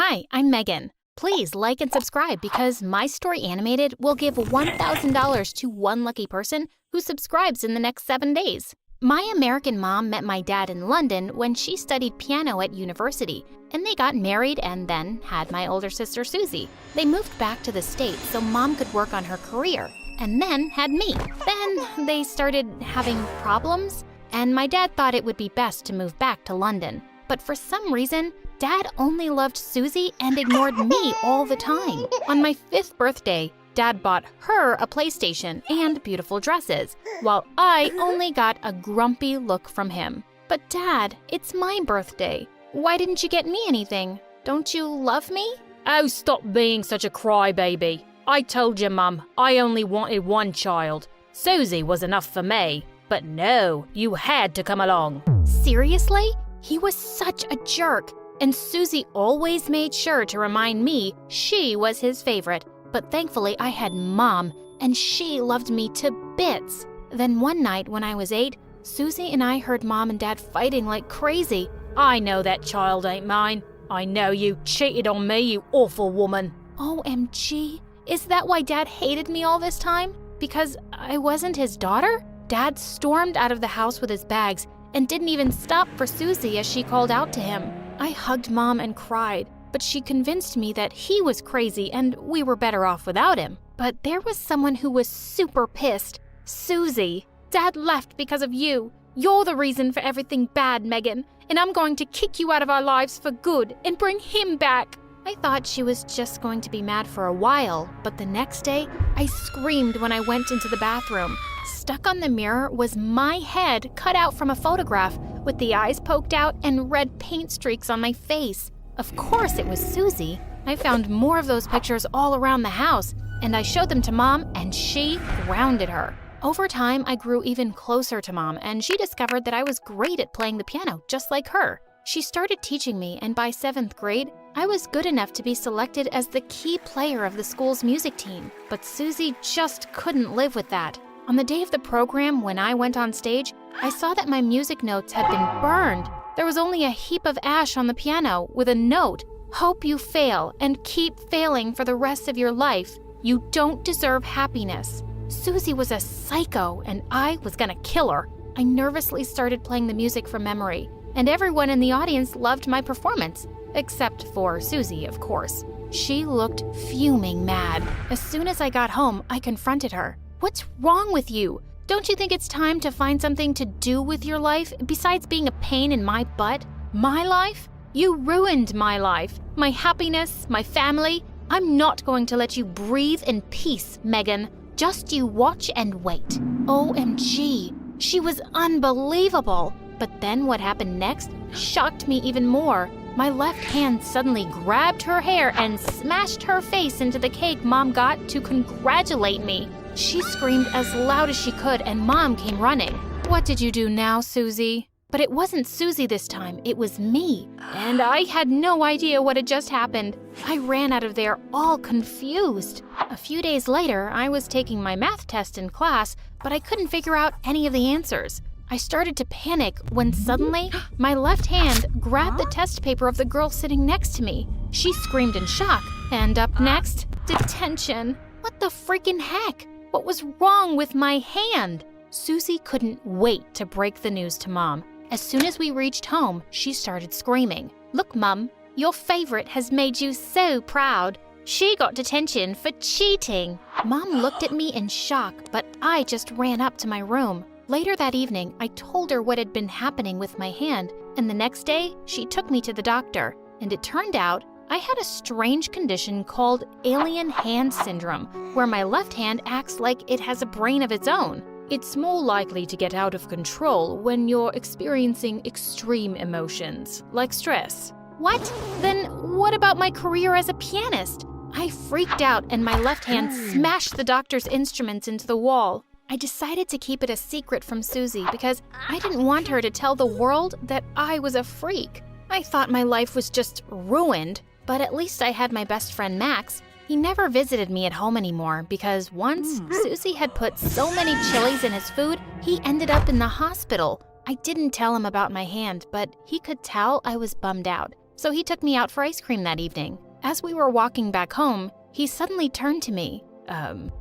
Hi, I'm Megan. Please like and subscribe because My Story Animated will give $1,000 to one lucky person who subscribes in the next 7 days. My American mom met my dad in London when she studied piano at university, and they got married and then had my older sister Susie. They moved back to the States so mom could work on her career, and then had me. Then they started having problems, and my dad thought it would be best to move back to London. But for some reason, Dad only loved Susie and ignored me all the time. On my 5th birthday, Dad bought her a PlayStation and beautiful dresses, while I only got a grumpy look from him. But Dad, it's my birthday. Why didn't you get me anything? Don't you love me? Oh, stop being such a crybaby. I told you, Mum, I only wanted one child. Susie was enough for me. But no, you had to come along. Seriously? He was such a jerk. And Susie always made sure to remind me she was his favorite. But thankfully, I had Mom, and she loved me to bits. Then one night when I was 8, Susie and I heard Mom and Dad fighting like crazy. I know that child ain't mine. I know you cheated on me, you awful woman. OMG. Is that why Dad hated me all this time? Because I wasn't his daughter? Dad stormed out of the house with his bags and didn't even stop for Susie as she called out to him. I hugged Mom and cried, but she convinced me that he was crazy and we were better off without him. But there was someone who was super pissed. Susie. Dad left because of you. You're the reason for everything bad, Megan, and I'm going to kick you out of our lives for good and bring him back. I thought she was just going to be mad for a while, but the next day, I screamed when I went into the bathroom. Stuck on the mirror was my head cut out from a photograph with the eyes poked out and red paint streaks on my face. Of course it was Susie. I found more of those pictures all around the house, and I showed them to Mom, and she grounded her. Over time, I grew even closer to Mom, and she discovered that I was great at playing the piano, just like her. She started teaching me, and by 7th grade, I was good enough to be selected as the key player of the school's music team. But Susie just couldn't live with that. On the day of the program, when I went on stage, I saw that my music notes had been burned. There was only a heap of ash on the piano with a note, "Hope you fail and keep failing for the rest of your life. You don't deserve happiness." Susie was a psycho, and I was gonna kill her. I nervously started playing the music from memory, and everyone in the audience loved my performance, except for Susie, of course. She looked fuming mad. As soon as I got home, I confronted her. "What's wrong with you? Don't you think it's time to find something to do with your life besides being a pain in my butt? My life? You ruined my life, my happiness, my family. I'm not going to let you breathe in peace, Megan. Just you watch and wait." OMG, she was unbelievable. But then what happened next shocked me even more. My left hand suddenly grabbed her hair and smashed her face into the cake Mom got to congratulate me. She screamed as loud as she could, and Mom came running. "What did you do now, Susie?" But it wasn't Susie this time, it was me. And I had no idea what had just happened. I ran out of there all confused. A few days later, I was taking my math test in class, but I couldn't figure out any of the answers. I started to panic when suddenly my left hand grabbed the test paper of the girl sitting next to me. She screamed in shock. And up next, detention. What the freaking heck? What was wrong with my hand? Susie couldn't wait to break the news to Mom. As soon as we reached home, she started screaming. "Look, Mum, your favorite has made you so proud. She got detention for cheating." Mom looked at me in shock, but I just ran up to my room. Later that evening, I told her what had been happening with my hand, and the next day, she took me to the doctor. And it turned out I had a strange condition called alien hand syndrome, where my left hand acts like it has a brain of its own. It's more likely to get out of control when you're experiencing extreme emotions, like stress. What? Then what about my career as a pianist? I freaked out and my left hand smashed the doctor's instruments into the wall. I decided to keep it a secret from Susie because I didn't want her to tell the world that I was a freak. I thought my life was just ruined, but at least I had my best friend Max. He never visited me at home anymore because once Susie had put so many chilies in his food, he ended up in the hospital. I didn't tell him about my hand, but he could tell I was bummed out. so he took me out for ice cream that evening. As we were walking back home, he suddenly turned to me.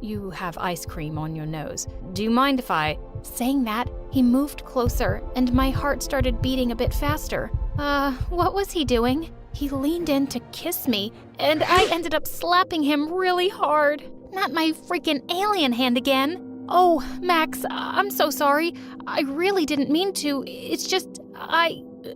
You have ice cream on your nose. Do you mind if I... Saying that, he moved closer, and my heart started beating a bit faster. What was he doing? He leaned in to kiss me, and I ended up slapping him really hard. Not my freaking alien hand again. Oh, Max, I'm so sorry. I really didn't mean to. It's just,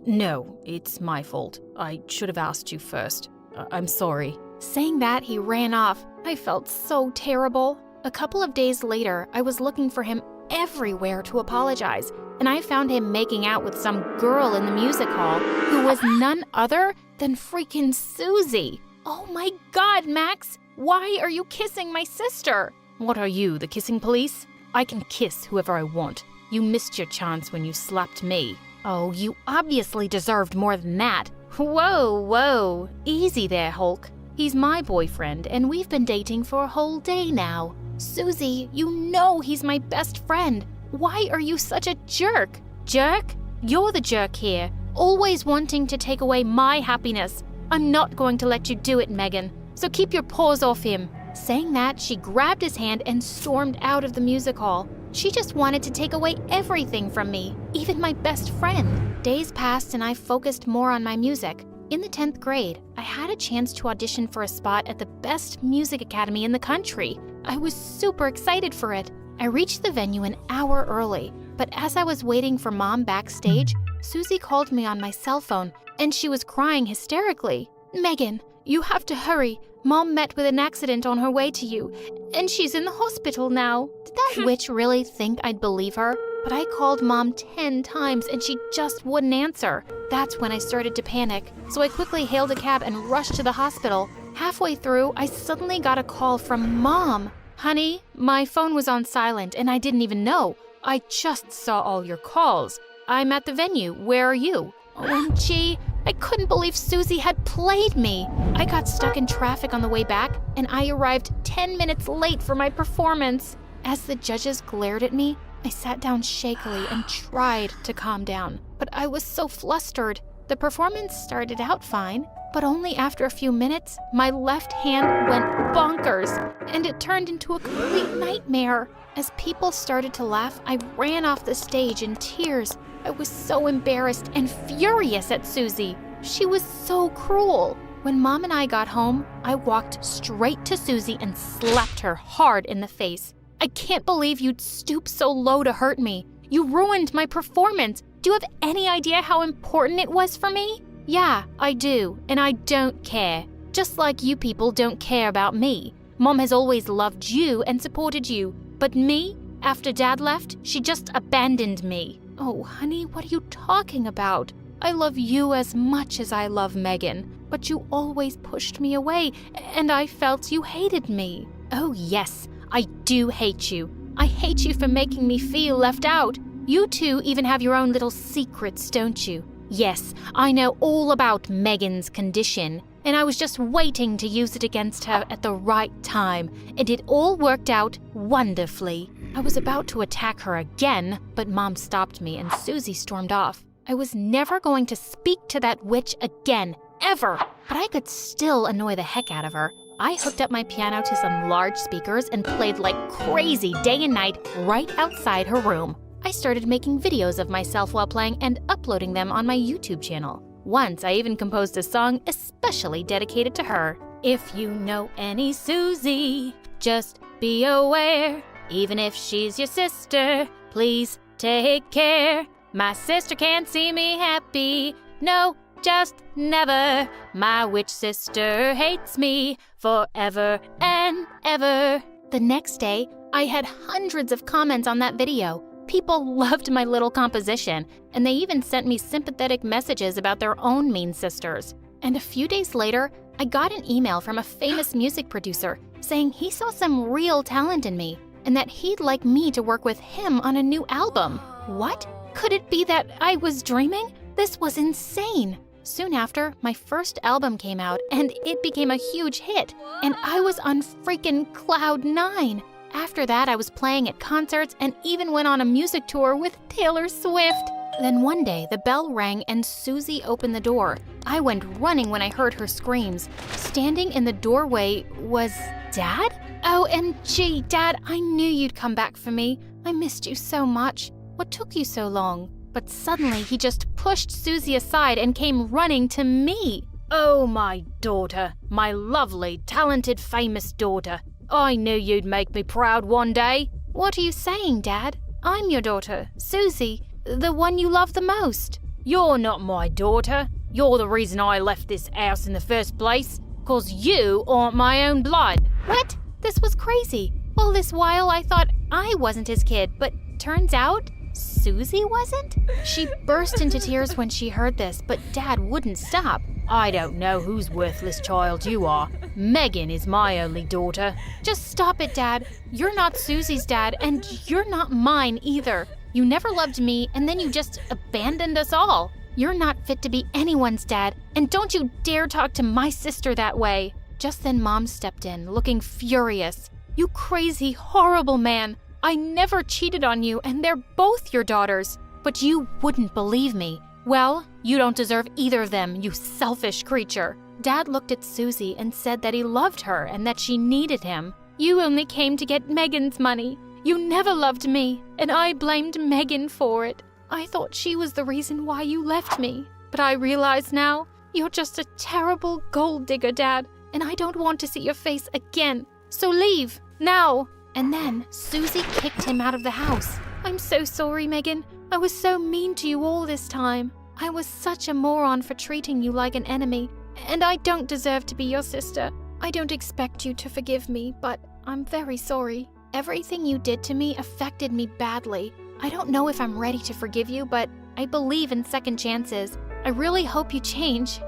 No, it's my fault. I should have asked you first. I'm sorry. Saying that, he ran off. I felt so terrible. A couple of days later, I was looking for him everywhere to apologize, and I found him making out with some girl in the music hall who was none other than freaking Susie. Oh my God, Max! Why are you kissing my sister? What are you, the kissing police? I can kiss whoever I want. You missed your chance when you slapped me. Oh, you obviously deserved more than that. Whoa. Easy there, Hulk. He's my boyfriend, and we've been dating for a whole day now. Susie, you know he's my best friend. Why are you such a jerk? Jerk? You're the jerk here, always wanting to take away my happiness. I'm not going to let you do it, Megan, so keep your paws off him. Saying that, she grabbed his hand and stormed out of the music hall. She just wanted to take away everything from me, even my best friend. Days passed and I focused more on my music. In the 10th grade, I had a chance to audition for a spot at the best music academy in the country. I was super excited for it. I reached the venue an hour early, but as I was waiting for Mom backstage, Susie called me on my cell phone, and she was crying hysterically. Megan, you have to hurry. Mom met with an accident on her way to you, and she's in the hospital now. Did that witch really think I'd believe her? But I called Mom 10 times and she just wouldn't answer. That's when I started to panic, so I quickly hailed a cab and rushed to the hospital. Halfway through, I suddenly got a call from Mom. Honey, my phone was on silent and I didn't even know. I just saw all your calls. I'm at the venue. Where are you? OMG, I couldn't believe Susie had played me. I got stuck in traffic on the way back and I arrived 10 minutes late for my performance. As the judges glared at me, I sat down shakily and tried to calm down, but I was so flustered. The performance started out fine, but only after a few minutes, my left hand went bonkers, and it turned into a complete nightmare. As people started to laugh, I ran off the stage in tears. I was so embarrassed and furious at Susie. She was so cruel. When Mom and I got home, I walked straight to Susie and slapped her hard in the face. I can't believe you'd stoop so low to hurt me. You ruined my performance. Do you have any idea how important it was for me? Yeah, I do, and I don't care. Just like you people don't care about me. Mom has always loved you and supported you, but me, after Dad left, she just abandoned me. Oh, honey, what are you talking about? I love you as much as I love Megan, but you always pushed me away, and I felt you hated me. Oh, yes. I do hate you. I hate you for making me feel left out. You two even have your own little secrets, don't you? Yes, I know all about Megan's condition, and I was just waiting to use it against her at the right time, and it all worked out wonderfully. I was about to attack her again, but Mom stopped me and Susie stormed off. I was never going to speak to that witch again, ever, but I could still annoy the heck out of her. I hooked up my piano to some large speakers and played like crazy day and night right outside her room. I started making videos of myself while playing and uploading them on my YouTube channel. Once, I even composed a song especially dedicated to her. If you know any Susie, just be aware. Even if she's your sister, please take care. My sister can't see me happy. No, just never. My witch sister hates me forever and ever. The next day, I had hundreds of comments on that video. People loved my little composition, and they even sent me sympathetic messages about their own mean sisters. And a few days later, I got an email from a famous music producer saying he saw some real talent in me and that he'd like me to work with him on a new album. What? Could it be that I was dreaming? This was insane. Soon after, my first album came out and it became a huge hit, and I was on freaking cloud 9. After that, I was playing at concerts and even went on a music tour with Taylor Swift. Then one day, the bell rang and Susie opened the door. I went running when I heard her screams. Standing in the doorway was Dad? OMG, Dad, I knew you'd come back for me. I missed you so much. What took you so long? But suddenly, he just pushed Susie aside and came running to me. Oh, my daughter, my lovely, talented, famous daughter. I knew you'd make me proud one day. What are you saying, Dad? I'm your daughter, Susie, the one you love the most. You're not my daughter. You're the reason I left this house in the first place, 'cause you aren't my own blood. What? This was crazy. All this while I thought I wasn't his kid, but turns out Susie wasn't? She burst into tears when she heard this, but Dad wouldn't stop. I don't know whose worthless child you are. Megan is my only daughter. Just stop it, Dad. You're not Susie's dad, and you're not mine either. You never loved me, and then you just abandoned us all. You're not fit to be anyone's dad, and don't you dare talk to my sister that way. Just then Mom stepped in, looking furious. You crazy, horrible man. I never cheated on you, and they're both your daughters. But you wouldn't believe me. Well, you don't deserve either of them, you selfish creature. Dad looked at Susie and said that he loved her and that she needed him. You only came to get Megan's money. You never loved me, and I blamed Megan for it. I thought she was the reason why you left me. But I realize now, you're just a terrible gold digger, Dad, and I don't want to see your face again. So leave, now. And then Susie kicked him out of the house. I'm so sorry, Megan. I was so mean to you all this time. I was such a moron for treating you like an enemy, and I don't deserve to be your sister. I don't expect you to forgive me, but I'm very sorry. Everything you did to me affected me badly. I don't know if I'm ready to forgive you, but I believe in second chances. I really hope you change.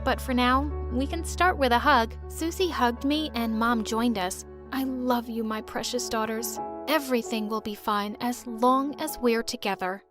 But for now, we can start with a hug. Susie hugged me and Mom joined us. I love you, my precious daughters. Everything will be fine as long as we're together.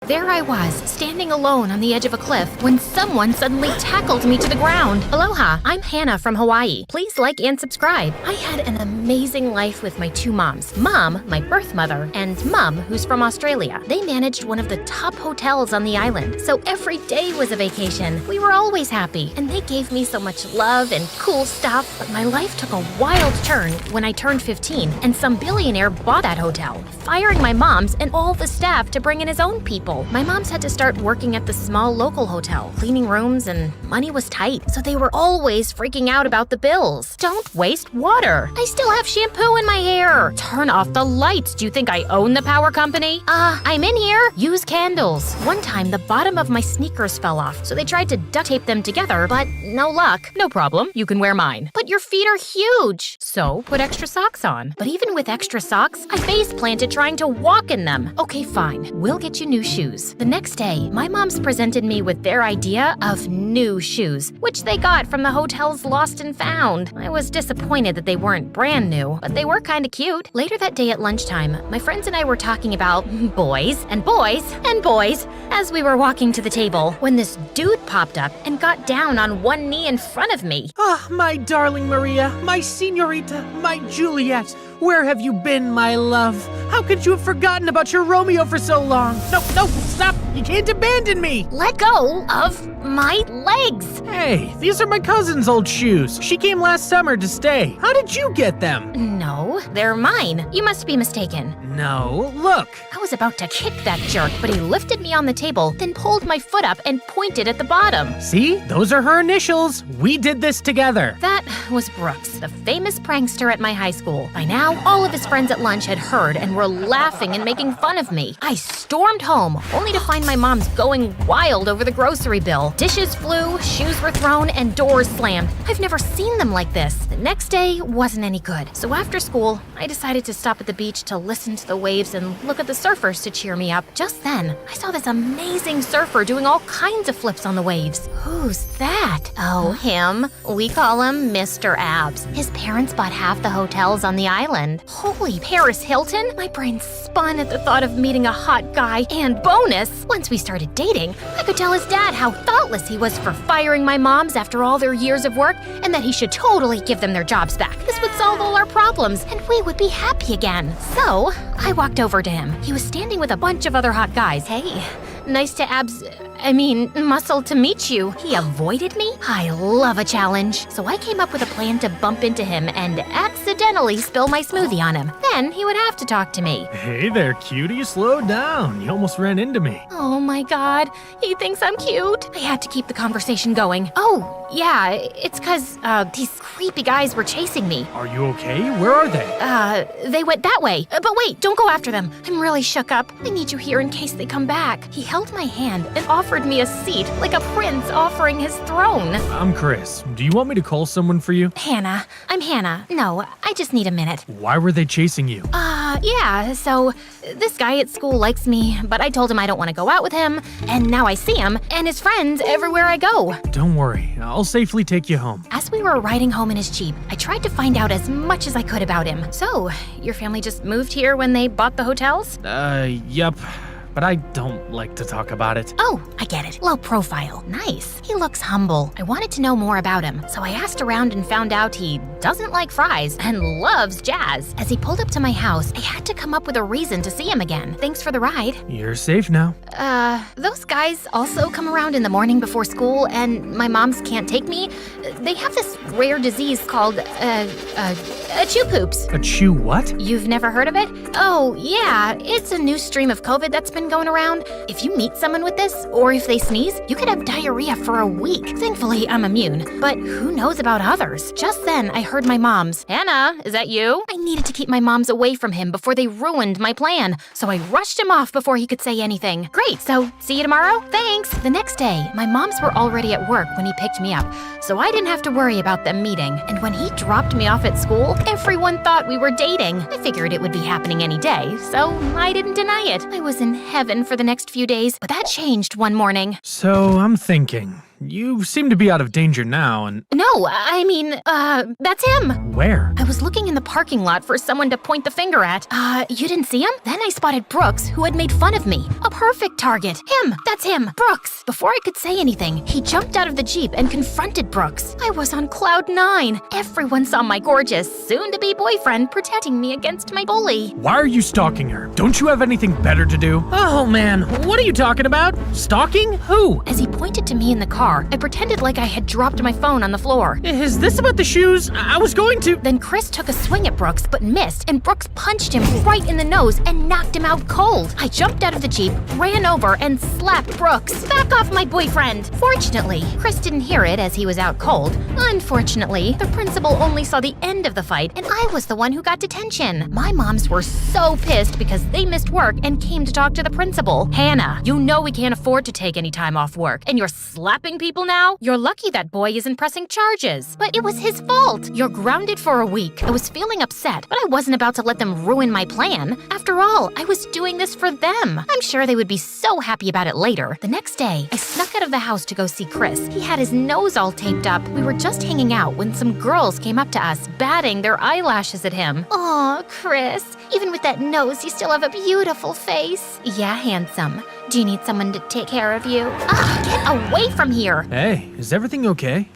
There I was, standing alone on the edge of a cliff, when someone suddenly tackled me to the ground. Aloha, I'm Hannah from Hawaii. Please like and subscribe. I had an amazing life with my two moms. Mom, my birth mother, and Mom, who's from Australia. They managed one of the top hotels on the island, so every day was a vacation. We were always happy, and they gave me so much love and cool stuff. But my life took a wild turn when I turned 15, and some billionaire bought that hotel, firing my moms and all the staff to bring in his own people. My moms had to start working at the small local hotel, cleaning rooms, and money was tight, so they were always freaking out about the bills. Don't waste water. I still have shampoo in my hair. Turn off the lights. Do you think I own the power company? I'm in here. Use candles. One time, the bottom of my sneakers fell off, so they tried to duct tape them together, but no luck. No problem. You can wear mine. But your feet are huge. So put extra socks on. But even with extra socks, I face planted trying to walk in them. Okay, fine. We'll get you new shoes. The next day, my moms presented me with their idea of new shoes, which they got from the hotel's Lost and Found. I was disappointed that they weren't brand new, but they were kinda cute. Later that day at lunchtime, my friends and I were talking about boys and boys and boys as we were walking to the table when this dude popped up and got down on one knee in front of me. Ah, my darling Maria, my señorita, my Juliet. Where have you been, my love? How could you have forgotten about your Romeo for so long? No, stop! You can't abandon me! Let go of my legs! Hey, these are my cousin's old shoes. She came last summer to stay. How did you get them? No, they're mine. You must be mistaken. No, look. I was about to kick that jerk, but he lifted me on the table, then pulled my foot up and pointed at the bottom. See? Those are her initials. We did this together. That was Brooks, the famous prankster at my high school. By now, all of his friends at lunch had heard and were laughing and making fun of me. I stormed home, only to find my mom's going wild over the grocery bill. Dishes flew, shoes were thrown, and doors slammed. I've never seen them like this. The next day wasn't any good. So after school, I decided to stop at the beach to listen to the waves and look at the surfers to cheer me up. Just then, I saw this amazing surfer doing all kinds of flips on the waves. Who's that? Oh, him. We call him Mr. Abs. His parents bought half the hotels on the island. Holy Paris Hilton? My brain spun at the thought of meeting a hot guy, and bonus, Once we started dating, I could tell his dad how thoughtless he was for firing my moms after all their years of work and that he should totally give them their jobs back. This would solve all our problems and we would be happy again. So, I walked over to him. He was standing with a bunch of other hot guys. Hey, nice to muscle to meet you. He avoided me? I love a challenge. So I came up with a plan to bump into him and accidentally spill my smoothie on him. Then he would have to talk to me. Hey there, cutie. Slow down. You almost ran into me. Oh my god, he thinks I'm cute. I had to keep the conversation going. Oh, yeah, it's 'cause these creepy guys were chasing me. Are you okay? Where are they? They went that way. But wait, don't go after them. I'm really shook up. I need you here in case they come back. He held my hand and offered me a seat like a prince offering his throne. I'm Chris. Do you want me to call someone for you? Hannah. I'm Hannah. No, I just need a minute. Why were they chasing you? Yeah, so this guy at school likes me, but I told him I don't want to go out with him, and now I see him and his friends everywhere I go. Don't worry. I'll safely take you home. As we were riding home in his Jeep, I tried to find out as much as I could about him. So, your family just moved here when they bought the hotels? Yep. But I don't like to talk about it. Oh, I get it. Low profile. Nice. He looks humble. I wanted to know more about him, so I asked around and found out he doesn't like fries and loves jazz. As he pulled up to my house, I had to come up with a reason to see him again. Thanks for the ride. You're safe now. Those guys also come around in the morning before school, and my moms can't take me. They have this rare disease called, chew poops. A chew what? You've never heard of it? Oh, yeah. It's a new stream of COVID that's been going around. If you meet someone with this, or if they sneeze, you could have diarrhea for a week. Thankfully, I'm immune, but who knows about others? Just then, I heard my moms. Hannah, is that you? I needed to keep my moms away from him before they ruined my plan, so I rushed him off before he could say anything. Great, so see you tomorrow? Thanks. The next day, my moms were already at work when he picked me up, so I didn't have to worry about them meeting. And when he dropped me off at school, everyone thought we were dating. I figured it would be happening any day, so I didn't deny it. I was in heaven for the next few days, but that changed one morning. So I'm thinking, you seem to be out of danger now and… No, I mean, that's him. Where? I was looking in the parking lot for someone to point the finger at. You didn't see him? Then I spotted Brooks, who had made fun of me. A perfect target. Him! That's him! Brooks! Before I could say anything, he jumped out of the Jeep and confronted Brooks. I was on cloud 9. Everyone saw my gorgeous, soon-to-be boyfriend protecting me against my bully. Why are you stalking her? Don't you have anything better to do? Oh man, what are you talking about? Stalking? Who? As he pointed to me in the car, I pretended like I had dropped my phone on the floor. Is this about the shoes? I was going to… Then Chris took a swing at Brooks but missed, and Brooks punched him right in the nose and knocked him out cold. I jumped out of the Jeep, ran over, and slapped Brooks. Back off my boyfriend! Fortunately, Chris didn't hear it as he was out cold. Unfortunately, the principal only saw the end of the fight, and I was the one who got detention. My moms were so pissed because they missed work and came to talk to the principal. Hannah, you know we can't afford to take any time off work, and you're slapping people now? You're lucky that boy isn't pressing charges. But it was his fault. You're grounded for a week. I was feeling upset, but I wasn't about to let them ruin my plan. After all, I was doing this for them. I'm sure they would be so happy about it later. The next day, I snuck out of the house to go see Chris. He had his nose all taped up. We were just hanging out when some girls came up to us, batting their eyelashes at him. Aw, Chris, even with that nose, you still have a beautiful face. Yeah, handsome. Do you need someone to take care of you? Get away from here! Hey, is everything okay?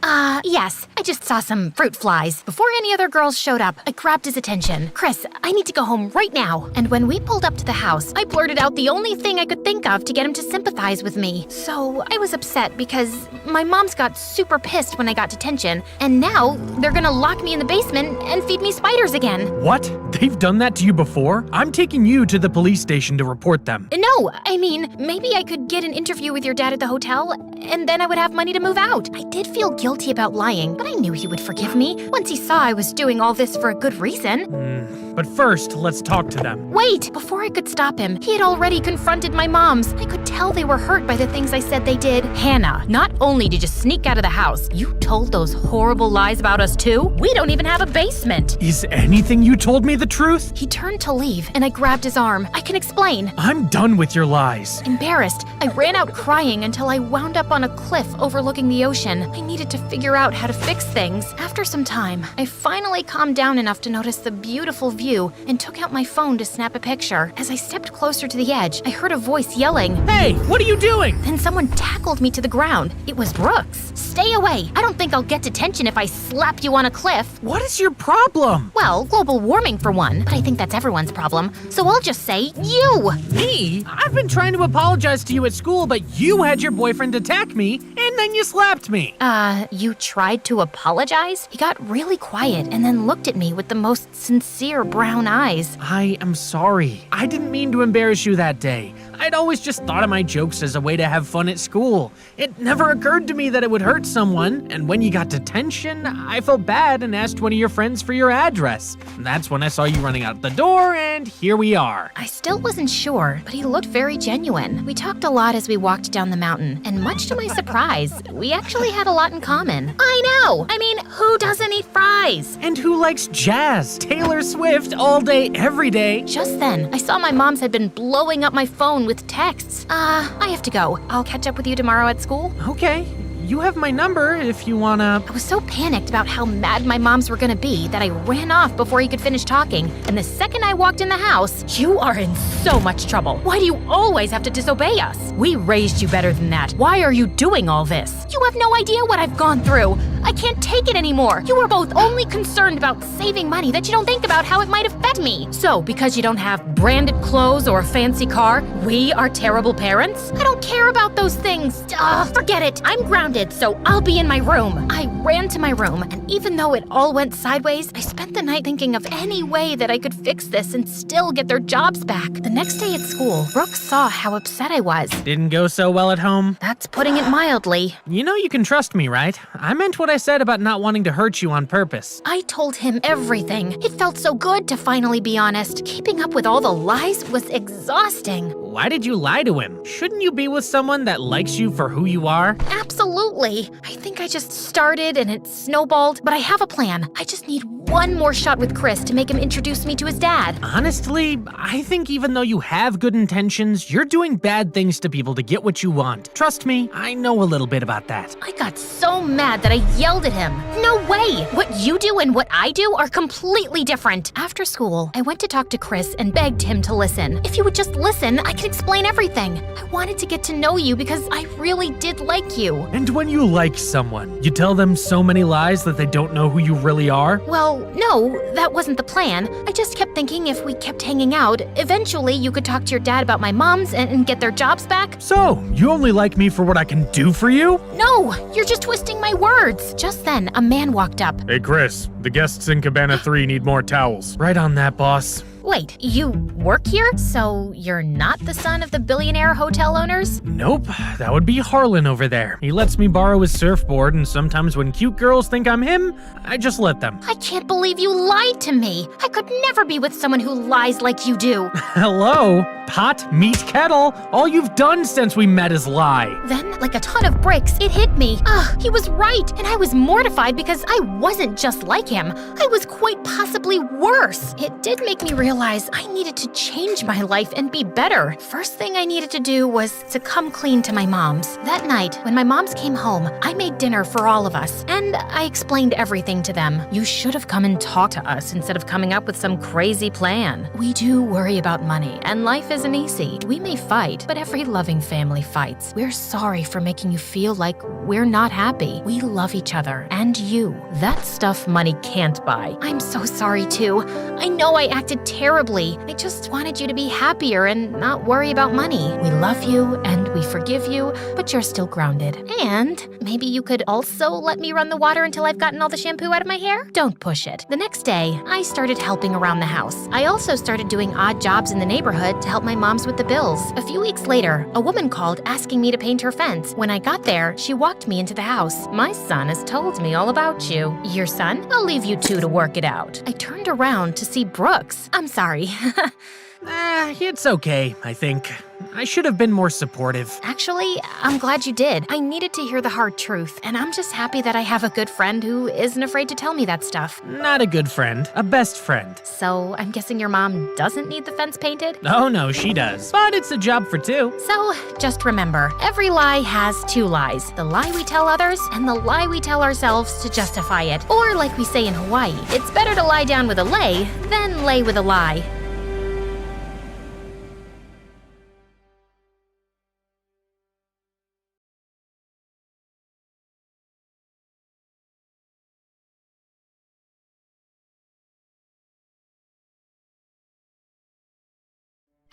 Yes. I just saw some fruit flies. Before any other girls showed up, I grabbed his attention. Chris, I need to go home right now. And when we pulled up to the house, I blurted out the only thing I could think of to get him to sympathize with me. So I was upset because my moms got super pissed when I got detention, and now they're gonna lock me in the basement and feed me spiders again. What? They've done that to you before? I'm taking you to the police station to report them. No, I mean, maybe I could get an interview with your dad at the hotel, and then I would have money to move out. I did feel guilty about lying, but I knew he would forgive me once he saw I was doing all this for a good reason. But first, let's talk to them. Wait! Before I could stop him, he had already confronted my moms. I could tell they were hurt by the things I said they did. Hannah, not only did you sneak out of the house, you told those horrible lies about us too? We don't even have a basement. Is anything you told me the truth? He turned to leave, and I grabbed his arm. I can explain. I'm done with your lies. Embarrassed, I ran out crying until I wound up on a cliff overlooking the ocean. I needed to figure out how to fix things. After some time, I finally calmed down enough to notice the beautiful view you and took out my phone to snap a picture. As I stepped closer to the edge, I heard a voice yelling, Hey, what are you doing? Then someone tackled me to the ground. It was Brooks. Stay away. I don't think I'll get detention if I slap you on a cliff. What is your problem? Well, global warming for one, but I think that's everyone's problem. So I'll just say you. Me? I've been trying to apologize to you at school, but you had your boyfriend attack me, and then you slapped me. You tried to apologize? He got really quiet and then looked at me with the most sincere brown eyes. I am sorry. I didn't mean to embarrass you that day. I'd always just thought of my jokes as a way to have fun at school. It never occurred to me that it would hurt someone, and when you got detention, I felt bad and asked one of your friends for your address. That's when I saw you running out the door, and here we are. I still wasn't sure, but he looked very genuine. We talked a lot as we walked down the mountain, and much to my surprise, we actually had a lot in common. I know! I mean, who doesn't eat fries? And who likes jazz? Taylor Swift all day, every day. Just then, I saw my mom's had been blowing up my phone with texts. I have to go. I'll catch up with you tomorrow at school. Okay. You have my number if you wanna. I was so panicked about how mad my moms were gonna be that I ran off before he could finish talking, and the second I walked in the house, You are in so much trouble. Why do you always have to disobey us? We raised you better than that. Why are you doing all this? you have no idea what I've gone through. I can't take it anymore. You are both only concerned about saving money that you don't think about how it might affect me. So, because you don't have branded clothes or a fancy car, we are terrible parents? I don't care about those things. Forget it. I'm grounded, so I'll be in my room. I ran to my room, and even though it all went sideways, I spent the night thinking of any way that I could fix this and still get their jobs back. The next day at school, Brooks saw how upset I was. Didn't go so well at home. That's putting it mildly. You know you can trust me, right? I meant what I said about not wanting to hurt you on purpose. I told him everything. It felt so good to finally be honest. Keeping up with all the lies was exhausting. Why did you lie to him? Shouldn't you be with someone that likes you for who you are? Absolutely. I think I just started and it snowballed, but I have a plan. I just need one more shot with Chris to make him introduce me to his dad. Honestly, I think even though you have good intentions, you're doing bad things to people to get what you want. Trust me, I know a little bit about that. I got so mad that I yelled at him. No way! What you do and what I do are completely different. After school, I went to talk to Chris and begged him to listen. If you would just listen, I could explain everything. I wanted to get to know you because I really did like you. And when you like someone, you tell them so many lies that they don't know who you really are? Well, no, that wasn't the plan. I just kept thinking if we kept hanging out, eventually you could talk to your dad about my moms and get their jobs back. So, you only like me for what I can do for you? No, you're just twisting my words. Just then, a man walked up. Hey, Chris, the guests in Cabana 3 need more towels. Right on that, boss. Wait, you work here? So you're not the son of the billionaire hotel owners? Nope, that would be Harlan over there. He lets me borrow his surfboard, and sometimes when cute girls think I'm him, I just let them. I can't believe you lied to me. I could never be with someone who lies like you do. Hello? Pot meets kettle. All you've done since we met is lie. Then, like a ton of bricks, it hit me. He was right, and I was mortified because I wasn't just like him. I was quite possibly worse. It did make me realize I needed to change my life and be better. First thing I needed to do was to come clean to my mom's. That night, when my moms came home, I made dinner for all of us, and I explained everything to them. You should have come and talked to us instead of coming up with some crazy plan. We do worry about money, and life isn't easy. We may fight, but every loving family fights. We're sorry for making you feel like we're not happy. We love each other, and you. That stuff money can't buy. I'm so sorry too. I know I acted terribly. I just wanted you to be happier and not worry about money. We love you, and we forgive you, but you're still grounded. And maybe you could also let me run the water until I've gotten all the shampoo out of my hair? Don't push it. The next day, I started helping around the house. I also started doing odd jobs in the neighborhood to help my moms with the bills. A few weeks later, a woman called asking me to paint her fence. When I got there, she walked me into the house. My son has told me all about you. Your son? I'll leave you two to work it out. I turned around to see Brooks. I'm sorry. It's okay, I think. I should have been more supportive. Actually, I'm glad you did. I needed to hear the hard truth, and I'm just happy that I have a good friend who isn't afraid to tell me that stuff. Not a good friend, a best friend. So, I'm guessing your mom doesn't need the fence painted? Oh no, she does. But it's a job for two. So, just remember, every lie has two lies. The lie we tell others, and the lie we tell ourselves to justify it. Or like we say in Hawaii, it's better to lie down with a lay than lay with a lie.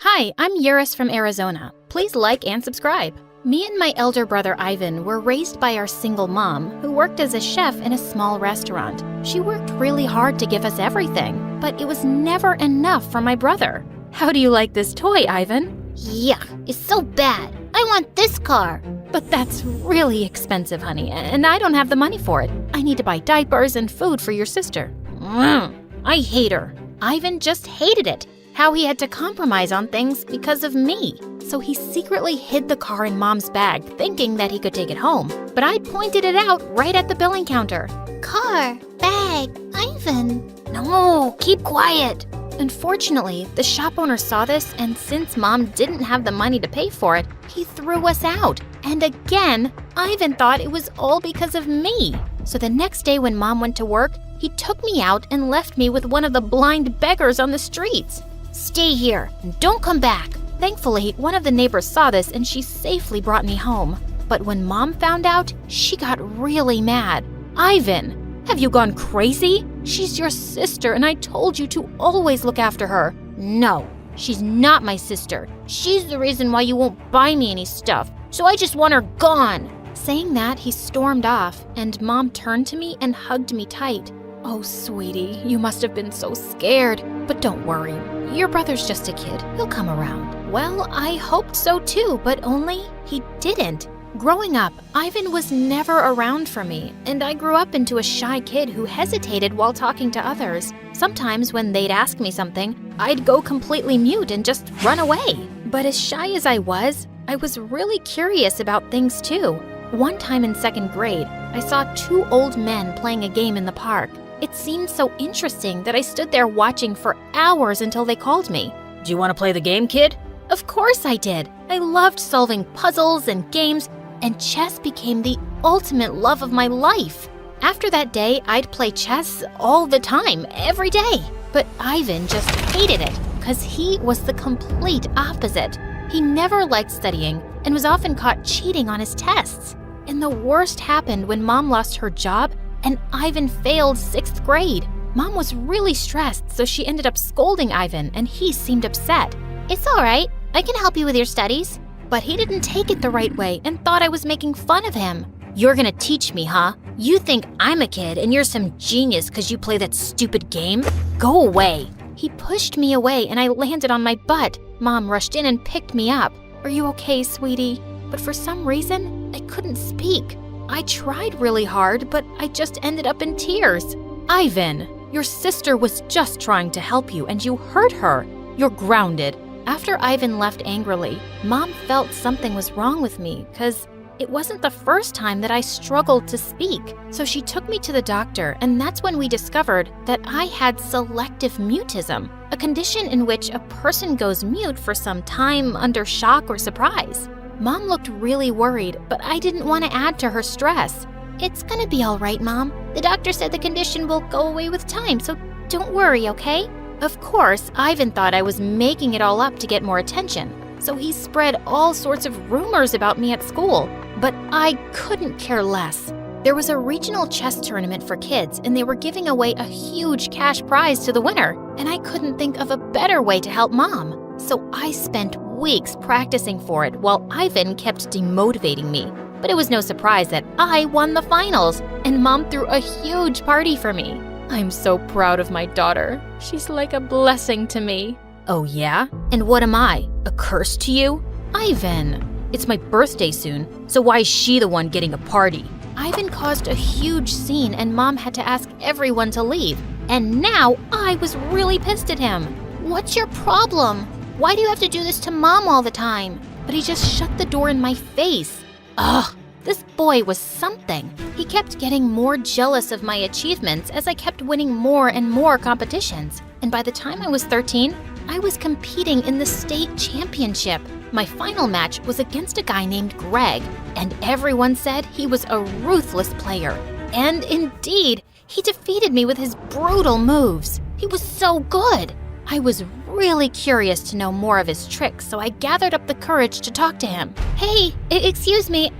Hi, I'm Yuris from Arizona. Please like and subscribe. Me and my elder brother Ivan were raised by our single mom, who worked as a chef in a small restaurant. She worked really hard to give us everything, but it was never enough for my brother. How do you like this toy, Ivan? Yuck, it's so bad. I want this car. But that's really expensive, honey, and I don't have the money for it. I need to buy diapers and food for your sister. I hate her. Ivan just hated it. How he had to compromise on things because of me. So he secretly hid the car in Mom's bag, thinking that he could take it home. But I pointed it out right at the billing counter. Car, bag, Ivan. No, keep quiet. Unfortunately, the shop owner saw this, and since Mom didn't have the money to pay for it, he threw us out. And again, Ivan thought it was all because of me. So the next day when Mom went to work, he took me out and left me with one of the blind beggars on the streets. Stay here and don't come back. Thankfully, one of the neighbors saw this and she safely brought me home. But when Mom found out, she got really mad. Ivan, have you gone crazy? She's your sister and I told you to always look after her. No, she's not my sister. She's the reason why you won't buy me any stuff. So I just want her gone. Saying that, he stormed off and Mom turned to me and hugged me tight. Oh, sweetie, you must have been so scared. But don't worry, your brother's just a kid. He'll come around. Well, I hoped so too, but only he didn't. Growing up, Ivan was never around for me, and I grew up into a shy kid who hesitated while talking to others. Sometimes when they'd ask me something, I'd go completely mute and just run away. But as shy as I was really curious about things too. One time in second grade, I saw two old men playing a game in the park. It seemed so interesting that I stood there watching for hours until they called me. Do you want to play the game, kid? Of course I did. I loved solving puzzles and games, and chess became the ultimate love of my life. After that day, I'd play chess all the time, every day. But Ivan just hated it, because he was the complete opposite. He never liked studying and was often caught cheating on his tests. And the worst happened when Mom lost her job and Ivan failed 6th grade. Mom was really stressed, so she ended up scolding Ivan, and he seemed upset. It's all right. I can help you with your studies. But he didn't take it the right way and thought I was making fun of him. You're gonna teach me, huh? You think I'm a kid and you're some genius because you play that stupid game? Go away. He pushed me away and I landed on my butt. Mom rushed in and picked me up. Are you okay, sweetie? But for some reason, I couldn't speak. I tried really hard, but I just ended up in tears. Ivan, your sister was just trying to help you and you hurt her. You're grounded. After Ivan left angrily, Mom felt something was wrong with me because it wasn't the first time that I struggled to speak. So she took me to the doctor, and that's when we discovered that I had selective mutism, a condition in which a person goes mute for some time under shock or surprise. Mom looked really worried, but I didn't want to add to her stress. It's gonna be all right, Mom. The doctor said the condition will go away with time, so don't worry, okay? Of course, Ivan thought I was making it all up to get more attention, so he spread all sorts of rumors about me at school. But I couldn't care less. There was a regional chess tournament for kids, and they were giving away a huge cash prize to the winner, and I couldn't think of a better way to help Mom. So I spent weeks practicing for it while Ivan kept demotivating me. But it was no surprise that I won the finals, and Mom threw a huge party for me. I'm so proud of my daughter. She's like a blessing to me. Oh yeah? And what am I? A curse to you? Ivan, it's my birthday soon, so why is she the one getting a party? Ivan caused a huge scene and Mom had to ask everyone to leave. And now I was really pissed at him. What's your problem? Why do you have to do this to Mom all the time? But he just shut the door in my face. Ugh, this boy was something. He kept getting more jealous of my achievements as I kept winning more and more competitions. And by the time I was 13, I was competing in the state championship. My final match was against a guy named Greg, and everyone said he was a ruthless player. And indeed, he defeated me with his brutal moves. He was so good. I was really curious to know more of his tricks, so I gathered up the courage to talk to him. Hey, excuse me,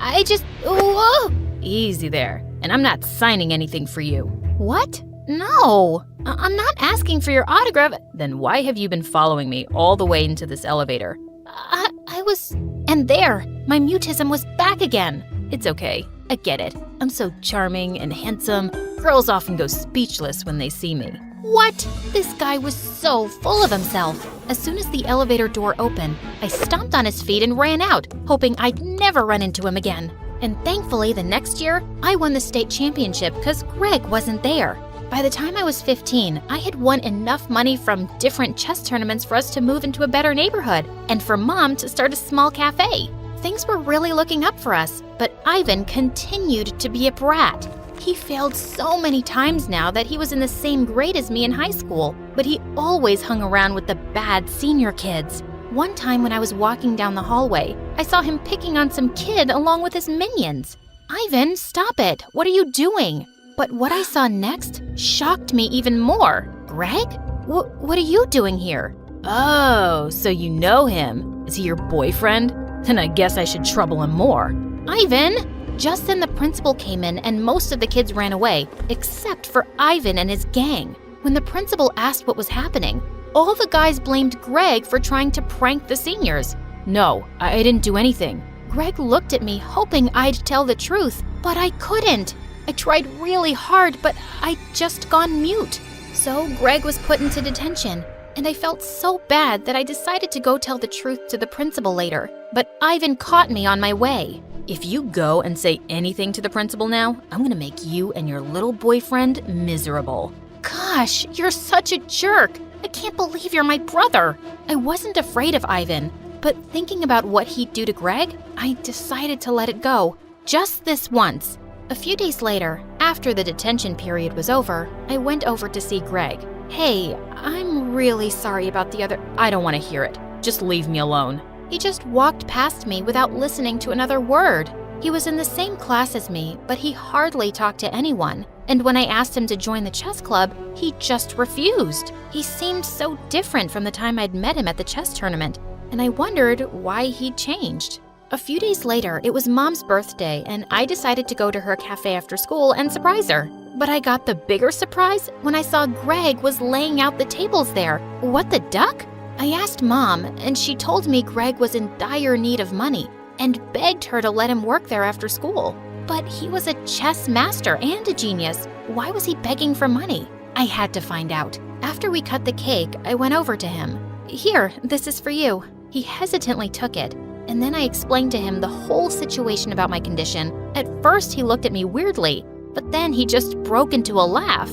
whoa! Easy there. And I'm not signing anything for you. What? No, I'm not asking for your autograph. Then why have you been following me all the way into this elevator? I was... And there, my mutism was back again. It's okay. I get it. I'm so charming and handsome. Girls often go speechless when they see me. What? This guy was so full of himself. As soon as the elevator door opened, I stomped on his feet and ran out, hoping I'd never run into him again. And thankfully, the next year, I won the state championship because Greg wasn't there. By the time I was 15, I had won enough money from different chess tournaments for us to move into a better neighborhood and for Mom to start a small cafe. Things were really looking up for us, but Ivan continued to be a brat. He failed so many times now that he was in the same grade as me in high school, but he always hung around with the bad senior kids. One time when I was walking down the hallway, I saw him picking on some kid along with his minions. Ivan, stop it! What are you doing? But what I saw next shocked me even more. Greg? What are you doing here? Oh, so you know him. Is he your boyfriend? Then I guess I should trouble him more. Ivan! Just then the principal came in and most of the kids ran away, except for Ivan and his gang. When the principal asked what was happening, all the guys blamed Greg for trying to prank the seniors. No, I didn't do anything. Greg looked at me hoping I'd tell the truth, but I couldn't. I tried really hard, but I'd just gone mute. So Greg was put into detention, and I felt so bad that I decided to go tell the truth to the principal later. But Ivan caught me on my way. If you go and say anything to the principal now, I'm gonna make you and your little boyfriend miserable. Gosh, you're such a jerk. I can't believe you're my brother. I wasn't afraid of Ivan, but thinking about what he'd do to Greg, I decided to let it go. Just this once. A few days later, after the detention period was over, I went over to see Greg. Hey, I'm really sorry about the other... I don't want to hear it. Just leave me alone. He just walked past me without listening to another word. He was in the same class as me, but he hardly talked to anyone. And when I asked him to join the chess club, he just refused. He seemed so different from the time I'd met him at the chess tournament, and I wondered why he'd changed. A few days later, it was Mom's birthday, and I decided to go to her cafe after school and surprise her. But I got the bigger surprise when I saw Greg was laying out the tables there. What the duck? I asked Mom, and she told me Greg was in dire need of money and begged her to let him work there after school. But he was a chess master and a genius. Why was he begging for money? I had to find out. After we cut the cake, I went over to him. Here, this is for you. He hesitantly took it. And then I explained to him the whole situation about my condition. At first, he looked at me weirdly, but then he just broke into a laugh.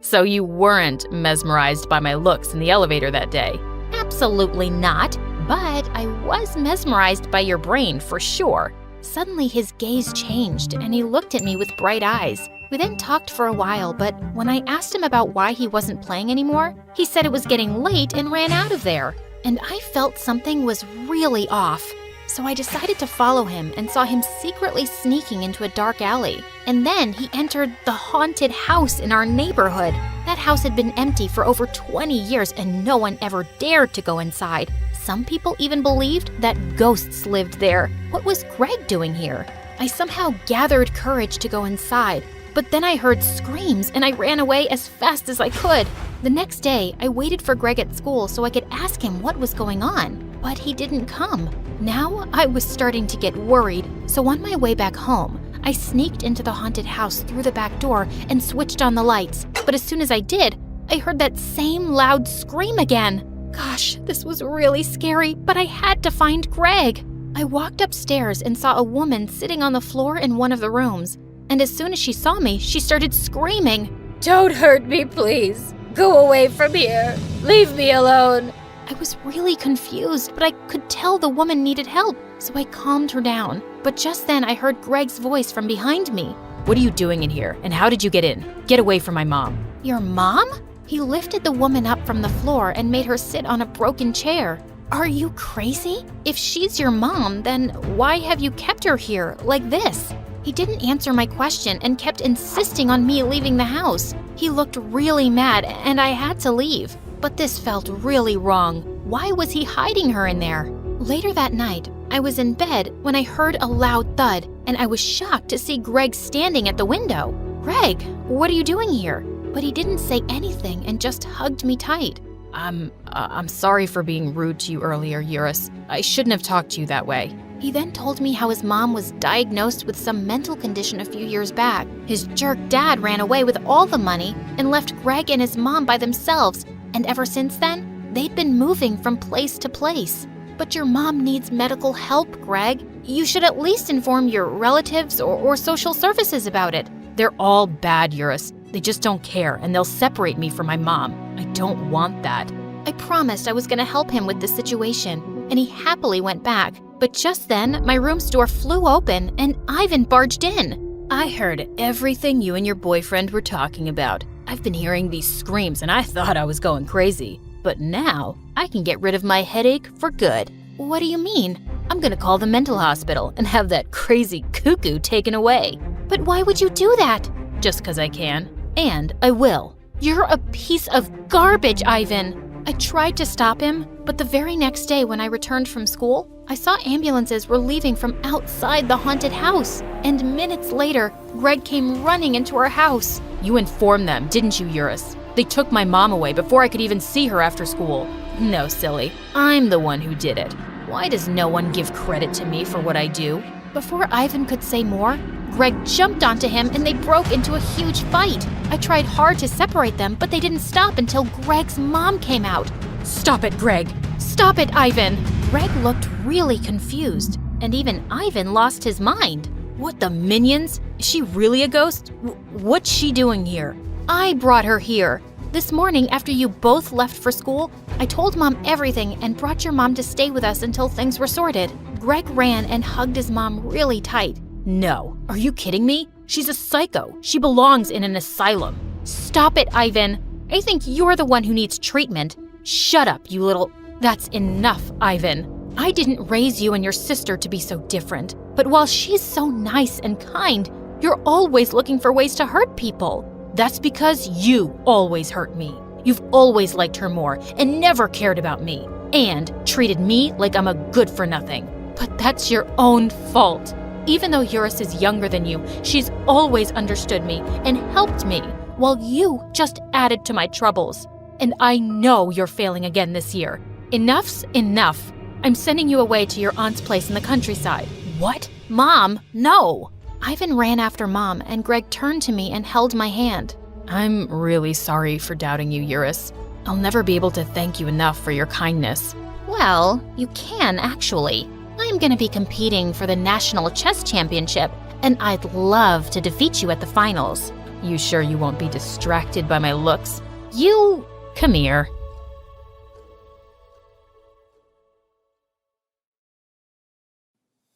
So you weren't mesmerized by my looks in the elevator that day? Absolutely not, but I was mesmerized by your brain for sure. Suddenly, his gaze changed, and he looked at me with bright eyes. We then talked for a while, but when I asked him about why he wasn't playing anymore, he said it was getting late and ran out of there. And I felt something was really off. So I decided to follow him and saw him secretly sneaking into a dark alley. And then he entered the haunted house in our neighborhood. That house had been empty for over 20 years and no one ever dared to go inside. Some people even believed that ghosts lived there. What was Greg doing here? I somehow gathered courage to go inside. But then I heard screams and I ran away as fast as I could. The next day, I waited for Greg at school so I could ask him what was going on, but he didn't come. Now I was starting to get worried, so on my way back home, I sneaked into the haunted house through the back door and switched on the lights. But as soon as I did, I heard that same loud scream again. Gosh, this was really scary, but I had to find Greg. I walked upstairs and saw a woman sitting on the floor in one of the rooms. And as soon as she saw me, she started screaming. Don't hurt me, please. Go away from here. Leave me alone. I was really confused, but I could tell the woman needed help, so I calmed her down. But just then I heard Greg's voice from behind me. What are you doing in here, and how did you get in? Get away from my mom. Your mom? He lifted the woman up from the floor and made her sit on a broken chair. Are you crazy? If she's your mom, then why have you kept her here like this? He didn't answer my question and kept insisting on me leaving the house. He looked really mad and I had to leave. But this felt really wrong. Why was he hiding her in there? Later that night, I was in bed when I heard a loud thud and I was shocked to see Greg standing at the window. Greg, what are you doing here? But he didn't say anything and just hugged me tight. I'm sorry for being rude to you earlier, Eurus. I shouldn't have talked to you that way. He then told me how his mom was diagnosed with some mental condition a few years back. His jerk dad ran away with all the money and left Greg and his mom by themselves, and ever since then, they'd been moving from place to place. But your mom needs medical help, Greg. You should at least inform your relatives or social services about it. They're all bad, Eurus. They just don't care, and they'll separate me from my mom. I don't want that. I promised I was going to help him with the situation, and he happily went back. But just then, my room's door flew open, and Ivan barged in. I heard everything you and your boyfriend were talking about. I've been hearing these screams, and I thought I was going crazy. But now, I can get rid of my headache for good. What do you mean? I'm gonna call the mental hospital and have that crazy cuckoo taken away. But why would you do that? Just 'cause I can. And I will. You're a piece of garbage, Ivan. I tried to stop him, but the very next day when I returned from school, I saw ambulances were leaving from outside the haunted house. And minutes later, Greg came running into our house. You informed them, didn't you, Eurus? They took my mom away before I could even see her after school. No, silly. I'm the one who did it. Why does no one give credit to me for what I do? Before Ivan could say more, Greg jumped onto him and they broke into a huge fight. I tried hard to separate them, but they didn't stop until Greg's mom came out. Stop it, Greg! Stop it, Ivan! Greg looked really confused, and even Ivan lost his mind. What the minions? Is she really a ghost? What's she doing here? I brought her here. This morning, after you both left for school, I told Mom everything and brought your mom to stay with us until things were sorted. Greg ran and hugged his mom really tight. No. Are you kidding me? She's a psycho. She belongs in an asylum. Stop it, Ivan. I think you're the one who needs treatment. Shut up, you little... That's enough, Ivan. I didn't raise you and your sister to be so different. But while she's so nice and kind, you're always looking for ways to hurt people. That's because you always hurt me. You've always liked her more and never cared about me. And treated me like I'm a good-for-nothing. But that's your own fault. Even though Eurus is younger than you, she's always understood me and helped me, while you just added to my troubles. And I know you're failing again this year. Enough's enough. I'm sending you away to your aunt's place in the countryside. What? Mom, no! Ivan ran after Mom, and Greg turned to me and held my hand. I'm really sorry for doubting you, Eurus. I'll never be able to thank you enough for your kindness. Well, you can actually. I'm going to be competing for the National Chess Championship, and I'd love to defeat you at the finals. You sure you won't be distracted by my looks? You... Come here.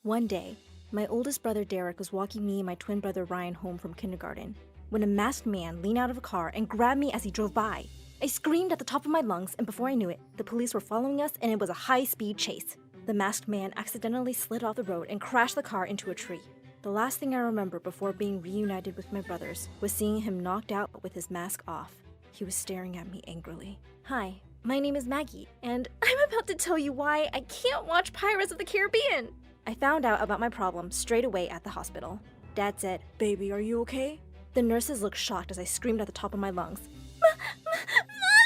One day, my oldest brother Derek was walking me and my twin brother Ryan home from kindergarten when a masked man leaned out of a car and grabbed me as he drove by. I screamed at the top of my lungs, and before I knew it, the police were following us and it was a high-speed chase. The masked man accidentally slid off the road and crashed the car into a tree. The last thing I remember before being reunited with my brothers was seeing him knocked out but with his mask off. He was staring at me angrily. Hi, my name is Maggie, and I'm about to tell you why I can't watch Pirates of the Caribbean. I found out about my problem straight away at the hospital. Dad said, "Baby, are you okay?" The nurses looked shocked as I screamed at the top of my lungs.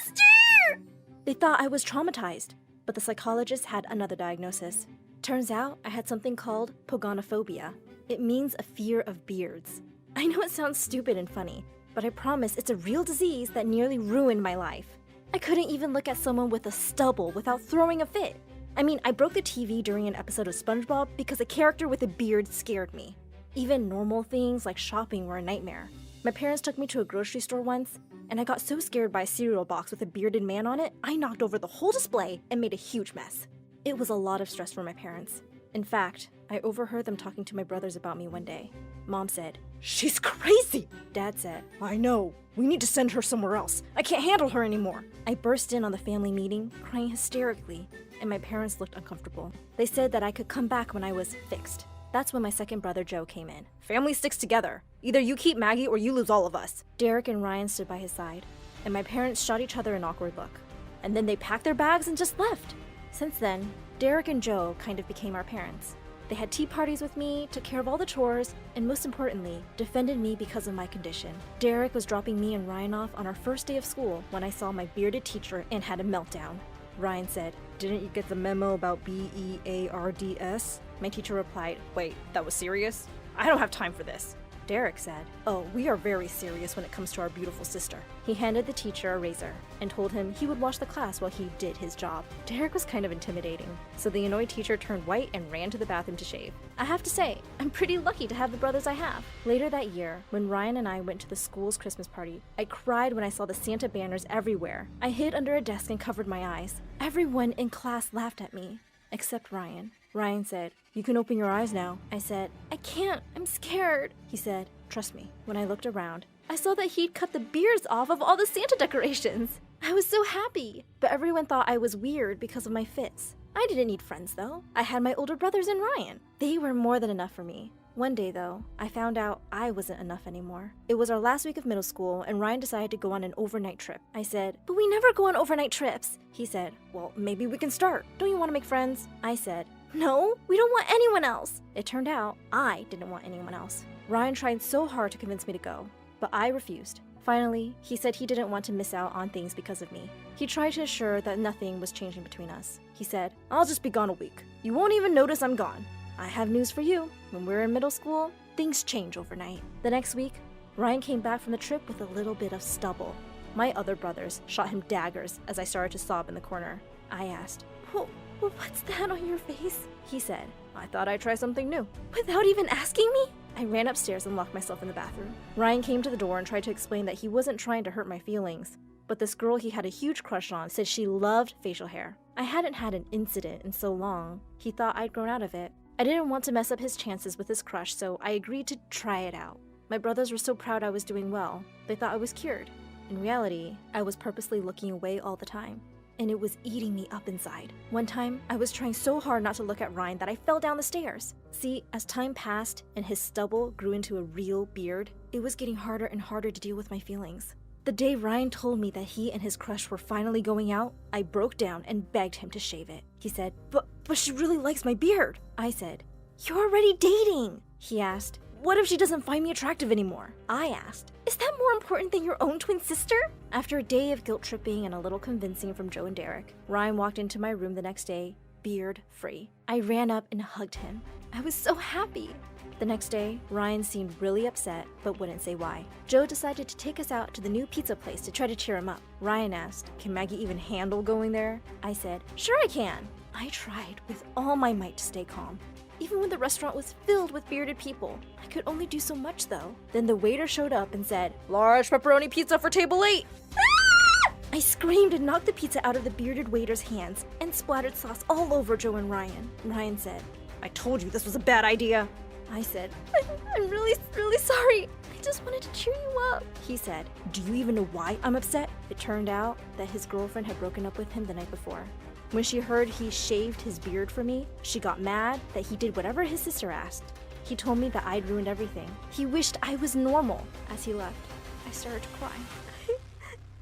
Monster! They thought I was traumatized, but the psychologist had another diagnosis. Turns out I had something called pogonophobia. It means a fear of beards. I know it sounds stupid and funny, but I promise it's a real disease that nearly ruined my life. I couldn't even look at someone with a stubble without throwing a fit. I mean, I broke the TV during an episode of SpongeBob because a character with a beard scared me. Even normal things like shopping were a nightmare. My parents took me to a grocery store once, and I got so scared by a cereal box with a bearded man on it, I knocked over the whole display and made a huge mess. It was a lot of stress for my parents. In fact, I overheard them talking to my brothers about me one day. Mom said, "She's crazy!" Dad said, "I know. We need to send her somewhere else. I can't handle her anymore." I burst in on the family meeting, crying hysterically, and my parents looked uncomfortable. They said that I could come back when I was fixed. That's when my second brother Joe came in. "Family sticks together. Either you keep Maggie or you lose all of us." Derek and Ryan stood by his side, and my parents shot each other an awkward look. And then they packed their bags and just left. Since then, Derek and Joe kind of became our parents. They had tea parties with me, took care of all the chores, and most importantly, defended me because of my condition. Derek was dropping me and Ryan off on our first day of school when I saw my bearded teacher and had a meltdown. Ryan said, "Didn't you get the memo about BEARDS?" My teacher replied, "Wait, that was serious? I don't have time for this." Derek said, "Oh, we are very serious when it comes to our beautiful sister." He handed the teacher a razor and told him he would watch the class while he did his job. Derek was kind of intimidating, so the annoyed teacher turned white and ran to the bathroom to shave. I have to say, I'm pretty lucky to have the brothers I have. Later that year, when Ryan and I went to the school's Christmas party, I cried when I saw the Santa banners everywhere. I hid under a desk and covered my eyes. Everyone in class laughed at me, except Ryan. Ryan said, "You can open your eyes now." I said, "I can't, I'm scared." He said, "Trust me." When I looked around, I saw that he'd cut the beards off of all the Santa decorations. I was so happy, but everyone thought I was weird because of my fits. I didn't need friends though. I had my older brothers and Ryan. They were more than enough for me. One day though, I found out I wasn't enough anymore. It was our last week of middle school and Ryan decided to go on an overnight trip. I said, "But we never go on overnight trips." He said, "Well, maybe we can start. Don't you want to make friends?" I said, "No, we don't want anyone else." It turned out I didn't want anyone else. Ryan tried so hard to convince me to go, but I refused. Finally, he said he didn't want to miss out on things because of me. He tried to assure that nothing was changing between us. He said, "I'll just be gone a week. You won't even notice I'm gone." I have news for you. When we're in middle school, things change overnight. The next week, Ryan came back from the trip with a little bit of stubble. My other brothers shot him daggers as I started to sob in the corner. I asked, "What's that on your face?" He said, "I thought I'd try something new." Without even asking me? I ran upstairs and locked myself in the bathroom. Ryan came to the door and tried to explain that he wasn't trying to hurt my feelings. But this girl he had a huge crush on said she loved facial hair. I hadn't had an incident in so long. He thought I'd grown out of it. I didn't want to mess up his chances with his crush, so I agreed to try it out. My brothers were so proud I was doing well. They thought I was cured. In reality, I was purposely looking away all the time, and it was eating me up inside. One time, I was trying so hard not to look at Ryan that I fell down the stairs. See, as time passed and his stubble grew into a real beard, it was getting harder and harder to deal with my feelings. The day Ryan told me that he and his crush were finally going out, I broke down and begged him to shave it. He said, but she really likes my beard." I said, "You're already dating." He asked, "What if she doesn't find me attractive anymore?" I asked, "Is that more important than your own twin sister?" After a day of guilt tripping and a little convincing from Joe and Derek, Ryan walked into my room the next day, beard free. I ran up and hugged him. I was so happy. The next day, Ryan seemed really upset, but wouldn't say why. Joe decided to take us out to the new pizza place to try to cheer him up. Ryan asked, "Can Maggie even handle going there?" I said, "Sure I can." I tried with all my might to stay calm. Even when the restaurant was filled with bearded people, I could only do so much though. Then the waiter showed up and said, "Large pepperoni pizza for table 8. Ah! I screamed and knocked the pizza out of the bearded waiter's hands and splattered sauce all over Joe and Ryan. Ryan said, "I told you this was a bad idea." I said, I'm really sorry. I just wanted to cheer you up." He said, "Do you even know why I'm upset?" It turned out that his girlfriend had broken up with him the night before. When she heard he shaved his beard for me, she got mad that he did whatever his sister asked. He told me that I'd ruined everything. He wished I was normal. As he left, I started to cry.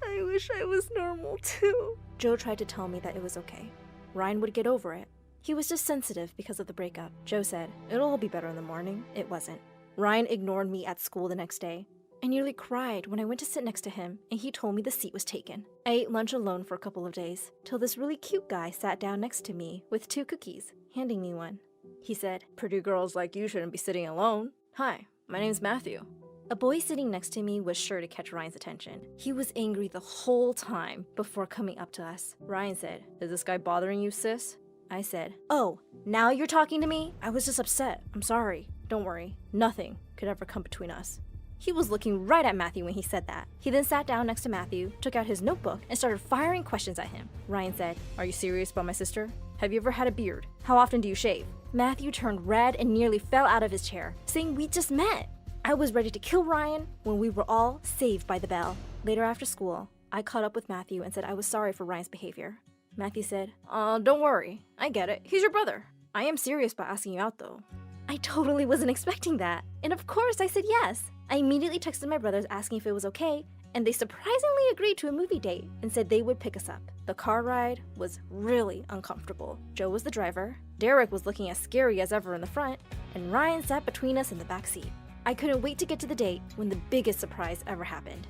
I wish I was normal too. Joe tried to tell me that it was okay. Ryan would get over it. He was just sensitive because of the breakup. Joe said, "It'll all be better in the morning." It wasn't. Ryan ignored me at school the next day. I nearly cried when I went to sit next to him and he told me the seat was taken. I ate lunch alone for a couple of days, till this really cute guy sat down next to me with 2 cookies, handing me one. He said, "Pretty girls like you shouldn't be sitting alone. Hi, my name's Matthew." A boy sitting next to me was sure to catch Ryan's attention. He was angry the whole time before coming up to us. Ryan said, "Is this guy bothering you, sis?" I said, "Oh, now you're talking to me? I was just upset. I'm sorry. Don't worry. Nothing could ever come between us." He was looking right at Matthew when he said that. He then sat down next to Matthew, took out his notebook, and started firing questions at him. Ryan said, "Are you serious about my sister? Have you ever had a beard? How often do you shave?" Matthew turned red and nearly fell out of his chair, saying we just met. I was ready to kill Ryan when we were all saved by the bell. Later after school, I caught up with Matthew and said I was sorry for Ryan's behavior. Matthew said, "Don't worry. I get it. He's your brother. I am serious about asking you out though." I totally wasn't expecting that. And of course I said yes. I immediately texted my brothers asking if it was okay, and they surprisingly agreed to a movie date and said they would pick us up. The car ride was really uncomfortable. Joe was the driver, Derek was looking as scary as ever in the front, and Ryan sat between us in the back seat. I couldn't wait to get to the date when the biggest surprise ever happened.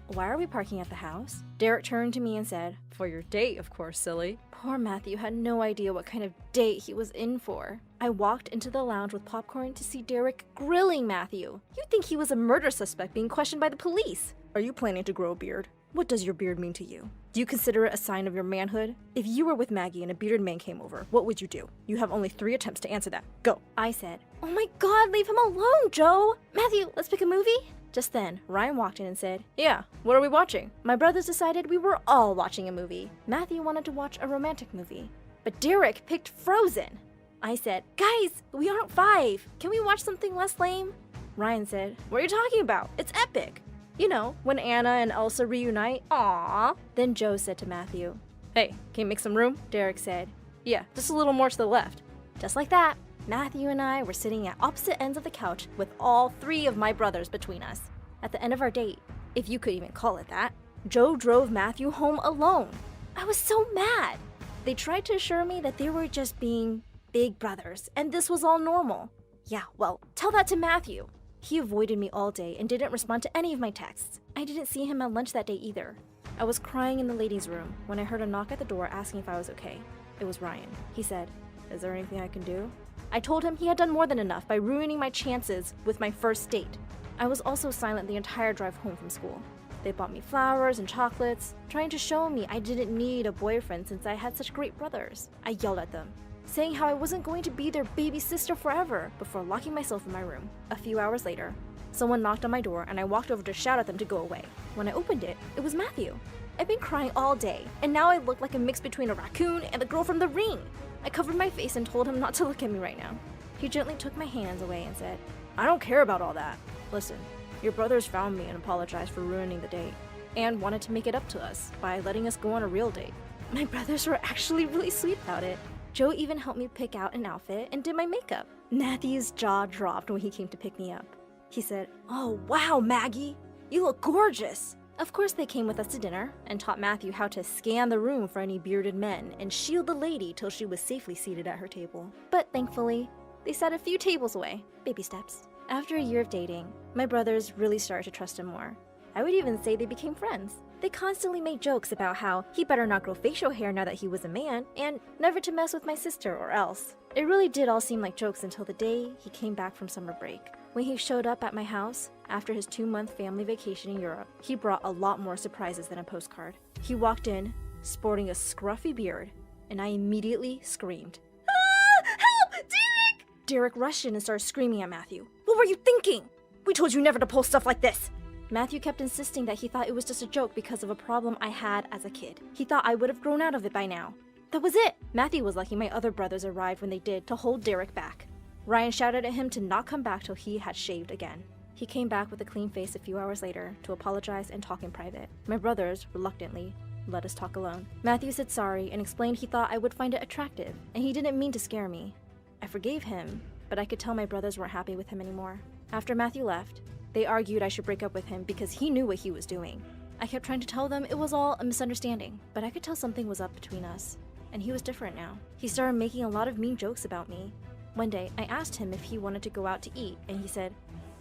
Why are we parking at the house? Derek turned to me and said, "For your date, of course, silly." Poor Matthew had no idea what kind of date he was in for. I walked into the lounge with popcorn to see Derek grilling Matthew. You'd think he was a murder suspect being questioned by the police. "Are you planning to grow a beard? What does your beard mean to you? Do you consider it a sign of your manhood? If you were with Maggie and a bearded man came over, what would you do? You have only 3 attempts to answer that. Go." I said, "Oh my God, leave him alone, Joe. Matthew, let's pick a movie." Just then, Ryan walked in and said, "Yeah, what are we watching?" My brothers decided we were all watching a movie. Matthew wanted to watch a romantic movie, but Derek picked Frozen. I said, "Guys, we aren't 5. Can we watch something less lame?" Ryan said, "What are you talking about? It's epic. You know, when Anna and Elsa reunite. Aww." Then Joe said to Matthew, "Hey, can you make some room?" Derek said, "Yeah, just a little more to the left." Just like that, Matthew and I were sitting at opposite ends of the couch with all 3 of my brothers between us. At the end of our date, if you could even call it that, Joe drove Matthew home alone. I was so mad. They tried to assure me that they were just being big brothers and this was all normal. Yeah, well, tell that to Matthew. He avoided me all day and didn't respond to any of my texts. I didn't see him at lunch that day either. I was crying in the ladies' room when I heard a knock at the door asking if I was okay. It was Ryan. He said, "Is there anything I can do?" I told him he had done more than enough by ruining my chances with my first date. I was also silent the entire drive home from school. They bought me flowers and chocolates, trying to show me I didn't need a boyfriend since I had such great brothers. I yelled at them, saying how I wasn't going to be their baby sister forever, before locking myself in my room. A few hours later, someone knocked on my door and I walked over to shout at them to go away. When I opened it, it was Matthew. I've been crying all day, and now I look like a mix between a raccoon and the girl from The Ring. I covered my face and told him not to look at me right now. He gently took my hands away and said, "I don't care about all that. Listen, your brothers found me and apologized for ruining the date, and wanted to make it up to us by letting us go on a real date." My brothers were actually really sweet about it. Joe even helped me pick out an outfit and did my makeup. Matthew's jaw dropped when he came to pick me up. He said, "Oh wow, Maggie, you look gorgeous." Of course they came with us to dinner and taught Matthew how to scan the room for any bearded men and shield the lady till she was safely seated at her table. But thankfully, they sat a few tables away. Baby steps. After a year of dating, my brothers really started to trust him more. I would even say they became friends. They constantly made jokes about how he better not grow facial hair now that he was a man, and never to mess with my sister or else. It really did all seem like jokes until the day he came back from summer break. When he showed up at my house after his 2-month family vacation in Europe, he brought a lot more surprises than a postcard. He walked in, sporting a scruffy beard, and I immediately screamed, "Ah! Help! Derek!" Derek rushed in and started screaming at Matthew. "What were you thinking? We told you never to pull stuff like this!" Matthew kept insisting that he thought it was just a joke because of a problem I had as a kid. He thought I would have grown out of it by now. That was it! Matthew was lucky my other brothers arrived when they did to hold Derek back. Ryan shouted at him to not come back till he had shaved again. He came back with a clean face a few hours later to apologize and talk in private. My brothers, reluctantly, let us talk alone. Matthew said sorry and explained he thought I would find it attractive, and he didn't mean to scare me. I forgave him, but I could tell my brothers weren't happy with him anymore. After Matthew left, they argued I should break up with him because he knew what he was doing. I kept trying to tell them it was all a misunderstanding, but I could tell something was up between us, and he was different now. He started making a lot of mean jokes about me. One day, I asked him if he wanted to go out to eat, and he said,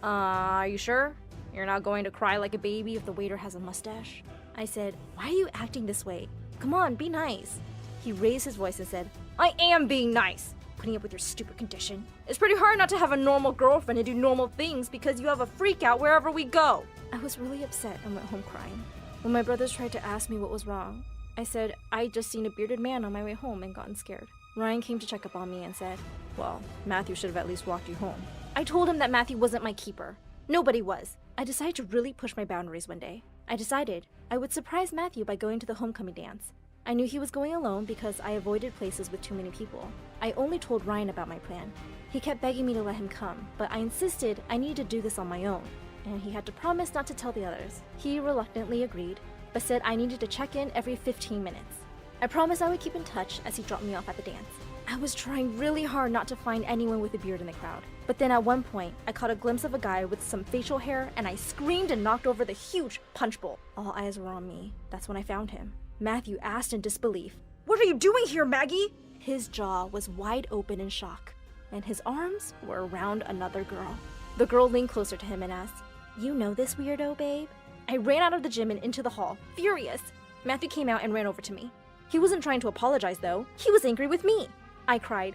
Are you sure? You're not going to cry like a baby if the waiter has a mustache?" I said, "Why are you acting this way? Come on, be nice." He raised his voice and said, "I am being nice, putting up with your stupid condition. It's pretty hard not to have a normal girlfriend and do normal things because you have a freak out wherever we go." I was really upset and went home crying. When my brothers tried to ask me what was wrong, I said I'd just seen a bearded man on my way home and gotten scared. Ryan came to check up on me and said, "Well, Matthew should have at least walked you home." I told him that Matthew wasn't my keeper. Nobody was. I decided to really push my boundaries one day. I decided I would surprise Matthew by going to the homecoming dance. I knew he was going alone because I avoided places with too many people. I only told Ryan about my plan. He kept begging me to let him come, but I insisted I needed to do this on my own, and he had to promise not to tell the others. He reluctantly agreed, but said I needed to check in every 15 minutes. I promised I would keep in touch as he dropped me off at the dance. I was trying really hard not to find anyone with a beard in the crowd. But then at one point, I caught a glimpse of a guy with some facial hair, and I screamed and knocked over the huge punch bowl. All eyes were on me. That's when I found him. Matthew asked in disbelief, "What are you doing here, Maggie?" His jaw was wide open in shock, and his arms were around another girl. The girl leaned closer to him and asked, "You know this weirdo, babe?" I ran out of the gym and into the hall, furious. Matthew came out and ran over to me. He wasn't trying to apologize, though. He was angry with me. I cried,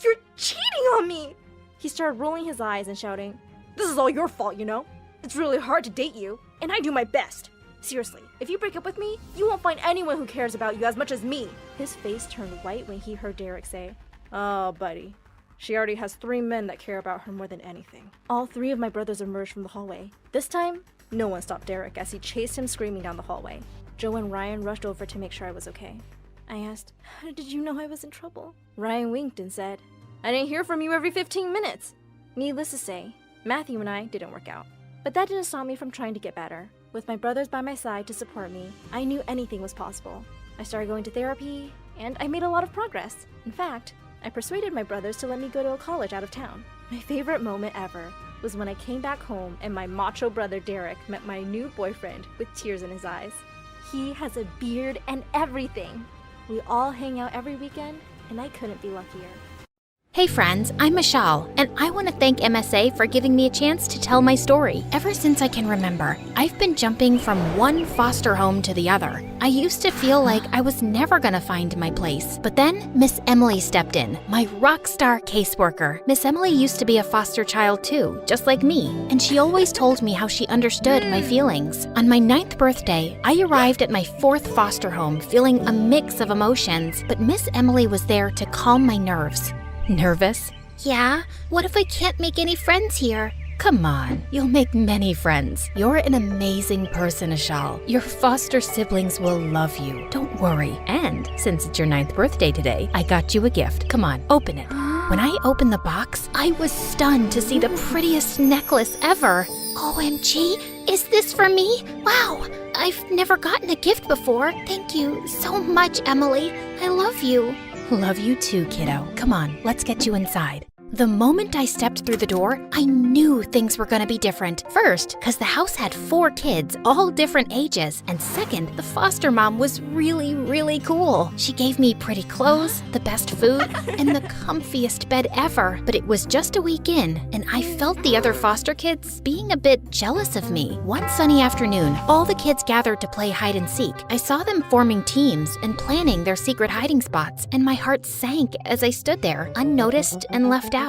You're cheating on me!" He started rolling his eyes and shouting, "This is all your fault, you know? It's really hard to date you, and I do my best. Seriously, if you break up with me, you won't find anyone who cares about you as much as me." His face turned white when he heard Derek say, "Oh, buddy. She already has 3 men that care about her more than anything." All 3 of my brothers emerged from the hallway. This time, no one stopped Derek as he chased him screaming down the hallway. Joe and Ryan rushed over to make sure I was okay. I asked, "How did you know I was in trouble?" Ryan winked and said, "I didn't hear from you every 15 minutes. Needless to say, Matthew and I didn't work out. But that didn't stop me from trying to get better. With my brothers by my side to support me, I knew anything was possible. I started going to therapy, and I made a lot of progress. In fact, I persuaded my brothers to let me go to a college out of town. My favorite moment ever was when I came back home and my macho brother Derek met my new boyfriend with tears in his eyes. He has a beard and everything. We all hang out every weekend, and I couldn't be luckier. Hey friends, I'm Michelle, and I want to thank MSA for giving me a chance to tell my story. Ever since I can remember, I've been jumping from one foster home to the other. I used to feel like I was never going to find my place, but then Miss Emily stepped in, my rock star caseworker. Miss Emily used to be a foster child too, just like me, and she always told me how she understood my feelings. On my 9th birthday, I arrived at my 4th foster home feeling a mix of emotions, but Miss Emily was there to calm my nerves. Nervous? Yeah, what if I can't make any friends here? Come on, you'll make many friends. You're an amazing person, Ashal. Your foster siblings will love you. Don't worry. And since it's your 9th birthday today, I got you a gift. Come on, open it. When I opened the box, I was stunned to see the prettiest necklace ever. OMG, is this for me? Wow, I've never gotten a gift before. Thank you so much, Emily. I love you. Love you too, kiddo. Come on, let's get you inside. The moment I stepped through the door, I knew things were gonna be different. First, because the house had 4 kids, all different ages. And second, the foster mom was really, really cool. She gave me pretty clothes, the best food, and the comfiest bed ever. But it was just a week in, and I felt the other foster kids being a bit jealous of me. One sunny afternoon, all the kids gathered to play hide and seek. I saw them forming teams and planning their secret hiding spots, and my heart sank as I stood there, unnoticed and left out.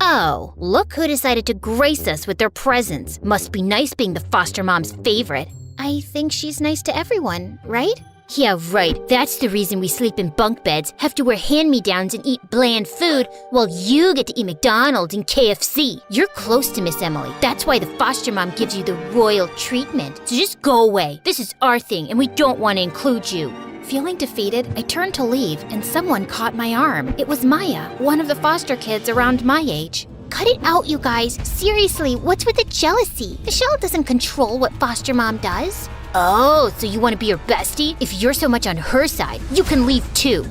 Oh, look who decided to grace us with their presence. Must be nice being the foster mom's favorite. I think she's nice to everyone, right? Yeah, right. That's the reason we sleep in bunk beds, have to wear hand-me-downs and eat bland food, while you get to eat McDonald's and KFC. You're close to Miss Emily. That's why the foster mom gives you the royal treatment. So just go away. This is our thing, and we don't want to include you. Feeling defeated, I turned to leave, and someone caught my arm. It was Maya, one of the foster kids around my age. Cut it out, you guys. Seriously, what's with the jealousy? Michelle doesn't control what foster mom does. Oh, so you want to be her bestie? If you're so much on her side, you can leave too.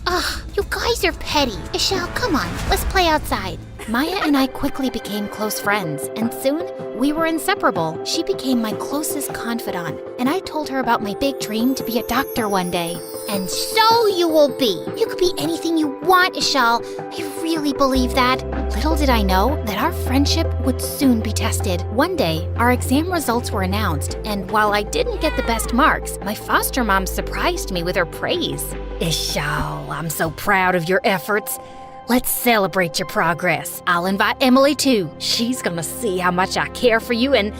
Ugh, you guys are petty. Michelle, come on, let's play outside. Maya and I quickly became close friends, and soon we were inseparable. She became my closest confidant, and I told her about my big dream to be a doctor one day. And so you will be. You could be anything you want, Ishal. I really believe that. Little did I know that our friendship would soon be tested. One day, our exam results were announced, and while I didn't get the best marks, my foster mom surprised me with her praise. Ishal, I'm so proud of your efforts. Let's celebrate your progress. I'll invite Emily too. She's gonna see how much I care for you and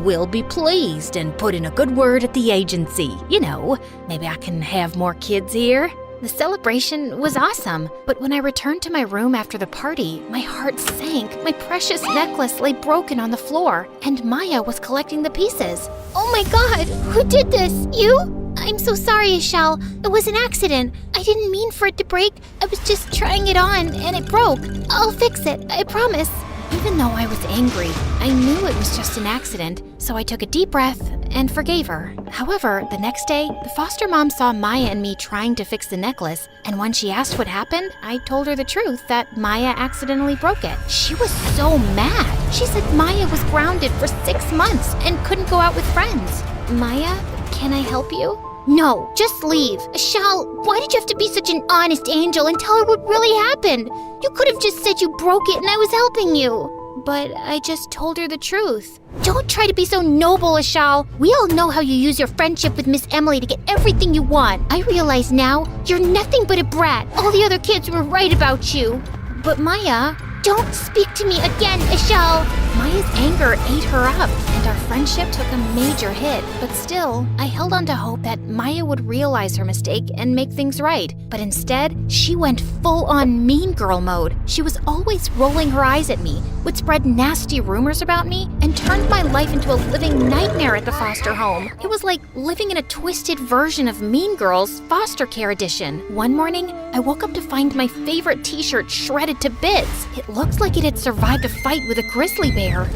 will be pleased and put in a good word at the agency. You know, maybe I can have more kids here. The celebration was awesome, but when I returned to my room after the party, my heart sank. My precious necklace lay broken on the floor, and Maya was collecting the pieces. Oh my god, who did this? You? I'm so sorry, Ishal. It was an accident. I didn't mean for it to break. I was just trying it on, and it broke. I'll fix it, I promise. Even though I was angry, I knew it was just an accident, so I took a deep breath and forgave her. However, the next day, the foster mom saw Maya and me trying to fix the necklace, and when she asked what happened, I told her the truth that Maya accidentally broke it. She was so mad. She said Maya was grounded for 6 months and couldn't go out with friends. Maya, can I help you? No, just leave. Ishal, why did you have to be such an honest angel and tell her what really happened? You could have just said you broke it and I was helping you. But I just told her the truth. Don't try to be so noble, Ishal. We all know how you use your friendship with Miss Emily to get everything you want. I realize now you're nothing but a brat. All the other kids were right about you. But Maya... Don't speak to me again, Ishal. Maya's anger ate her up, and our friendship took a major hit. But still, I held on to hope that Maya would realize her mistake and make things right. But instead, she went full-on mean girl mode. She was always rolling her eyes at me, would spread nasty rumors about me, and turned my life into a living nightmare at the foster home. It was like living in a twisted version of Mean Girls foster care edition. One morning, I woke up to find my favorite t-shirt shredded to bits. It looked like it had survived a fight with a grizzly bear.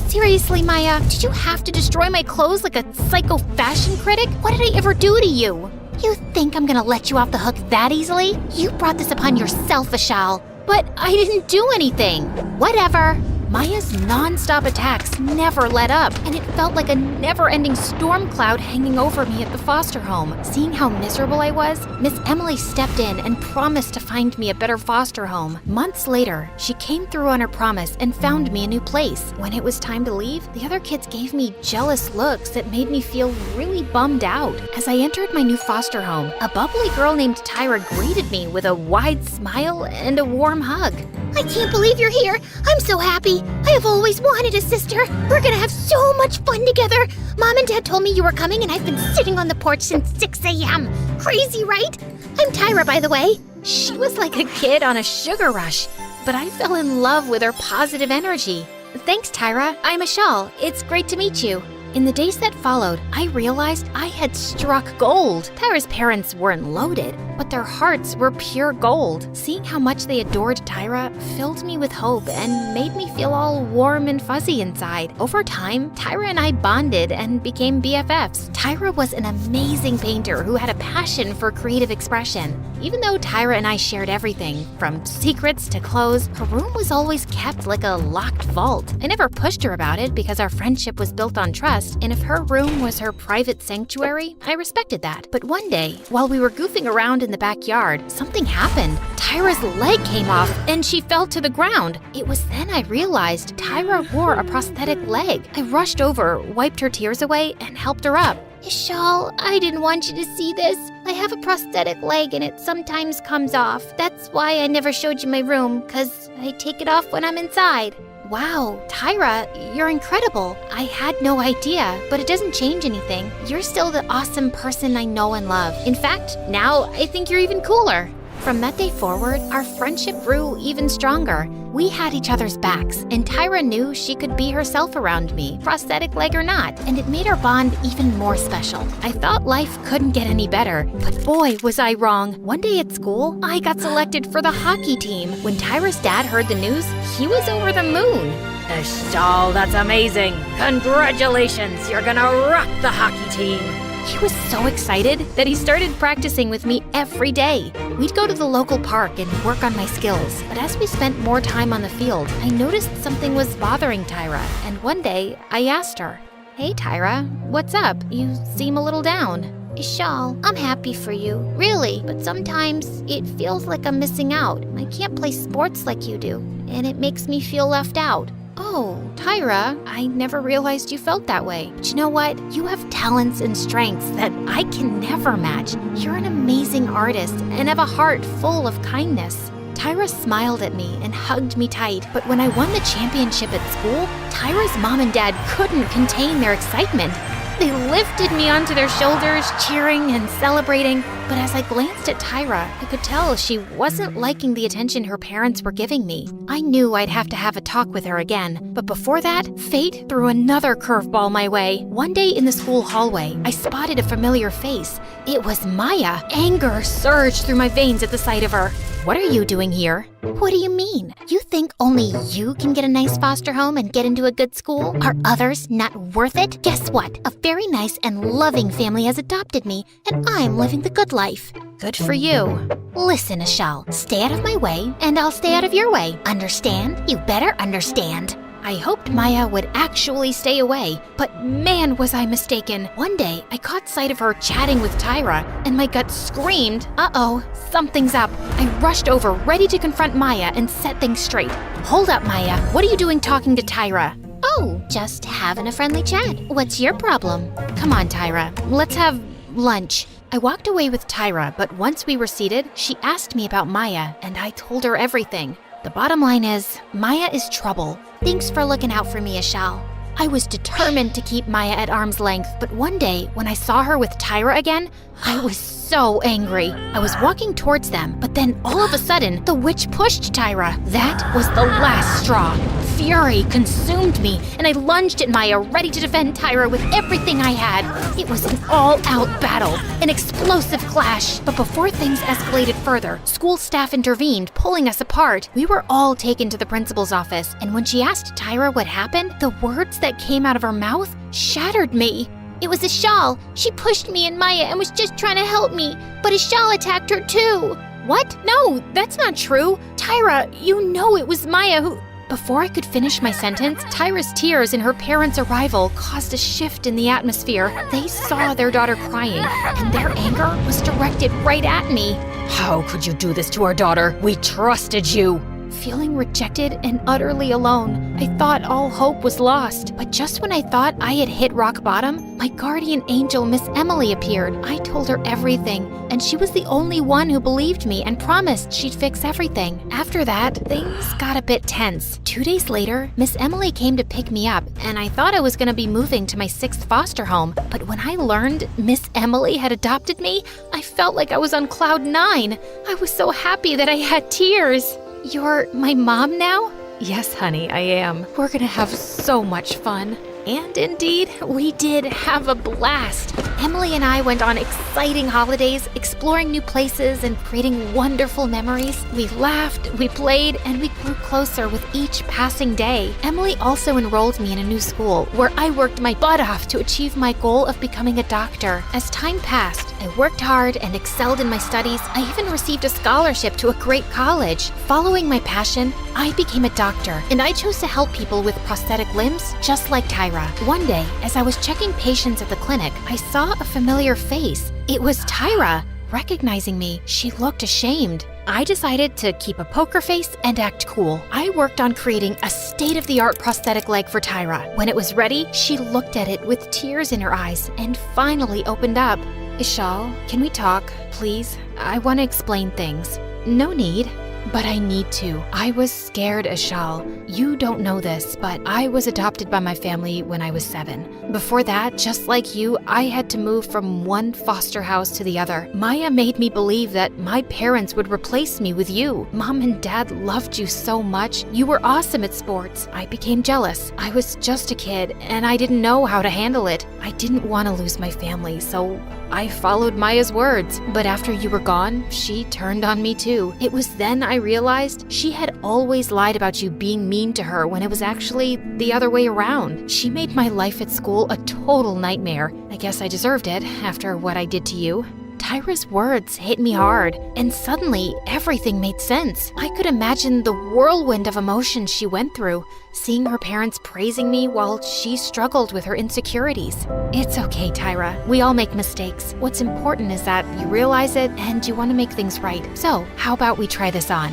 Seriously, Maya, did you have to destroy my clothes like a psycho fashion critic? What did I ever do to you? You think I'm gonna let you off the hook that easily? You brought this upon yourself, Ishal. But I didn't do anything. Whatever. Maya's non-stop attacks never let up, and it felt like a never-ending storm cloud hanging over me at the foster home. Seeing how miserable I was, Miss Emily stepped in and promised to find me a better foster home. Months later, she came through on her promise and found me a new place. When it was time to leave, the other kids gave me jealous looks that made me feel really bummed out. As I entered my new foster home, a bubbly girl named Tyra greeted me with a wide smile and a warm hug. I can't believe you're here. I'm so happy. I have always wanted a sister. We're gonna have so much fun together. Mom and Dad told me you were coming and I've been sitting on the porch since 6 a.m. Crazy, right? I'm Tyra, by the way. She was like a kid on a sugar rush, but I fell in love with her positive energy. Thanks, Tyra. I'm Ishal. It's great to meet you. In the days that followed, I realized I had struck gold. Tyra's parents weren't loaded, but their hearts were pure gold. Seeing how much they adored Tyra filled me with hope and made me feel all warm and fuzzy inside. Over time, Tyra and I bonded and became BFFs. Tyra was an amazing painter who had a passion for creative expression. Even though Tyra and I shared everything, from secrets to clothes, her room was always kept like a locked vault. I never pushed her about it because our friendship was built on trust, and if her room was her private sanctuary, I respected that. But one day, while we were goofing around in the backyard, something happened. Tyra's leg came off and she fell to the ground. It was then I realized Tyra wore a prosthetic leg. I rushed over, wiped her tears away, and helped her up. Ishal, I didn't want you to see this. I have a prosthetic leg and it sometimes comes off. That's why I never showed you my room, because I take it off when I'm inside. Wow, Tyra, you're incredible. I had no idea, but it doesn't change anything. You're still the awesome person I know and love. In fact, now I think you're even cooler. From that day forward, our friendship grew even stronger. We had each other's backs, and Tyra knew she could be herself around me, prosthetic leg or not, and it made our bond even more special. I thought life couldn't get any better, but boy, was I wrong. One day at school, I got selected for the hockey team. When Tyra's dad heard the news, he was over the moon. Ishal, that's amazing. Congratulations, you're gonna rock the hockey team. He was so excited that he started practicing with me every day. We'd go to the local park and work on my skills. But as we spent more time on the field, I noticed something was bothering Tyra. And one day, I asked her, "Hey Tyra, what's up? You seem a little down." Ishal, I'm happy for you, really, but sometimes it feels like I'm missing out. I can't play sports like you do, and it makes me feel left out. Oh, Tyra, I never realized you felt that way. But you know what? You have talents and strengths that I can never match. You're an amazing artist and have a heart full of kindness. Tyra smiled at me and hugged me tight, but when I won the championship at school, Tyra's mom and dad couldn't contain their excitement. They lifted me onto their shoulders, cheering and celebrating. But as I glanced at Tyra, I could tell she wasn't liking the attention her parents were giving me. I knew I'd have to have a talk with her again. But before that, fate threw another curveball my way. One day in the school hallway, I spotted a familiar face. It was Maya. Anger surged through my veins at the sight of her. What are you doing here? What do you mean? You think only you can get a nice foster home and get into a good school? Are others not worth it? Guess what? A very nice and loving family has adopted me, and I'm living the good life. Good for you. Listen, Ashal, stay out of my way, and I'll stay out of your way. Understand? You better understand. I hoped Maya would actually stay away, but man was I mistaken. One day, I caught sight of her chatting with Tyra, and my gut screamed, uh-oh, something's up. I rushed over, ready to confront Maya and set things straight. Hold up, Maya. What are you doing talking to Tyra? Oh, just having a friendly chat. What's your problem? Come on, Tyra. Let's have lunch. I walked away with Tyra, but once we were seated, she asked me about Maya, and I told her everything. The bottom line is, Maya is trouble. Thanks for looking out for me, Ashal. I was determined to keep Maya at arm's length, but one day, when I saw her with Tyra again, I was so angry. I was walking towards them, but then all of a sudden, the witch pushed Tyra. That was the last straw. Fury consumed me, and I lunged at Maya, ready to defend Tyra with everything I had. It was an all-out battle, an explosive clash. But before things escalated further, school staff intervened, pulling us apart. We were all taken to the principal's office, and when she asked Tyra what happened, the words that came out of her mouth shattered me. It was Ashal. She pushed me and Maya and was just trying to help me, but Ashal attacked her too. What? No, that's not true. Tyra, you know it was Maya who... Before I could finish my sentence, Tyra's tears and her parents' arrival caused a shift in the atmosphere. They saw their daughter crying, and their anger was directed right at me. How could you do this to our daughter? We trusted you. Feeling rejected and utterly alone, I thought all hope was lost. But just when I thought I had hit rock bottom, my guardian angel, Miss Emily, appeared. I told her everything, and she was the only one who believed me and promised she'd fix everything. After that, things got a bit tense. 2 days later, Miss Emily came to pick me up, and I thought I was going to be moving to my 6th foster home. But when I learned Miss Emily had adopted me, I felt like I was on cloud 9. I was so happy that I had tears. You're my mom now? Yes, honey, I am. We're gonna have so much fun. And indeed, we did have a blast. Emily and I went on exciting holidays, exploring new places and creating wonderful memories. We laughed, we played, and we grew closer with each passing day. Emily also enrolled me in a new school where I worked my butt off to achieve my goal of becoming a doctor. As time passed, I worked hard and excelled in my studies. I even received a scholarship to a great college. Following my passion, I became a doctor, and I chose to help people with prosthetic limbs just like Tyra. One day, as I was checking patients at the clinic, I saw a familiar face. It was Tyra. Recognizing me, she looked ashamed. I decided to keep a poker face and act cool. I worked on creating a state-of-the-art prosthetic leg for Tyra. When it was ready, she looked at it with tears in her eyes and finally opened up. Ishal, can we talk, please? I want to explain things. No need. But I need to. I was scared, Ashal. You don't know this, but I was adopted by my family when I was 7. Before that, just like you, I had to move from one foster house to the other. Maya made me believe that my parents would replace me with you. Mom and Dad loved you so much. You were awesome at sports. I became jealous. I was just a kid, and I didn't know how to handle it. I didn't want to lose my family, so I followed Maya's words. But after you were gone, she turned on me too. It was then I realized she had always lied about you being mean to her when it was actually the other way around. She made my life at school a total nightmare. I guess I deserved it after what I did to you. Tyra's words hit me hard, and suddenly everything made sense. I could imagine the whirlwind of emotions she went through, seeing her parents praising me while she struggled with her insecurities. It's okay, Tyra. We all make mistakes. What's important is that you realize it and you want to make things right. So, how about we try this on?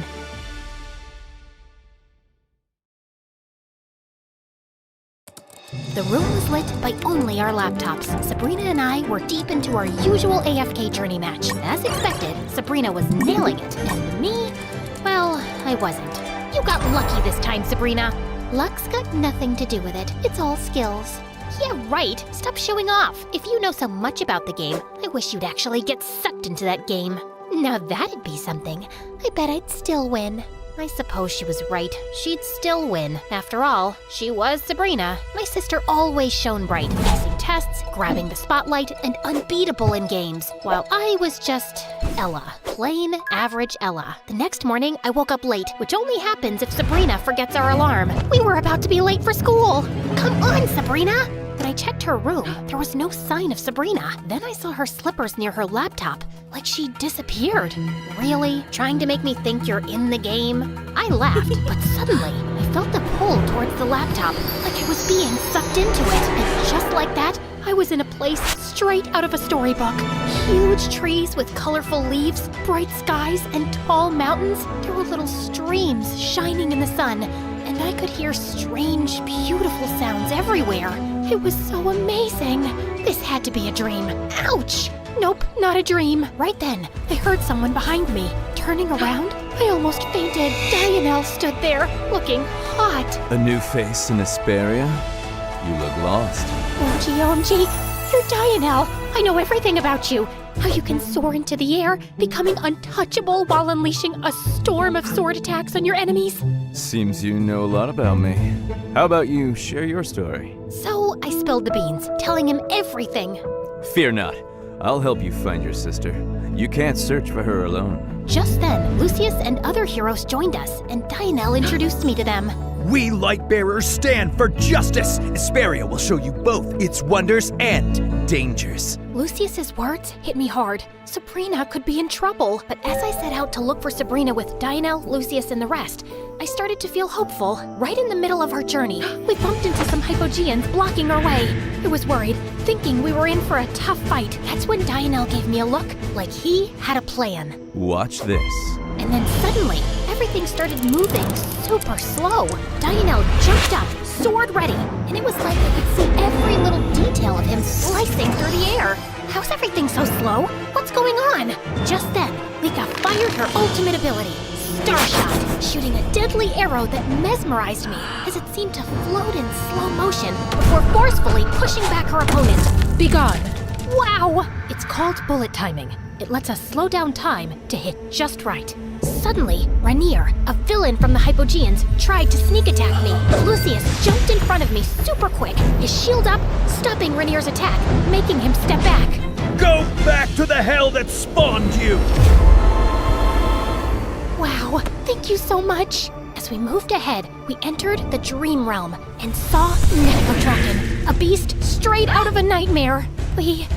The room was lit by only our laptops. Sabrina and I were deep into our usual AFK journey match. As expected, Sabrina was nailing it, and me, well, I wasn't. You got lucky this time, Sabrina. Luck's got nothing to do with it. It's all skills. Yeah, right. Stop showing off. If you know so much about the game, I wish you'd actually get sucked into that game. Now that'd be something. I bet I'd still win. I suppose she was right. She'd still win. After all, she was Sabrina. My sister always shone bright, passing tests, grabbing the spotlight, and unbeatable in games, while I was just Ella. Plain, average Ella. The next morning, I woke up late, which only happens if Sabrina forgets our alarm. We were about to be late for school. Come on, Sabrina! When I checked her room, there was no sign of Sabrina. Then I saw her slippers near her laptop, like she disappeared. Really? Trying to make me think you're in the game? I laughed, but suddenly, I felt the pull towards the laptop, like I was being sucked into it. And just like that, I was in a place straight out of a storybook. Huge trees with colorful leaves, bright skies, and tall mountains. There were little streams shining in the sun, and I could hear strange, beautiful sounds everywhere. It was so amazing. This had to be a dream. Ouch! Nope, not a dream. Right then, I heard someone behind me. Turning around, I almost fainted. Dianelle stood there, looking hot. A new face in Asperia? You look lost. OMG, you're Dianelle. I know everything about you. How you can soar into the air, becoming untouchable while unleashing a storm of sword attacks on your enemies. Seems you know a lot about me. How about you share your story? So I spilled the beans, telling him everything. Fear not. I'll help you find your sister. You can't search for her alone. Just then, Lucius and other heroes joined us, and Dianelle introduced me to them. We Lightbearers stand for justice! Asperia will show you both its wonders and dangers. Lucius's words hit me hard. Sabrina could be in trouble. But as I set out to look for Sabrina with Dianelle, Lucius, and the rest, I started to feel hopeful. Right in the middle of our journey, we bumped into some Hypogeans blocking our way. I was worried, thinking we were in for a tough fight. That's when Dianelle gave me a look, like he had a plan. Watch this. And then suddenly, everything started moving super slow. Dianelle jumped up, sword ready, and it was like I could see every little detail of him slicing through the air. How's everything so slow? What's going on? Just then, Lika fired her ultimate ability, Starshot, shooting a deadly arrow that mesmerized me as it seemed to float in slow motion before forcefully pushing back her opponent. Begone. Wow! It's called bullet timing. It lets us slow down time to hit just right. Suddenly, Rainier, a villain from the Hypogeans, tried to sneak attack me, but Lucius jumped in front of me super quick, his shield up, stopping Rainier's attack, making him step back. Go back to the hell that spawned you! Wow, thank you so much. As we moved ahead, we entered the Dream Realm and saw Necrotraken, a beast straight out of a nightmare. We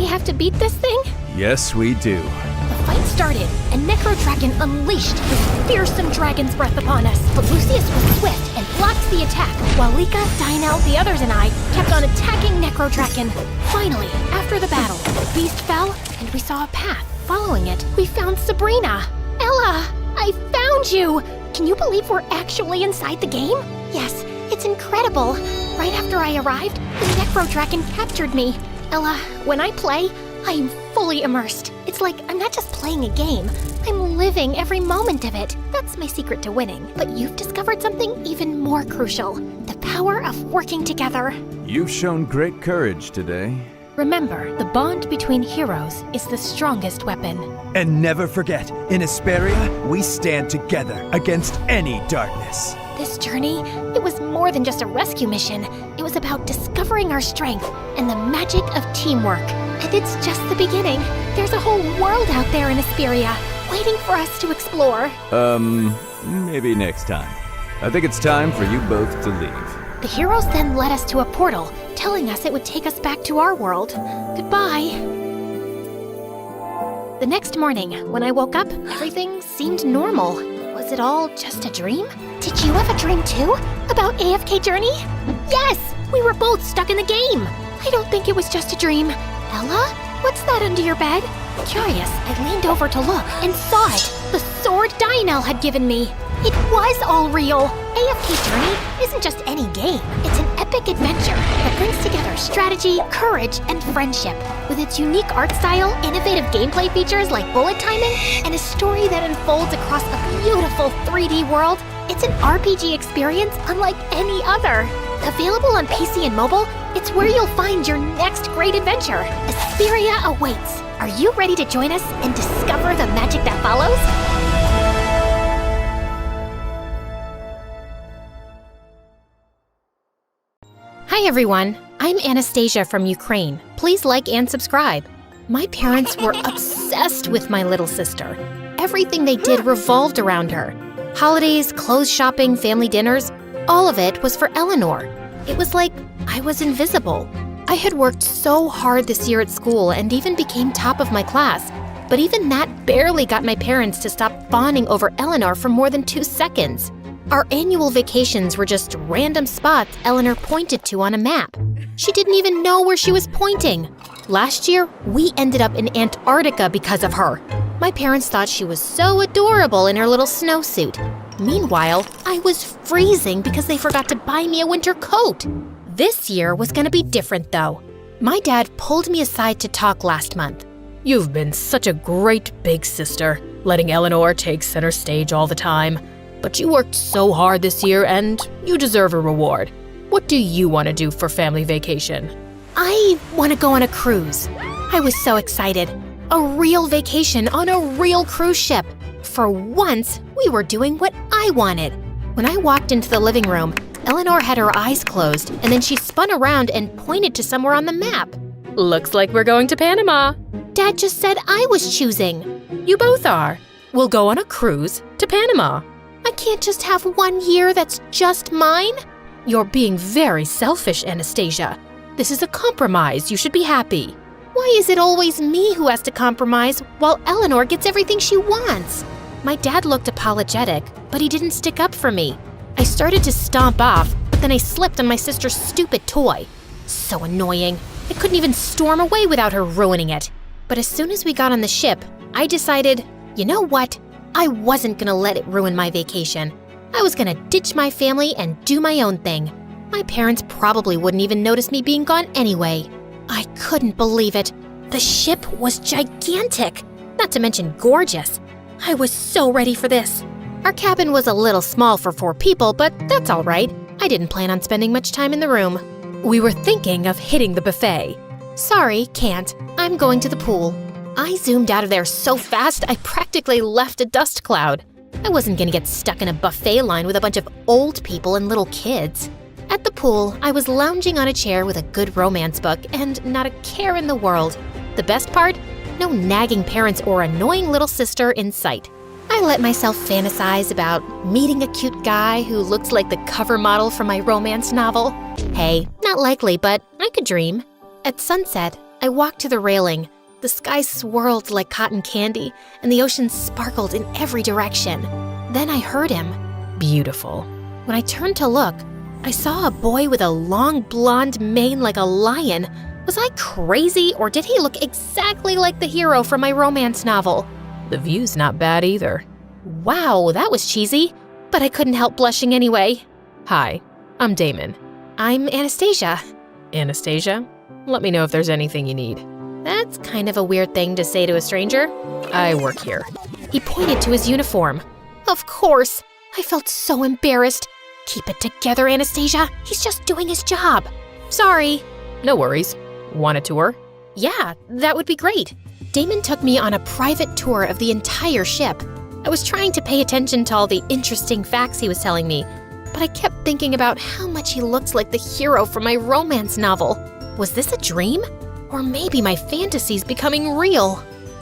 have to beat this thing? Yes, we do. The fight started, and Necrotraken unleashed his fearsome dragon's breath upon us. But Lucius was swift and blocked the attack, while Lika, Dianelle, the others, and I kept on attacking Necrotraken. Finally, after the battle, the beast fell, and we saw a path. Following it, we found Sabrina. Ella, I found you! Can you believe we're actually inside the game? Yes, it's incredible. Right after I arrived, the Necrotraken captured me. Ella, when I play, I'm fully immersed. It's like I'm not just playing a game, I'm living every moment of it. That's my secret to winning. But you've discovered something even more crucial, the power of working together. You've shown great courage today. Remember, the bond between heroes is the strongest weapon. And never forget, in Asperia, we stand together against any darkness. This journey, it was more than just a rescue mission. It was about discovering our strength and the magic of teamwork. And it's just the beginning. There's a whole world out there in Asperia, waiting for us to explore. Maybe next time. I think it's time for you both to leave. The heroes then led us to a portal, telling us it would take us back to our world. Goodbye. The next morning, when I woke up, everything seemed normal. Was it all just a dream? Did you have a dream too? About AFK Journey? Yes! We were both stuck in the game! I don't think it was just a dream. Ella? What's that under your bed? Curious, I leaned over to look and saw it. The sword Dianelle had given me. It was all real. AFK Journey isn't just any game. It's an epic adventure that brings together strategy, courage, and friendship. With its unique art style, innovative gameplay features like bullet timing, and a story that unfolds across a beautiful 3D world, it's an RPG experience unlike any other. Available on PC and mobile, it's where you'll find your next great adventure. Asperia awaits. Are you ready to join us and discover the magic that follows? Hi everyone, I'm Anastasia from Ukraine. Please like and subscribe. My parents were obsessed with my little sister. Everything they did revolved around her. Holidays, clothes shopping, family dinners, all of it was for Eleanor. It was like I was invisible. I had worked so hard this year at school and even became top of my class, but even that barely got my parents to stop fawning over Eleanor for more than 2 seconds. Our annual vacations were just random spots Eleanor pointed to on a map. She didn't even know where she was pointing. Last year, we ended up in Antarctica because of her. My parents thought she was so adorable in her little snowsuit. Meanwhile, I was freezing because they forgot to buy me a winter coat. This year was gonna be different though. My dad pulled me aside to talk last month. You've been such a great big sister, letting Eleanor take center stage all the time. But you worked so hard this year and you deserve a reward. What do you want to do for family vacation? I want to go on a cruise. I was so excited. A real vacation on a real cruise ship. For once, we were doing what I wanted. When I walked into the living room, Eleanor had her eyes closed and then she spun around and pointed to somewhere on the map. Looks like we're going to Panama. Dad just said I was choosing. You both are. We'll go on a cruise to Panama. I can't just have 1 year that's just mine. You're being very selfish, Anastasia. This is a compromise. You should be happy. Why is it always me who has to compromise while Eleanor gets everything she wants? My dad looked apologetic, but he didn't stick up for me. I started to stomp off, but then I slipped on my sister's stupid toy. So annoying. I couldn't even storm away without her ruining it. But as soon as we got on the ship, I decided, you know what? I wasn't gonna let it ruin my vacation. I was gonna ditch my family and do my own thing. My parents probably wouldn't even notice me being gone anyway. I couldn't believe it. The ship was gigantic, not to mention gorgeous. I was so ready for this. Our cabin was a little small for 4 people, but that's all right. I didn't plan on spending much time in the room. We were thinking of hitting the buffet. Sorry, can't. I'm going to the pool. I zoomed out of there so fast, I practically left a dust cloud. I wasn't gonna get stuck in a buffet line with a bunch of old people and little kids. At the pool, I was lounging on a chair with a good romance book and not a care in the world. The best part? No nagging parents or annoying little sister in sight. I let myself fantasize about meeting a cute guy who looks like the cover model from my romance novel. Hey, not likely, but I could dream. At sunset, I walked to the railing. The sky swirled like cotton candy, and the ocean sparkled in every direction. Then I heard him. Beautiful. When I turned to look, I saw a boy with a long blonde mane like a lion. Was I crazy, or did he look exactly like the hero from my romance novel? The view's not bad either. Wow, that was cheesy, but I couldn't help blushing anyway. Hi, I'm Damon. I'm Anastasia. Anastasia, let me know if there's anything you need. That's kind of a weird thing to say to a stranger. I work here. He pointed to his uniform. Of course. I felt so embarrassed. Keep it together, Anastasia. He's just doing his job. Sorry. No worries. Want a tour? Yeah, that would be great. Damon took me on a private tour of the entire ship. I was trying to pay attention to all the interesting facts he was telling me, but I kept thinking about how much he looked like the hero from my romance novel. Was this a dream? Or maybe my fantasies becoming real.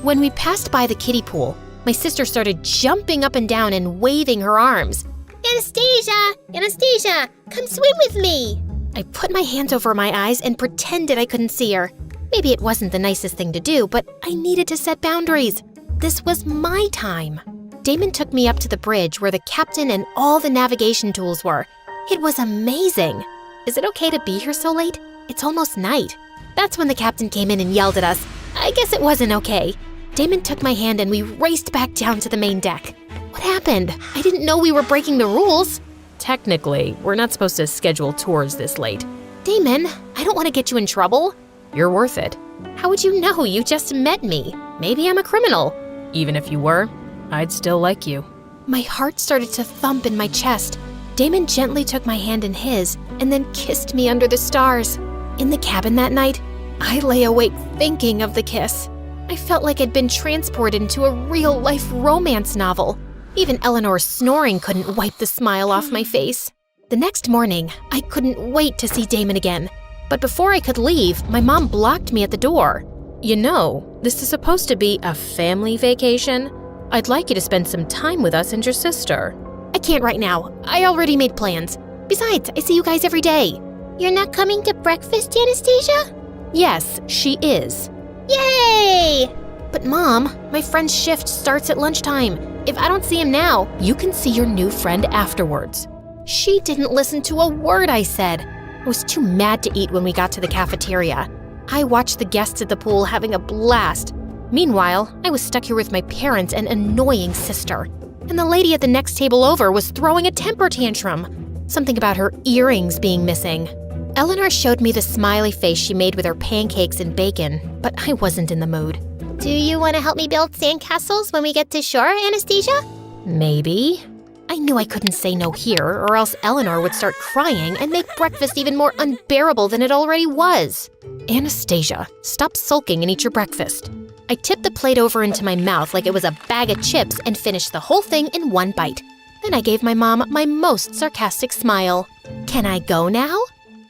When we passed by the kiddie pool, my sister started jumping up and down and waving her arms. Anastasia! Anastasia! Come swim with me! I put my hands over my eyes and pretended I couldn't see her. Maybe it wasn't the nicest thing to do, but I needed to set boundaries. This was my time. Damon took me up to the bridge where the captain and all the navigation tools were. It was amazing. Is it okay to be here so late? It's almost night. That's when the captain came in and yelled at us. I guess it wasn't okay. Damon took my hand and we raced back down to the main deck. What happened? I didn't know we were breaking the rules. Technically, we're not supposed to schedule tours this late. Damon, I don't want to get you in trouble. You're worth it. How would you know? You just met me. Maybe I'm a criminal. Even if you were, I'd still like you. My heart started to thump in my chest. Damon gently took my hand in his and then kissed me under the stars. In the cabin that night, I lay awake thinking of the kiss. I felt like I'd been transported into a real-life romance novel. Even Eleanor's snoring couldn't wipe the smile off my face. The next morning, I couldn't wait to see Damon again. But before I could leave, my mom blocked me at the door. You know, this is supposed to be a family vacation. I'd like you to spend some time with us and your sister. I can't right now. I already made plans. Besides, I see you guys every day. You're not coming to breakfast, Anastasia? Yes, she is. Yay! But Mom, my friend's shift starts at lunchtime. If I don't see him now, You can see your new friend afterwards. she didn't listen to a word I said. I was too mad to eat when we got to the cafeteria. I watched the guests at the pool having a blast. Meanwhile, I was stuck here with my parents and annoying sister. And the lady at the next table over was throwing a temper tantrum. Something about her earrings being missing. Eleanor showed me the smiley face she made with her pancakes and bacon, but I wasn't in the mood. Do you want to help me build sandcastles when we get to shore, Anastasia? Maybe. I knew I couldn't say no here, or else Eleanor would start crying and make breakfast even more unbearable than it already was. Anastasia, stop sulking and eat your breakfast. I tipped the plate over into my mouth like it was a bag of chips and finished the whole thing in one bite. Then I gave my mom my most sarcastic smile. Can I go now?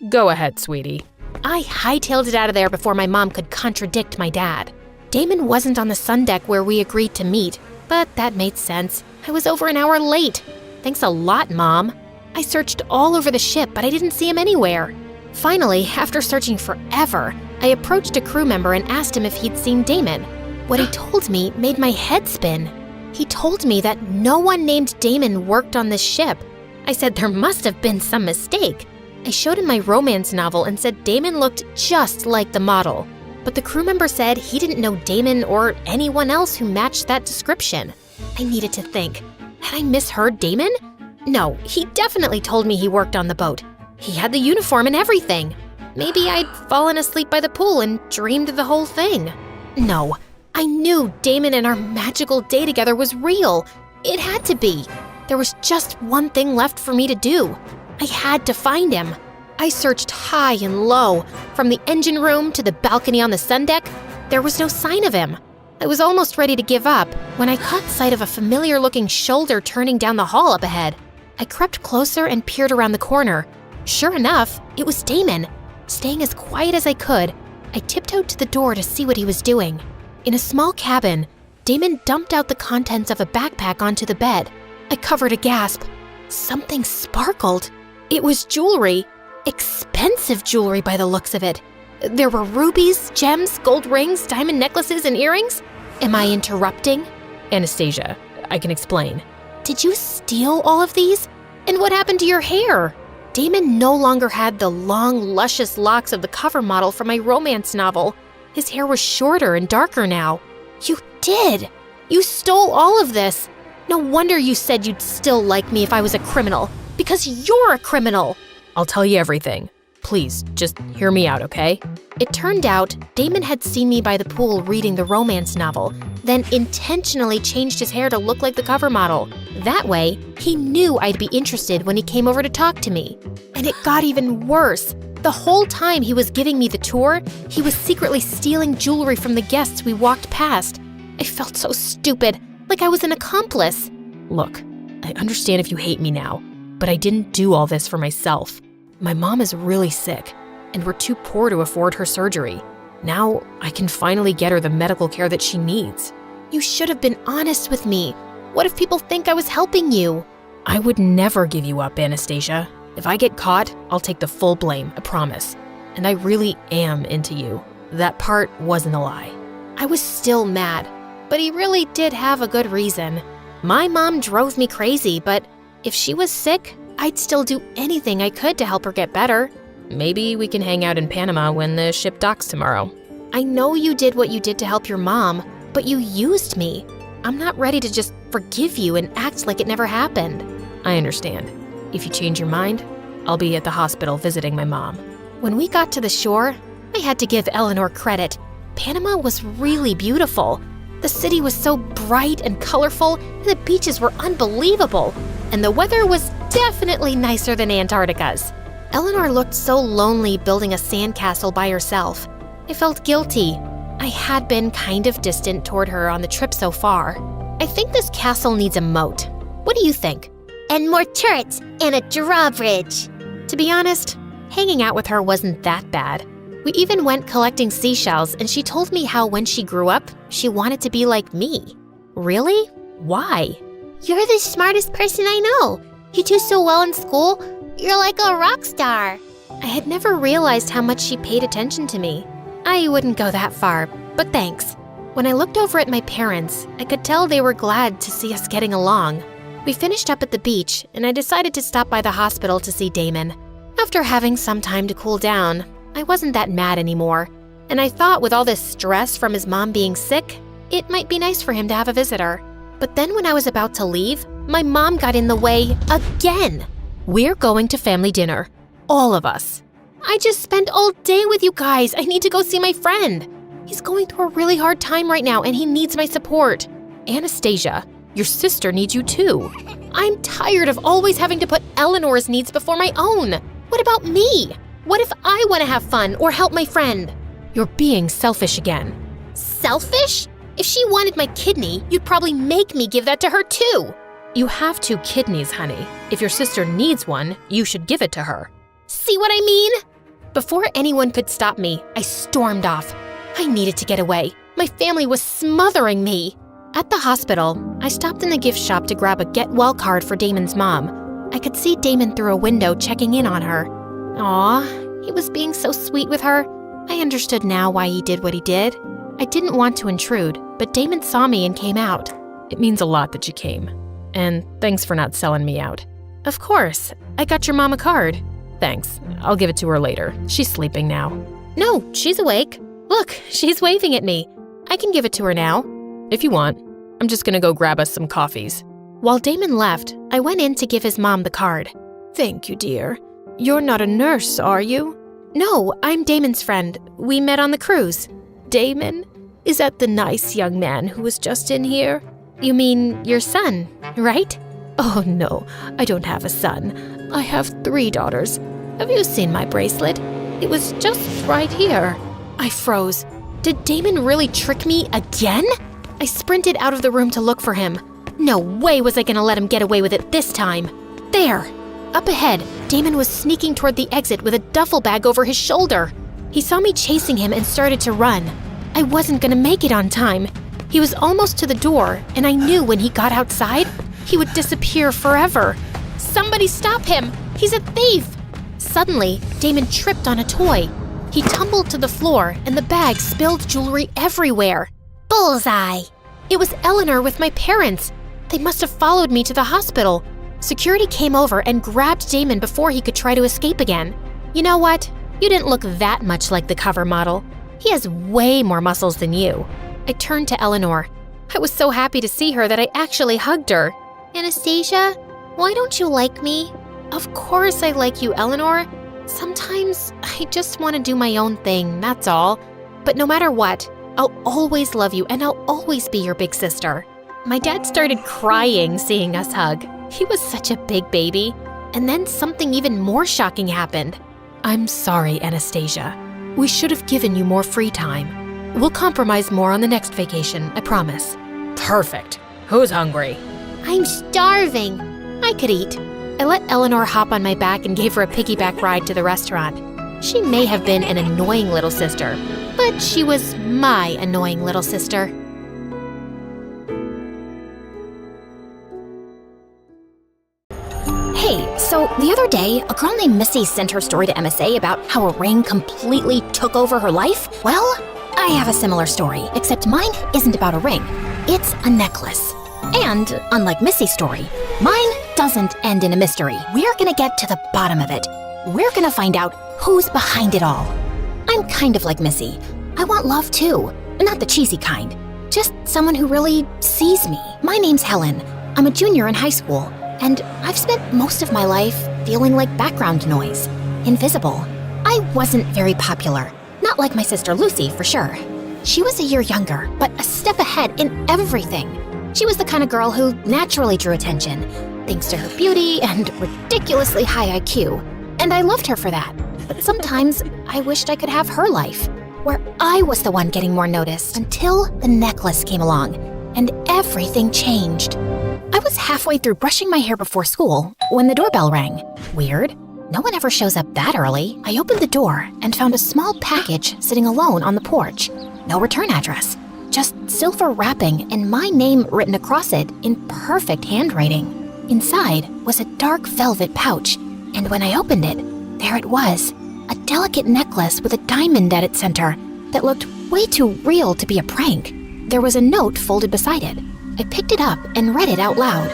Go ahead, sweetie. I hightailed it out of there before my mom could contradict my dad. Damon wasn't on the sun deck where we agreed to meet, but that made sense. I was over an hour late. Thanks a lot, Mom. I searched all over the ship, but I didn't see him anywhere. Finally, after searching forever, I approached a crew member and asked him if he'd seen Damon. What he told me made my head spin. He told me that no one named Damon worked on this ship. I said there must have been some mistake. I showed him my romance novel and said Damon looked just like the model. But the crew member said he didn't know Damon or anyone else who matched that description. I needed to think. Had I misheard Damon? No, he definitely told me he worked on the boat. He had the uniform and everything. Maybe I'd fallen asleep by the pool and dreamed the whole thing. No, I knew Damon and our magical day together was real. It had to be. There was just one thing left for me to do. I had to find him. I searched high and low, from the engine room to the balcony on the sun deck. There was no sign of him. I was almost ready to give up when I caught sight of a familiar-looking shoulder turning down the hall up ahead. I crept closer and peered around the corner. Sure enough, it was Damon. Staying as quiet as I could, I tiptoed to the door to see what he was doing. In a small cabin, Damon dumped out the contents of a backpack onto the bed. I covered a gasp. Something sparkled. It was jewelry. Expensive jewelry by the looks of it. There were rubies, gems, gold rings, diamond necklaces, and earrings. Am I interrupting? Anastasia, I can explain. Did you steal all of these? And what happened to your hair? Damon no longer had the long, luscious locks of the cover model from my romance novel. His hair was shorter and darker now. You did! You stole all of this! No wonder you said you'd still like me if I was a criminal. Because you're a criminal! I'll tell you everything. Please, just hear me out, okay? It turned out Damon had seen me by the pool reading the romance novel, then intentionally changed his hair to look like the cover model. That way, he knew I'd be interested when he came over to talk to me. And it got even worse. The whole time he was giving me the tour, he was secretly stealing jewelry from the guests we walked past. I felt so stupid, like I was an accomplice. Look, I understand if you hate me now, but I didn't do all this for myself. My mom is really sick, and we're too poor to afford her surgery. Now, I can finally get her the medical care that she needs. You should have been honest with me. What if people think I was helping you? I would never give you up, Anastasia. If I get caught, I'll take the full blame, I promise. And I really am into you. That part wasn't a lie. I was still mad, but he really did have a good reason. My mom drove me crazy, but if she was sick, I'd still do anything I could to help her get better. Maybe we can hang out in Panama when the ship docks tomorrow. I know you did what you did to help your mom, but you used me. I'm not ready to just forgive you and act like it never happened. I understand. If you change your mind, I'll be at the hospital visiting my mom. When we got to the shore, I had to give Eleanor credit. Panama was really beautiful. The city was so bright and colorful, and the beaches were unbelievable. and the weather was definitely nicer than Antarctica's. Eleanor looked so lonely building a sandcastle by herself. I felt guilty. I had been kind of distant toward her on the trip so far. I think this castle needs a moat. What do you think? And more turrets and a drawbridge. To be honest, hanging out with her wasn't that bad. We even went collecting seashells, and she told me how when she grew up, she wanted to be like me. Really? Why? You're the smartest person I know. You do so well in school. You're like a rock star. I had never realized how much she paid attention to me. I wouldn't go that far, but thanks. When I looked over at my parents, I could tell they were glad to see us getting along. We finished up at the beach, and I decided to stop by the hospital to see Damon. After having some time to cool down, I wasn't that mad anymore, and I thought with all this stress from his mom being sick, it might be nice for him to have a visitor. But then when I was about to leave, my mom got in the way again. We're going to family dinner. All of us. I just spent all day with you guys. I need to go see my friend. He's going through a really hard time right now, and he needs my support. Anastasia, your sister needs you too. I'm tired of always having to put Eleanor's needs before my own. What about me? What if I want to have fun or help my friend? You're being selfish again. Selfish? If she wanted my kidney, you'd probably make me give that to her too. You have 2 kidneys, honey. If your sister needs one, you should give it to her. See what I mean? Before anyone could stop me, I stormed off. I needed to get away. My family was smothering me. At the hospital, I stopped in the gift shop to grab a get-well card for Damon's mom. I could see Damon through a window checking in on her. Aw, he was being so sweet with her. I understood now why he did what he did. I didn't want to intrude, but Damon saw me and came out. It means a lot that you came. And thanks for not selling me out. Of course, I got your mom a card. Thanks, I'll give it to her later. She's sleeping now. No, she's awake. Look, she's waving at me. I can give it to her now. If you want. I'm just gonna go grab us some coffees. While Damon left, I went in to give his mom the card. Thank you, dear. You're not a nurse, are you? No, I'm Damon's friend. We met on the cruise. Damon? Is that the nice young man who was just in here? You mean your son, right? Oh no, I don't have a son. I have 3 daughters. Have you seen my bracelet? It was just right here. I froze. Did Damon really trick me again? I sprinted out of the room to look for him. No way was I gonna let him get away with it this time. There! Up ahead, Damon was sneaking toward the exit with a duffel bag over his shoulder. He saw me chasing him and started to run. I wasn't gonna make it on time. He was almost to the door, and I knew when he got outside, he would disappear forever. Somebody stop him! He's a thief! Suddenly, Damon tripped on a toy. He tumbled to the floor, and the bag spilled jewelry everywhere. Bullseye! It was Eleanor with my parents. They must have followed me to the hospital. Security came over and grabbed Damon before he could try to escape again. You know what? You didn't look that much like the cover model. He has way more muscles than you. I turned to Eleanor. I was so happy to see her that I actually hugged her. Anastasia, why don't you like me? Of course I like you, Eleanor. Sometimes I just want to do my own thing, that's all. But no matter what, I'll always love you and I'll always be your big sister. My dad started crying seeing us hug. He was such a big baby. And then something even more shocking happened. I'm sorry, Anastasia. We should have given you more free time. We'll compromise more on the next vacation, I promise. Perfect. Who's hungry? I'm starving. I could eat. I let Eleanor hop on my back and gave her a piggyback ride to the restaurant. She may have been an annoying little sister, but she was my annoying little sister. Hey, so the other day, a girl named Missy sent her story to MSA about how a ring completely took over her life. Well, I have a similar story, except mine isn't about a ring. It's a necklace. And, unlike Missy's story, mine doesn't end in a mystery. We're gonna get to the bottom of it. We're gonna find out who's behind it all. I'm kind of like Missy. I want love too. Not the cheesy kind. Just someone who really sees me. My name's Helen. I'm a junior in high school. And I've spent most of my life feeling like background noise, invisible. I wasn't very popular, not like my sister Lucy for sure. She was a year younger, but a step ahead in everything. She was the kind of girl who naturally drew attention, thanks to her beauty and ridiculously high IQ. And I loved her for that. But sometimes I wished I could have her life, where I was the one getting more noticed, until the necklace came along, and everything changed. I was halfway through brushing my hair before school when the doorbell rang. Weird. No one ever shows up that early. I opened the door and found a small package sitting alone on the porch. No return address. Just silver wrapping and my name written across it in perfect handwriting. Inside was a dark velvet pouch, and when I opened it, there it was, a delicate necklace with a diamond at its center that looked way too real to be a prank. There was a note folded beside it. I picked it up and read it out loud.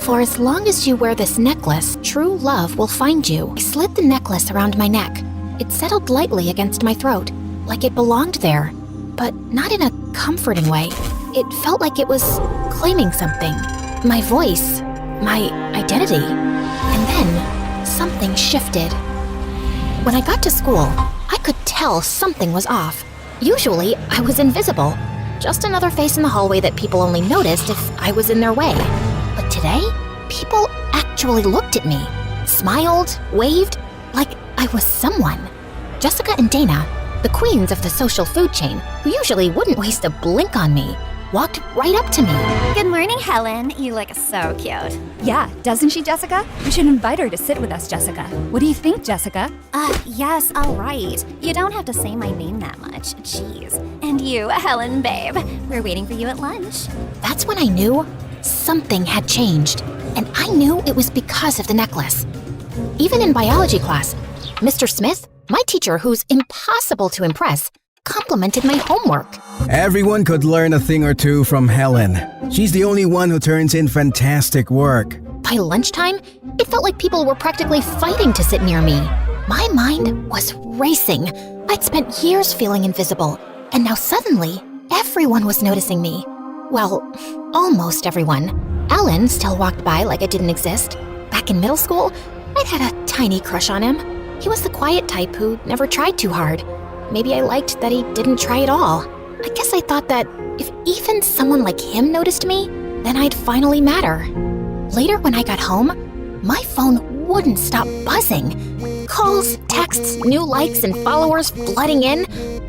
For as long as you wear this necklace, true love will find you. I slid the necklace around my neck. It settled lightly against my throat, like it belonged there, but not in a comforting way. It felt like it was claiming something. My voice, my identity. And then something shifted. When I got to school, I could tell something was off. Usually, I was invisible. Just another face in the hallway that people only noticed if I was in their way. But today, people actually looked at me, smiled, waved, like I was someone. Jessica and Dana, the queens of the social food chain, who usually wouldn't waste a blink on me, walked right up to me. Good morning, Helen. You look so cute. Yeah, doesn't she, Jessica? We should invite her to sit with us, Jessica. What do you think, Jessica? Yes, all right. You don't have to say my name that much. Jeez. And you, Helen, babe. We're waiting for you at lunch. That's when I knew something had changed, and I knew it was because of the necklace. Even in biology class, Mr. Smith, my teacher who's impossible to impress, complimented my homework. Everyone could learn a thing or two from Helen. She's the only one who turns in fantastic work. By lunchtime, it felt like people were practically fighting to sit near me. My mind was racing. I'd spent years feeling invisible, and now suddenly, everyone was noticing me. Well, almost everyone. Alan still walked by like I didn't exist. Back in middle school, I'd had a tiny crush on him. He was the quiet type who never tried too hard. Maybe I liked that he didn't try at all. I guess I thought that if even someone like him noticed me, then I'd finally matter. Later when I got home, my phone wouldn't stop buzzing. Calls, texts, new likes, and followers flooding in.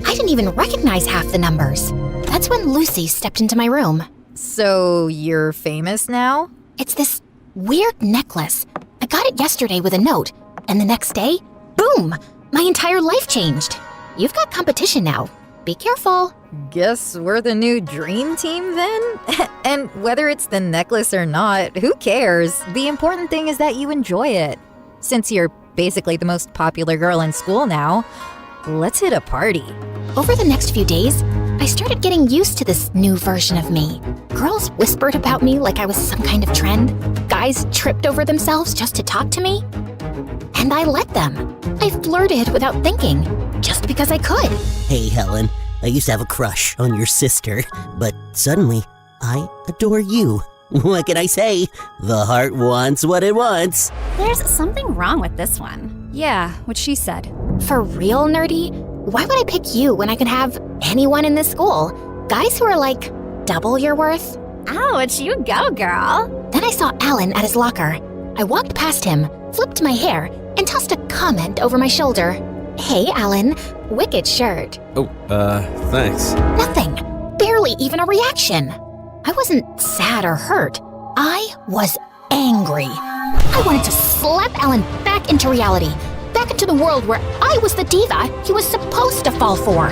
I didn't even recognize half the numbers. That's when Lucy stepped into my room. So you're famous now? It's this weird necklace. I got it yesterday with a note, and the next day, boom! My entire life changed. You've got competition now. Be careful. Guess we're the new dream team then? And whether it's the necklace or not, who cares? The important thing is that you enjoy it. Since you're basically the most popular girl in school now, let's hit a party. Over the next few days, I started getting used to this new version of me. Girls whispered about me like I was some kind of trend. Guys tripped over themselves just to talk to me. And I let them. I flirted without thinking, just because I could. Hey, Helen, I used to have a crush on your sister, but suddenly, I adore you. What can I say? The heart wants what it wants. There's something wrong with this one. Yeah, what she said. For real, nerdy? Why would I pick you when I could have anyone in this school? Guys who are like double your worth? Ouch, you go, girl. Then I saw Alan at his locker. I walked past him, flipped my hair, and tossed a comment over my shoulder. Hey, Alan, wicked shirt. Oh, thanks. Nothing. Barely even a reaction. I wasn't sad or hurt. I was angry. I wanted to slap Alan back into reality, back into the world where I was the diva he was supposed to fall for.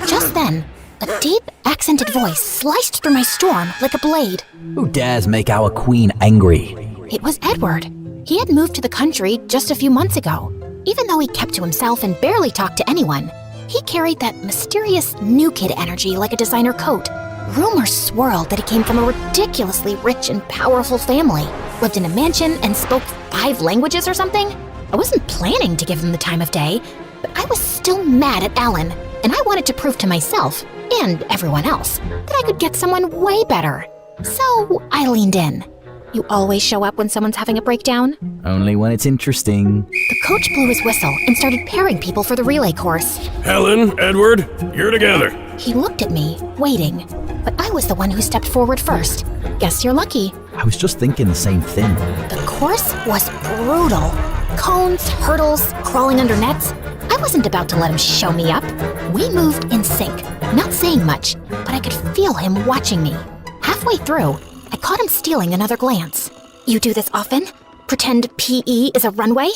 Just then, a deep, accented voice sliced through my storm like a blade. Who dares make our queen angry? It was Edward. He had moved to the country just a few months ago. Even though he kept to himself and barely talked to anyone, he carried that mysterious new kid energy like a designer coat. Rumors swirled that he came from a ridiculously rich and powerful family, lived in a mansion, and spoke 5 languages or something. I wasn't planning to give him the time of day, but I was still mad at Alan, and I wanted to prove to myself, and everyone else, that I could get someone way better. So I leaned in. You always show up when someone's having a breakdown? Only when it's interesting. The coach blew his whistle and started pairing people for the relay course. Helen, Edward, you're together. He looked at me, waiting, but I was the one who stepped forward first. Guess you're lucky. I was just thinking the same thing. The course was brutal. Cones, hurdles, crawling under nets. I wasn't about to let him show me up. We moved in sync, not saying much, but I could feel him watching me. Halfway through, I caught him stealing another glance. You do this often? Pretend PE is a runway?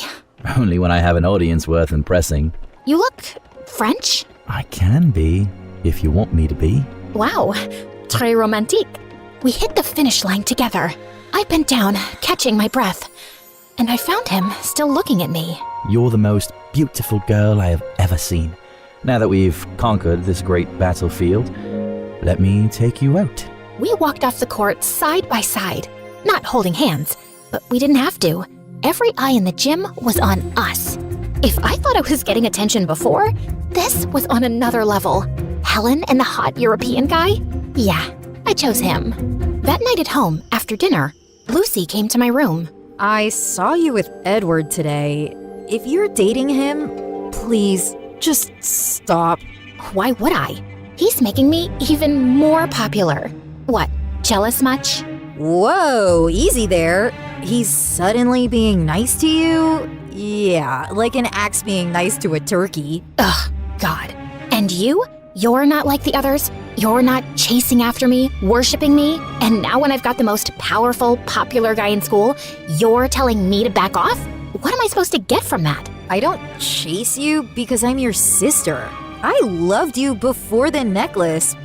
Only when I have an audience worth impressing. You look French? I can be, if you want me to be. Wow, très romantique. We hit the finish line together. I bent down, catching my breath, and I found him still looking at me. You're the most beautiful girl I have ever seen. Now that we've conquered this great battlefield, let me take you out. We walked off the court side by side, not holding hands, but we didn't have to. Every eye in the gym was on us. If I thought I was getting attention before, this was on another level. Helen and the hot European guy? Yeah, I chose him. That night at home, after dinner, Lucy came to my room. I saw you with Edward today. If you're dating him, please, just stop. Why would I? He's making me even more popular. What, jealous much? Whoa, easy there. He's suddenly being nice to you? Yeah, like an axe being nice to a turkey. Ugh, God. And you? You're not like the others? You're not chasing after me, worshiping me? And now when I've got the most powerful, popular guy in school, you're telling me to back off? What am I supposed to get from that? I don't chase you because I'm your sister. I loved you before the necklace,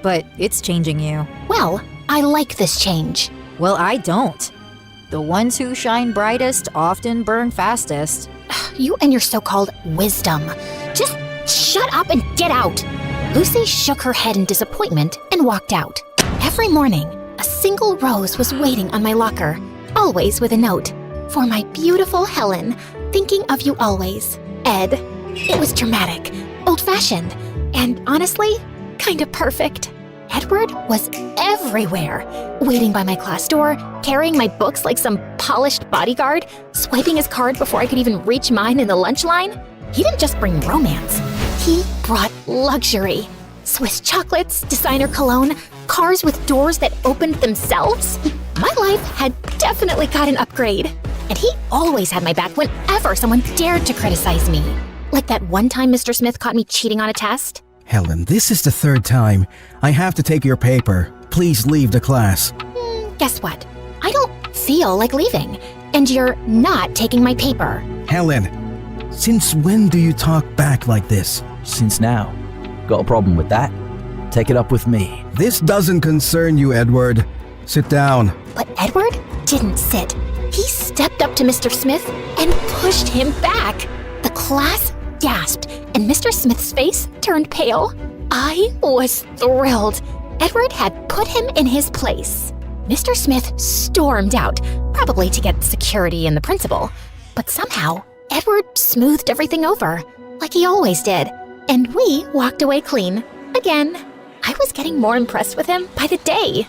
but it's changing you. Well, I like this change. Well, I don't. The ones who shine brightest often burn fastest. You and your so-called wisdom. Just shut up and get out. Lucy shook her head in disappointment and walked out. Every morning, a single rose was waiting on my locker, always with a note. For my beautiful Helen, thinking of you always, Ed. It was dramatic, old-fashioned, and honestly, kind of perfect. Edward was everywhere, waiting by my class door, carrying my books like some polished bodyguard, swiping his card before I could even reach mine in the lunch line. He didn't just bring romance. He brought luxury. Swiss chocolates, designer cologne, cars with doors that opened themselves. My life had definitely got an upgrade. And he always had my back whenever someone dared to criticize me. Like that one time Mr. Smith caught me cheating on a test. Helen, this is the third time. I have to take your paper. Please leave the class. Guess what? I don't feel like leaving. And you're not taking my paper. Helen, since when do you talk back like this? Since now. Got a problem with that? Take it up with me. This doesn't concern you, Edward. Sit down. But Edward didn't sit. He stepped up to Mr. Smith and pushed him back. The class gasped, and Mr. Smith's face turned pale. I was thrilled. Edward had put him in his place. Mr. Smith stormed out, probably to get security and the principal. But somehow, Edward smoothed everything over, like he always did, and we walked away clean. Again. I was getting more impressed with him by the day.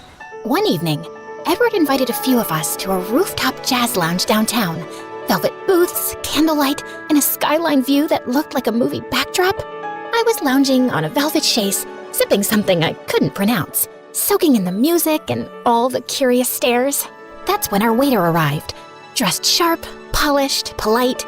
One evening, Edward invited a few of us to a rooftop jazz lounge downtown. Velvet booths, candlelight, and a skyline view that looked like a movie backdrop. I was lounging on a velvet chaise, sipping something I couldn't pronounce, soaking in the music and all the curious stares. That's when our waiter arrived, dressed sharp, polished, polite.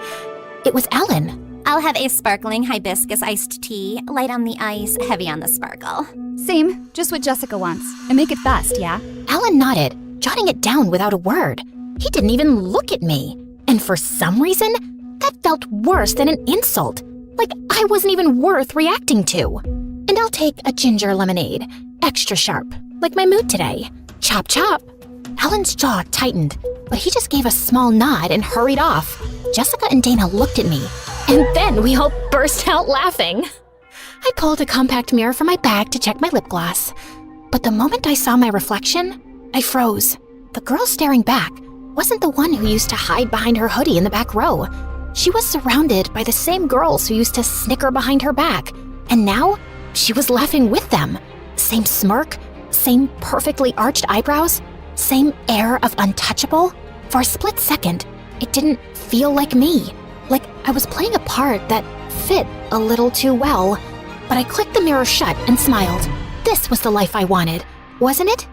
It was Ellen. I'll have a sparkling hibiscus iced tea, light on the ice, heavy on the sparkle. Same, just what Jessica wants. And make it fast, yeah? Alan nodded, jotting it down without a word. He didn't even look at me. And for some reason, that felt worse than an insult. Like I wasn't even worth reacting to. And I'll take a ginger lemonade, extra sharp, like my mood today. Chop chop. Alan's jaw tightened, but he just gave a small nod and hurried off. Jessica and Dana looked at me, and then we all burst out laughing. I pulled a compact mirror from my bag to check my lip gloss. But the moment I saw my reflection, I froze. The girl staring back wasn't the one who used to hide behind her hoodie in the back row. She was surrounded by the same girls who used to snicker behind her back. And now, she was laughing with them. Same smirk, same perfectly arched eyebrows, same air of untouchable. For a split second, it didn't feel like me. Like I was playing a part that fit a little too well. But I clicked the mirror shut and smiled. This was the life I wanted, wasn't it?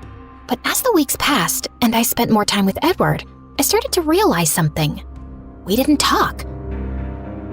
But as the weeks passed and I spent more time with Edward, I started to realize something. We didn't talk.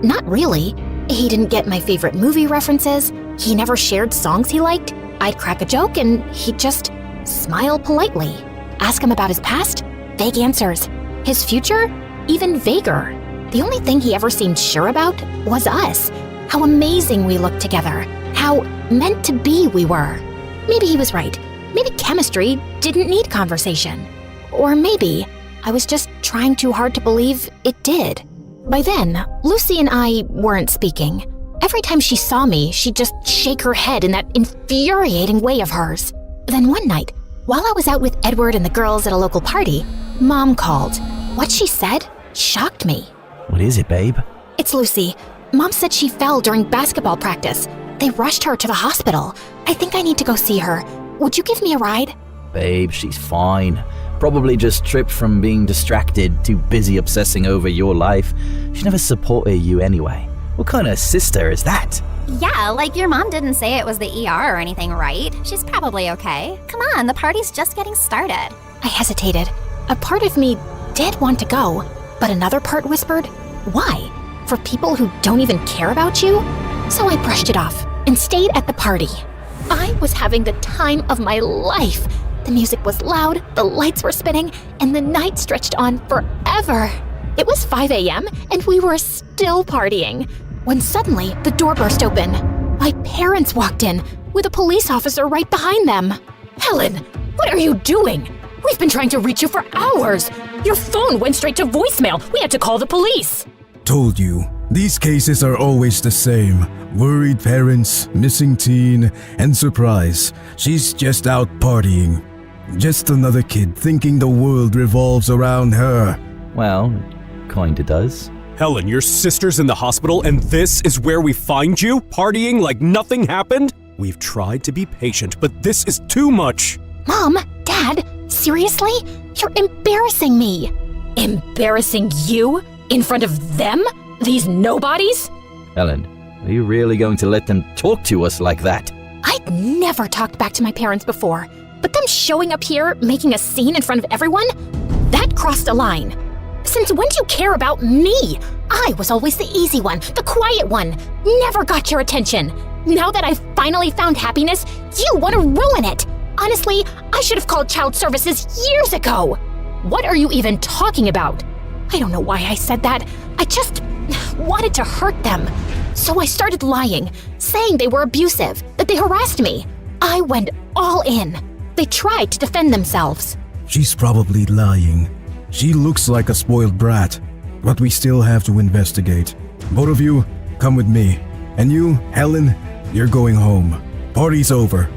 Not really. He didn't get my favorite movie references. He never shared songs he liked. I'd crack a joke and he'd just smile politely. Ask him about his past? Vague answers. His future? Even vaguer. The only thing he ever seemed sure about was us. How amazing we looked together. How meant to be we were. Maybe he was right. Maybe chemistry didn't need conversation. Or maybe I was just trying too hard to believe it did. By then, Lucy and I weren't speaking. Every time she saw me, she'd just shake her head in that infuriating way of hers. Then one night, while I was out with Edward and the girls at a local party, Mom called. What she said shocked me. What is it, babe? It's Lucy. Mom said she fell during basketball practice. They rushed her to the hospital. I think I need to go see her. Would you give me a ride? Babe, she's fine. Probably just tripped from being distracted, too busy obsessing over your life. She never supported you anyway. What kind of sister is that? Yeah, like your mom didn't say it was the ER or anything, right? She's probably okay. Come on, the party's just getting started. I hesitated. A part of me did want to go, but another part whispered, why? For people who don't even care about you? So I brushed it off and stayed at the party. I was having the time of my life. The music was loud, the lights were spinning, and the night stretched on forever. It was 5 a.m. and we were still partying, when suddenly the door burst open. My parents walked in, with a police officer right behind them. Helen, what are you doing? We've been trying to reach you for hours. Your phone went straight to voicemail. We had to call the police. Told you, these cases are always the same. Worried parents, missing teen, and surprise, she's just out partying. Just another kid thinking the world revolves around her. Well, kinda does. Helen, your sister's in the hospital and this is where we find you? Partying like nothing happened? We've tried to be patient, but this is too much. Mom, Dad, seriously? You're embarrassing me. Embarrassing you? In front of them? These nobodies? Helen, are you really going to let them talk to us like that? I'd never talked back to my parents before, but them showing up here, making a scene in front of everyone, that crossed a line. Since when do you care about me? I was always the easy one, the quiet one, never got your attention. Now that I've finally found happiness, you want to ruin it. Honestly, I should have called child services years ago. What are you even talking about? I don't know why I said that. I just wanted to hurt them. So I started lying, saying they were abusive, that they harassed me. I went all in. They tried to defend themselves. She's probably lying. She looks like a spoiled brat, but we still have to investigate. Both of you, come with me. And you, Helen, you're going home. Party's over.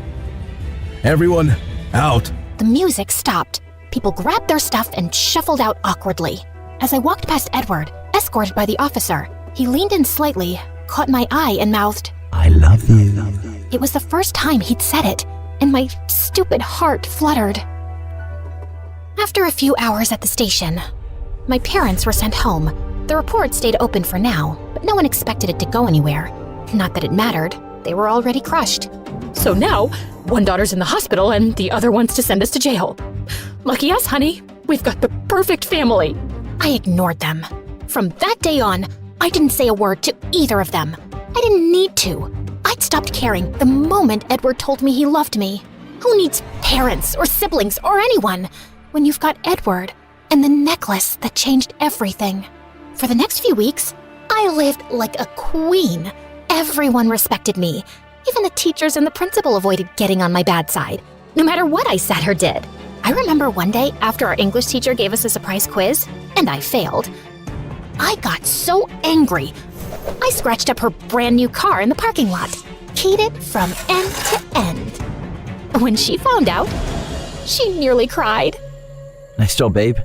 Everyone, out. The music stopped. People grabbed their stuff and shuffled out awkwardly. As I walked past Edward, escorted by the officer, he leaned in slightly, caught my eye and mouthed, I love you. It was the first time he'd said it, and my stupid heart fluttered. After a few hours at the station, my parents were sent home. The report stayed open for now, but no one expected it to go anywhere. Not that it mattered. They were already crushed. So now, one daughter's in the hospital and the other wants to send us to jail. Lucky us, honey. We've got the perfect family. I ignored them. From that day on, I didn't say a word to either of them. I didn't need to. I'd stopped caring the moment Edward told me he loved me. Who needs parents or siblings or anyone when you've got Edward and the necklace that changed everything? For the next few weeks, I lived like a queen. Everyone respected me. Even the teachers and the principal avoided getting on my bad side, no matter what I said or did. I remember one day after our English teacher gave us a surprise quiz, and I failed. I got so angry. I scratched up her brand new car in the parking lot, keyed it from end to end. When she found out, she nearly cried. Nice job, babe.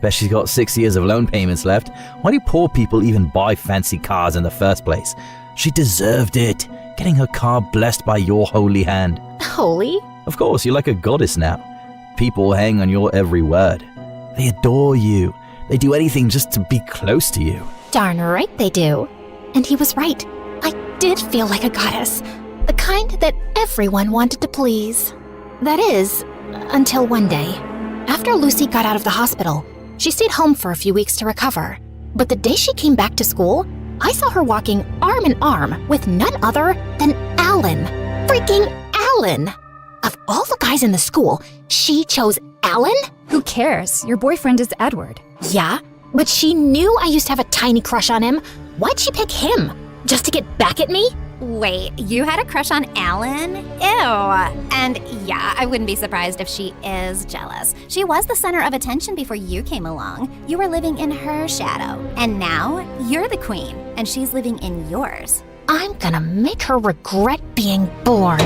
Bet she's got 6 years of loan payments left. Why do poor people even buy fancy cars in the first place? She deserved it, getting her car blessed by your holy hand. Holy? Of course, you're like a goddess now. People hang on your every word. They adore you. They do anything just to be close to you. Darn right they do. And he was right. I did feel like a goddess. The kind that everyone wanted to please. That is, until one day. After Lucy got out of the hospital, she stayed home for a few weeks to recover. But the day she came back to school, I saw her walking arm in arm with none other than Alan. Freaking Alan! Of all the guys in the school, she chose Alan? Who cares? Your boyfriend is Edward. Yeah, but she knew I used to have a tiny crush on him. Why'd she pick him? Just to get back at me? Wait, you had a crush on Alan? Ew. And yeah, I wouldn't be surprised if she is jealous. She was the center of attention before you came along. You were living in her shadow. And now, you're the queen, and she's living in yours. I'm gonna make her regret being born.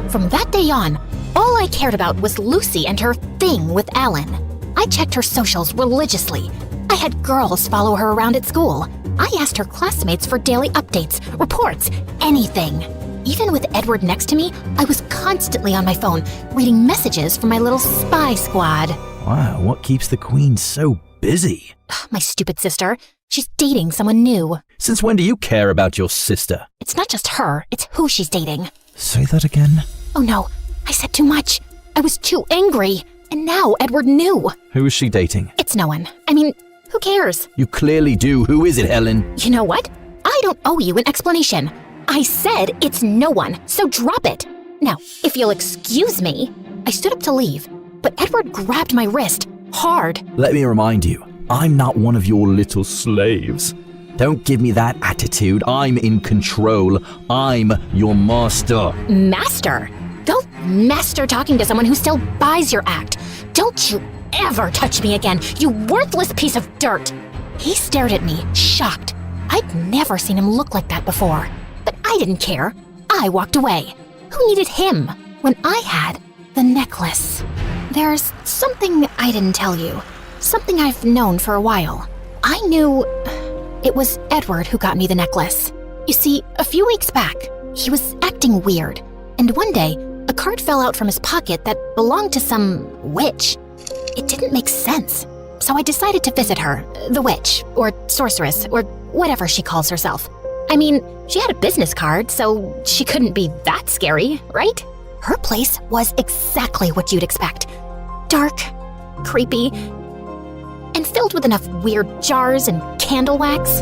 From that day on, all I cared about was Lucy and her thing with Alan. I checked her socials religiously. I had girls follow her around at school. I asked her classmates for daily updates, reports, anything. Even with Edward next to me, I was constantly on my phone, reading messages from my little spy squad. Wow, what keeps the queen so busy? My stupid sister. She's dating someone new. Since when do you care about your sister? It's not just her, it's who she's dating. Say that again? Oh no, I said too much. I was too angry. And now Edward knew. Who is she dating? It's no one. I mean, who cares? You clearly do. Who is it, Helen? You know what? I don't owe you an explanation. I said it's no one, so drop it. Now, if you'll excuse me, I stood up to leave, but Edward grabbed my wrist, hard. Let me remind you, I'm not one of your little slaves. Don't give me that attitude. I'm in control. I'm your master. Master? Don't master talking to someone who still buys your act. Don't you ever touch me again, you worthless piece of dirt. He stared at me, shocked. I'd never seen him look like that before. But I didn't care. I walked away. Who needed him when I had the necklace? There's something I didn't tell you. Something I've known for a while. I knew it was Edward who got me the necklace. You see, a few weeks back, he was acting weird. And one day, a card fell out from his pocket that belonged to some witch. It didn't make sense. So I decided to visit her, the witch, or sorceress, or whatever she calls herself. I mean, she had a business card, so she couldn't be that scary, right? Her place was exactly what you'd expect. Dark, creepy, and filled with enough weird jars and candle wax.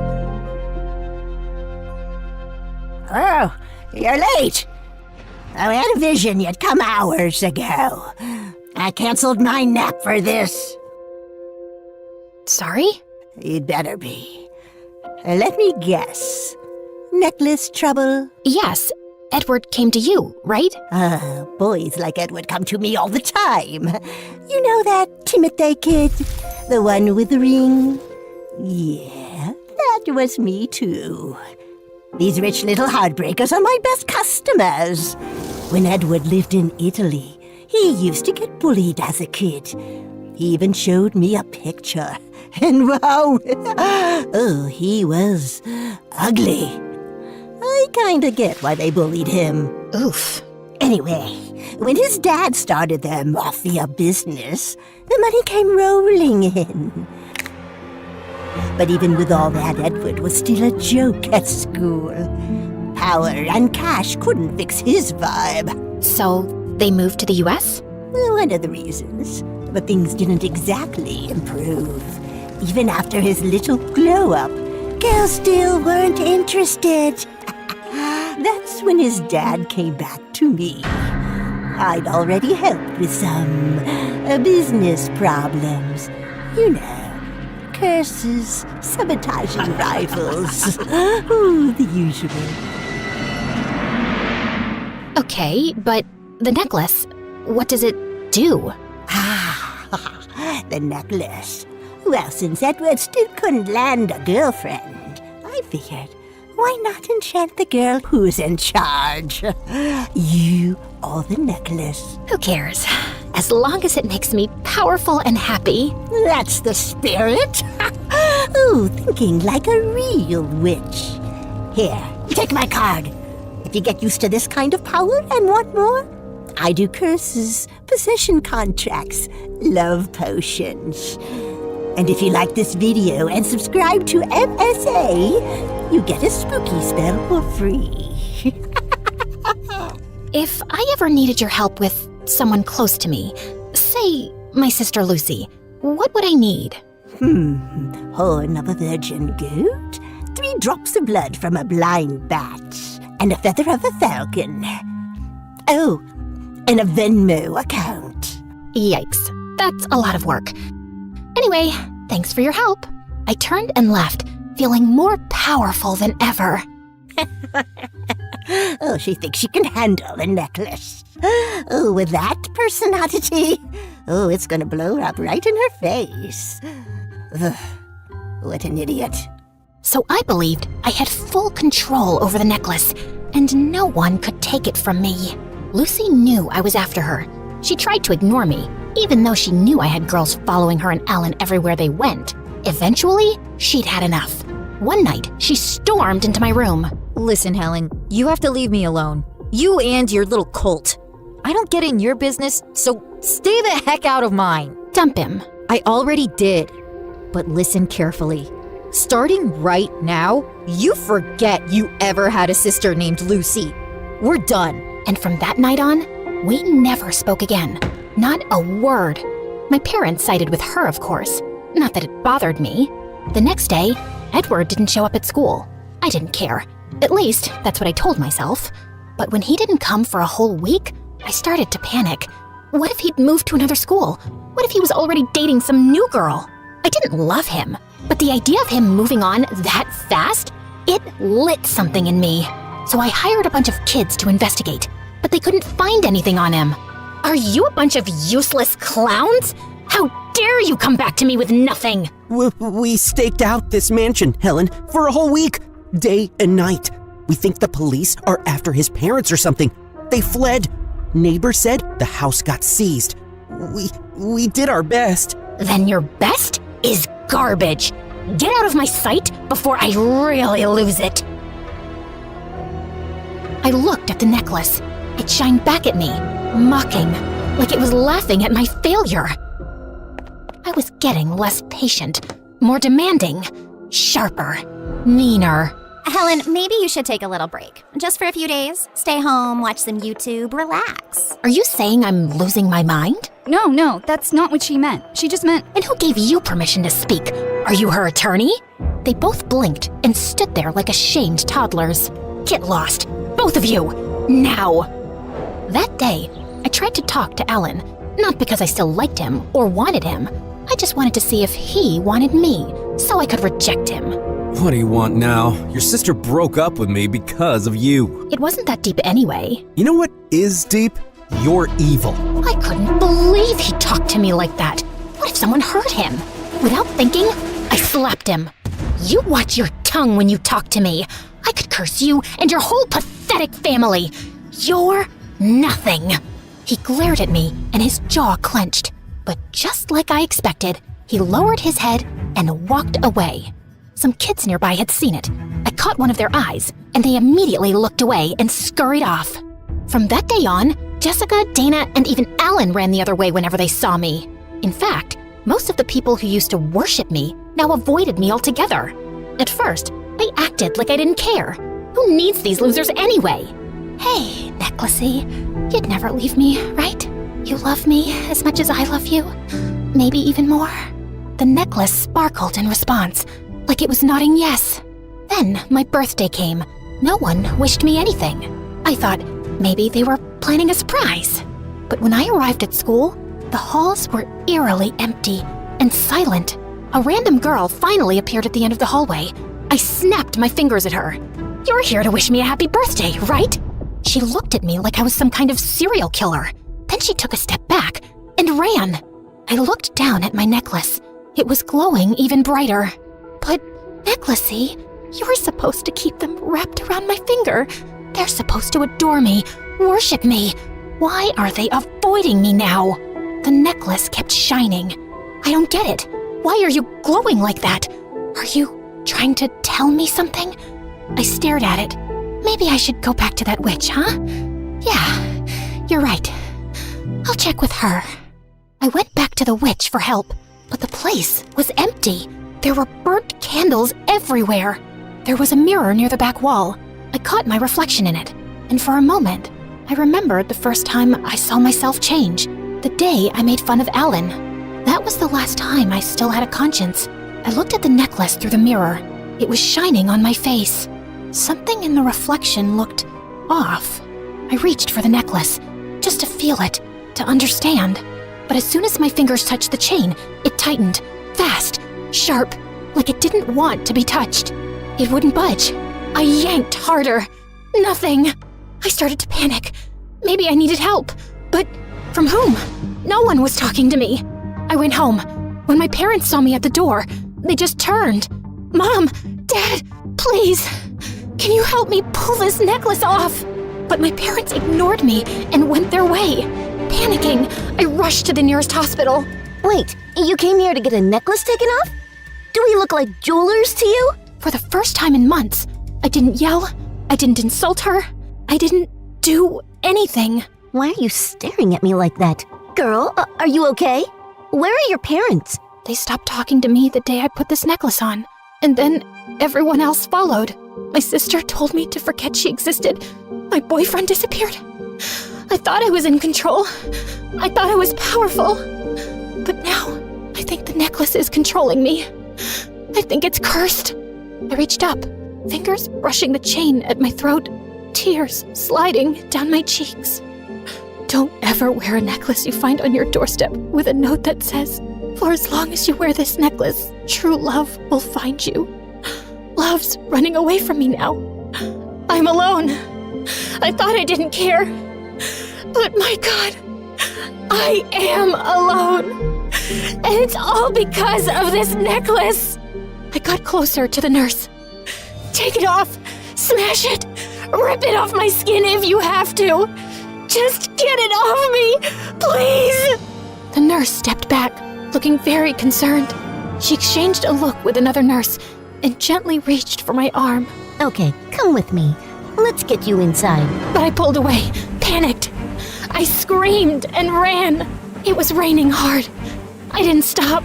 Oh, you're late. I had a vision you'd come hours ago. I canceled my nap for this. Sorry? You'd better be. Let me guess. Necklace trouble? Yes. Edward came to you, right? Boys like Edward come to me all the time. You know that Timothy kid? The one with the ring? Yeah, that was me too. These rich little heartbreakers are my best customers. When Edward lived in Italy, he used to get bullied as a kid. He even showed me a picture. And wow, oh, he was ugly. I kinda get why they bullied him. Oof. Anyway, when his dad started their mafia business, the money came rolling in. But even with all that, Edward was still a joke at school. Power and cash couldn't fix his vibe. So they moved to the US? One of the reasons. But things didn't exactly improve. Even after his little glow-up, girls still weren't interested. That's when his dad came back to me. I'd already helped with some business problems. You know, curses, sabotaging rivals. Ooh, the usual. Okay, but the necklace, what does it do? The necklace. Well, since Edward still couldn't land a girlfriend, I figured, why not enchant the girl who's in charge? You or the necklace. Who cares? As long as it makes me powerful and happy. That's the spirit. Ooh, thinking like a real witch. Here, take my card. If you get used to this kind of power and want more, I do curses, possession contracts, love potions. And if you like this video and subscribe to MSA, you get a spooky spell for free. If I ever needed your help with someone close to me, say my sister Lucy, what would I need? Horn of a virgin goat, 3 drops of blood from a blind bat, and a feather of a falcon. Oh, and a Venmo account. Yikes, that's a lot of work. Anyway, thanks for your help. I turned and left, feeling more powerful than ever. Oh, she thinks she can handle a necklace. Oh, with that personality, oh, it's gonna blow up right in her face. Ugh, what an idiot. So I believed I had full control over the necklace, and no one could take it from me. Lucy knew I was after her. She tried to ignore me, even though she knew I had girls following her and Alan everywhere they went. Eventually, she'd had enough. One night, she stormed into my room. Listen, Helen, you have to leave me alone. You and your little cult. I don't get in your business, so stay the heck out of mine. Dump him. I already did. But listen carefully. Starting right now, you forget you ever had a sister named Lucy. We're done. And from that night on, we never spoke again. Not a word. My parents sided with her, of course. Not that it bothered me. The next day, Edward didn't show up at school. I didn't care. At least, that's what I told myself. But when he didn't come for a whole week, I started to panic. What if he'd moved to another school? What if he was already dating some new girl? I didn't love him, but the idea of him moving on that fast, it lit something in me. So I hired a bunch of kids to investigate, but they couldn't find anything on him. Are you a bunch of useless clowns? How dare you come back to me with nothing? We staked out this mansion, Helen, for a whole week, day and night. We think the police are after his parents or something. They fled. Neighbors said the house got seized. We did our best. Then your best is garbage. Get out of my sight before I really lose it. I looked at the necklace. It shined back at me, mocking, like it was laughing at my failure. I was getting less patient, more demanding, sharper, meaner. Helen, maybe you should take a little break. Just for a few days. Stay home, watch some YouTube, relax. Are you saying I'm losing my mind? No, that's not what she meant. She just meant... And who gave you permission to speak? Are you her attorney? They both blinked and stood there like ashamed toddlers. Get lost, both of you, now. That day, I tried to talk to Alan, not because I still liked him or wanted him. I just wanted to see if he wanted me, so I could reject him. What do you want now? Your sister broke up with me because of you. It wasn't that deep anyway. You know what is deep? You're evil. I couldn't believe he talked to me like that. What if someone heard him? Without thinking, I slapped him. You watch your tongue when you talk to me. I could curse you and your whole pathetic family. You're nothing. He glared at me and his jaw clenched. But just like I expected, he lowered his head and walked away. Some kids nearby had seen it. I caught one of their eyes, and they immediately looked away and scurried off. From that day on, Jessica, Dana, and even Alan ran the other way whenever they saw me. In fact, most of the people who used to worship me now avoided me altogether. At first, I acted like I didn't care. Who needs these losers anyway? Hey, Necklacey, you'd never leave me, right? You love me as much as I love you? Maybe even more? The necklace sparkled in response, like it was nodding yes. Then my birthday came. No one wished me anything. I thought maybe they were planning a surprise. But when I arrived at school, the halls were eerily empty and silent. A random girl finally appeared at the end of the hallway. I snapped my fingers at her. You're here to wish me a happy birthday, right? She looked at me like I was some kind of serial killer. Then she took a step back and ran. I looked down at my necklace. It was glowing even brighter. But, Necklacey, you were supposed to keep them wrapped around my finger. They're supposed to adore me, worship me. Why are they avoiding me now? The necklace kept shining. I don't get it. Why are you glowing like that? Are you trying to tell me something? I stared at it. Maybe I should go back to that witch, huh? Yeah, you're right. I'll check with her. I went back to the witch for help, but the place was empty. There were burnt candles everywhere. There was a mirror near the back wall. I caught my reflection in it, and for a moment, I remembered the first time I saw myself change. The day I made fun of Alan. That was the last time I still had a conscience. I looked at the necklace through the mirror. It was shining on my face. Something in the reflection looked off. I reached for the necklace, just to feel it, to understand. But as soon as my fingers touched the chain, it tightened, fast, sharp, like it didn't want to be touched. It wouldn't budge. I yanked harder. Nothing. I started to panic. Maybe I needed help. But from whom? No one was talking to me. I went home. When my parents saw me at the door, they just turned. Mom, Dad, please, can you help me pull this necklace off? But my parents ignored me and went their way. Panicking, I rushed to the nearest hospital. Wait, you came here to get a necklace taken off? Do we look like jewelers to you? For the first time in months, I didn't yell, I didn't insult her, I didn't do anything. Why are you staring at me like that? Girl, are you okay? Where are your parents? They stopped talking to me the day I put this necklace on, and then everyone else followed. My sister told me to forget she existed. My boyfriend disappeared. I thought I was in control. I thought I was powerful. But now, I think the necklace is controlling me. I think it's cursed. I reached up, fingers brushing the chain at my throat, tears sliding down my cheeks. Don't ever wear a necklace you find on your doorstep with a note that says, "For as long as you wear this necklace, true love will find you." Love's running away from me now. I'm alone. I thought I didn't care. But my God, I am alone. And it's all because of this necklace. I got closer to the nurse. Take it off. Smash it. Rip it off my skin if you have to. Just get it off me, please. The nurse stepped back, looking very concerned. She exchanged a look with another nurse and gently reached for my arm. Okay, come with me. Let's get you inside. But I pulled away, panicked. I screamed and ran. It was raining hard. I didn't stop.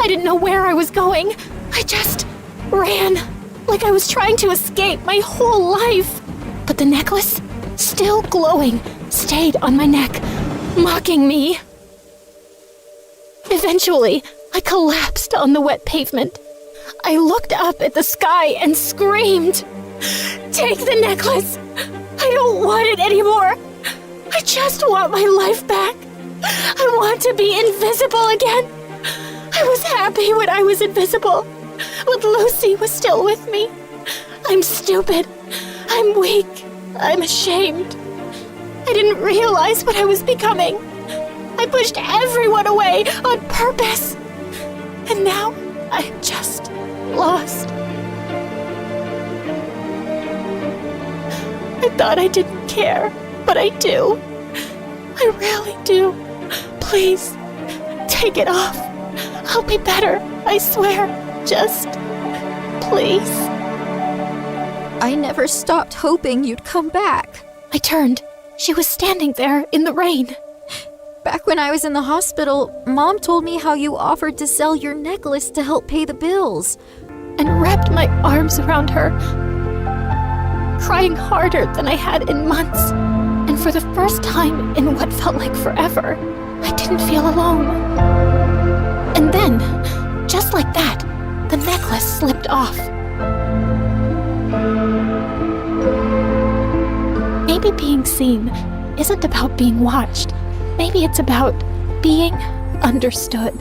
I didn't know where I was going. I just ran, like I was trying to escape my whole life. But the necklace, still glowing, stayed on my neck, mocking me. Eventually, I collapsed on the wet pavement. I looked up at the sky and screamed, "Take the necklace! I don't want it anymore! I just want my life back! I want to be invisible again! I was happy when I was invisible, when Lucy was still with me. I'm stupid. I'm weak. I'm ashamed. I didn't realize what I was becoming. I pushed everyone away on purpose. And now I'm just lost. I thought I didn't care, but I do. I really do. Please, take it off. I'll be better, I swear. Just, please." I never stopped hoping you'd come back. I turned. She was standing there in the rain. Back when I was in the hospital, Mom told me how you offered to sell your necklace to help pay the bills. And wrapped my arms around her, crying harder than I had in months. And for the first time in what felt like forever, I didn't feel alone. And then, just like that, the necklace slipped off. Maybe being seen isn't about being watched. Maybe it's about being understood.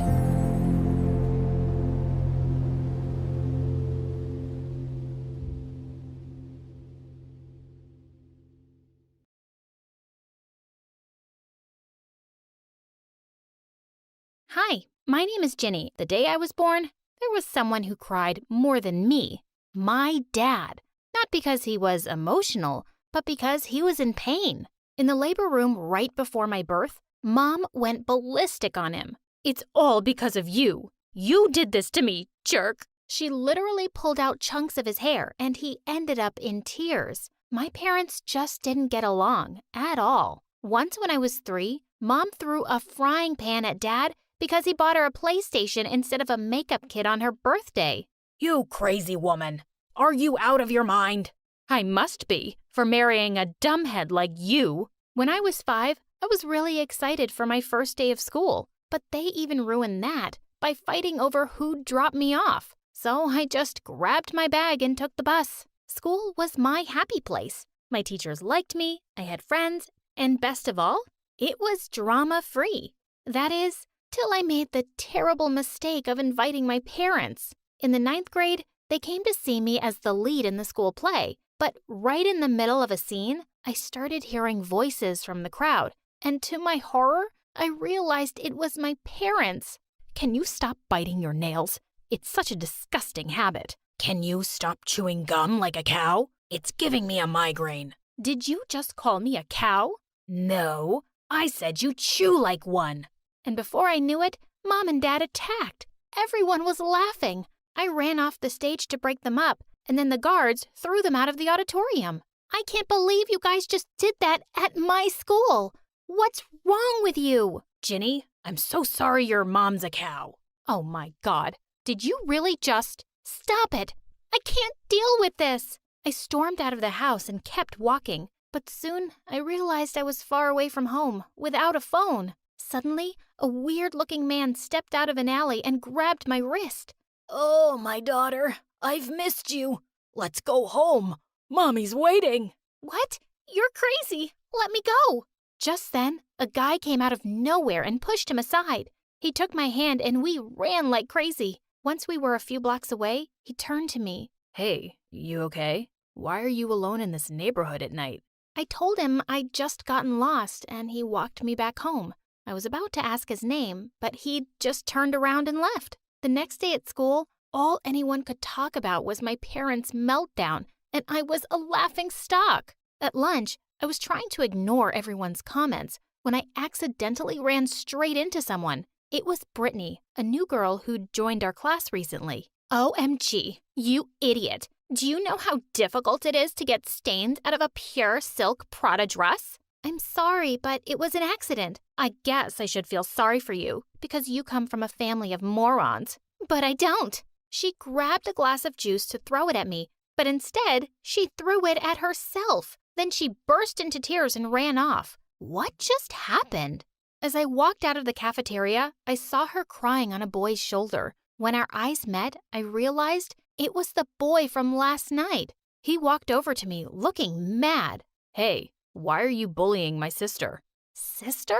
Hi, my name is Ginny. The day I was born, there was someone who cried more than me. My dad. Not because he was emotional, but because he was in pain. In the labor room right before my birth, Mom went ballistic on him. "It's all because of you. You did this to me, jerk." She literally pulled out chunks of his hair, and he ended up in tears. My parents just didn't get along at all. Once when I was 3, Mom threw a frying pan at Dad because he bought her a PlayStation instead of a makeup kit on her birthday. "You crazy woman. Are you out of your mind?" I must be, for marrying a dumbhead like you. When I was 5, I was really excited for my first day of school, but they even ruined that by fighting over who'd drop me off. So I just grabbed my bag and took the bus. School was my happy place. My teachers liked me, I had friends, and best of all, it was drama-free. That is, till I made the terrible mistake of inviting my parents. In the 9th grade, they came to see me as the lead in the school play, but right in the middle of a scene, I started hearing voices from the crowd, and to my horror, I realized it was my parents. Can you stop biting your nails? It's such a disgusting habit. Can you stop chewing gum like a cow? It's giving me a migraine. Did you just call me a cow? No, I said you chew like one. And before I knew it, Mom and Dad attacked. Everyone was laughing. I ran off the stage to break them up, and then the guards threw them out of the auditorium. I can't believe you guys just did that at my school. What's wrong with you? Ginny, I'm so sorry your mom's a cow. Oh my God. Did you really just... Stop it! I can't deal with this! I stormed out of the house and kept walking, but soon I realized I was far away from home, without a phone. Suddenly, a weird-looking man stepped out of an alley and grabbed my wrist. Oh, my daughter, I've missed you. Let's go home. Mommy's waiting. What? You're crazy. Let me go. Just then, a guy came out of nowhere and pushed him aside. He took my hand and we ran like crazy. Once we were a few blocks away, he turned to me. Hey, you okay? Why are you alone in this neighborhood at night? I told him I'd just gotten lost and he walked me back home. I was about to ask his name, but he'd just turned around and left. The next day at school, all anyone could talk about was my parents' meltdown, and I was a laughing stock. At lunch, I was trying to ignore everyone's comments when I accidentally ran straight into someone. It was Brittany, a new girl who'd joined our class recently. OMG, you idiot. Do you know how difficult it is to get stains out of a pure silk Prada dress? I'm sorry, but it was an accident. I guess I should feel sorry for you because you come from a family of morons. But I don't. She grabbed a glass of juice to throw it at me, but instead, she threw it at herself. Then she burst into tears and ran off. What just happened? As I walked out of the cafeteria, I saw her crying on a boy's shoulder. When our eyes met, I realized it was the boy from last night. He walked over to me, looking mad. Hey, why are you bullying my sister? Sister?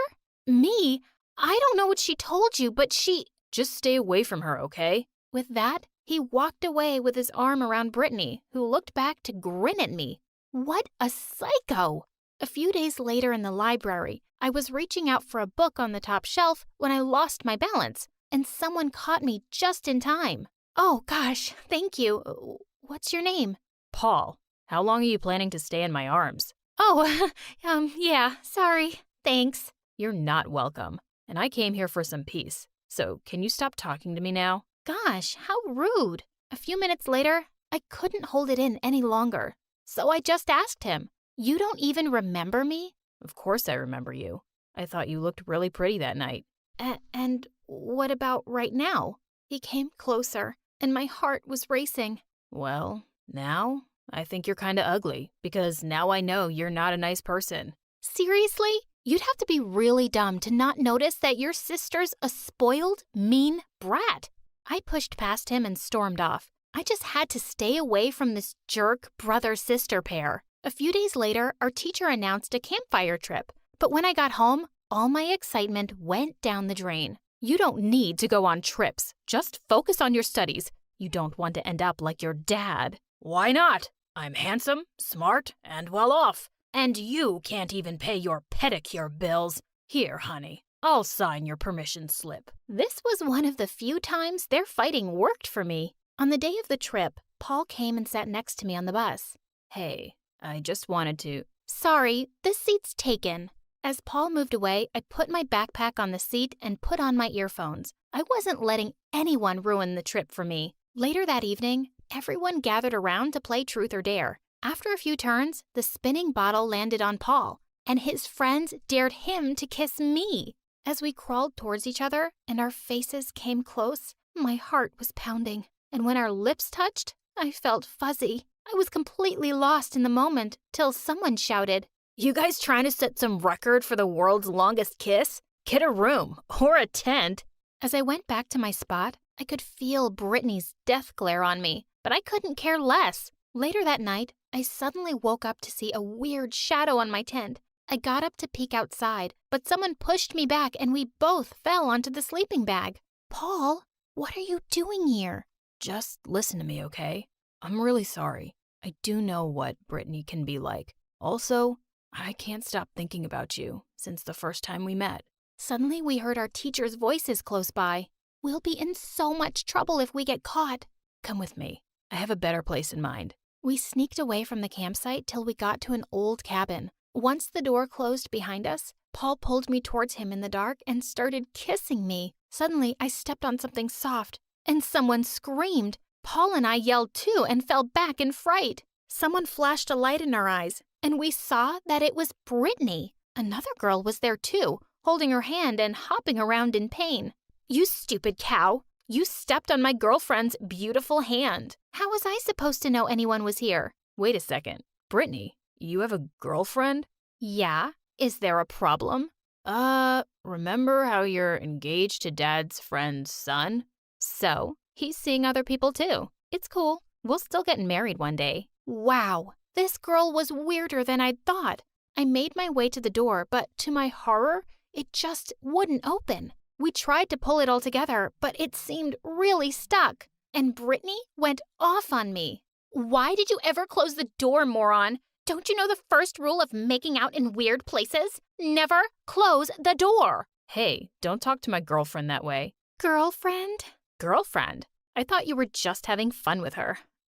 Me? I don't know what she told you, but she... Just stay away from her, okay? With that, he walked away with his arm around Brittany, who looked back to grin at me. What a psycho! A few days later in the library, I was reaching out for a book on the top shelf when I lost my balance, and someone caught me just in time. Oh gosh, thank you. What's your name? Paul. How long are you planning to stay in my arms? Oh, yeah, sorry. Thanks. You're not welcome, and I came here for some peace. So can you stop talking to me now? Gosh, how rude. A few minutes later, I couldn't hold it in any longer. So I just asked him, "You don't even remember me?" Of course I remember you. I thought you looked really pretty that night. And what about right now? He came closer, and my heart was racing. Well, now I think you're kind of ugly, because now I know you're not a nice person. Seriously? You'd have to be really dumb to not notice that your sister's a spoiled, mean brat. I pushed past him and stormed off. I just had to stay away from this jerk brother-sister pair. A few days later, our teacher announced a campfire trip. But when I got home, all my excitement went down the drain. You don't need to go on trips. Just focus on your studies. You don't want to end up like your dad. Why not? I'm handsome, smart, and well off. And you can't even pay your pedicure bills. Here, honey, I'll sign your permission slip. This was one of the few times their fighting worked for me. On the day of the trip, Paul came and sat next to me on the bus. Hey, I just wanted to... Sorry, this seat's taken. As Paul moved away, I put my backpack on the seat and put on my earphones. I wasn't letting anyone ruin the trip for me. Later that evening, everyone gathered around to play Truth or Dare. After a few turns, the spinning bottle landed on Paul, and his friends dared him to kiss me. As we crawled towards each other and our faces came close, my heart was pounding. And when our lips touched, I felt fuzzy. I was completely lost in the moment till someone shouted, You guys trying to set some record for the world's longest kiss? Get a room or a tent. As I went back to my spot, I could feel Brittany's death glare on me, but I couldn't care less. Later that night, I suddenly woke up to see a weird shadow on my tent. I got up to peek outside, but someone pushed me back and we both fell onto the sleeping bag. Paul, what are you doing here? Just listen to me, okay? I'm really sorry. I do know what Brittany can be like. Also, I can't stop thinking about you since the first time we met. Suddenly, we heard our teacher's voices close by. We'll be in so much trouble if we get caught. Come with me. I have a better place in mind. We sneaked away from the campsite till we got to an old cabin. Once the door closed behind us, Paul pulled me towards him in the dark and started kissing me. Suddenly, I stepped on something soft, and someone screamed. Paul and I yelled too and fell back in fright. Someone flashed a light in our eyes, and we saw that it was Brittany. Another girl was there too, holding her hand and hopping around in pain. You stupid cow! You stepped on my girlfriend's beautiful hand. How was I supposed to know anyone was here? Wait a second. Brittany, you have a girlfriend? Yeah. Is there a problem? Remember how you're engaged to Dad's friend's son? So, he's seeing other people too. It's cool. We'll still get married one day. Wow, this girl was weirder than I'd thought. I made my way to the door, but to my horror, it just wouldn't open. We tried to pull it all together, but it seemed really stuck. And Brittany went off on me. Why did you ever close the door, moron? Don't you know the first rule of making out in weird places? Never close the door. Hey, don't talk to my girlfriend that way. Girlfriend? Girlfriend? I thought you were just having fun with her.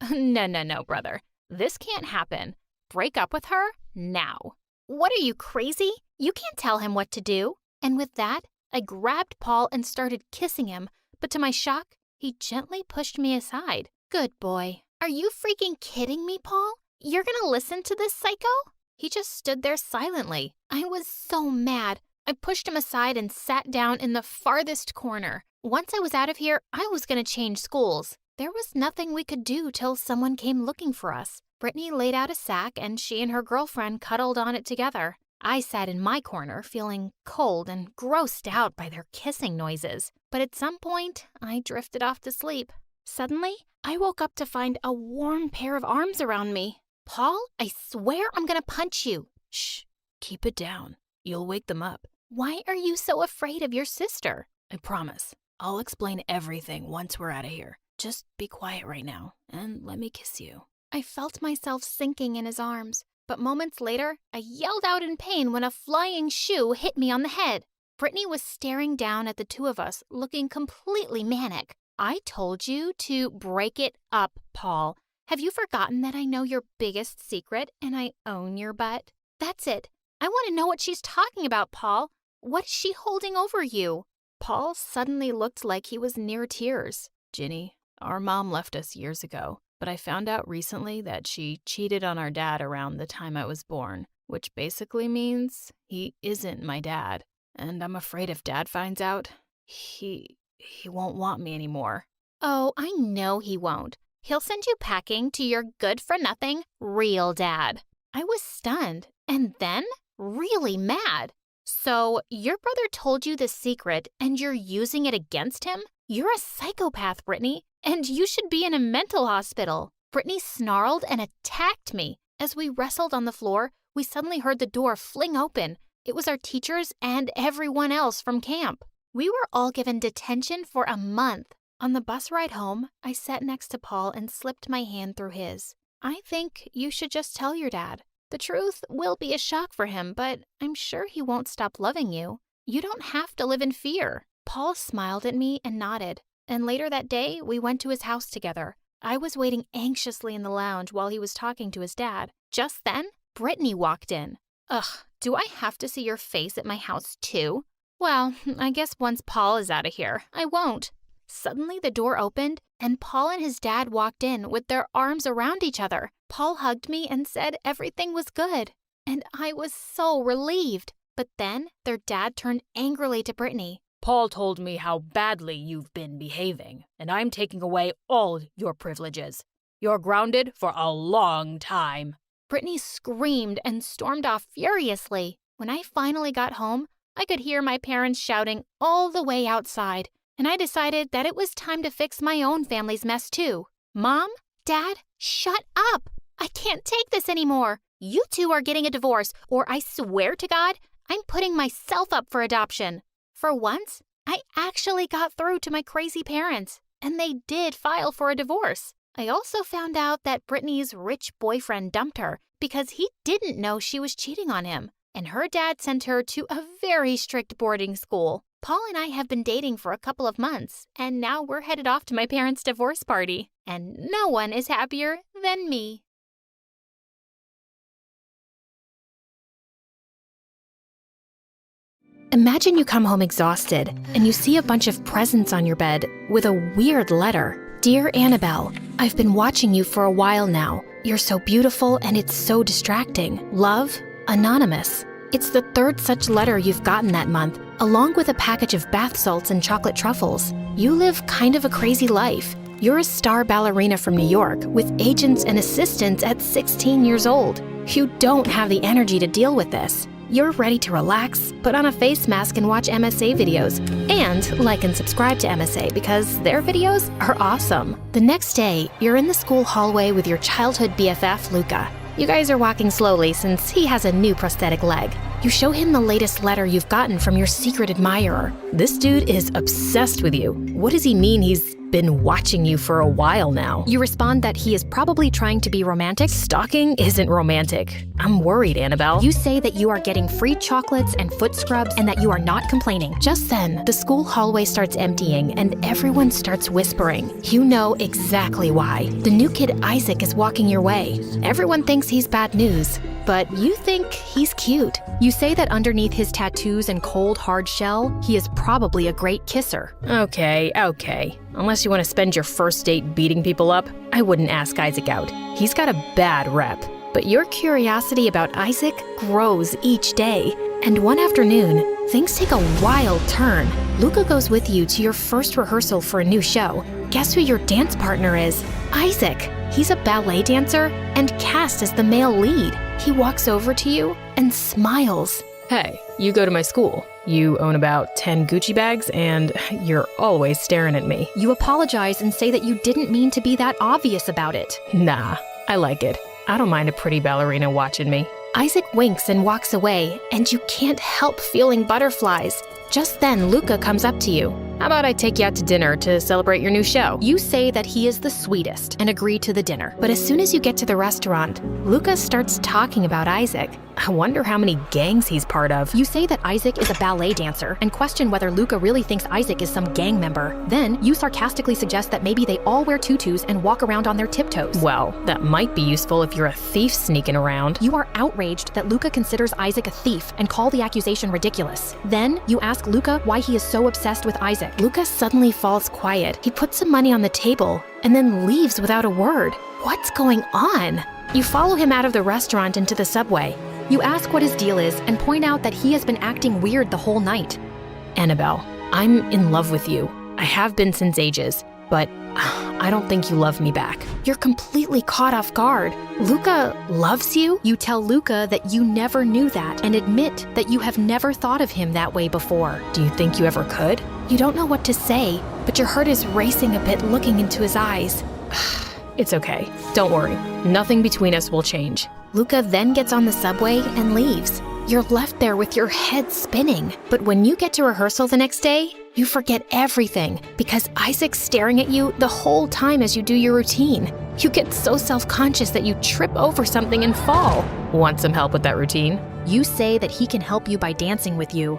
No, brother. This can't happen. Break up with her now. What are you, crazy? You can't tell him what to do. And with that, I grabbed Paul and started kissing him, but to my shock, he gently pushed me aside. Good boy. Are you freaking kidding me, Paul? You're gonna listen to this psycho? He just stood there silently. I was so mad. I pushed him aside and sat down in the farthest corner. Once I was out of here, I was gonna change schools. There was nothing we could do till someone came looking for us. Brittany laid out a sack and she and her girlfriend cuddled on it together. I sat in my corner feeling cold and grossed out by their kissing noises. But at some point, I drifted off to sleep. Suddenly, I woke up to find a warm pair of arms around me. Paul, I swear I'm gonna punch you. Shh, keep it down. You'll wake them up. Why are you so afraid of your sister? I promise. I'll explain everything once we're out of here. Just be quiet right now and let me kiss you. I felt myself sinking in his arms, but moments later, I yelled out in pain when a flying shoe hit me on the head. Brittany was staring down at the two of us, looking completely manic. I told you to break it up, Paul. Have you forgotten that I know your biggest secret and I own your butt? That's it. I want to know what she's talking about, Paul. What is she holding over you? Paul suddenly looked like he was near tears. Ginny, our mom left us years ago, but I found out recently that she cheated on our dad around the time I was born, which basically means he isn't my dad. And I'm afraid if Dad finds out, he won't want me anymore. Oh, I know he won't. He'll send you packing to your good-for-nothing real dad. I was stunned and then really mad. So your brother told you the secret and you're using it against him? You're a psychopath, Brittany, and you should be in a mental hospital. Brittany snarled and attacked me. As we wrestled on the floor, we suddenly heard the door fling open. It was our teachers and everyone else from camp. We were all given detention for a month. On the bus ride home, I sat next to Paul and slipped my hand through his. I think you should just tell your dad. The truth will be a shock for him, but I'm sure he won't stop loving you. You don't have to live in fear. Paul smiled at me and nodded, and later that day, we went to his house together. I was waiting anxiously in the lounge while he was talking to his dad. Just then, Brittany walked in. Ugh, do I have to see your face at my house too? Well, I guess once Paul is out of here, I won't. Suddenly, the door opened, and Paul and his dad walked in with their arms around each other. Paul hugged me and said everything was good, and I was so relieved. But then, their dad turned angrily to Brittany. Paul told me how badly you've been behaving, and I'm taking away all your privileges. You're grounded for a long time. Brittany screamed and stormed off furiously. When I finally got home, I could hear my parents shouting all the way outside, and I decided that it was time to fix my own family's mess too. Mom? Dad? Shut up! I can't take this anymore. You two are getting a divorce, or I swear to God, I'm putting myself up for adoption. For once, I actually got through to my crazy parents, and they did file for a divorce. I also found out that Brittany's rich boyfriend dumped her because he didn't know she was cheating on him, and her dad sent her to a very strict boarding school. Paul and I have been dating for a couple of months, and now we're headed off to my parents' divorce party, and no one is happier than me. Imagine you come home exhausted and you see a bunch of presents on your bed with a weird letter. Dear Annabelle, I've been watching you for a while now. You're so beautiful and it's so distracting. Love, Anonymous. It's the third such letter you've gotten that month, along with a package of bath salts and chocolate truffles. You live kind of a crazy life. You're a star ballerina from New York with agents and assistants at 16 years old. You don't have the energy to deal with this. You're ready to relax, put on a face mask and watch MSA videos. And like and subscribe to MSA because their videos are awesome. The next day, you're in the school hallway with your childhood BFF, Luca. You guys are walking slowly since he has a new prosthetic leg. You show him the latest letter you've gotten from your secret admirer. This dude is obsessed with you. What does he mean he's been watching you for a while now? You respond that he is probably trying to be romantic. Stalking isn't romantic. I'm worried, Annabelle. You say that you are getting free chocolates and foot scrubs and that you are not complaining. Just then, the school hallway starts emptying and everyone starts whispering. You know exactly why. The new kid Isaac is walking your way. Everyone thinks he's bad news, but you think he's cute. You say that underneath his tattoos and cold, hard shell, he is probably a great kisser. Okay. Unless you want to spend your first date beating people up, I wouldn't ask Isaac out. He's got a bad rep. But your curiosity about Isaac grows each day. And one afternoon, things take a wild turn. Luca goes with you to your first rehearsal for a new show. Guess who your dance partner is? Isaac. He's a ballet dancer and cast as the male lead. He walks over to you and smiles. Hey, you go to my school. You own about 10 Gucci bags and you're always staring at me. You apologize and say that you didn't mean to be that obvious about it. Nah, I like it. I don't mind a pretty ballerina watching me. Isaac winks and walks away, and you can't help feeling butterflies. Just then, Luca comes up to you. How about I take you out to dinner to celebrate your new show? You say that he is the sweetest and agree to the dinner. But as soon as you get to the restaurant, Luca starts talking about Isaac. I wonder how many gangs he's part of. You say that Isaac is a ballet dancer and question whether Luca really thinks Isaac is some gang member. Then, you sarcastically suggest that maybe they all wear tutus and walk around on their tiptoes. Well, that might be useful if you're a thief sneaking around. You are outraged that Luca considers Isaac a thief and call the accusation ridiculous. Then, you ask Luca why he is so obsessed with Isaac. Luca suddenly falls quiet. He puts some money on the table and then leaves without a word. What's going on? You follow him out of the restaurant into the subway. You ask what his deal is and point out that he has been acting weird the whole night. Annabelle, I'm in love with you. I have been since ages, but I don't think you love me back. You're completely caught off guard. Luca loves you? You tell Luca that you never knew that and admit that you have never thought of him that way before. Do you think you ever could? You don't know what to say, but your heart is racing a bit looking into his eyes. It's okay. Don't worry. Nothing between us will change. Luca then gets on the subway and leaves. You're left there with your head spinning. But when you get to rehearsal the next day, you forget everything because Isaac's staring at you the whole time as you do your routine. You get so self-conscious that you trip over something and fall. Want some help with that routine? You say that he can help you by dancing with you.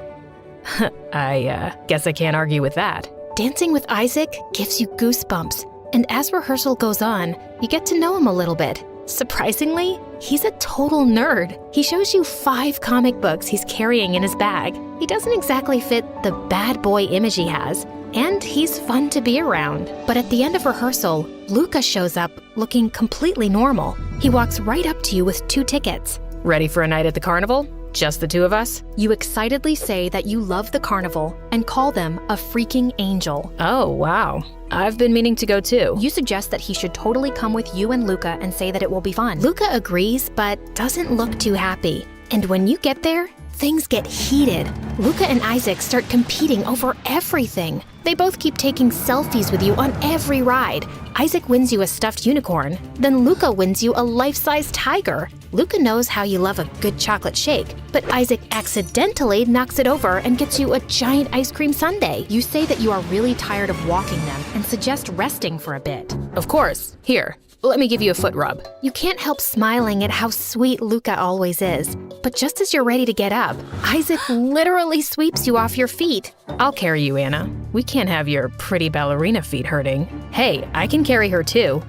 I guess I can't argue with that. Dancing with Isaac gives you goosebumps. And as rehearsal goes on, you get to know him a little bit. Surprisingly, he's a total nerd. He shows you 5 comic books he's carrying in his bag. He doesn't exactly fit the bad boy image he has, and he's fun to be around. But at the end of rehearsal, Luca shows up looking completely normal. He walks right up to you with 2 tickets. Ready for a night at the carnival? Just the two of us? You excitedly say that you love the carnival and call them a freaking angel. Oh, wow. I've been meaning to go too. You suggest that he should totally come with you and Luca and say that it will be fun. Luca agrees, but doesn't look too happy. And when you get there, things get heated. Luca and Isaac start competing over everything. They both keep taking selfies with you on every ride. Isaac wins you a stuffed unicorn, then Luca wins you a life-size tiger. Luca knows how you love a good chocolate shake, but Isaac accidentally knocks it over and gets you a giant ice cream sundae. You say that you are really tired of walking them and suggest resting for a bit. Of course. Here, let me give you a foot rub. You can't help smiling at how sweet Luca always is. But just as you're ready to get up, Isaac literally sweeps you off your feet. I'll carry you, Anna. We can't have your pretty ballerina feet hurting. Hey, I can carry her too.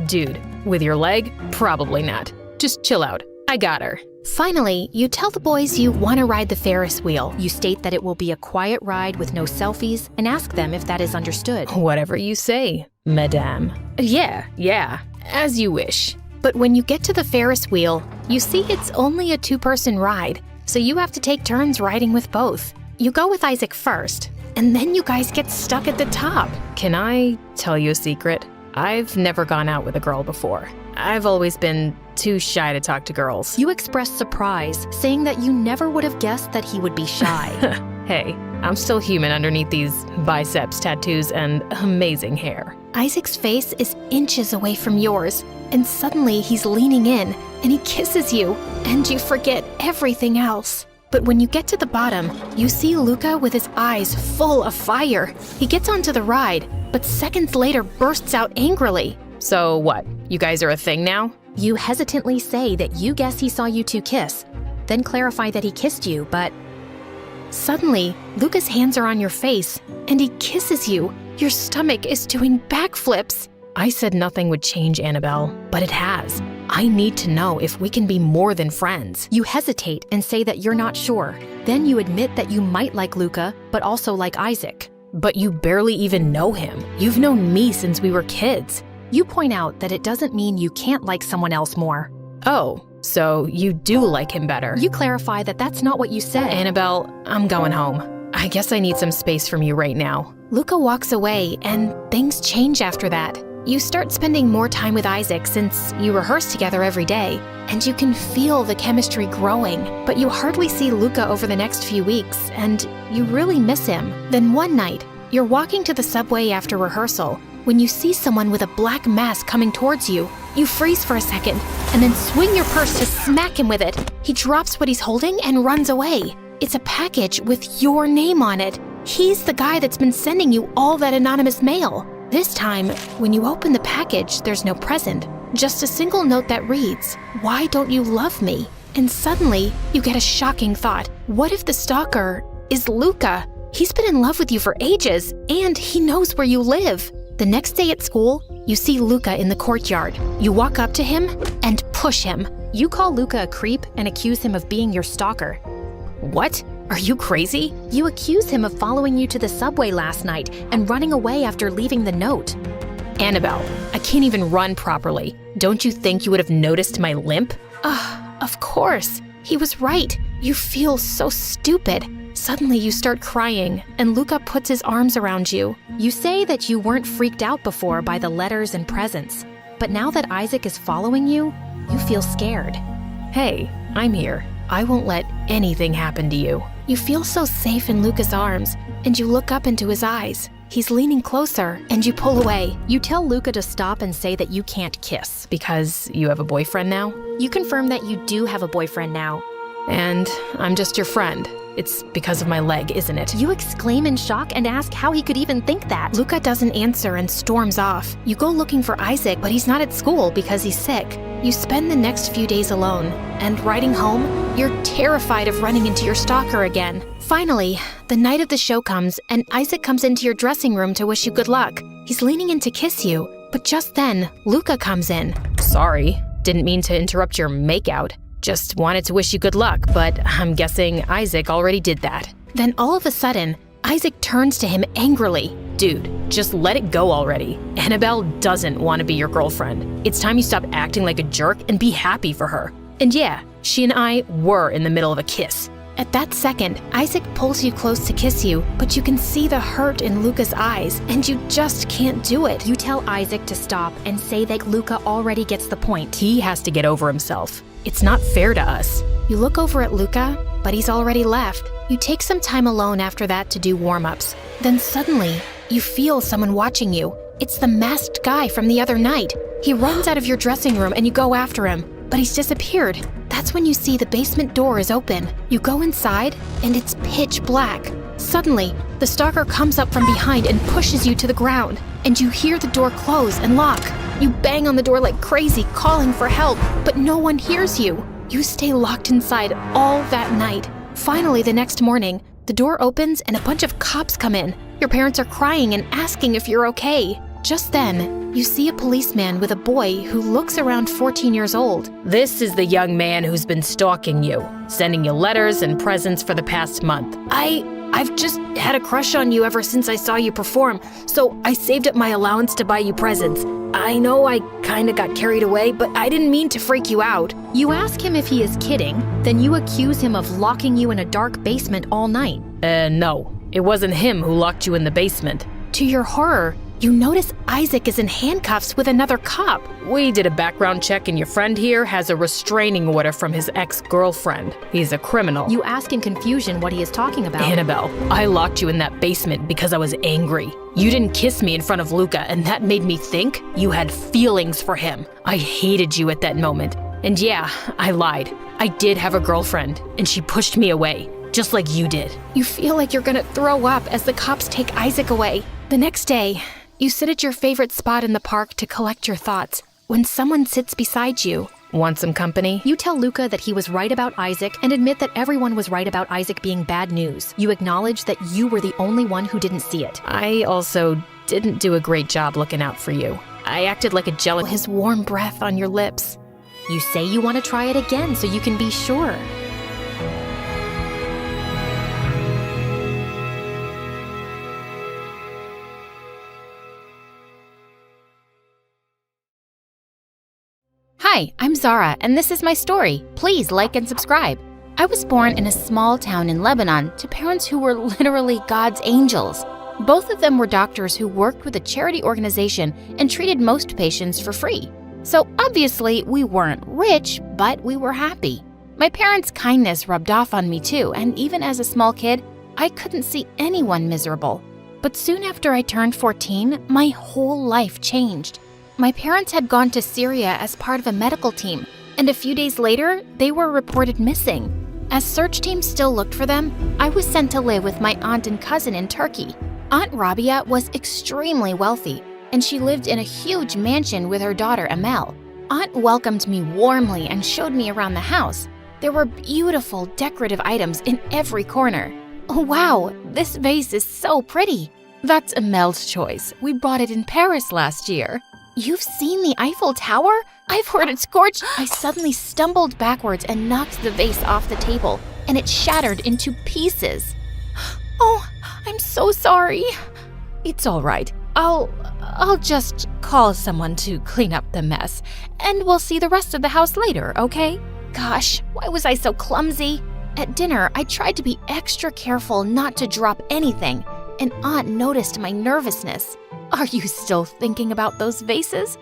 Dude, with your leg? Probably not. Just chill out. I got her. Finally, you tell the boys you want to ride the Ferris wheel. You state that it will be a quiet ride with no selfies and ask them if that is understood. Whatever you say, madame. Yeah, as you wish. But when you get to the Ferris wheel, you see it's only a two-person ride, so you have to take turns riding with both. You go with Isaac first, and then you guys get stuck at the top. Can I tell you a secret? I've never gone out with a girl before. I've always been too shy to talk to girls. You express surprise, saying that you never would have guessed that he would be shy. Hey, I'm still human underneath these biceps, tattoos, and amazing hair. Isaac's face is inches away from yours, and suddenly he's leaning in, and he kisses you, and you forget everything else. But when you get to the bottom, you see Luca with his eyes full of fire. He gets onto the ride, but seconds later bursts out angrily. So what, you guys are a thing now? You hesitantly say that you guess he saw you two kiss, then clarify that he kissed you, but suddenly, Luca's hands are on your face, and he kisses you. Your stomach is doing backflips. I said nothing would change, Annabelle, but it has. I need to know if we can be more than friends. You hesitate and say that you're not sure. Then you admit that you might like Luca, but also like Isaac. But you barely even know him. You've known me since we were kids. You point out that it doesn't mean you can't like someone else more. Oh, so you do like him better. You clarify that that's not what you said. Annabelle, I'm going home. I guess I need some space from you right now. Luca walks away, and things change after that. You start spending more time with Isaac since you rehearse together every day, and you can feel the chemistry growing, but you hardly see Luca over the next few weeks, and you really miss him. Then one night, you're walking to the subway after rehearsal when you see someone with a black mask coming towards you. You freeze for a second, and then swing your purse to smack him with it. He drops what he's holding and runs away. It's a package with your name on it. He's the guy that's been sending you all that anonymous mail. This time, when you open the package, there's no present, just a single note that reads, "Why don't you love me?" And suddenly, you get a shocking thought. What if the stalker is Luca? He's been in love with you for ages, and he knows where you live. The next day at school, you see Luca in the courtyard. You walk up to him and push him. You call Luca a creep and accuse him of being your stalker. What? Are you crazy? You accuse him of following you to the subway last night and running away after leaving the note. Annabelle, I can't even run properly. Don't you think you would have noticed my limp? Of course. He was right. You feel so stupid. Suddenly you start crying, and Luca puts his arms around you. You say that you weren't freaked out before by the letters and presents, but now that Isaac is following you, you feel scared. Hey, I'm here. I won't let anything happen to you. You feel so safe in Luca's arms, and you look up into his eyes. He's leaning closer, and you pull away. You tell Luca to stop and say that you can't kiss. Because you have a boyfriend now? You confirm that you do have a boyfriend now. And I'm just your friend. It's because of my leg, isn't it? You exclaim in shock and ask how he could even think that. Luca doesn't answer and storms off. You go looking for Isaac, but he's not at school because he's sick. You spend the next few days alone, and riding home, you're terrified of running into your stalker again. Finally, the night of the show comes, and Isaac comes into your dressing room to wish you good luck. He's leaning in to kiss you, but just then, Luca comes in. Sorry, didn't mean to interrupt your makeout. Just wanted to wish you good luck, but I'm guessing Isaac already did that. Then all of a sudden, Isaac turns to him angrily. Dude, just let it go already. Annabelle doesn't want to be your girlfriend. It's time you stop acting like a jerk and be happy for her. And yeah, she and I were in the middle of a kiss. At that second, Isaac pulls you close to kiss you, but you can see the hurt in Luca's eyes, and you just can't do it. You tell Isaac to stop and say that Luca already gets the point. He has to get over himself. It's not fair to us. You look over at Luca, but he's already left. You take some time alone after that to do warm-ups. Then suddenly, you feel someone watching you. It's the masked guy from the other night. He runs out of your dressing room and you go after him, but he's disappeared. That's when you see the basement door is open. You go inside, and it's pitch black. Suddenly, the stalker comes up from behind and pushes you to the ground, and you hear the door close and lock. You bang on the door like crazy, calling for help, but no one hears you. You stay locked inside all that night. Finally, the next morning, the door opens and a bunch of cops come in. Your parents are crying and asking if you're okay. Just then, you see a policeman with a boy who looks around 14 years old. This is the young man who's been stalking you, sending you letters and presents for the past month. I've just had a crush on you ever since I saw you perform, so I saved up my allowance to buy you presents. I know I kinda got carried away, but I didn't mean to freak you out. You ask him if he is kidding, then you accuse him of locking you in a dark basement all night. No, it wasn't him who locked you in the basement. To your horror, you notice Isaac is in handcuffs with another cop. We did a background check and your friend here has a restraining order from his ex-girlfriend. He's a criminal. You ask in confusion what he is talking about. Annabelle, I locked you in that basement because I was angry. You didn't kiss me in front of Luca, and that made me think you had feelings for him. I hated you at that moment. And yeah, I lied. I did have a girlfriend, and she pushed me away, just like you did. You feel like you're gonna throw up as the cops take Isaac away. The next day, you sit at your favorite spot in the park to collect your thoughts when someone sits beside you. Want some company? You tell Luca that he was right about Isaac and admit that everyone was right about Isaac being bad news. You acknowledge that you were the only one who didn't see it. I also didn't do a great job looking out for you. I acted like a jealous— His warm breath on your lips. You say you want to try it again so you can be sure. Hi, I'm Zara, and this is my story. Please like and subscribe. I was born in a small town in Lebanon to parents who were literally God's angels. Both of them were doctors who worked with a charity organization and treated most patients for free. So obviously, we weren't rich, but we were happy. My parents' kindness rubbed off on me too, and even as a small kid, I couldn't see anyone miserable. But soon after I turned 14, my whole life changed. My parents had gone to Syria as part of a medical team, and a few days later, they were reported missing. As search teams still looked for them, I was sent to live with my aunt and cousin in Turkey. Aunt Rabia was extremely wealthy, and she lived in a huge mansion with her daughter Amel. Aunt welcomed me warmly and showed me around the house. There were beautiful decorative items in every corner. Oh wow, this vase is so pretty. That's Amel's choice. We bought it in Paris last year. You've seen the Eiffel Tower? I've heard it's gorgeous. I suddenly stumbled backwards and knocked the vase off the table, and it shattered into pieces. Oh, I'm so sorry. It's all right. I'll just call someone to clean up the mess, and we'll see the rest of the house later, okay? Gosh, why was I so clumsy? At dinner, I tried to be extra careful not to drop anything, and Aunt noticed my nervousness. Are you still thinking about those vases?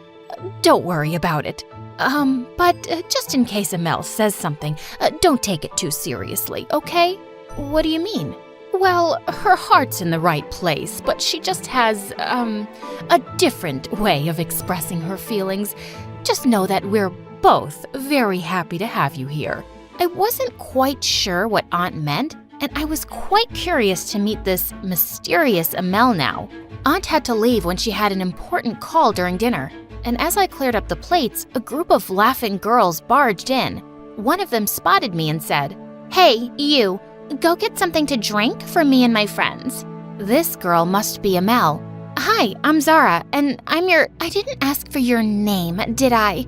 Don't worry about it. But just in case Amel says something, don't take it too seriously, okay? What do you mean? Well, her heart's in the right place, but she just has, a different way of expressing her feelings. Just know that we're both very happy to have you here. I wasn't quite sure what Aunt meant, and I was quite curious to meet this mysterious Amel now. Aunt had to leave when she had an important call during dinner, and as I cleared up the plates, a group of laughing girls barged in. One of them spotted me and said, "Hey, you, go get something to drink for me and my friends." This girl must be Amel. "Hi, I'm Zara, and I didn't ask for your name, did I?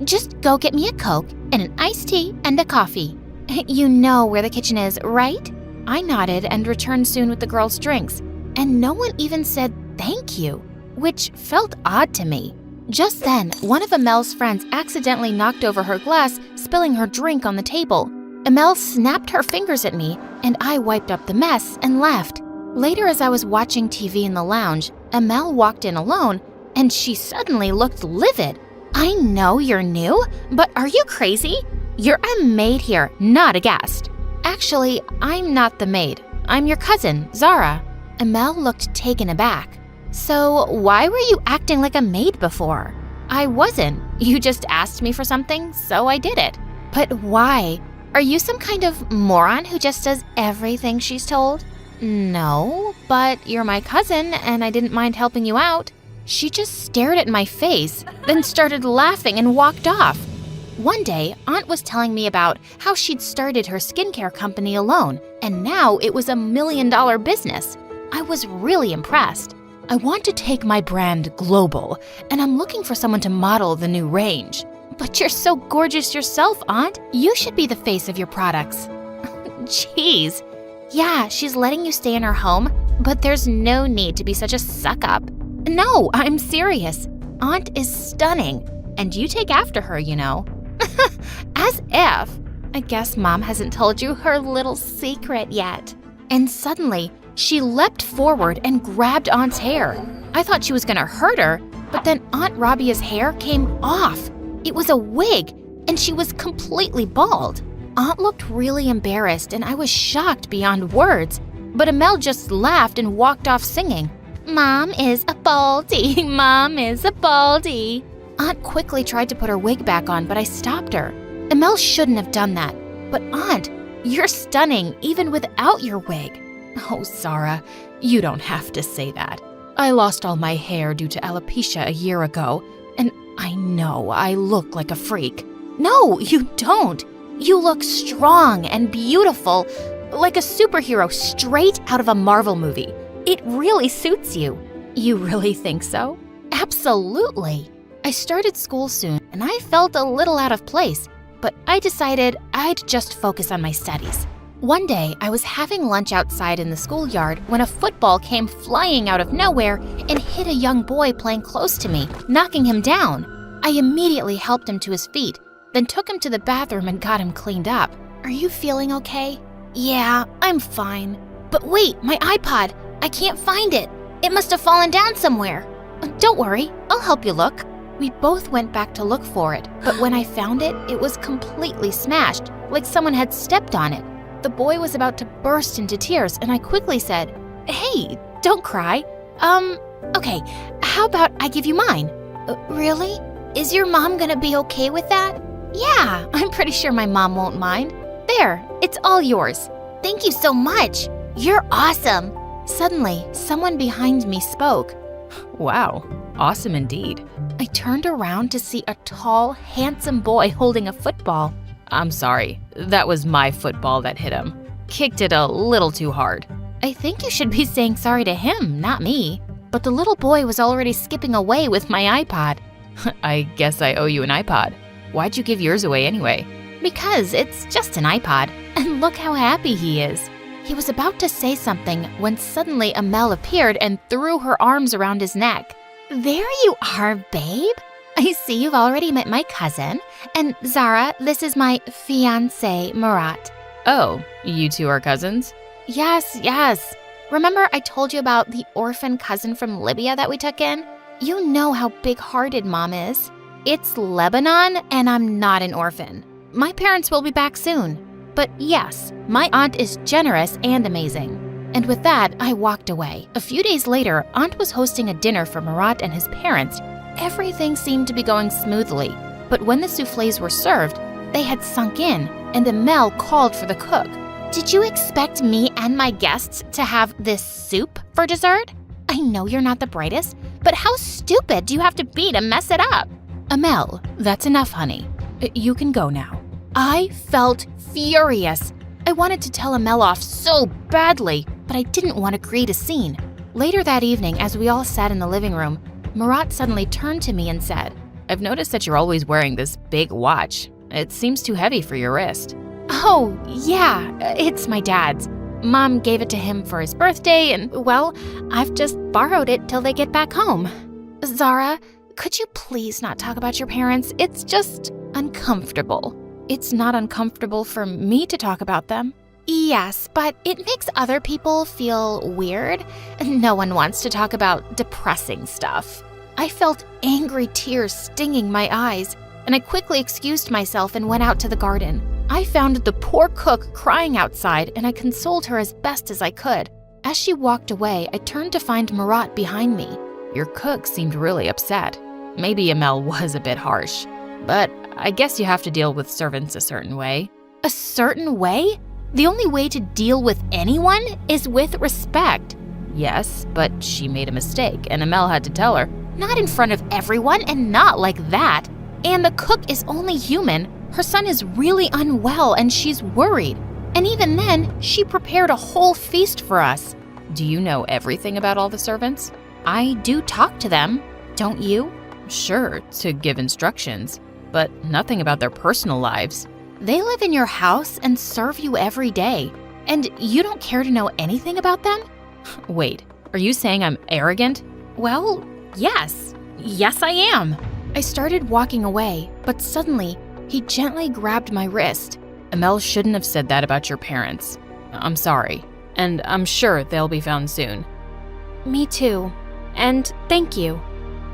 Just go get me a Coke and an iced tea and a coffee. You know where the kitchen is, right?" I nodded and returned soon with the girls' drinks, and no one even said thank you, which felt odd to me. Just then, one of Amel's friends accidentally knocked over her glass, spilling her drink on the table. Amel snapped her fingers at me, and I wiped up the mess and left. Later, as I was watching TV in the lounge, Amel walked in alone, and she suddenly looked livid. I know you're new, but are you crazy? You're a maid here, not a guest. Actually, I'm not the maid. I'm your cousin, Zara. Amel looked taken aback. So why were you acting like a maid before? I wasn't. You just asked me for something, so I did it. But why? Are you some kind of moron who just does everything she's told? No, but you're my cousin and I didn't mind helping you out. She just stared at my face, then started laughing and walked off. One day, Aunt was telling me about how she'd started her skincare company alone, and now it was $1 million business. I was really impressed. I want to take my brand global, and I'm looking for someone to model the new range. But you're so gorgeous yourself, Aunt. You should be the face of your products. Jeez. Yeah, she's letting you stay in her home, but there's no need to be such a suck-up. No, I'm serious. Aunt is stunning, and you take after her, you know. As if. I guess Mom hasn't told you her little secret yet. And suddenly, she leapt forward and grabbed Aunt's hair. I thought she was gonna hurt her, but then Aunt Rabia's hair came off. It was a wig, and she was completely bald. Aunt looked really embarrassed, and I was shocked beyond words. But Amel just laughed and walked off singing, "Mom is a baldy, Mom is a baldy." Aunt quickly tried to put her wig back on, but I stopped her. Amel shouldn't have done that. But Aunt, you're stunning even without your wig. Oh, Zara, you don't have to say that. I lost all my hair due to alopecia a year ago, and I know I look like a freak. No, you don't. You look strong and beautiful, like a superhero straight out of a Marvel movie. It really suits you. You really think so? Absolutely. I started school soon, and I felt a little out of place, but I decided I'd just focus on my studies. One day, I was having lunch outside in the schoolyard when a football came flying out of nowhere and hit a young boy playing close to me, knocking him down. I immediately helped him to his feet, then took him to the bathroom and got him cleaned up. Are you feeling okay? Yeah, I'm fine. But wait, my iPod. I can't find it. It must have fallen down somewhere. Don't worry, I'll help you look. We both went back to look for it, but when I found it, it was completely smashed, like someone had stepped on it. The boy was about to burst into tears, and I quickly said, "Hey, don't cry. Okay, how about I give you mine?" Really? Is your mom gonna be okay with that? Yeah, I'm pretty sure my mom won't mind. There, it's all yours. Thank you so much. You're awesome. Suddenly, someone behind me spoke. Wow, awesome indeed. I turned around to see a tall, handsome boy holding a football. I'm sorry, that was my football that hit him. Kicked it a little too hard. I think you should be saying sorry to him, not me. But the little boy was already skipping away with my iPod. I guess I owe you an iPod. Why'd you give yours away anyway? Because it's just an iPod, and look how happy he is. He was about to say something when suddenly Amel appeared and threw her arms around his neck. There you are, babe. I see you've already met my cousin. And Zara, this is my fiancé, Murat. Oh, you two are cousins? Yes. Remember I told you about the orphan cousin from Libya that we took in? You know how big-hearted Mom is. It's Lebanon, and I'm not an orphan. My parents will be back soon. But yes, my aunt is generous and amazing. And with that, I walked away. A few days later, Aunt was hosting a dinner for Murat and his parents. Everything seemed to be going smoothly. But when the soufflés were served, they had sunk in, and Amel called for the cook. Did you expect me and my guests to have this soup for dessert? I know you're not the brightest, but how stupid do you have to be to mess it up? Amel, that's enough, honey. You can go now. I felt furious. I wanted to tell Amel off so badly, but I didn't want to create a scene. Later that evening, as we all sat in the living room, Murat suddenly turned to me and said, "I've noticed that you're always wearing this big watch. It seems too heavy for your wrist." Oh, yeah, it's my dad's. Mom gave it to him for his birthday, and, well, I've just borrowed it till they get back home. Zara, could you please not talk about your parents? It's just uncomfortable. It's not uncomfortable for me to talk about them. Yes, but it makes other people feel weird. No one wants to talk about depressing stuff. I felt angry tears stinging my eyes, and I quickly excused myself and went out to the garden. I found the poor cook crying outside, and I consoled her as best as I could. As she walked away, I turned to find Murat behind me. Your cook seemed really upset. Maybe Amel was a bit harsh, but I guess you have to deal with servants a certain way. A certain way? The only way to deal with anyone is with respect. Yes, but she made a mistake, and Amel had to tell her. Not in front of everyone, and not like that. And the cook is only human. Her son is really unwell, and she's worried. And even then, she prepared a whole feast for us. Do you know everything about all the servants? I do talk to them. Don't you? Sure, to give instructions, but nothing about their personal lives. They live in your house and serve you every day. And you don't care to know anything about them? Wait, are you saying I'm arrogant? Well, yes. Yes, I am. I started walking away, but suddenly, he gently grabbed my wrist. Amel shouldn't have said that about your parents. I'm sorry, and I'm sure they'll be found soon. Me too. And thank you.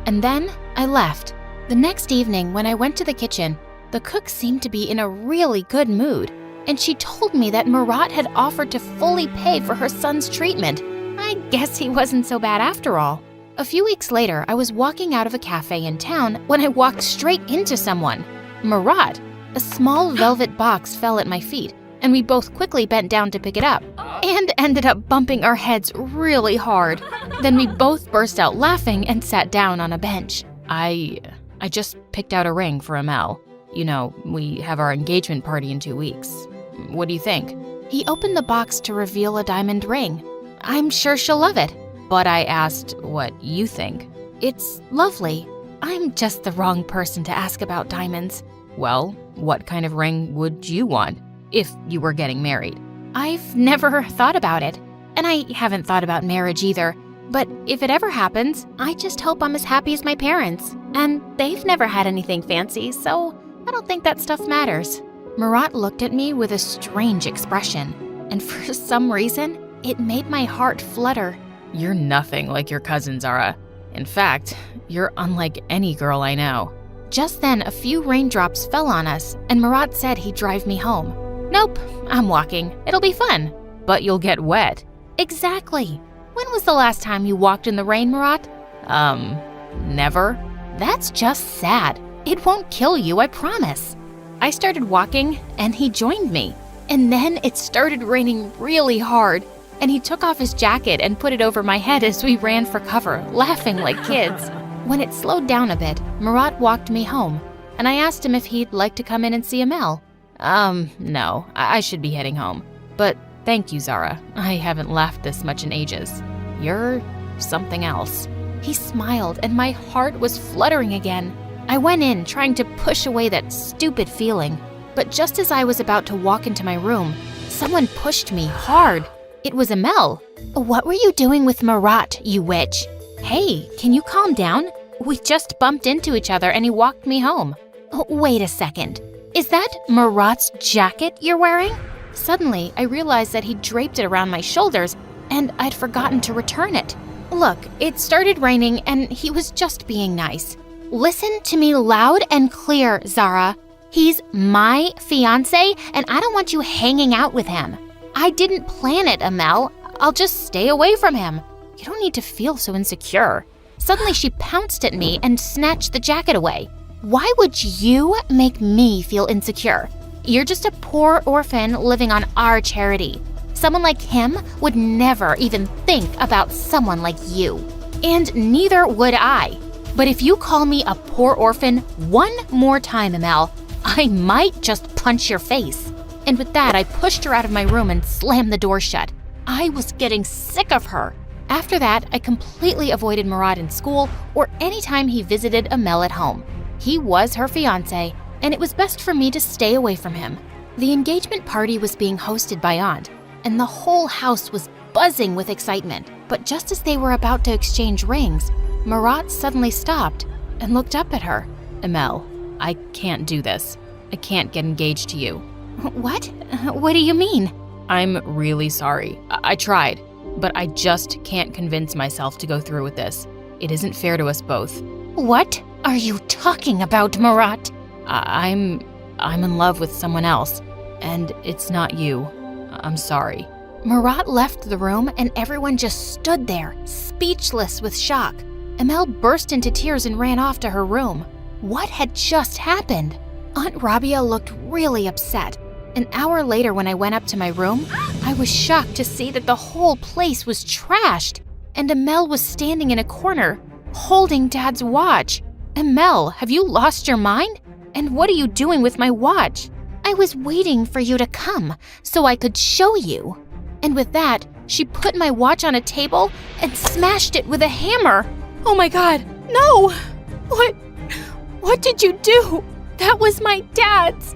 And then I left. The next evening, when I went to the kitchen, the cook seemed to be in a really good mood, and she told me that Murat had offered to fully pay for her son's treatment. I guess he wasn't so bad after all. A few weeks later, I was walking out of a cafe in town when I walked straight into someone. Murat. A small velvet box fell at my feet, and we both quickly bent down to pick it up, and ended up bumping our heads really hard. Then we both burst out laughing and sat down on a bench. I just picked out a ring for Amel. You know, we have our engagement party in 2 weeks. What do you think? He opened the box to reveal a diamond ring. I'm sure she'll love it. But I asked what you think. It's lovely. I'm just the wrong person to ask about diamonds. Well, what kind of ring would you want if you were getting married? I've never thought about it. And I haven't thought about marriage either. But if it ever happens, I just hope I'm as happy as my parents. And they've never had anything fancy, so I don't think that stuff matters. Murat looked at me with a strange expression, and for some reason, it made my heart flutter. You're nothing like your cousin, Zara. In fact, you're unlike any girl I know. Just then, a few raindrops fell on us, and Murat said he'd drive me home. Nope, I'm walking. It'll be fun. But you'll get wet. Exactly. When was the last time you walked in the rain, Murat? Never. That's just sad. It won't kill you, I promise. I started walking, and he joined me. And then it started raining really hard, and he took off his jacket and put it over my head as we ran for cover, laughing like kids. When it slowed down a bit, Murat walked me home, and I asked him if he'd like to come in and see Amel. No, I should be heading home. But thank you, Zara. I haven't laughed this much in ages. You're something else. He smiled, and my heart was fluttering again. I went in, trying to push away that stupid feeling. But just as I was about to walk into my room, someone pushed me hard. It was Amel. What were you doing with Murat, you witch? Hey, can you calm down? We just bumped into each other and he walked me home. Wait a second. Is that Murat's jacket you're wearing? Suddenly, I realized that he draped it around my shoulders and I'd forgotten to return it. Look, it started raining and he was just being nice. Listen to me loud and clear, Zara. He's my fiancé and I don't want you hanging out with him. I didn't plan it, Amel. I'll just stay away from him. You don't need to feel so insecure. Suddenly she pounced at me and snatched the jacket away. Why would you make me feel insecure? You're just a poor orphan living on our charity. Someone like him would never even think about someone like you. And neither would I. But if you call me a poor orphan one more time, Amel, I might just punch your face. And with that, I pushed her out of my room and slammed the door shut. I was getting sick of her. After that, I completely avoided Murat in school or any time he visited Amel at home. He was her fiancé, and it was best for me to stay away from him. The engagement party was being hosted by Aunt, and the whole house was buzzing with excitement. But just as they were about to exchange rings, Murat suddenly stopped and looked up at her. Amel, I can't do this. I can't get engaged to you. What? What do you mean? I'm really sorry. I tried, but I just can't convince myself to go through with this. It isn't fair to us both. What are you talking about, Marat? I'm in love with someone else, and it's not you. I'm sorry. Marat left the room and everyone just stood there, speechless with shock. Amel burst into tears and ran off to her room. What had just happened? Aunt Rabia looked really upset. An hour later, when I went up to my room, I was shocked to see that the whole place was trashed, and Amel was standing in a corner, holding Dad's watch. Amel, have you lost your mind? And what are you doing with my watch? I was waiting for you to come so I could show you. And with that, she put my watch on a table and smashed it with a hammer. Oh my God, no! What did you do? That was my dad's.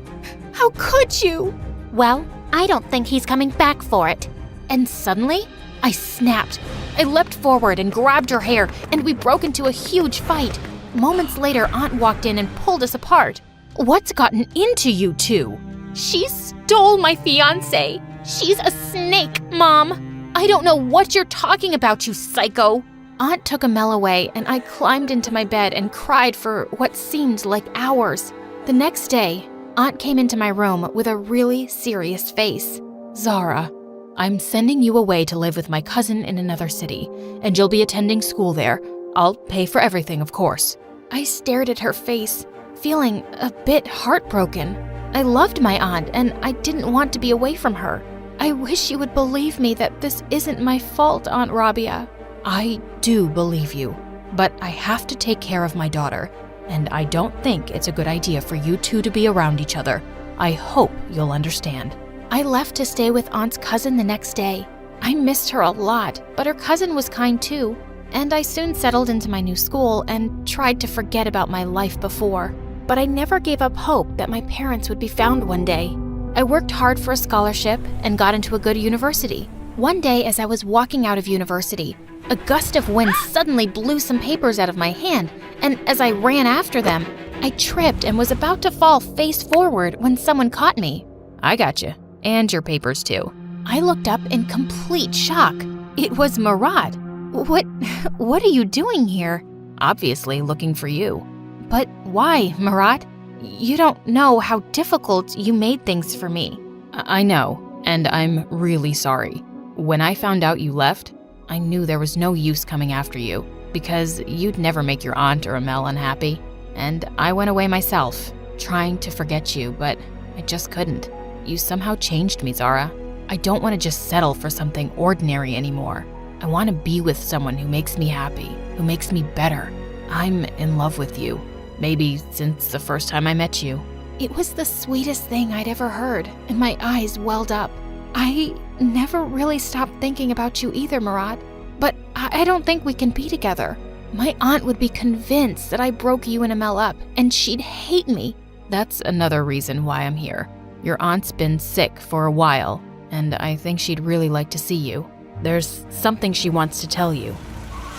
How could you? Well, I don't think he's coming back for it. And suddenly, I snapped. I leapt forward and grabbed her hair, and we broke into a huge fight. Moments later, Aunt walked in and pulled us apart. What's gotten into you two? She stole my fiancé. She's a snake, Mom. I don't know what you're talking about, you psycho. Aunt took Amel away, and I climbed into my bed and cried for what seemed like hours. The next day, Aunt came into my room with a really serious face. Zara, I'm sending you away to live with my cousin in another city, and you'll be attending school there. I'll pay for everything, of course. I stared at her face, feeling a bit heartbroken. I loved my aunt, and I didn't want to be away from her. I wish you would believe me that this isn't my fault, Aunt Rabia. I do believe you, but I have to take care of my daughter, and I don't think it's a good idea for you two to be around each other. I hope you'll understand. I left to stay with Aunt's cousin the next day. I missed her a lot, but her cousin was kind too, and I soon settled into my new school and tried to forget about my life before. But I never gave up hope that my parents would be found one day. I worked hard for a scholarship and got into a good university. One day, as I was walking out of university, a gust of wind suddenly blew some papers out of my hand, and as I ran after them, I tripped and was about to fall face forward when someone caught me. I got you, and your papers too. I looked up in complete shock. It was Marat. What are you doing here? Obviously looking for you. But why, Marat? You don't know how difficult you made things for me. I know, and I'm really sorry. When I found out you left, I knew there was no use coming after you, because you'd never make your aunt or Amel unhappy. And I went away myself, trying to forget you, but I just couldn't. You somehow changed me, Zara. I don't want to just settle for something ordinary anymore. I want to be with someone who makes me happy, who makes me better. I'm in love with you. Maybe since the first time I met you. It was the sweetest thing I'd ever heard, and my eyes welled up. I never really stopped thinking about you either, Marat. But I don't think we can be together. My aunt would be convinced that I broke you and Amel up, and she'd hate me. That's another reason why I'm here. Your aunt's been sick for a while, and I think she'd really like to see you. There's something she wants to tell you.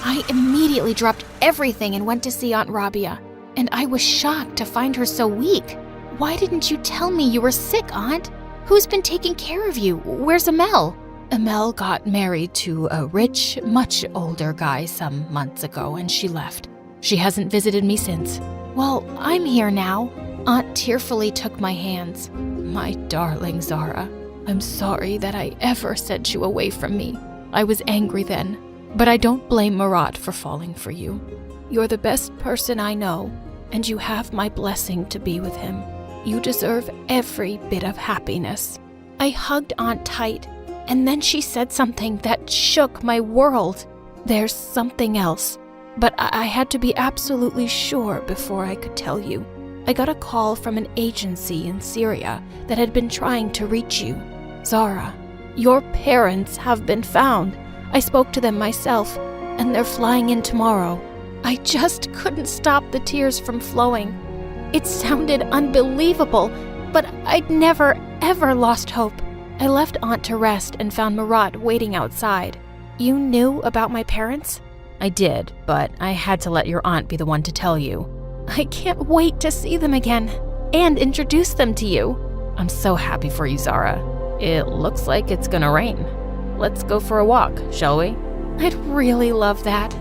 I immediately dropped everything and went to see Aunt Rabia, and I was shocked to find her so weak. Why didn't you tell me you were sick, Aunt? Who's been taking care of you? Where's Amel? Amel got married to a rich, much older guy some months ago, and she left. She hasn't visited me since. Well, I'm here now. Aunt tearfully took my hands. My darling Zara, I'm sorry that I ever sent you away from me. I was angry then, but I don't blame Marat for falling for you. You're the best person I know, and you have my blessing to be with him. You deserve every bit of happiness. I hugged Aunt tight, and then she said something that shook my world. There's something else, but I had to be absolutely sure before I could tell you. I got a call from an agency in Syria that had been trying to reach you. Zara, your parents have been found. I spoke to them myself, and they're flying in tomorrow. I just couldn't stop the tears from flowing. It sounded unbelievable, but I'd never, ever lost hope. I left Aunt to rest and found Marat waiting outside. You knew about my parents? I did, but I had to let your aunt be the one to tell you. I can't wait to see them again. and introduce them to you. I'm so happy for you, Zara. It looks like it's gonna rain. Let's go for a walk, shall we? I'd really love that.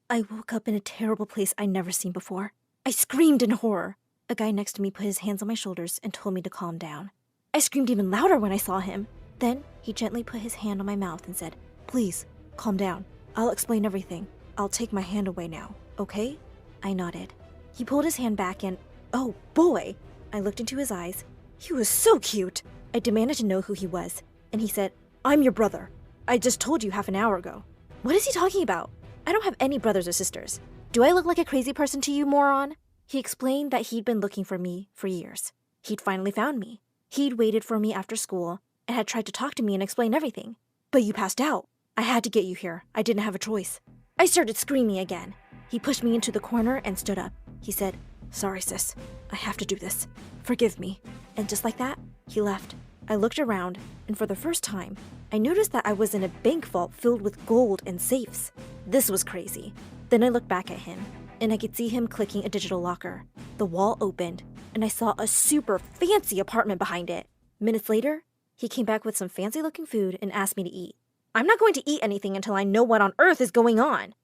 I woke up in a terrible place I'd never seen before. I screamed in horror. A guy next to me put his hands on my shoulders and told me to calm down. I screamed even louder when I saw him. Then he gently put his hand on my mouth and said, "Please, calm down. I'll explain everything. I'll take my hand away now, okay?" I nodded. He pulled his hand back and, oh boy! I looked into his eyes. He was so cute! I demanded to know who he was, and he said, "I'm your brother. I just told you half an hour ago." What is he talking about? I don't have any brothers or sisters. Do I look like a crazy person to you, moron? He explained that he'd been looking for me for years. He'd finally found me. He'd waited for me after school and had tried to talk to me and explain everything. But you passed out. I had to get you here. I didn't have a choice. I started screaming again. He pushed me into the corner and stood up. He said, "Sorry, sis. I have to do this. Forgive me." And just like that, he left. I looked around, and for the first time, I noticed that I was in a bank vault filled with gold and safes. This was crazy. Then I looked back at him, and I could see him clicking a digital locker. The wall opened, and I saw a super fancy apartment behind it. Minutes later, he came back with some fancy-looking food and asked me to eat. I'm not going to eat anything until I know what on earth is going on.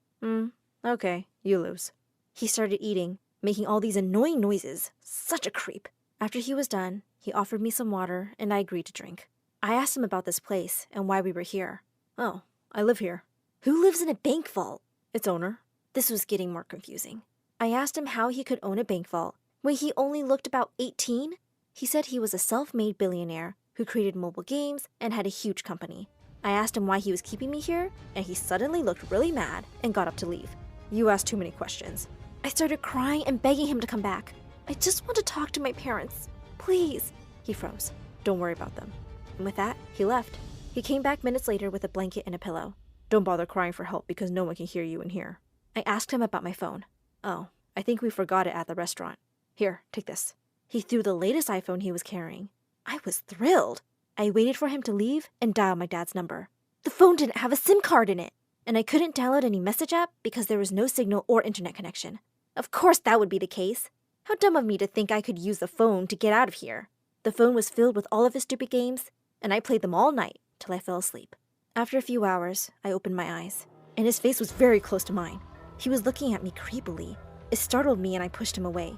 Okay, you lose. He started eating, making all these annoying noises. Such a creep. After he was done, he offered me some water, and I agreed to drink. I asked him about this place and why we were here. "Oh, I live here." Who lives in a bank vault? Its owner. This was getting more confusing. I asked him how he could own a bank vault when he only looked about 18. He said he was a self-made billionaire who created mobile games and had a huge company. I asked him why he was keeping me here, and he suddenly looked really mad and got up to leave. You asked too many questions. I started crying and begging him to come back. I just want to talk to my parents. Please. He froze. Don't worry about them. And with that, he left. He came back minutes later with a blanket and a pillow. Don't bother crying for help because no one can hear you in here. I asked him about my phone. Oh, I think we forgot it at the restaurant. Here, take this. He threw the latest iPhone he was carrying. I was thrilled. I waited for him to leave and dialed my dad's number. The phone didn't have a SIM card in it, and I couldn't download any message app because there was no signal or internet connection. Of course that would be the case. How dumb of me to think I could use the phone to get out of here. The phone was filled with all of his stupid games, and I played them all night till I fell asleep. After a few hours, I opened my eyes, and his face was very close to mine. He was looking at me creepily. It startled me and I pushed him away.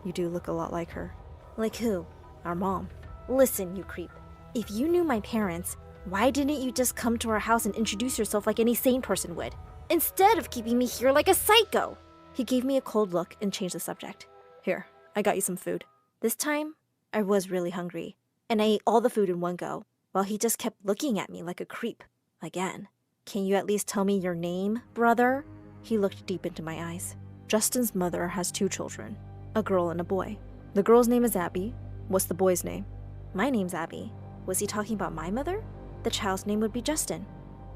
You do look a lot like her. Like who? Our mom. Listen, you creep. If you knew my parents, why didn't you just come to our house and introduce yourself like any sane person would, instead of keeping me here like a psycho? He gave me a cold look and changed the subject. Here, I got you some food. This time, I was really hungry, and I ate all the food in one go, while he just kept looking at me like a creep. Again. Can you at least tell me your name, brother? He looked deep into my eyes. Justin's mother has 2 children, a girl and a boy. The girl's name is Abby. What's the boy's name? My name's Abby. Was he talking about my mother? The child's name would be Justin.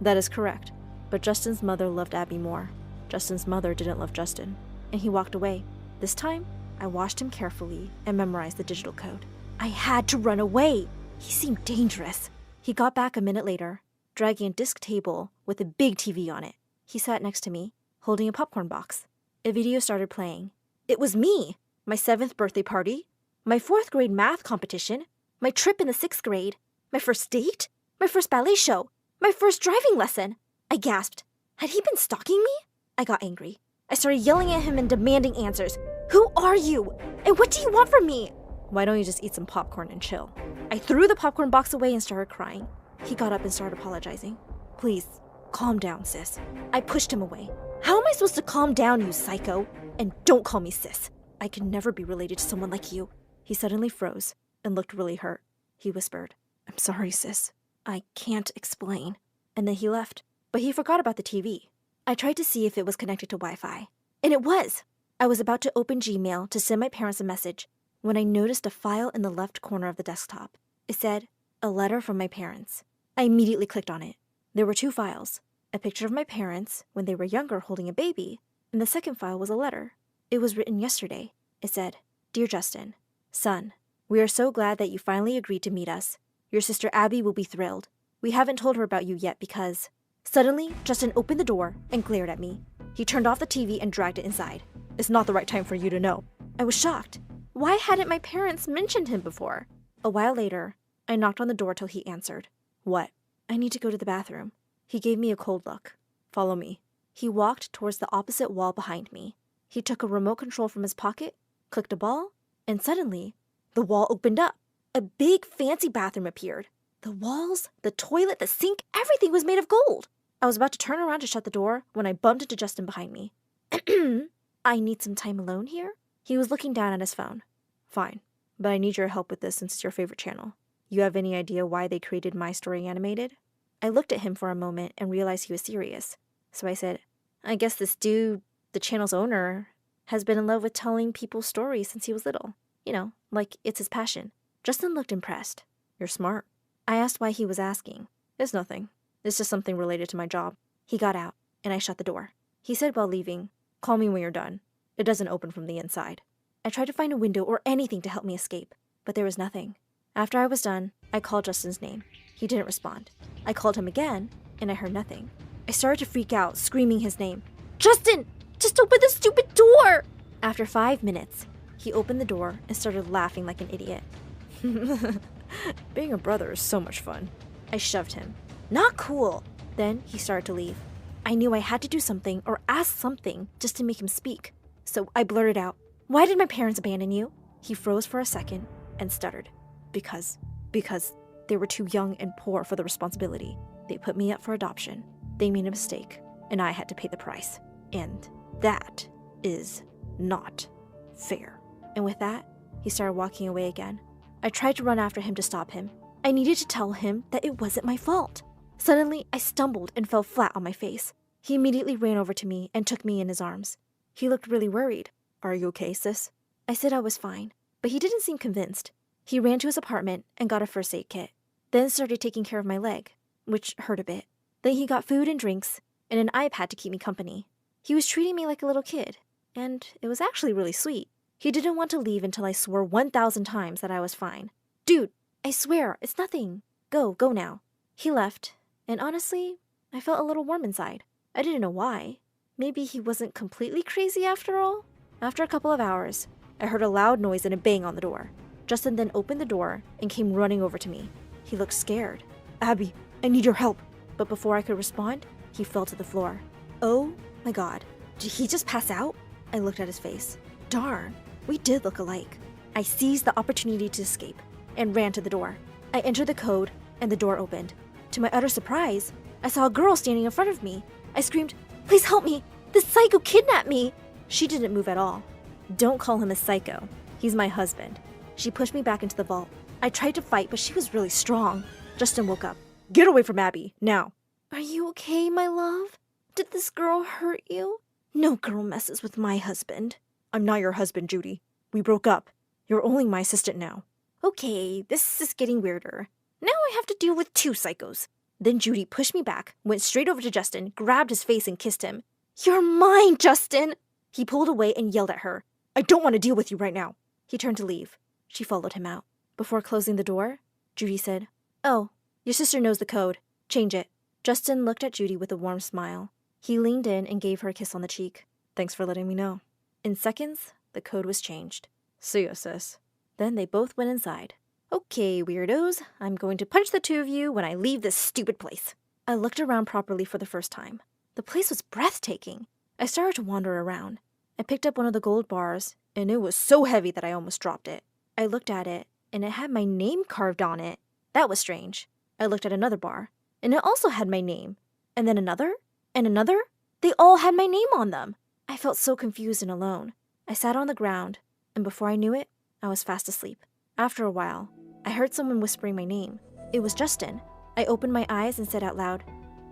That is correct, but Justin's mother loved Abby more. Justin's mother didn't love Justin, and he walked away. This time, I watched him carefully and memorized the digital code. I had to run away. He seemed dangerous. He got back a minute later, dragging a disc table with a big TV on it. He sat next to me, holding a popcorn box. A video started playing. It was me! My 7th birthday party, my 4th grade math competition, my trip in the 6th grade, my first date, my first ballet show, my first driving lesson. I gasped. Had he been stalking me? I got angry. I started yelling at him and demanding answers. Who are you? And what do you want from me? Why don't you just eat some popcorn and chill? I threw the popcorn box away and started crying. He got up and started apologizing. Please, calm down, sis. I pushed him away. How am I supposed to calm down, you psycho? And don't call me sis. I can never be related to someone like you. He suddenly froze and looked really hurt. He whispered, I'm sorry, sis. I can't explain. And then he left. But he forgot about the TV. I tried to see if it was connected to Wi-Fi. And it was! I was about to open Gmail to send my parents a message when I noticed a file in the left corner of the desktop. It said, a letter from my parents. I immediately clicked on it. There were 2 files. A picture of my parents when they were younger holding a baby, and the second file was a letter. It was written yesterday. It said, Dear Justin, Son, we are so glad that you finally agreed to meet us. Your sister Abby will be thrilled. We haven't told her about you yet because Suddenly, Justin opened the door and glared at me. He turned off the TV and dragged it inside. It's not the right time for you to know. I was shocked. Why hadn't my parents mentioned him before? A while later, I knocked on the door till he answered. What? I need to go to the bathroom. He gave me a cold look. Follow me. He walked towards the opposite wall behind me. He took a remote control from his pocket, clicked a ball, and suddenly, the wall opened up. A big fancy bathroom appeared. The walls, the toilet, the sink, everything was made of gold. I was about to turn around to shut the door when I bumped into Justin behind me. I need some time alone here? He was looking down at his phone. Fine, but I need your help with this since it's your favorite channel. You have any idea why they created My Story Animated? I looked at him for a moment and realized he was serious. So I said, I guess this dude, the channel's owner, has been in love with telling people stories since he was little. You know, like it's his passion. Justin looked impressed. You're smart. I asked why he was asking. It's nothing. It's just something related to my job. He got out, and I shut the door. He said while leaving, call me when you're done. It doesn't open from the inside. I tried to find a window or anything to help me escape, but there was nothing. After I was done, I called Justin's name. He didn't respond. I called him again, and I heard nothing. I started to freak out, screaming his name. Justin! Just open the stupid door! After 5 minutes, he opened the door and started laughing like an idiot. Being a brother is so much fun. I shoved him. Not cool! Then he started to leave. I knew I had to do something or ask something just to make him speak. So I blurted out, why did my parents abandon you? He froze for a second and stuttered. Because they were too young and poor for the responsibility. They put me up for adoption. They made a mistake, and I had to pay the price. And that is not fair. And with that, he started walking away again. I tried to run after him to stop him. I needed to tell him that it wasn't my fault. Suddenly, I stumbled and fell flat on my face. He immediately ran over to me and took me in his arms. He looked really worried. Are you okay, sis? I said I was fine, but he didn't seem convinced. He ran to his apartment and got a first aid kit, then started taking care of my leg, which hurt a bit. Then he got food and drinks and an iPad to keep me company. He was treating me like a little kid, and it was actually really sweet. He didn't want to leave until I swore 1,000 times that I was fine. Dude, I swear, it's nothing. Go now. He left, and honestly, I felt a little warm inside. I didn't know why. Maybe he wasn't completely crazy after all? After a couple of hours, I heard a loud noise and a bang on the door. Justin then opened the door and came running over to me. He looked scared. Abby, I need your help. But before I could respond, he fell to the floor. Oh my God, did he just pass out? I looked at his face. Darn, we did look alike. I seized the opportunity to escape and ran to the door. I entered the code and the door opened. To my utter surprise, I saw a girl standing in front of me. I screamed, please help me! This psycho kidnapped me! She didn't move at all. Don't call him a psycho. He's my husband. She pushed me back into the vault. I tried to fight, but she was really strong. Justin woke up. Get away from Abby, now. Are you okay, my love? Did this girl hurt you? No girl messes with my husband. I'm not your husband, Judy. We broke up. You're only my assistant now. Okay, this is getting weirder. Now I have to deal with 2 psychos. Then Judy pushed me back, went straight over to Justin, grabbed his face and kissed him. You're mine, Justin! He pulled away and yelled at her. I don't want to deal with you right now. He turned to leave. She followed him out. Before closing the door, Judy said, Oh, your sister knows the code. Change it. Justin looked at Judy with a warm smile. He leaned in and gave her a kiss on the cheek. Thanks for letting me know. In seconds, the code was changed. See ya, sis. Then they both went inside. Okay, weirdos, I'm going to punch the 2 of you when I leave this stupid place. I looked around properly for the first time. The place was breathtaking. I started to wander around. I picked up one of the gold bars, and it was so heavy that I almost dropped it. I looked at it, and it had my name carved on it. That was strange. I looked at another bar, and it also had my name. And then another, and another. They all had my name on them. I felt so confused and alone. I sat on the ground, and before I knew it, I was fast asleep. After a while, I heard someone whispering my name. It was Justin. I opened my eyes and said out loud,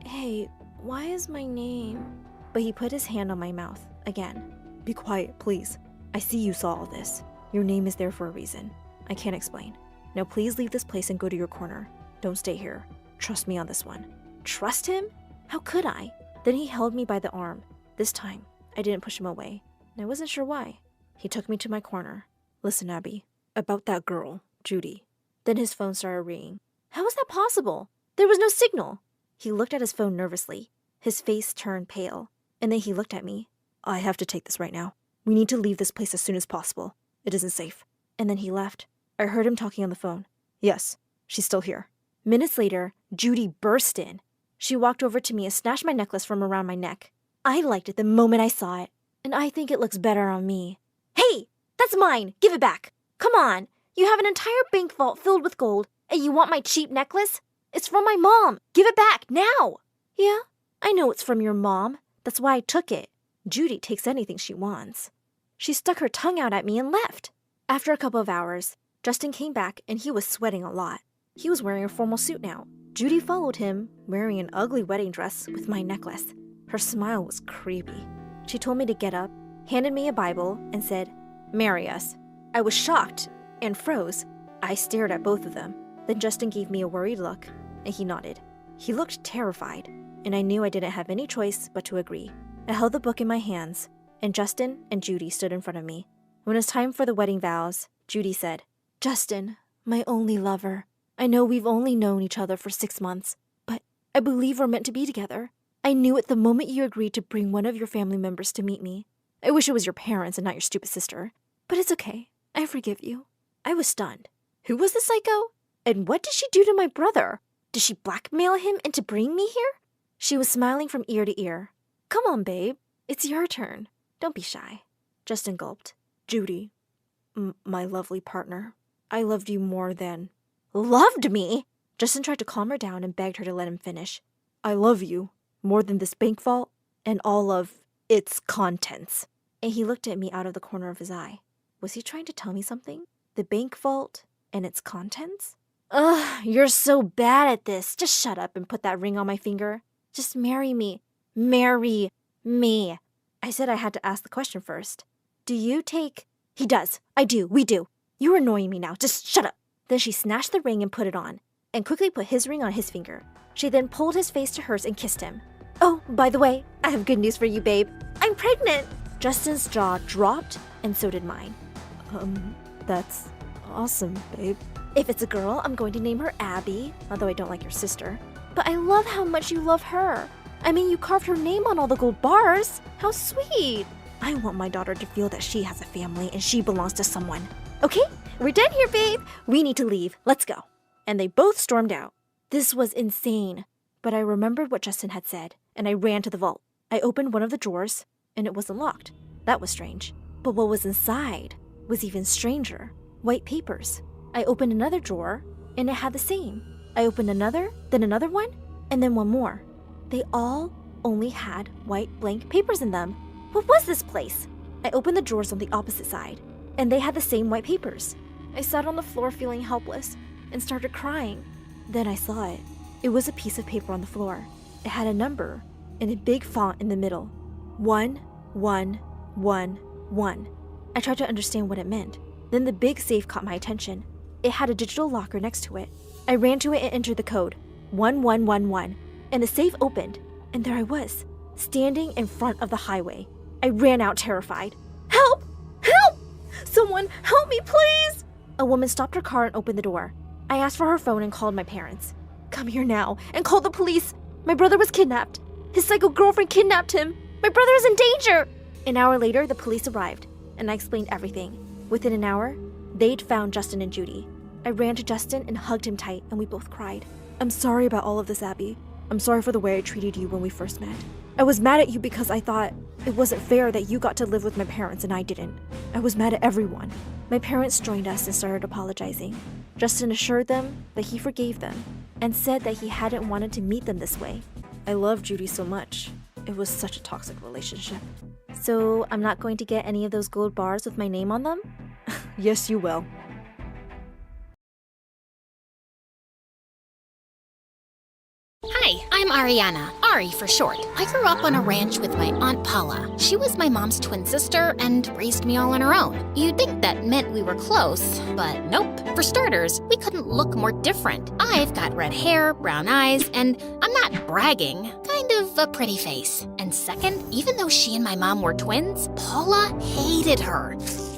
Hey, why is my name? But he put his hand on my mouth again. Be quiet, please. I see you saw all this. Your name is there for a reason. I can't explain. Now please leave this place and go to your corner. Don't stay here. Trust me on this one. Trust him? How could I? Then he held me by the arm. This time, I didn't push him away, and I wasn't sure why. He took me to my corner. Listen, Abby, about that girl, Judy. Then his phone started ringing. How was that possible? There was no signal. He looked at his phone nervously. His face turned pale, and then he looked at me. I have to take this right now. We need to leave this place as soon as possible. It isn't safe. And then he left. I heard him talking on the phone. Yes, she's still here. Minutes later, Judy burst in. She walked over to me and snatched my necklace from around my neck. I liked it the moment I saw it, and I think it looks better on me. Hey, that's mine! Give it back! Come on! You have an entire bank vault filled with gold, and you want my cheap necklace? It's from my mom! Give it back, now! Yeah, I know it's from your mom. That's why I took it. Judy takes anything she wants. She stuck her tongue out at me and left. After a couple of hours, Justin came back and he was sweating a lot. He was wearing a formal suit now. Judy followed him, wearing an ugly wedding dress with my necklace. Her smile was creepy. She told me to get up, handed me a Bible, and said, "Marry us." I was shocked and froze. I stared at both of them. Then Justin gave me a worried look, and he nodded. He looked terrified, and I knew I didn't have any choice but to agree. I held the book in my hands, and Justin and Judy stood in front of me. When it was time for the wedding vows, Judy said, "Justin, my only lover, I know we've only known each other for 6 months, but I believe we're meant to be together. I knew it the moment you agreed to bring one of your family members to meet me. I wish it was your parents and not your stupid sister. But it's okay. I forgive you." I was stunned. Who was the psycho? And what did she do to my brother? Did she blackmail him into bringing me here? She was smiling from ear to ear. "Come on, babe. It's your turn. Don't be shy." Justin gulped. "Judy, my lovely partner, I loved you more than..." Loved me? Justin tried to calm her down and begged her to let him finish. "I love you more than this bank vault and all of its contents." And he looked at me out of the corner of his eye. Was he trying to tell me something? The bank vault and its contents? Ugh, you're so bad at this. Just shut up and put that ring on my finger. Just marry me. Marry me. I said I had to ask the question first. Do you take... He does. I do. We do. You're annoying me now. Just shut up. Then she snatched the ring and put it on, and quickly put his ring on his finger. She then pulled his face to hers and kissed him. "Oh, by the way, I have good news for you, babe. I'm pregnant!" Justin's jaw dropped, and so did mine. That's awesome, babe. If it's a girl, I'm going to name her Abby, although I don't like your sister. But I love how much you love her. I mean, you carved her name on all the gold bars. How sweet. I want my daughter to feel that she has a family and she belongs to someone. Okay, we're done here, babe. We need to leave. Let's go. And they both stormed out. This was insane. But I remembered what Justin had said, and I ran to the vault. I opened one of the drawers, and it wasn't locked. That was strange. But what was inside was even stranger. White papers. I opened another drawer, and it had the same. I opened another, then another one, and then one more. They all only had white blank papers in them. What was this place? I opened the drawers on the opposite side, and they had the same white papers. I sat on the floor feeling helpless and started crying. Then I saw it. It was a piece of paper on the floor. It had a number in a big font in the middle. 1111. I tried to understand what it meant. Then the big safe caught my attention. It had a digital locker next to it. I ran to it and entered the code, 1111, and the safe opened, and there I was, standing in front of the highway. I ran out terrified. "Help! Help! Someone help me, please!" A woman stopped her car and opened the door. I asked for her phone and called my parents. "Come here now and call the police. My brother was kidnapped. His psycho girlfriend kidnapped him. My brother is in danger!" An hour later, the police arrived, and I explained everything. Within an hour, they'd found Justin and Judy. I ran to Justin and hugged him tight, and we both cried. "I'm sorry about all of this, Abby. I'm sorry for the way I treated you when we first met. I was mad at you because I thought it wasn't fair that you got to live with my parents and I didn't. I was mad at everyone." My parents joined us and started apologizing. Justin assured them that he forgave them and said that he hadn't wanted to meet them this way. I love Judy so much. It was such a toxic relationship. So I'm not going to get any of those gold bars with my name on them? Yes, you will. Hi, I'm Ariana, Ari for short. I grew up on a ranch with my Aunt Paula. She was my mom's twin sister and raised me all on her own. You'd think that meant we were close, but nope. For starters, we couldn't look more different. I've got red hair, brown eyes, and I'm not bragging, kind of a pretty face. And second, even though she and my mom were twins, Paula hated her.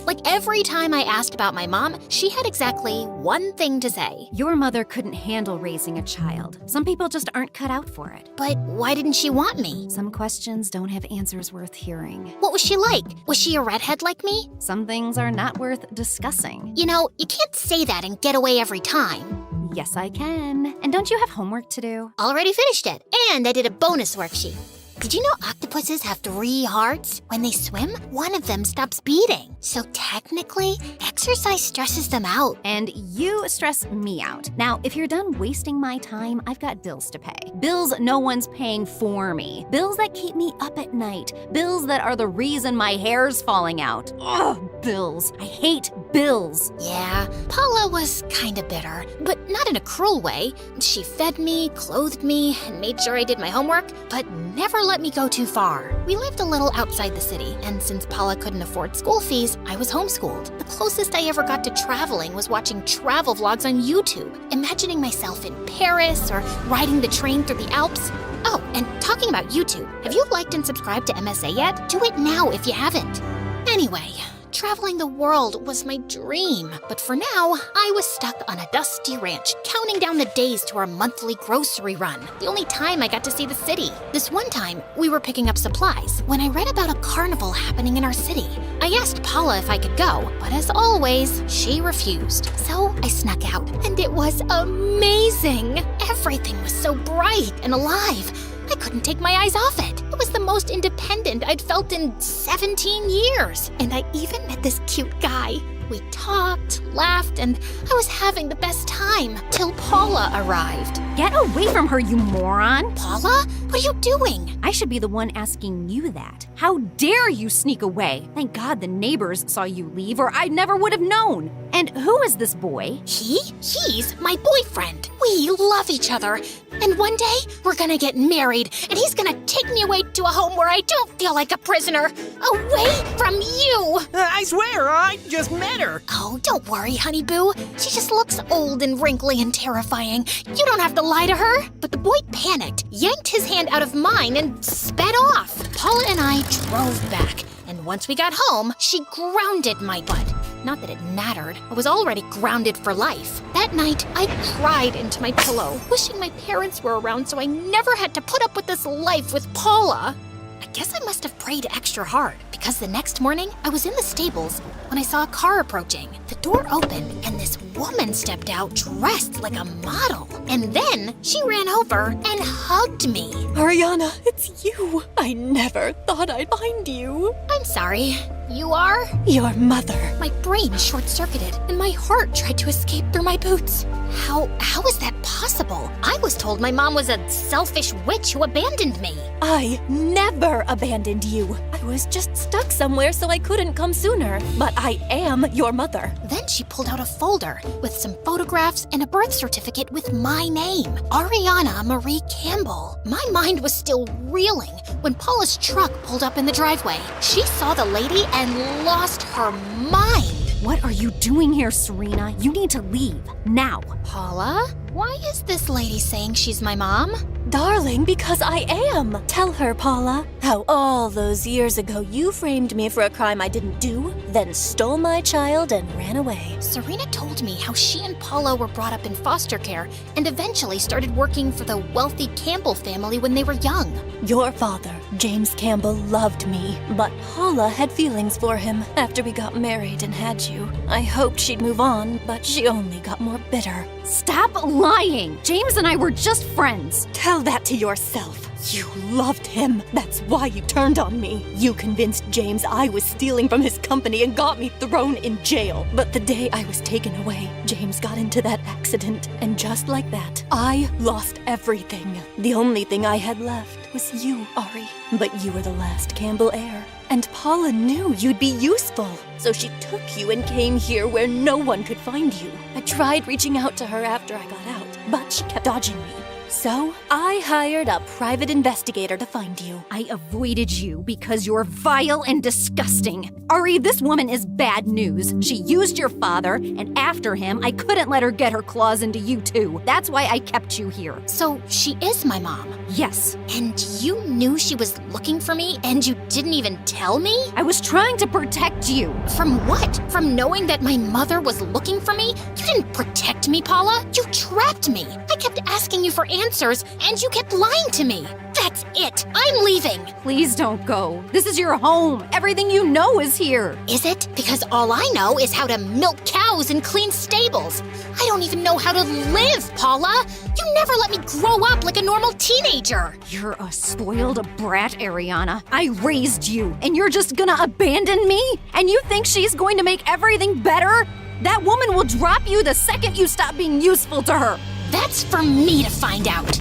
Like every time I asked about my mom, she had exactly one thing to say. Your mother couldn't handle raising a child. Some people just aren't cut out for it. But why didn't she want me? Some questions don't have answers worth hearing. What was she like? Was she a redhead like me? Some things are not worth discussing. You know, you can't say that and get away every time. Yes, I can. And don't you have homework to do? Already finished it. And I did a bonus worksheet. Did you know octopuses have 3 hearts? When they swim, one of them stops beating. So technically, exercise stresses them out. And you stress me out. Now, if you're done wasting my time, I've got bills to pay. Bills no one's paying for me. Bills that keep me up at night. Bills that are the reason my hair's falling out. Ugh, bills. I hate bills. Yeah, Paula was kinda bitter, but not in a cruel way. She fed me, clothed me, and made sure I did my homework, but never let me go too far. We lived a little outside the city, and since Paula couldn't afford school fees, I was homeschooled. The closest I ever got to traveling was watching travel vlogs on YouTube, imagining myself in Paris or riding the train through the Alps. Oh, and talking about YouTube, have you liked and subscribed to MSA yet? Do it now if you haven't. Anyway, traveling the world was my dream, but for now, I was stuck on a dusty ranch, counting down the days to our monthly grocery run, the only time I got to see the city. This one time, we were picking up supplies when I read about a carnival happening in our city. I asked Paula if I could go, but as always, she refused. So I snuck out, and it was amazing. Everything was so bright and alive. I couldn't take my eyes off it. It was the most independent I'd felt in 17 years. And I even met this cute guy. We talked, laughed, and I was having the best time till Paula arrived. Get away from her, you moron! Paula? What are you doing? I should be the one asking you that. How dare you sneak away? Thank God the neighbors saw you leave, or I never would have known. And who is this boy? He's my boyfriend. We love each other. And one day, we're gonna get married, and he's gonna take me away to a home where I don't feel like a prisoner. Away from you! I swear, I just met her. Oh, don't worry, honey boo. She just looks old and wrinkly and terrifying. You don't have to lie to her. But the boy panicked, yanked his hand out of mine, and sped off. Paula and I drove back, and once we got home, she grounded my butt. Not that it mattered. I was already grounded for life. That night, I cried into my pillow, wishing my parents were around so I never had to put up with this life with Paula. I guess I must have prayed extra hard, because the next morning, I was in the stables when I saw a car approaching. The door opened, and this woman stepped out dressed like a model. And then she ran over and hugged me. Ariana, it's you. I never thought I'd find you. I'm sorry. You are? Your mother. My brain short-circuited, and my heart tried to escape through my boots. How is that possible? I was told my mom was a selfish witch who abandoned me. I never abandoned you. I was just stuck somewhere so I couldn't come sooner. But I am your mother. Then she pulled out a folder with some photographs and a birth certificate with my name, Ariana Marie Campbell. My mind was still reeling when Paula's truck pulled up in the driveway. She saw the lady and lost her mind. What are you doing here, Serena? You need to leave, now. Paula? Why is this lady saying she's my mom? Darling, because I am. Tell her, Paula, how all those years ago you framed me for a crime I didn't do, then stole my child and ran away. Serena told me how she and Paula were brought up in foster care and eventually started working for the wealthy Campbell family when they were young. Your father, James Campbell, loved me, but Paula had feelings for him after we got married and had you. I hoped she'd move on, but she only got more bitter. Stop lying! James and I were just friends. Tell that to yourself. You loved him. That's why you turned on me. You convinced James I was stealing from his company and got me thrown in jail. But the day I was taken away, James got into that accident. And just like that, I lost everything. The only thing I had left was you, Ari. But you were the last Campbell heir. And Paula knew you'd be useful. So she took you and came here where no one could find you. I tried reaching out to her after I got out, but she kept dodging me. So, I hired a private investigator to find you. I avoided you because you're vile and disgusting. Ari, this woman is bad news. She used your father, and after him, I couldn't let her get her claws into you too. That's why I kept you here. So she is my mom? Yes. And you knew she was looking for me and you didn't even tell me? I was trying to protect you. From what? From knowing that my mother was looking for me? You didn't protect me, Paula. You trapped me. I kept asking you for answers and you kept lying to me. That's it. I'm leaving. Please don't go. This is your home. Everything you know is here. Is it? Because all I know is how to milk cows and clean stables. I don't even know how to live, Paula. You never let me grow up like a normal teenager. You're a spoiled brat, Ariana. I raised you, and you're just gonna abandon me? And you think she's going to make everything better? That woman will drop you the second you stop being useful to her. That's for me to find out.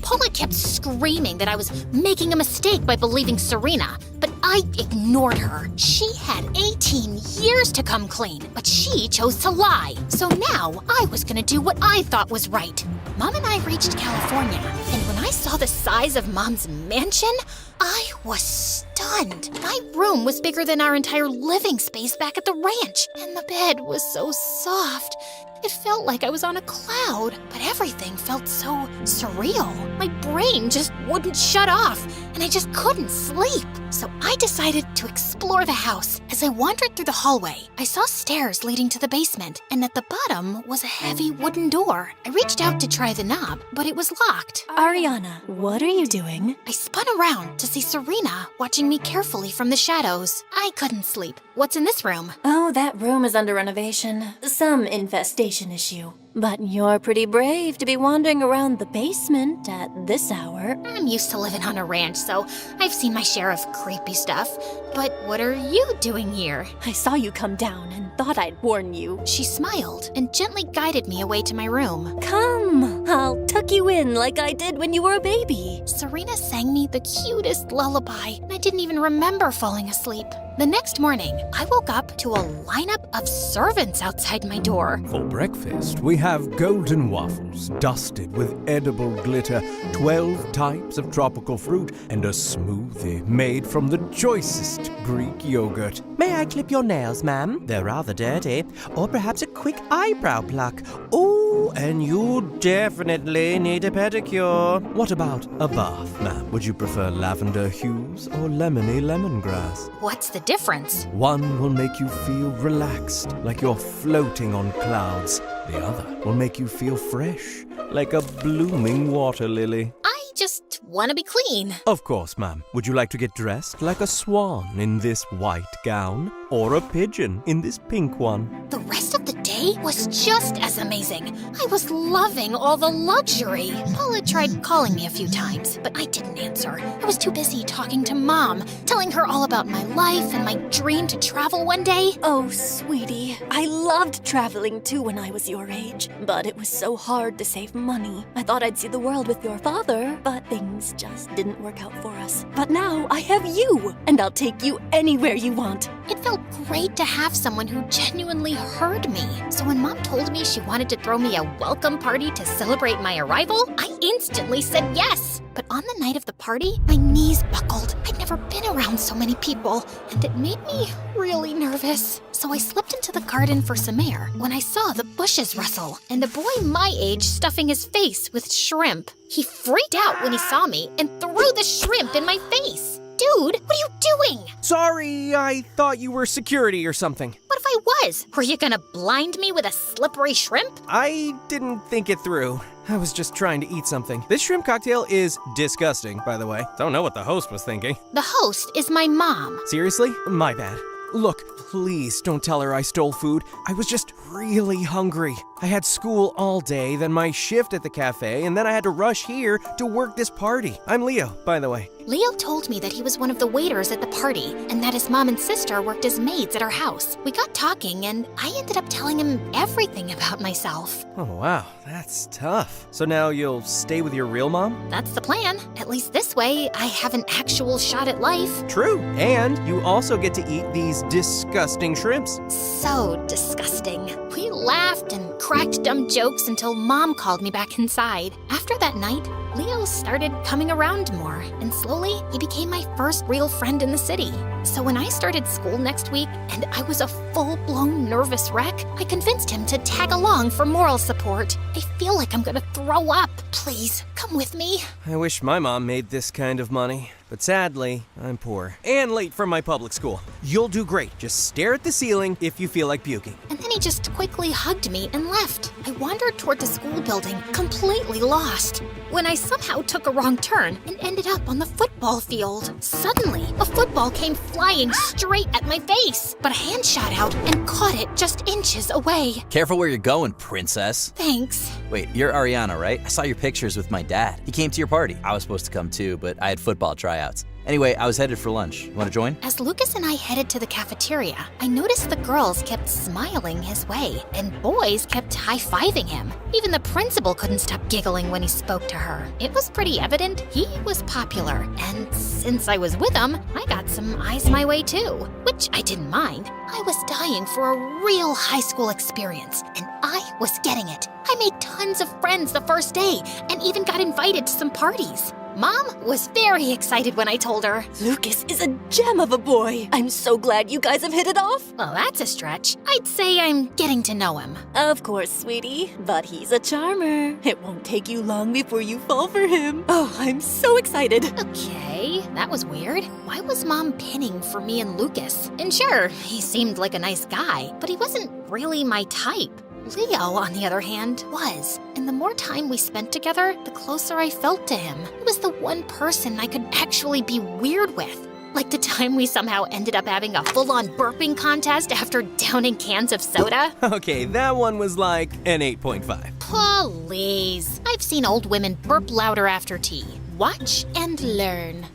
Paula kept screaming that I was making a mistake by believing Serena, but I ignored her. She had 18 years to come clean, but she chose to lie. So now I was gonna do what I thought was right. Mom and I reached California, and when I saw the size of Mom's mansion, I was stunned. My room was bigger than our entire living space back at the ranch, and the bed was so soft. It felt like I was on a cloud, but everything felt so surreal. My brain just wouldn't shut off, and I just couldn't sleep. So I decided to explore the house. As I wandered through the hallway, I saw stairs leading to the basement, and at the bottom was a heavy wooden door. I reached out to try the knob, but it was locked. Ariana, what are you doing? I spun around to see Serena watching me carefully from the shadows. I couldn't sleep. What's in this room? Oh, that room is under renovation. Some infestation issue. But you're pretty brave to be wandering around the basement at this hour. I'm used to living on a ranch, so I've seen my share of creepy stuff. But what are you doing here? I saw you come down and thought I'd warn you. She smiled and gently guided me away to my room. Come, I'll tuck you in like I did when you were a baby. Serena sang me the cutest lullaby, and I didn't even remember falling asleep. The next morning, I woke up to a lineup of servants outside my door. For breakfast, we have golden waffles dusted with edible glitter, 12 types of tropical fruit, and a smoothie made from the choicest Greek yogurt. May I clip your nails, ma'am? They're rather dirty. Or perhaps a quick eyebrow pluck. Oh, and you definitely need a pedicure. What about a bath, ma'am? Would you prefer lavender hues or lemony lemongrass? What's the difference? One will make you feel relaxed, like you're floating on clouds. The other will make you feel fresh, like a blooming water lily. I just want to be clean. Of course, ma'am. Would you like to get dressed like a swan in this white gown? Or a pigeon in this pink one? The rest of the day was just as amazing. I was loving all the luxury. Paula tried calling me a few times, but I didn't answer. I was too busy talking to Mom, telling her all about my life and my dream to travel one day. Oh, sweetie, I loved traveling too when I was your age, but it was so hard to save money. I thought I'd see the world with your father, but things just didn't work out for us. But now I have you, and I'll take you anywhere you want. It felt great to have someone who genuinely heard me. So when Mom told me she wanted to throw me a welcome party to celebrate my arrival, I instantly said yes. But on the night of the party, my knees buckled. I'd never been around so many people, and it made me really nervous. So I slipped into the garden for some air when I saw the bushes rustle and a boy my age stuffing his face with shrimp. He freaked out when he saw me and threw the shrimp in my face. Dude, what are you doing? Sorry, I thought you were security or something. What if I was? Were you gonna blind me with a slippery shrimp? I didn't think it through. I was just trying to eat something. This shrimp cocktail is disgusting, by the way. Don't know what the host was thinking. The host is my mom. Seriously? My bad. Look, please don't tell her I stole food. I was just really hungry. I had school all day, then my shift at the cafe, and then I had to rush here to work this party. I'm Leo, by the way. Leo told me that he was one of the waiters at the party and that his mom and sister worked as maids at our house. We got talking and I ended up telling him everything about myself. Oh, wow, that's tough. So now you'll stay with your real mom? That's the plan. At least this way, I have an actual shot at life. True, and you also get to eat these disgusting shrimps. So disgusting. We laughed and cracked dumb jokes until Mom called me back inside. After that night, Leo started coming around more, and slowly he became my first real friend in the city. So when I started school next week and I was a full-blown nervous wreck, I convinced him to tag along for moral support. I feel like I'm gonna throw up. Please, come with me. I wish my mom made this kind of money, but sadly, I'm poor. And late from my public school. You'll do great. Just stare at the ceiling if you feel like puking. And then he just quickly hugged me and left. I wandered toward the school building, completely lost, when I somehow took a wrong turn and ended up on the football field. Suddenly, a football came flying straight at my face, but a hand shot out and caught it just inches away. Careful where you're going, princess. Thanks. Wait, you're Ariana, right? I saw your pictures with my dad. He came to your party. I was supposed to come too, but I had football tryouts. Anyway, I was headed for lunch. You want to join? As Lucas and I headed to the cafeteria, I noticed the girls kept smiling his way, and boys kept high-fiving him. Even the principal couldn't stop giggling when he spoke to her. It was pretty evident he was popular, and since I was with him, I got some eyes my way too, which I didn't mind. I was dying for a real high school experience, and I was getting it. I made tons of friends the first day, and even got invited to some parties. Mom was very excited when I told her. Lucas is a gem of a boy. I'm so glad you guys have hit it off. Well, that's a stretch. I'd say I'm getting to know him. Of course, sweetie, but he's a charmer. It won't take you long before you fall for him. Oh, I'm so excited. Okay, that was weird. Why was Mom pinning for me and Lucas? And sure, he seemed like a nice guy, but he wasn't really my type. Leo, on the other hand, was. And the more time we spent together, the closer I felt to him. He was the one person I could actually be weird with. Like the time we somehow ended up having a full-on burping contest after downing cans of soda. Okay, that one was like an 8.5. Please. I've seen old women burp louder after tea. Watch and learn.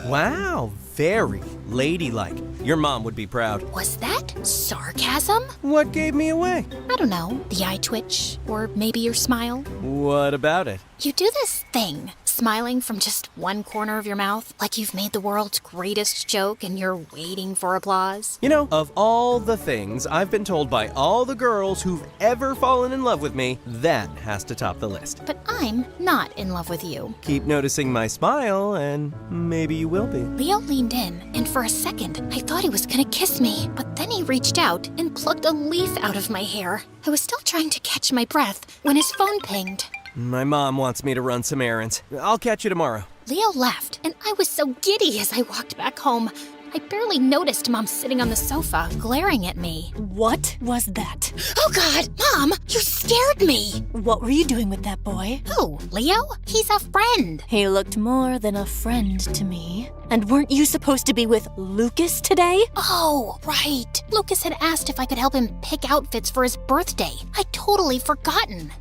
Wow, very ladylike. Your mom would be proud. Was that sarcasm? What gave me away? I don't know. The eye twitch, or maybe your smile. What about it? You do this thing, smiling from just one corner of your mouth, like you've made the world's greatest joke and you're waiting for applause. You know, of all the things I've been told by all the girls who've ever fallen in love with me, that has to top the list. But I'm not in love with you. Keep noticing my smile, and maybe you will be. Leo leaned in, and for a second, I thought he was gonna kiss me. But then he reached out and plucked a leaf out of my hair. I was still trying to catch my breath when his phone pinged. My mom wants me to run some errands. I'll catch you tomorrow. Leo left, and I was so giddy as I walked back home. I barely noticed Mom sitting on the sofa, glaring at me. What was that? Oh God, Mom, you scared me! What were you doing with that boy? Who, Leo? He's a friend. He looked more than a friend to me. And weren't you supposed to be with Lucas today? Oh, right. Lucas had asked if I could help him pick outfits for his birthday. I'd totally forgotten.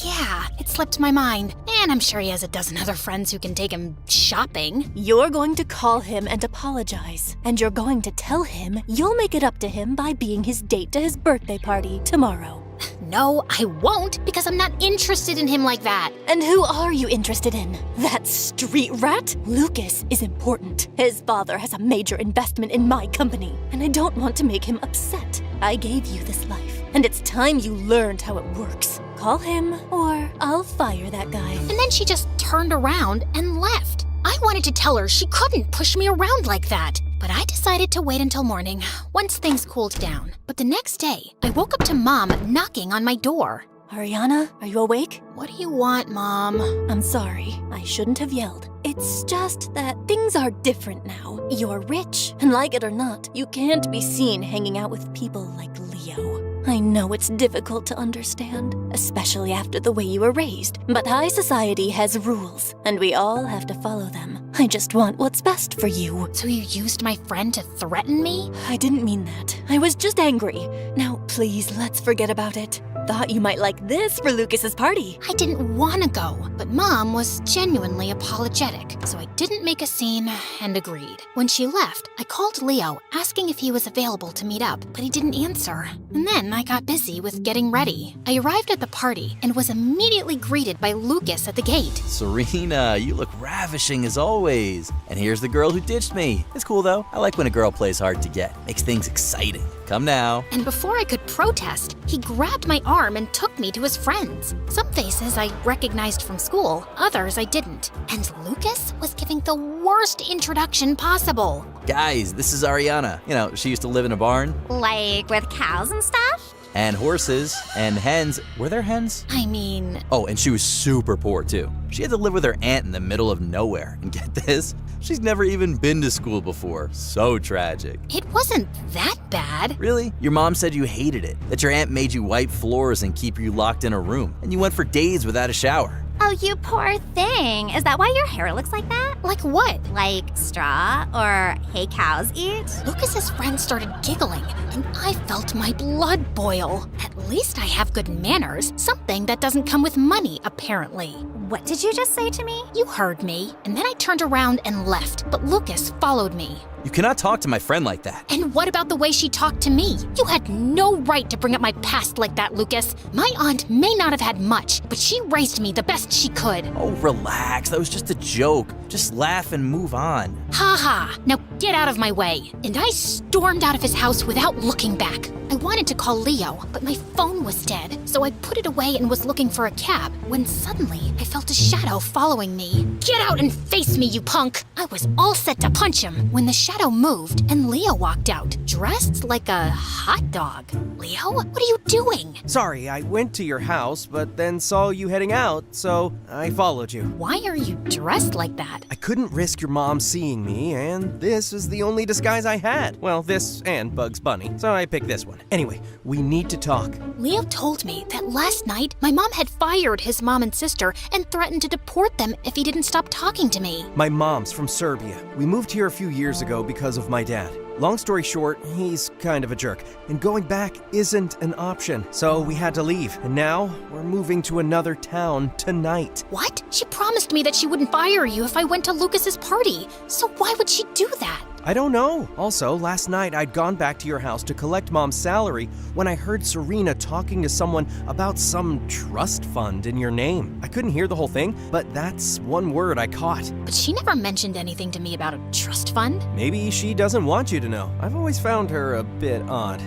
Yeah, it slipped my mind. And I'm sure he has a dozen other friends who can take him shopping. You're going to call him and apologize. And you're going to tell him you'll make it up to him by being his date to his birthday party tomorrow. No, I won't, because I'm not interested in him like that. And who are you interested in? That street rat? Lucas is important. His father has a major investment in my company, and I don't want to make him upset. I gave you this life, and it's time you learned how it works. Call him, or I'll fire that guy. And then she just turned around and left. I wanted to tell her she couldn't push me around like that. But I decided to wait until morning, once things cooled down. But the next day, I woke up to Mom knocking on my door. Ariana, are you awake? What do you want, Mom? I'm sorry. I shouldn't have yelled. It's just that things are different now. You're rich, and like it or not, you can't be seen hanging out with people like Leo. I know it's difficult to understand, especially after the way you were raised, but high society has rules, and we all have to follow them. I just want what's best for you. So you used my friend to threaten me? I didn't mean that. I was just angry. Now, please, let's forget about it. Thought you might like this for Lucas's party. I didn't want to go, but Mom was genuinely apologetic, so I didn't make a scene and agreed. When she left, I called Leo, asking if he was available to meet up, but he didn't answer. And then I got busy with getting ready. I arrived at the party and was immediately greeted by Lucas at the gate. Serena, you look ravishing as always. And here's the girl who ditched me. It's cool though. I like when a girl plays hard to get. Makes things exciting. come now. And before I could protest, he grabbed my arm and took me to his friends. Some faces I recognized from school, others I didn't. And Lucas was giving the worst introduction possible. Guys, this is Ariana. You know, she used to live in a barn. Like with cows and stuff? And horses and hens. Were there hens? I mean... Oh, and she was super poor too. She had to live with her aunt in the middle of nowhere. And get this, she's never even been to school before. So tragic. It wasn't that bad. Really? Your mom said you hated it, that your aunt made you wipe floors and keep you locked in a room, and you went for days without a shower. Oh, you poor thing. Is that why your hair looks like that? Like what? Like straw or hay cows eat? Lucas's friends started giggling, and I felt my blood boil. At least I have good manners, something that doesn't come with money, apparently. What did you just say to me? You heard me, and then I turned around and left, but Lucas followed me. You cannot talk to my friend like that. And what about the way she talked to me? You had no right to bring up my past like that, Lucas. My aunt may not have had much, but she raised me the best she could. Oh, relax. That was just a joke. Just laugh and move on. Ha ha. Now get out of my way. And I stormed out of his house without looking back. I wanted to call Leo, but my phone was dead, so I put it away and was looking for a cab, when suddenly I felt a shadow following me. Get out and face me, you punk! I was all set to punch him when the shadow moved and Leo walked out, dressed like a hot dog. Leo, what are you doing? Sorry, I went to your house, but then saw you heading out, so I followed you. Why are you dressed like that? I couldn't risk your mom seeing me, and this was the only disguise I had. Well, this and Bugs Bunny, so I picked this one. Anyway, we need to talk. Leo told me that last night my mom had fired his mom and sister and threatened to deport them if he didn't stop talking to me. My mom's from Serbia. We moved here a few years ago because of my dad. Long story short, he's kind of a jerk, and going back isn't an option, so we had to leave. And now, we're moving to another town tonight. What? She promised me that she wouldn't fire you if I went to Lucas's party, so why would she do that? I don't know. Also, last night I'd gone back to your house to collect Mom's salary when I heard Serena talking to someone about some trust fund in your name. I couldn't hear the whole thing, but that's one word I caught. But she never mentioned anything to me about a trust fund. Maybe she doesn't want you to know. I've always found her a bit odd.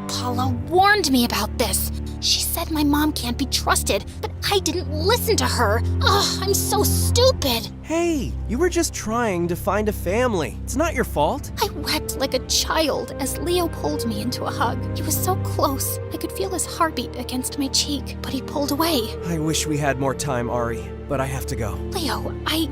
Paula warned me about this. She said my mom can't be trusted, but I didn't listen to her. Ugh, I'm so stupid. Hey, you were just trying to find a family. It's not your fault. I wept like a child as Leo pulled me into a hug. He was so close. I could feel his heartbeat against my cheek, but he pulled away. I wish we had more time, Ari, but I have to go. Leo,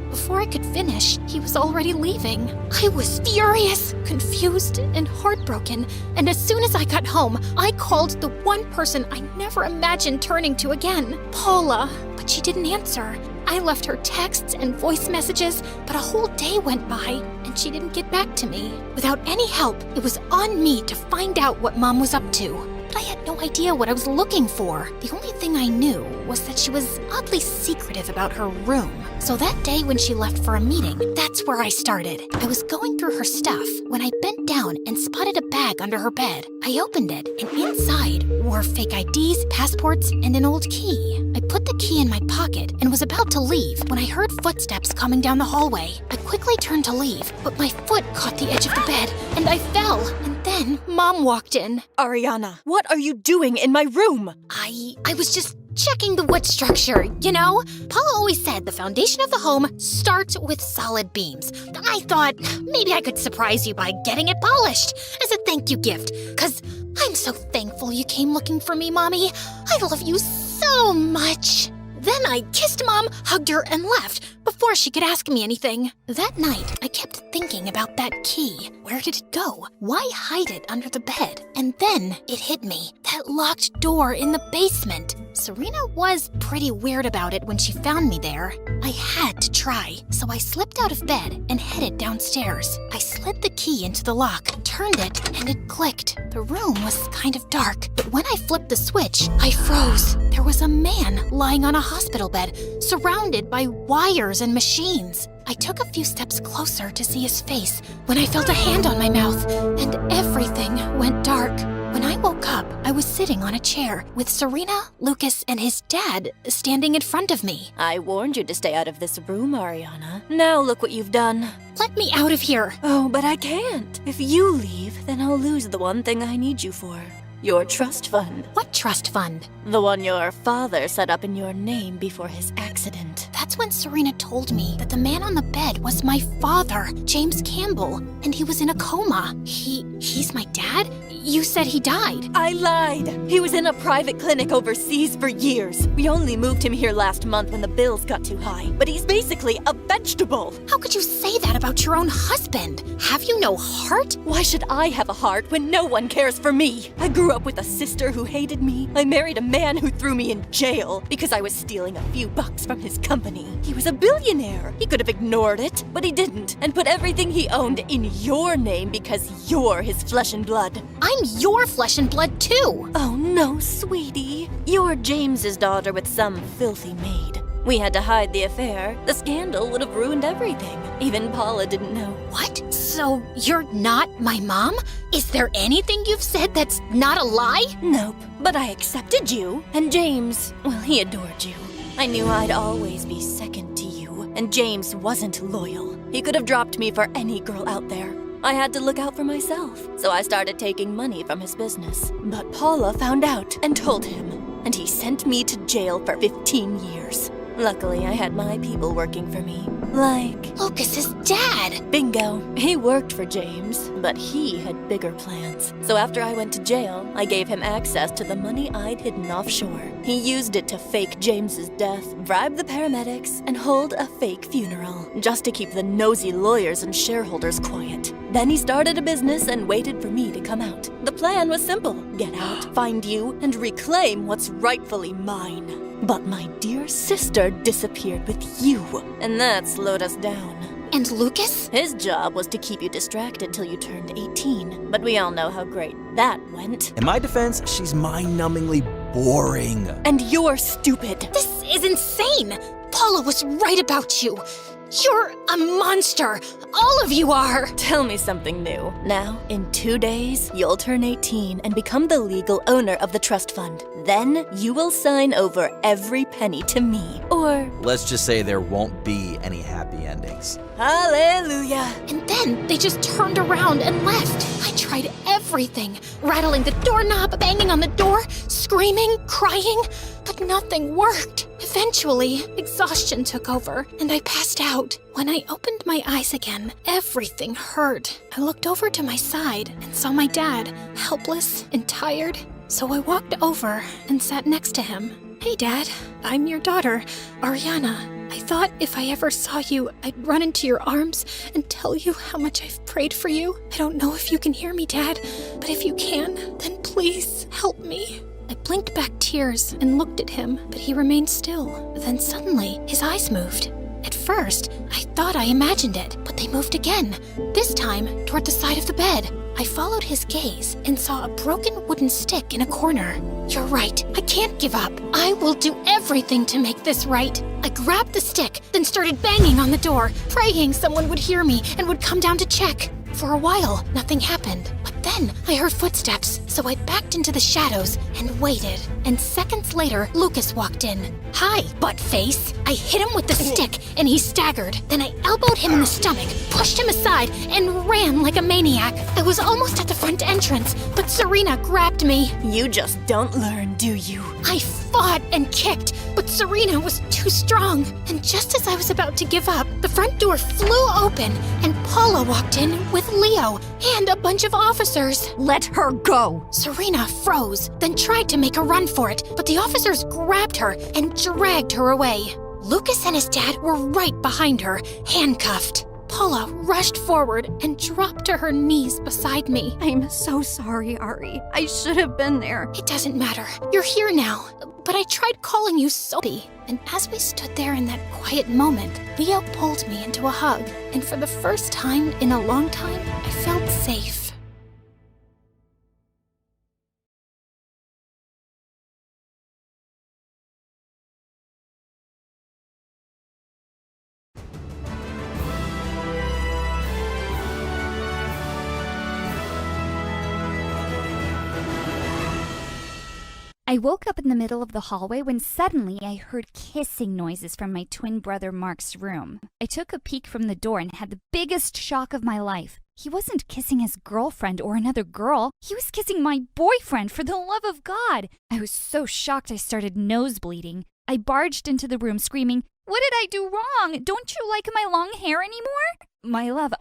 before I could finish, he was already leaving. I was furious, confused, and heartbroken. And as soon as I got home, I called the one person I never imagined turning to again, Paula. But she didn't answer. I left her texts and voice messages, but a whole day went by, and she didn't get back to me. Without any help, it was on me to find out what Mom was up to. But I had no idea what I was looking for. The only thing I knew was that she was oddly secretive about her room. So that day when she left for a meeting, that's where I started. I was going through her stuff when I bent down and spotted a bag under her bed. I opened it, and inside were fake IDs, passports, and an old key. I put the key in my pocket and was about to leave when I heard footsteps coming down the hallway. I quickly turned to leave, but my foot caught the edge of the bed, and I fell. And then Mom walked in. Ariana, what are you doing in my room? I was just checking the wood structure, you know? Paula always said the foundation of the home starts with solid beams. I thought maybe I could surprise you by getting it polished as a thank you gift, 'cause I'm so thankful you came looking for me, Mommy. I love you so much. Then I kissed Mom, hugged her, and left before she could ask me anything. That night, I kept thinking about that key. Where did it go? Why hide it under the bed? And then it hit me. That locked door in the basement. Serena was pretty weird about it when she found me there. I had to try, so I slipped out of bed and headed downstairs. I slid the key into the lock, turned it, and it clicked. The room was kind of dark, but when I flipped the switch, I froze. There was a man lying on a hospital bed, surrounded by wires and machines. I took a few steps closer to see his face when I felt a hand on my mouth, and everything went dark. When I woke up, I was sitting on on a chair with Serena, Lucas, and his dad standing in front of me. I warned you to stay out of this room, Ariana. Now look what you've done. Let me out of here. Oh, but I can't. If you leave, then I'll lose the one thing I need you for. Your trust fund. What trust fund? The one your father set up in your name before his accident. That's when Serena told me that the man on the bed was my father, James Campbell, and he was in a coma. He's my dad? You said he died. I lied. He was in a private clinic overseas for years. We only moved him here last month when the bills got too high. But he's basically a vegetable. How could you say that about your own husband? Have you no heart? Why should I have a heart when no one cares for me? I grew up with a sister who hated me. I married a man who threw me in jail because I was stealing a few bucks from his company. He was a billionaire. He could have ignored it, but he didn't, and put everything he owned in your name because you're his flesh and blood. I'm your flesh and blood too. Oh no, sweetie. You're James's daughter with some filthy maid. We had to hide the affair. The scandal would have ruined everything. Even Paula didn't know. What? So you're not my mom? Is there anything you've said that's not a lie? Nope, but I accepted you. And James, well, he adored you. I knew I'd always be second to you, and James wasn't loyal. He could have dropped me for any girl out there. I had to look out for myself, so I started taking money from his business. But Paula found out and told him, and he sent me to jail for 15 years. Luckily, I had my people working for me. Like Lucas's dad. Bingo. He worked for James, but he had bigger plans. So after I went to jail, I gave him access to the money I'd hidden offshore. He used it to fake James's death, bribe the paramedics, and hold a fake funeral, just to keep the nosy lawyers and shareholders quiet. Then he started a business and waited for me to come out. The plan was simple: get out, find you, and reclaim what's rightfully mine. But my dear sister disappeared with you, and that slowed us down. And Lucas? His job was to keep you distracted till you turned 18, but we all know how great that went. In my defense, she's mind-numbingly boring. And you're stupid. This is insane! Paula was right about you. You're a monster. All of you are. Tell me something new. Now, in 2 days, you'll turn 18 and become the legal owner of the trust fund. Then you will sign over every penny to me. Or let's just say there won't be any happy endings. Hallelujah. And then they just turned around and left. I tried everything. Rattling the doorknob, banging on the door, screaming, crying, but nothing worked. Eventually, exhaustion took over, and I passed out. When I opened my eyes again, everything hurt. I looked over to my side and saw my dad, helpless and tired. So I walked over and sat next to him. Hey, Dad, I'm your daughter, Ariana. I thought if I ever saw you, I'd run into your arms and tell you how much I've prayed for you. I don't know if you can hear me, Dad, but if you can, then please help me. I blinked back tears and looked at him, but he remained still. Then suddenly, his eyes moved. At first, I thought I imagined it, but they moved again, this time toward the side of the bed. I followed his gaze and saw a broken wooden stick in a corner. You're right, I can't give up. I will do everything to make this right. I grabbed the stick, then started banging on the door, praying someone would hear me and would come down to check. For a while, nothing happened. But then I heard footsteps, so I backed into the shadows and waited. And seconds later, Lucas walked in. Hi, butt-face. I hit him with the stick, and he staggered. Then I elbowed him in the stomach, pushed him aside, and ran like a maniac. I was almost at the front entrance, but Serena grabbed me. You just don't learn, do you? I fought and kicked, but Serena was too strong. And just as I was about to give up, the front door flew open, and Paula walked in with Leo and a bunch of officers. Let her go! Serena froze, then tried to make a run for it, but the officers grabbed her and dragged her away. Lucas and his dad were right behind her, handcuffed. Paula rushed forward and dropped to her knees beside me. I'm so sorry, Ari. I should have been there. It doesn't matter. You're here now. But I tried calling you Sophie. And as we stood there in that quiet moment, Leo pulled me into a hug. And for the first time in a long time, I felt safe. I woke up in the middle of the hallway when suddenly I heard kissing noises from my twin brother Mark's room. I took a peek from the door and had the biggest shock of my life. He wasn't kissing his girlfriend or another girl. He was kissing my boyfriend, for the love of God. I was so shocked I started nosebleeding. I barged into the room screaming, "What did I do wrong? Don't you like my long hair anymore?" "My love,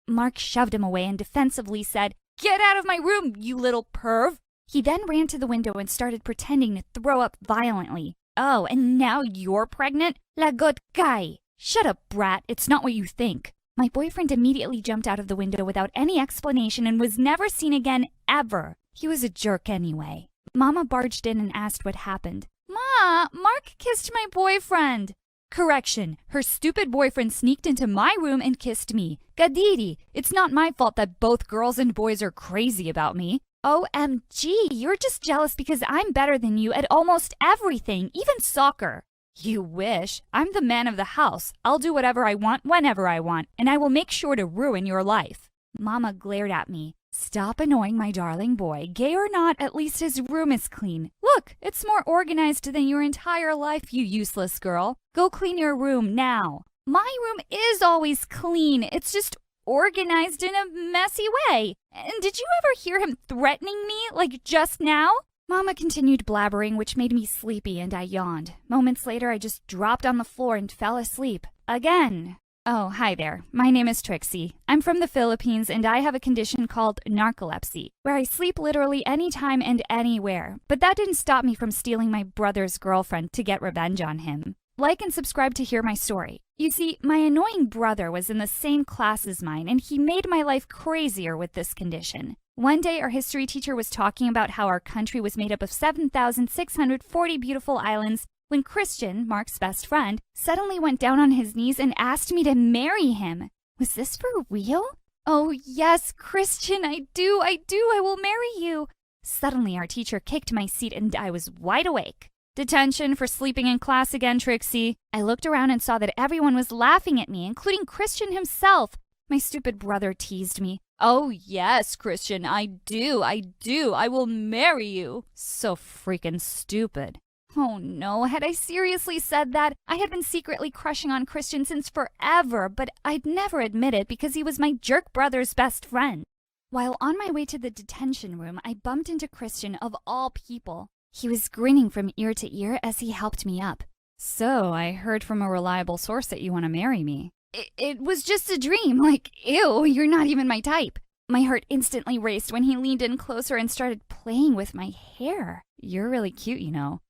Mark shoved him away and defensively said, "Get out of my room, you little perv." He then ran to the window and started pretending to throw up violently. "Oh, and now you're pregnant? Lagot kai." "Shut up, brat. It's not what you think." My boyfriend immediately jumped out of the window without any explanation and was never seen again, ever. He was a jerk anyway. Mama barged in and asked what happened. "Ma, Mark kissed my boyfriend." "Correction, her stupid boyfriend sneaked into my room and kissed me. Gadidi, it's not my fault that both girls and boys are crazy about me." "OMG, you're just jealous because I'm better than you at almost everything, even soccer." "You wish. I'm the man of the house. I'll do whatever I want whenever I want, and I will make sure to ruin your life." Mama glared at me. "Stop annoying my darling boy. Gay or not, at least his room is clean. Look, it's more organized than your entire life, you useless girl. Go clean your room now." "My room is always clean. It's just organized in a messy way. And did you ever hear him threatening me, like just now?" Mama continued blabbering, which made me sleepy, and I yawned. Moments later, I just dropped on the floor and fell asleep. Again. "Oh, hi there. My name is Trixie. I'm from the Philippines, and I have a condition called narcolepsy, where I sleep literally anytime and anywhere. But that didn't stop me from stealing my brother's girlfriend to get revenge on him. Like and subscribe to hear my story. You see, my annoying brother was in the same class as mine, and he made my life crazier with this condition. One day, our history teacher was talking about how our country was made up of 7,640 beautiful islands when Christian, Mark's best friend, suddenly went down on his knees and asked me to marry him. Was this for real? "Oh, yes, Christian, I do, I will marry you." Suddenly, our teacher kicked my seat and I was wide awake. "Detention for sleeping in class again, Trixie." I looked around and saw that everyone was laughing at me, including Christian himself. My stupid brother teased me. "Oh, yes, Christian, I do. I will marry you." So freaking stupid. Oh no, had I seriously said that? I had been secretly crushing on Christian since forever, but I'd never admit it because he was my jerk brother's best friend. While on my way to the detention room, I bumped into Christian of all people. He was grinning from ear to ear as he helped me up. "So, I heard from a reliable source that you want to marry me." It was just a dream. Like, ew, you're not even my type." My heart instantly raced when he leaned in closer and started playing with my hair. "You're really cute, you know."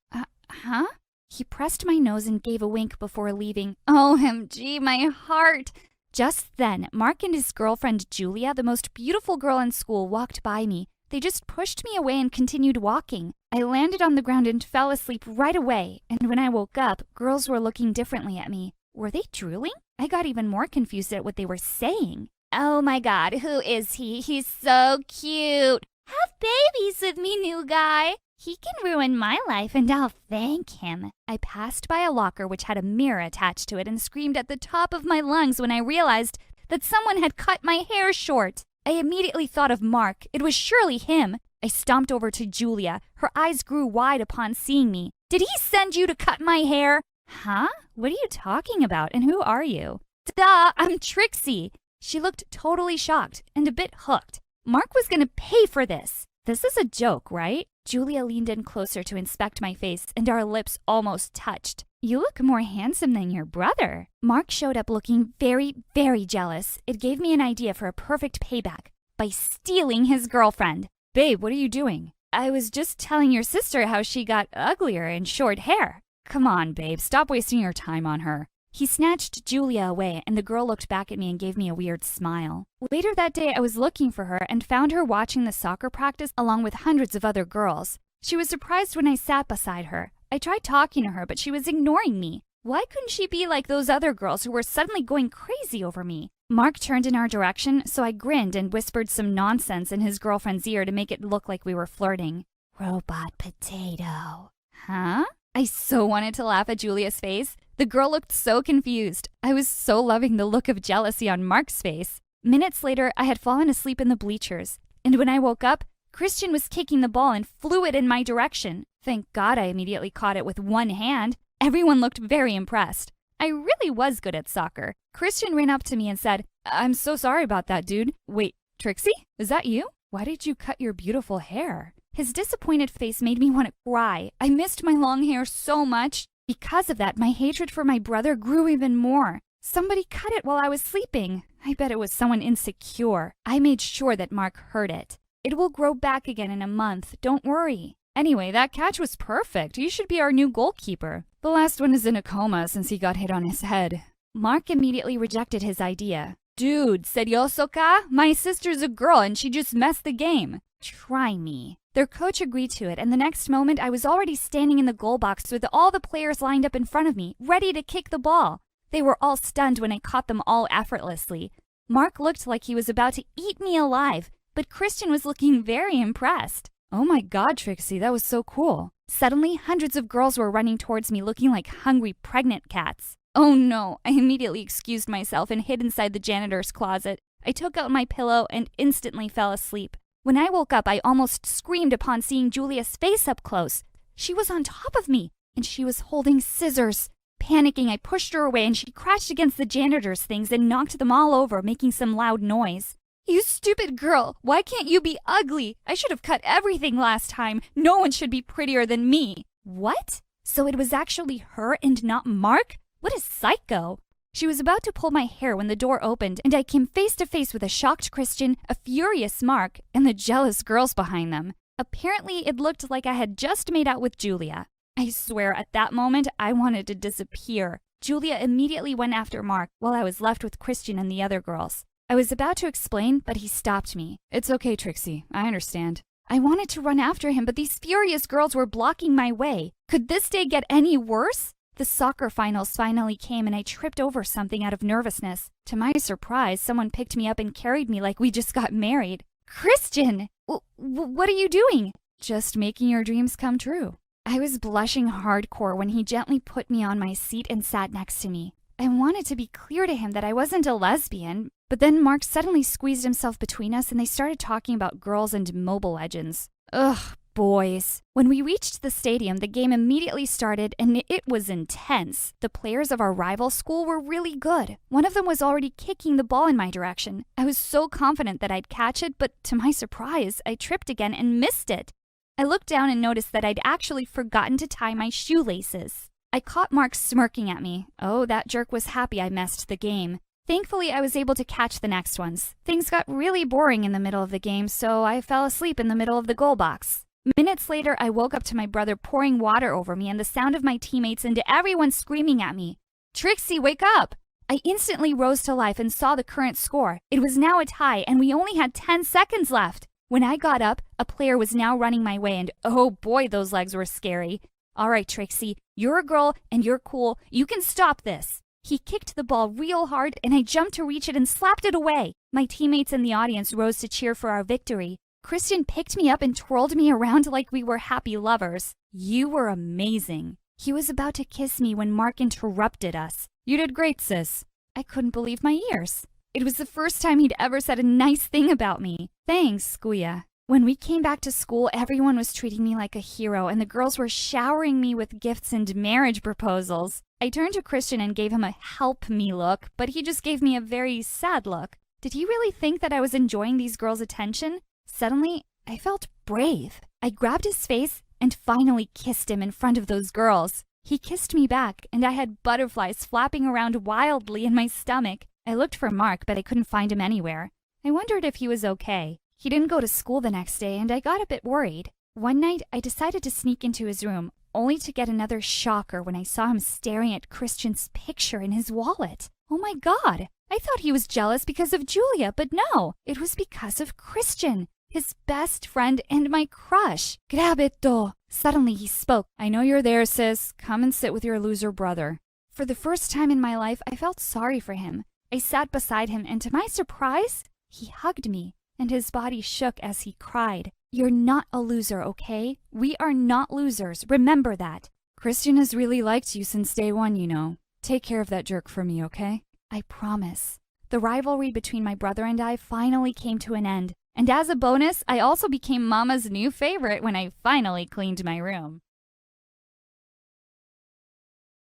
Huh? He pressed my nose and gave a wink before leaving. OMG, my heart. Just then, Mark and his girlfriend Julia, the most beautiful girl in school, walked by me. They just pushed me away and continued walking. I landed on the ground and fell asleep right away, and when I woke up, girls were looking differently at me. Were they drooling? I got even more confused at what they were saying. "Oh my God, who is he? He's so cute. Have babies with me, new guy. He can ruin my life and I'll thank him." I passed by a locker which had a mirror attached to it and screamed at the top of my lungs when I realized that someone had cut my hair short. I immediately thought of Mark. It was surely him. I stomped over to Julia. Her eyes grew wide upon seeing me. "Did he send you to cut my hair?" "Huh? What are you talking about, and who are you?" "Duh, I'm Trixie." She looked totally shocked and a bit hooked. Mark was gonna pay for this. This is a joke, right? Julia leaned in closer to inspect my face, and our lips almost touched. "You look more handsome than your brother." Mark showed up looking very, very jealous. It gave me an idea for a perfect payback. By stealing his girlfriend. "Babe, what are you doing?" "I was just telling your sister how she got uglier and short hair." "Come on, babe, stop wasting your time on her." He snatched Julia away, and the girl looked back at me and gave me a weird smile. Later that day, I was looking for her and found her watching the soccer practice along with hundreds of other girls. She was surprised when I sat beside her. I tried talking to her, but she was ignoring me. Why couldn't she be like those other girls who were suddenly going crazy over me? Mark turned in our direction, so I grinned and whispered some nonsense in his girlfriend's ear to make it look like we were flirting. "Robot potato." Huh? I so wanted to laugh at Julia's face. The girl looked so confused. I was so loving the look of jealousy on Mark's face. Minutes later, I had fallen asleep in the bleachers, and when I woke up, Christian was kicking the ball and flew it in my direction. Thank God I immediately caught it with one hand. Everyone looked very impressed. I really was good at soccer. Christian ran up to me and said, "I'm so sorry about that, dude." Wait, Trixie? Is that you? Why did you cut your beautiful hair? His disappointed face made me want to cry. I missed my long hair so much. Because of that, my hatred for my brother grew even more. Somebody cut it while I was sleeping. I bet it was someone insecure. I made sure that Mark heard it. It will grow back again in a month, don't worry. Anyway, that catch was perfect. You should be our new goalkeeper. The last one is in a coma since he got hit on his head. Mark immediately rejected his idea. Dude, seryoso ka? My sister's a girl and she just messed the game. Try me. Their coach agreed to it, and the next moment I was already standing in the goal box with all the players lined up in front of me, ready to kick the ball. They were all stunned when I caught them all effortlessly. Mark looked like he was about to eat me alive, but Christian was looking very impressed. Oh my God, Trixie, that was so cool. Suddenly, hundreds of girls were running towards me looking like hungry pregnant cats. Oh no, I immediately excused myself and hid inside the janitor's closet. I took out my pillow and instantly fell asleep. When I woke up, I almost screamed upon seeing Julia's face up close. She was on top of me, and she was holding scissors. Panicking, I pushed her away and she crashed against the janitor's things and knocked them all over, making some loud noise. You stupid girl! Why can't you be ugly? I should have cut everything last time. No one should be prettier than me. What? So it was actually her and not Mark? What a psycho! She was about to pull my hair when the door opened, and I came face to face with a shocked Christian, a furious Mark, and the jealous girls behind them. Apparently, it looked like I had just made out with Julia. I swear, at that moment, I wanted to disappear. Julia immediately went after Mark, while I was left with Christian and the other girls. I was about to explain, but he stopped me. It's okay, Trixie. I understand. I wanted to run after him, but these furious girls were blocking my way. Could this day get any worse? The soccer finals finally came and I tripped over something out of nervousness. To my surprise, someone picked me up and carried me like we just got married. Christian! What are you doing? Just making your dreams come true. I was blushing hardcore when he gently put me on my seat and sat next to me. I wanted to be clear to him that I wasn't a lesbian, but then Mark suddenly squeezed himself between us and they started talking about girls and Mobile Legends. Ugh, boys. When we reached the stadium, the game immediately started and it was intense. The players of our rival school were really good. One of them was already kicking the ball in my direction. I was so confident that I'd catch it, but to my surprise, I tripped again and missed it. I looked down and noticed that I'd actually forgotten to tie my shoelaces. I caught Mark smirking at me. Oh, that jerk was happy I messed the game. Thankfully, I was able to catch the next ones. Things got really boring in the middle of the game, so I fell asleep in the middle of the goal box. Minutes later, I woke up to my brother pouring water over me and the sound of my teammates and everyone screaming at me. Trixie, wake up! I instantly rose to life and saw the current score. It was now a tie, and we only had 10 seconds left. When I got up, a player was now running my way, and oh boy, those legs were scary. All right, Trixie, you're a girl and you're cool. You can stop this. He kicked the ball real hard, and I jumped to reach it and slapped it away. My teammates in the audience rose to cheer for our victory. Christian picked me up and twirled me around like we were happy lovers. You were amazing. He was about to kiss me when Mark interrupted us. You did great, sis. I couldn't believe my ears. It was the first time he'd ever said a nice thing about me. Thanks, Skuya. When we came back to school, everyone was treating me like a hero, and the girls were showering me with gifts and marriage proposals. I turned to Christian and gave him a help me look, but he just gave me a very sad look. Did he really think that I was enjoying these girls' attention? Suddenly, I felt brave. I grabbed his face and finally kissed him in front of those girls. He kissed me back, and I had butterflies flapping around wildly in my stomach. I looked for Mark, but I couldn't find him anywhere. I wondered if he was okay. He didn't go to school the next day, and I got a bit worried. One night, I decided to sneak into his room, only to get another shocker when I saw him staring at Christian's picture in his wallet. Oh my God! I thought he was jealous because of Julia, but no, it was because of Christian, his best friend and my crush. Grabito! Suddenly he spoke. I know you're there, sis. Come and sit with your loser brother. For the first time in my life, I felt sorry for him. I sat beside him, and to my surprise, he hugged me, and his body shook as he cried. You're not a loser, okay? We are not losers. Remember that. Christian has really liked you since day one, you know. Take care of that jerk for me, okay? I promise. The rivalry between my brother and I finally came to an end. And as a bonus, I also became Mama's new favorite when I finally cleaned my room.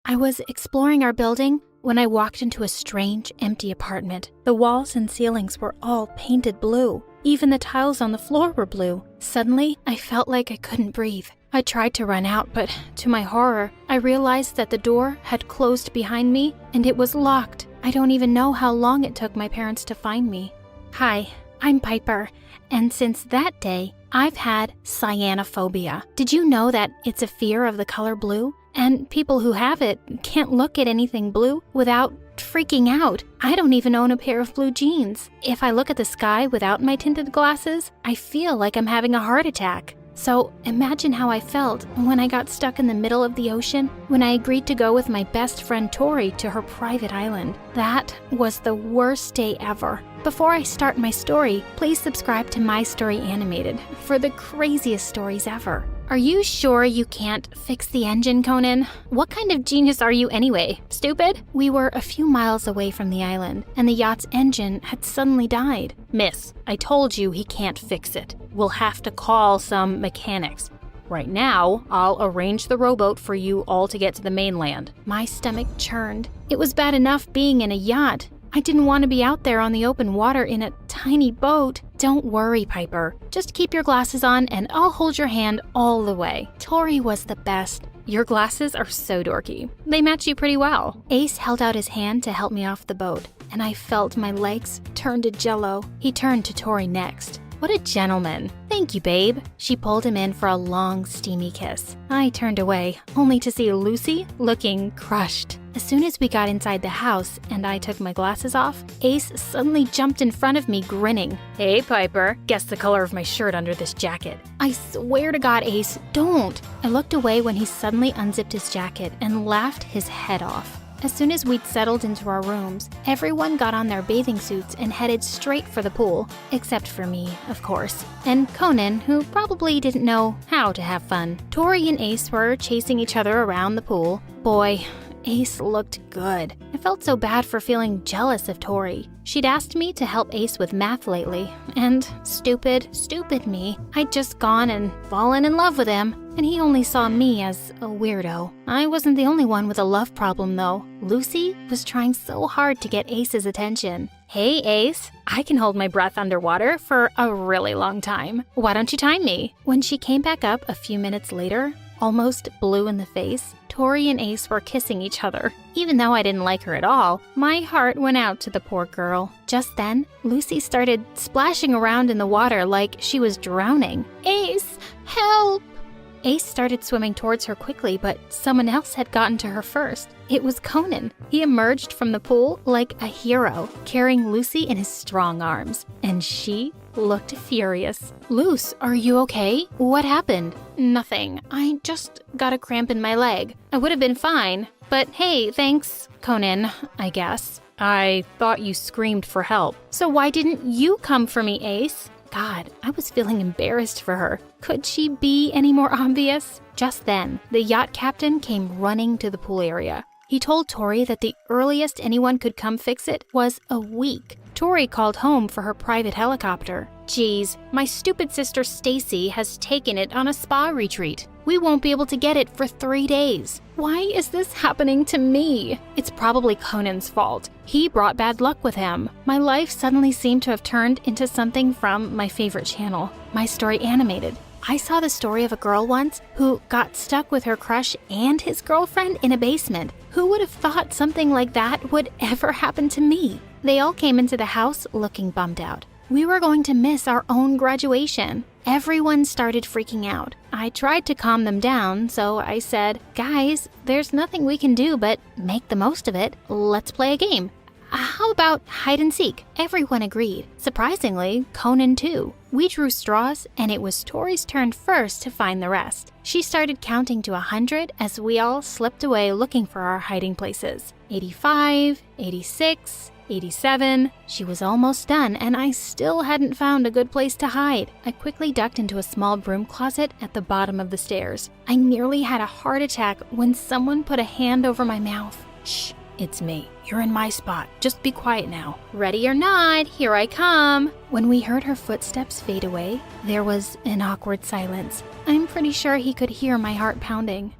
I was exploring our building when I walked into a strange, empty apartment. The walls and ceilings were all painted blue. Even the tiles on the floor were blue. Suddenly, I felt like I couldn't breathe. I tried to run out, but to my horror, I realized that the door had closed behind me and it was locked. I don't even know how long it took my parents to find me. Hi, I'm Piper, and since that day, I've had cyanophobia. Did you know that it's a fear of the color blue? And people who have it can't look at anything blue without freaking out. I don't even own a pair of blue jeans. If I look at the sky without my tinted glasses, I feel like I'm having a heart attack. So imagine how I felt when I got stuck in the middle of the ocean when I agreed to go with my best friend Tori to her private island. That was the worst day ever. Before I start my story, please subscribe to My Story Animated for the craziest stories ever. Are you sure you can't fix the engine, Conan? What kind of genius are you anyway? Stupid? We were a few miles away from the island, and the yacht's engine had suddenly died. Miss, I told you he can't fix it. We'll have to call some mechanics. Right now, I'll arrange the rowboat for you all to get to the mainland. My stomach churned. It was bad enough being in a yacht. I didn't want to be out there on the open water in a tiny boat. Don't worry, Piper. Just keep your glasses on and I'll hold your hand all the way. Tori was the best. Your glasses are so dorky. They match you pretty well. Ace held out his hand to help me off the boat, and I felt my legs turn to jello. He turned to Tori next. What a gentleman. Thank you, babe. She pulled him in for a long, steamy kiss. I turned away, only to see Lucy looking crushed. As soon as we got inside the house and I took my glasses off, Ace suddenly jumped in front of me, grinning. Hey, Piper, guess the color of my shirt under this jacket. I swear to God, Ace, don't. I looked away when he suddenly unzipped his jacket and laughed his head off. As soon as we'd settled into our rooms, everyone got on their bathing suits and headed straight for the pool, except for me, of course, and Conan, who probably didn't know how to have fun. Tori and Ace were chasing each other around the pool. Boy, Ace looked good. I felt so bad for feeling jealous of Tori. She'd asked me to help Ace with math lately, and stupid me, I'd just gone and fallen in love with him, and he only saw me as a weirdo. I wasn't the only one with a love problem, though. Lucy was trying so hard to get Ace's attention. Hey, Ace, I can hold my breath underwater for a really long time. Why don't you time me? When she came back up a few minutes later, almost blue in the face, Tori and Ace were kissing each other. Even though I didn't like her at all, my heart went out to the poor girl. Just then, Lucy started splashing around in the water like she was drowning. Ace, help! Ace started swimming towards her quickly, but someone else had gotten to her first. It was Conan. He emerged from the pool like a hero, carrying Lucy in his strong arms, and she looked furious. Luce, are you okay? What happened? Nothing. I just got a cramp in my leg. I would have been fine, but hey, thanks, Conan, I guess. I thought you screamed for help. So why didn't you come for me, Ace? God, I was feeling embarrassed for her. Could she be any more obvious? Just then, the yacht captain came running to the pool area. He told Tori that the earliest anyone could come fix it was a week. Tori called home for her private helicopter. Geez, my stupid sister Stacy has taken it on a spa retreat. We won't be able to get it for 3 days. Why is this happening to me? It's probably Conan's fault. He brought bad luck with him. My life suddenly seemed to have turned into something from my favorite channel, My Story Animated. I saw the story of a girl once who got stuck with her crush and his girlfriend in a basement. Who would have thought something like that would ever happen to me? They all came into the house looking bummed out. We were going to miss our own graduation. Everyone started freaking out. I tried to calm them down, so I said, guys, there's nothing we can do but make the most of it. Let's play a game. How about hide and seek? Everyone agreed. Surprisingly, Conan too. We drew straws, and it was Tori's turn first to find the rest. She started counting to 100 as we all slipped away looking for our hiding places. 85, 86, 87. She was almost done, and I still hadn't found a good place to hide. I quickly ducked into a small broom closet at the bottom of the stairs. I nearly had a heart attack when someone put a hand over my mouth. Shh, it's me. You're in my spot. Just be quiet now. Ready or not, here I come. When we heard her footsteps fade away, there was an awkward silence. I'm pretty sure he could hear my heart pounding.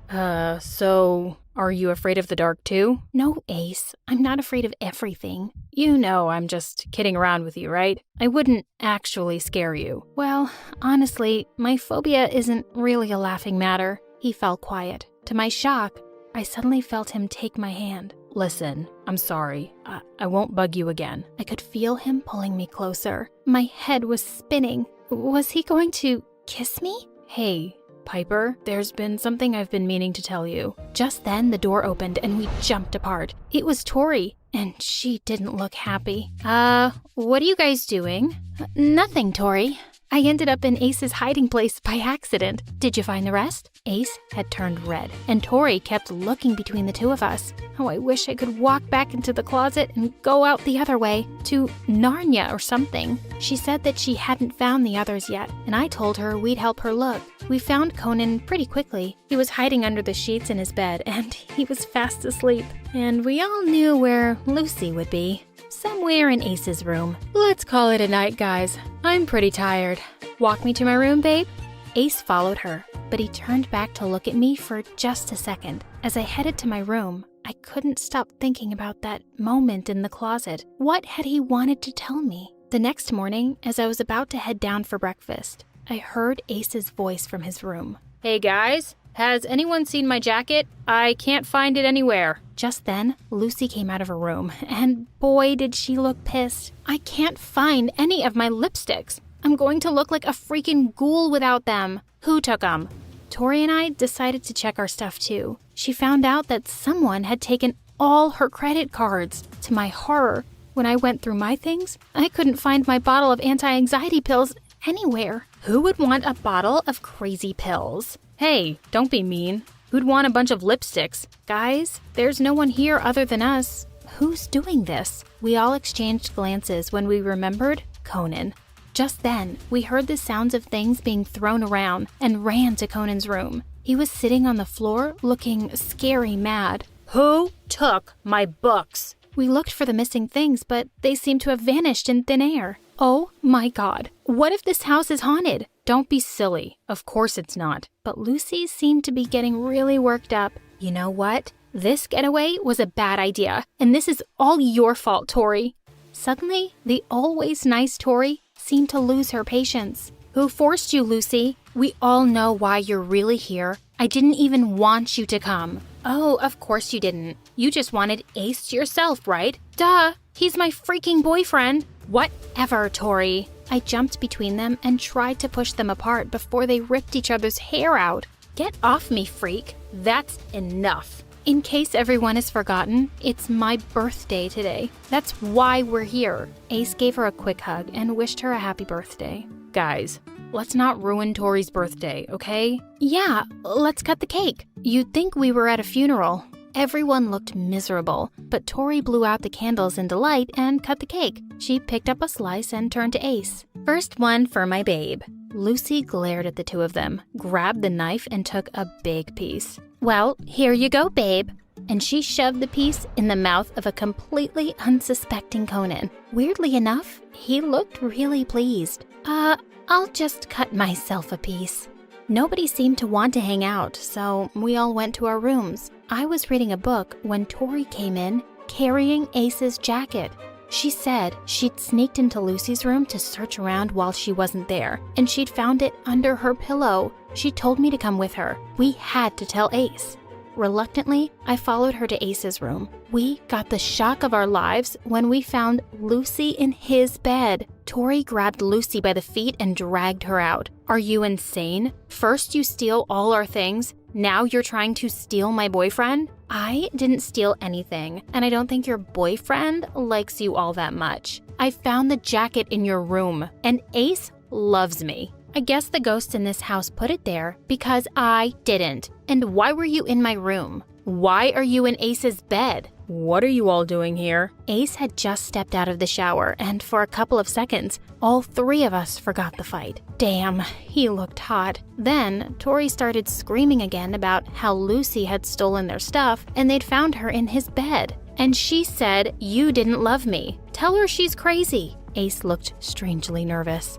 So Are you afraid of the dark too? No, Ace. I'm not afraid of everything. You know I'm just kidding around with you, right? I wouldn't actually scare you. Well, honestly, my phobia isn't really a laughing matter. He fell quiet. To my shock, I suddenly felt him take my hand. Listen, I'm sorry. I won't bug you again. I could feel him pulling me closer. My head was spinning. Was he going to kiss me? Hey, Piper, there's been something I've been meaning to tell you. Just then, the door opened and we jumped apart. It was Tori, and she didn't look happy. What are you guys doing? Nothing, Tori. I ended up in Ace's hiding place by accident. Did you find the rest? Ace had turned red, and Tori kept looking between the two of us. Oh, I wish I could walk back into the closet and go out the other way, to Narnia or something. She said that she hadn't found the others yet, and I told her we'd help her look. We found Conan pretty quickly. He was hiding under the sheets in his bed, and he was fast asleep. And we all knew where Lucy would be. Somewhere in Ace's room. Let's call it a night, guys. I'm pretty tired. Walk me to my room, babe? Ace followed her, but he turned back to look at me for just a second. As I headed to my room, I couldn't stop thinking about that moment in the closet. What had he wanted to tell me? The next morning, as I was about to head down for breakfast, I heard Ace's voice from his room. Hey guys, has anyone seen my jacket? I can't find it anywhere. Just then, Lucy came out of her room, and boy did she look pissed. I can't find any of my lipsticks. I'm going to look like a freaking ghoul without them. Who took them? Tori and I decided to check our stuff too. She found out that someone had taken all her credit cards. To my horror, when I went through my things, I couldn't find my bottle of anti-anxiety pills anywhere. Who would want a bottle of crazy pills? Hey, don't be mean. Who'd want a bunch of lipsticks? Guys, there's no one here other than us. Who's doing this? We all exchanged glances when we remembered Conan. Just then, we heard the sounds of things being thrown around and ran to Conan's room. He was sitting on the floor looking scary mad. Who took my books? We looked for the missing things, but they seemed to have vanished in thin air. Oh my God, what if this house is haunted? Don't be silly. Of course it's not. But Lucy seemed to be getting really worked up. You know what? This getaway was a bad idea, and this is all your fault, Tori. Suddenly, the always nice Tori seemed to lose her patience. Who forced you, Lucy? We all know why you're really here. I didn't even want you to come. Oh, of course you didn't. You just wanted Ace yourself, right? Duh, he's my freaking boyfriend. Whatever, Tori. I jumped between them and tried to push them apart before they ripped each other's hair out. Get off me, freak. That's enough. In case everyone has forgotten, it's my birthday today. That's why we're here. Ace gave her a quick hug and wished her a happy birthday. Guys, let's not ruin Tori's birthday, okay? Yeah, let's cut the cake. You'd think we were at a funeral. Everyone looked miserable, but Tori blew out the candles in delight and cut the cake. She picked up a slice and turned to Ace. First one for my babe. Lucy glared at the two of them, grabbed the knife, and took a big piece. Well, here you go, babe. And she shoved the piece in the mouth of a completely unsuspecting Conan. Weirdly enough, he looked really pleased. I'll just cut myself a piece. Nobody seemed to want to hang out, so we all went to our rooms. I was reading a book when Tori came in, carrying Ace's jacket. She said she'd sneaked into Lucy's room to search around while she wasn't there, and she'd found it under her pillow. She told me to come with her. We had to tell Ace. Reluctantly, I followed her to Ace's room. We got the shock of our lives when we found Lucy in his bed. Tori grabbed Lucy by the feet and dragged her out. Are you insane? First you steal all our things, now you're trying to steal my boyfriend? I didn't steal anything, and I don't think your boyfriend likes you all that much. I found the jacket in your room, and Ace loves me. I guess the ghosts in this house put it there because I didn't. And why were you in my room? Why are you in Ace's bed? What are you all doing here? Ace had just stepped out of the shower, and for a couple of seconds, all three of us forgot the fight. Damn, he looked hot. Then, Tori started screaming again about how Lucy had stolen their stuff, and they'd found her in his bed. And she said, "You didn't love me. Tell her she's crazy." Ace looked strangely nervous.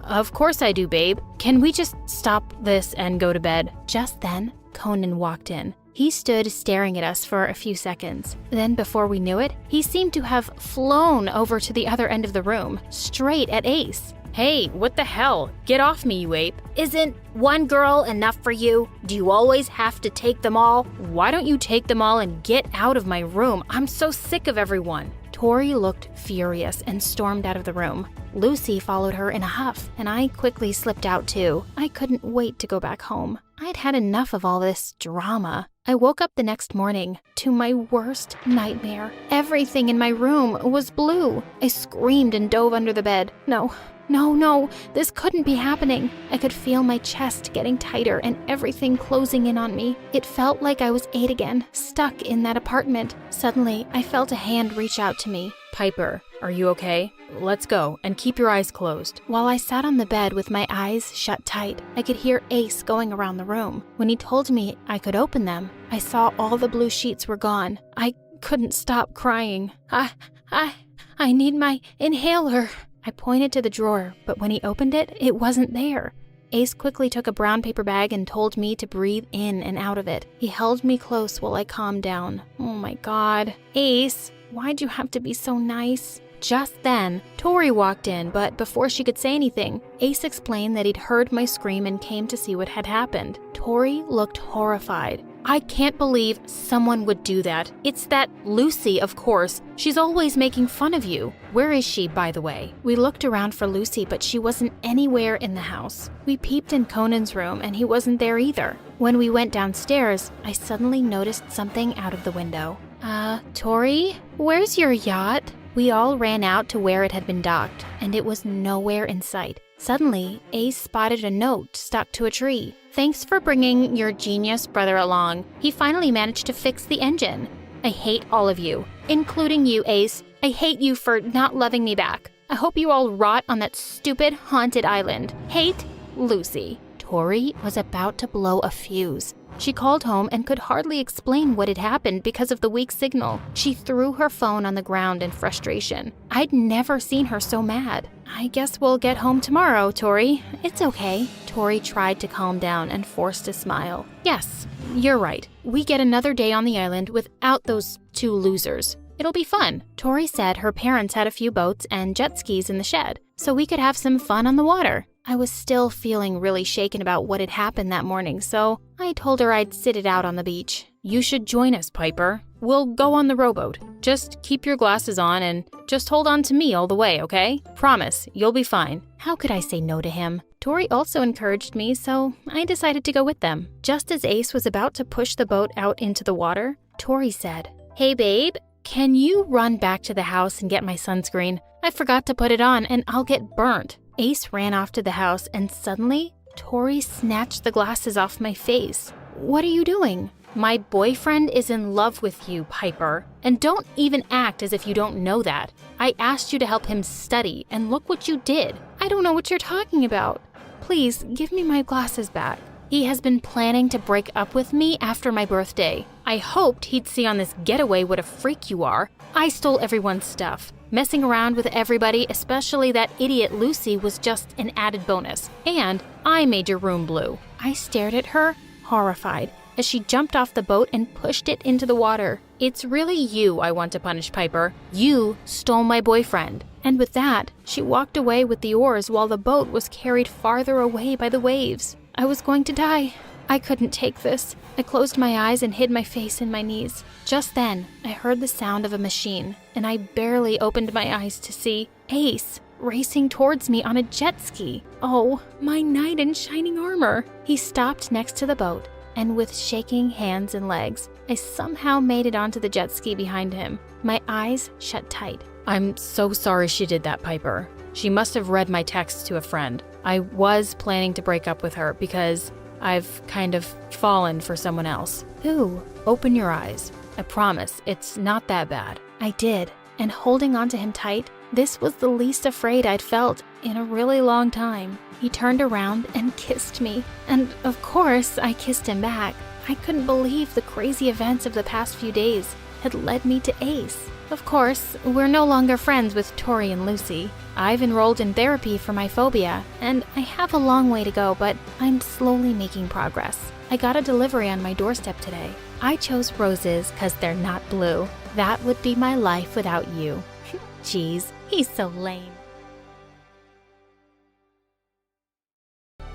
Of course I do, babe. Can we just stop this and go to bed? Just then, Conan walked in. He stood staring at us for a few seconds. Then, before we knew it, he seemed to have flown over to the other end of the room, straight at Ace. Hey, what the hell? Get off me, you ape. Isn't one girl enough for you? Do you always have to take them all? Why don't you take them all and get out of my room? I'm so sick of everyone. Tori looked furious and stormed out of the room. Lucy followed her in a huff, and I quickly slipped out too. I couldn't wait to go back home. I'd had enough of all this drama. I woke up the next morning to my worst nightmare. Everything in my room was blue. I screamed and dove under the bed. No, this couldn't be happening. I could feel my chest getting tighter and everything closing in on me. It felt like I was 8 again, stuck in that apartment. Suddenly, I felt a hand reach out to me. Piper, are you okay? Let's go, and keep your eyes closed. While I sat on the bed with my eyes shut tight, I could hear Ace going around the room. When he told me I could open them, I saw all the blue sheets were gone. I couldn't stop crying. I need my inhaler. I pointed to the drawer, but when he opened it, it wasn't there. Ace quickly took a brown paper bag and told me to breathe in and out of it. He held me close while I calmed down. Oh my God. Ace, why'd you have to be so nice? Just then, Tori walked in, but before she could say anything, Ace explained that he'd heard my scream and came to see what had happened. Tori looked horrified. I can't believe someone would do that. It's that Lucy, of course. She's always making fun of you. Where is she, by the way? We looked around for Lucy, but she wasn't anywhere in the house. We peeped in Conan's room, and he wasn't there either. When we went downstairs, I suddenly noticed something out of the window. Tori, where's your yacht? We all ran out to where it had been docked, and it was nowhere in sight. Suddenly, Ace spotted a note stuck to a tree. Thanks for bringing your genius brother along. He finally managed to fix the engine. I hate all of you, including you, Ace. I hate you for not loving me back. I hope you all rot on that stupid haunted island. Hate, Lucy. Tori was about to blow a fuse. She called home and could hardly explain what had happened because of the weak signal. She threw her phone on the ground in frustration. I'd never seen her so mad. I guess we'll get home tomorrow, Tori. It's okay. Tori tried to calm down and forced a smile. Yes, you're right. We get another day on the island without those 2 losers. It'll be fun. Tori said her parents had a few boats and jet skis in the shed, so we could have some fun on the water. I was still feeling really shaken about what had happened that morning, so I told her I'd sit it out on the beach. You should join us, Piper. We'll go on the rowboat. Just keep your glasses on and just hold on to me all the way, okay? Promise, you'll be fine. How could I say no to him? Tori also encouraged me, so I decided to go with them. Just as Ace was about to push the boat out into the water, Tori said, "Hey babe, can you run back to the house and get my sunscreen? I forgot to put it on and I'll get burnt." Ace ran off to the house and suddenly, Tori snatched the glasses off my face. What are you doing? My boyfriend is in love with you, Piper. And don't even act as if you don't know that. I asked you to help him study, and look what you did. I don't know what you're talking about. Please, give me my glasses back. He has been planning to break up with me after my birthday. I hoped he'd see on this getaway what a freak you are. I stole everyone's stuff. Messing around with everybody, especially that idiot Lucy, was just an added bonus. And I made your room blue. I stared at her, horrified, as she jumped off the boat and pushed it into the water. It's really you I want to punish, Piper. You stole my boyfriend. And with that, she walked away with the oars while the boat was carried farther away by the waves. I was going to die. I couldn't take this. I closed my eyes and hid my face in my knees. Just then, I heard the sound of a machine, and I barely opened my eyes to see Ace racing towards me on a jet ski. Oh, my knight in shining armor. He stopped next to the boat, and with shaking hands and legs, I somehow made it onto the jet ski behind him. My eyes shut tight. I'm so sorry she did that, Piper. She must have read my text to a friend. I was planning to break up with her because I've kind of fallen for someone else. Who? Open your eyes. I promise, it's not that bad. I did, and holding onto him tight, this was the least afraid I'd felt in a really long time. He turned around and kissed me, and of course I kissed him back. I couldn't believe the crazy events of the past few days. had led me to Ace. Of course, we're no longer friends with Tori and Lucy. I've enrolled in therapy for my phobia, and I have a long way to go, but I'm slowly making progress. I got a delivery on my doorstep today. I chose roses because they're not blue. That would be my life without you. Jeez, he's so lame.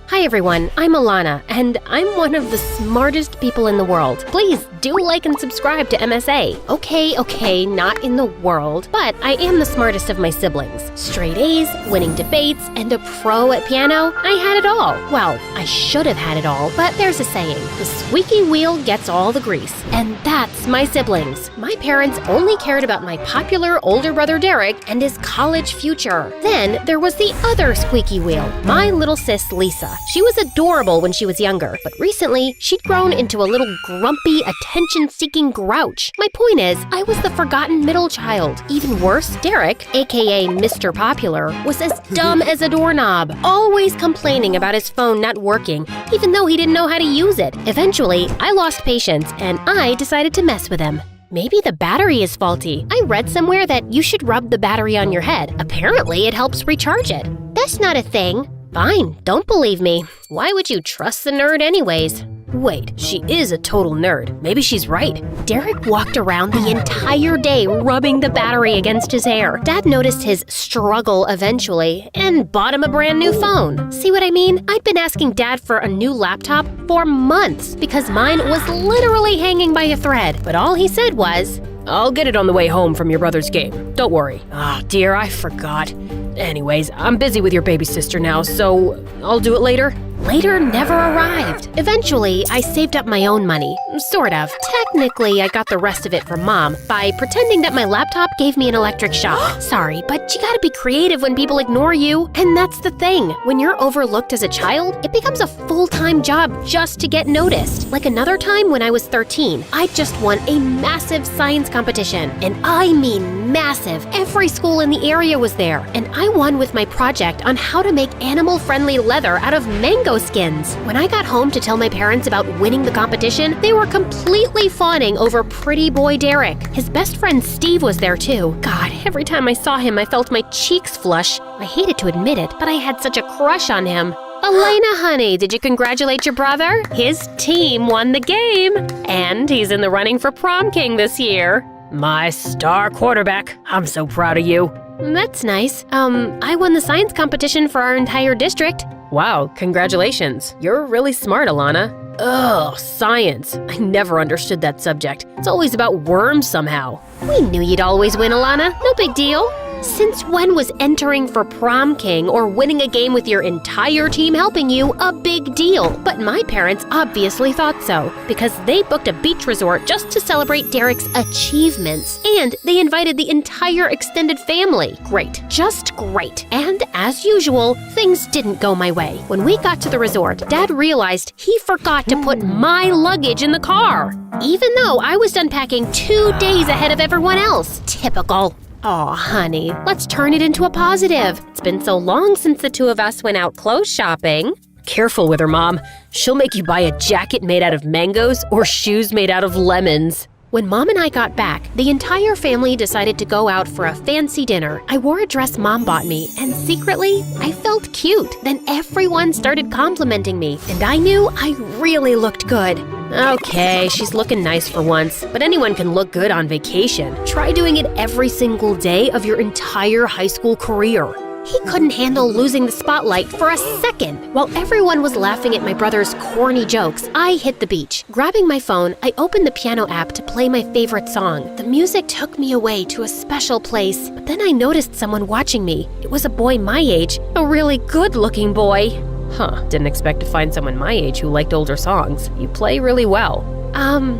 Hi everyone, I'm Alana, and I'm one of the smartest people in the world. Please do like and subscribe to MSA. Okay, not in the world, but I am the smartest of my siblings. Straight A's, winning debates, and a pro at piano. I had it all. Well, I should have had it all, but there's a saying, the squeaky wheel gets all the grease. And that's my siblings. My parents only cared about my popular older brother Derek and his college future. Then there was the other squeaky wheel, my little sis Lisa. She was adorable when she was younger, but recently she'd grown into a little grumpy, attention-seeking grouch. My point is, I was the forgotten middle child. Even worse, Derek, aka Mr. Popular, was as dumb as a doorknob, always complaining about his phone not working, even though he didn't know how to use it. Eventually, I lost patience and I decided to mess with him. Maybe the battery is faulty. I read somewhere that you should rub the battery on your head. Apparently, it helps recharge it. That's not a thing. Fine, don't believe me. Why would you trust the nerd anyways? Wait, she is a total nerd. Maybe she's right. Derek walked around the entire day rubbing the battery against his hair. Dad noticed his struggle eventually and bought him a brand new phone. See what I mean? I'd been asking Dad for a new laptop for months because mine was literally hanging by a thread. But all he said was, I'll get it on the way home from your brother's game. Don't worry. Oh dear, I forgot. Anyways, I'm busy with your baby sister now, so I'll do it later. Later never arrived. Eventually, I saved up my own money. Sort of. Technically, I got the rest of it from Mom by pretending that my laptop gave me an electric shock. Sorry, but you gotta be creative when people ignore you. And that's the thing. When you're overlooked as a child, it becomes a full-time job just to get noticed. Like another time when I was 13, I just won a massive science competition. And I mean massive. Every school in the area was there. And I won with my project on how to make animal-friendly leather out of mango skins. When I got home to tell my parents about winning the competition, they were completely fawning over pretty boy Derek. His best friend Steve was there too. God, every time I saw him, I felt my cheeks flush. I hated to admit it, but I had such a crush on him. Elena, honey, did you congratulate your brother? His team won the game, and he's in the running for prom king this year. My star quarterback. I'm so proud of you. That's nice. I won the science competition for our entire district. Wow, congratulations. You're really smart, Alana. Ugh, science. I never understood that subject. It's always about worms somehow. We knew you'd always win, Alana. No big deal. Since when was entering for prom king or winning a game with your entire team helping you a big deal? But my parents obviously thought so, because they booked a beach resort just to celebrate Derek's achievements, and they invited the entire extended family. Great. Just great. And as usual, things didn't go my way. When we got to the resort, Dad realized he forgot to put my luggage in the car, even though I was done packing 2 days ahead of everyone else. Typical. Aw, honey, let's turn it into a positive. It's been so long since the two of us went out clothes shopping. Careful with her, Mom. She'll make you buy a jacket made out of mangoes or shoes made out of lemons. When Mom and I got back, the entire family decided to go out for a fancy dinner. I wore a dress Mom bought me, and secretly, I felt cute. Then everyone started complimenting me, and I knew I really looked good. Okay, she's looking nice for once, but anyone can look good on vacation. Try doing it every single day of your entire high school career. He couldn't handle losing the spotlight for a second. While everyone was laughing at my brother's corny jokes, I hit the beach. Grabbing my phone, I opened the piano app to play my favorite song. The music took me away to a special place, but then I noticed someone watching me. It was a boy my age, a really good-looking boy. Huh, didn't expect to find someone my age who liked older songs. You play really well.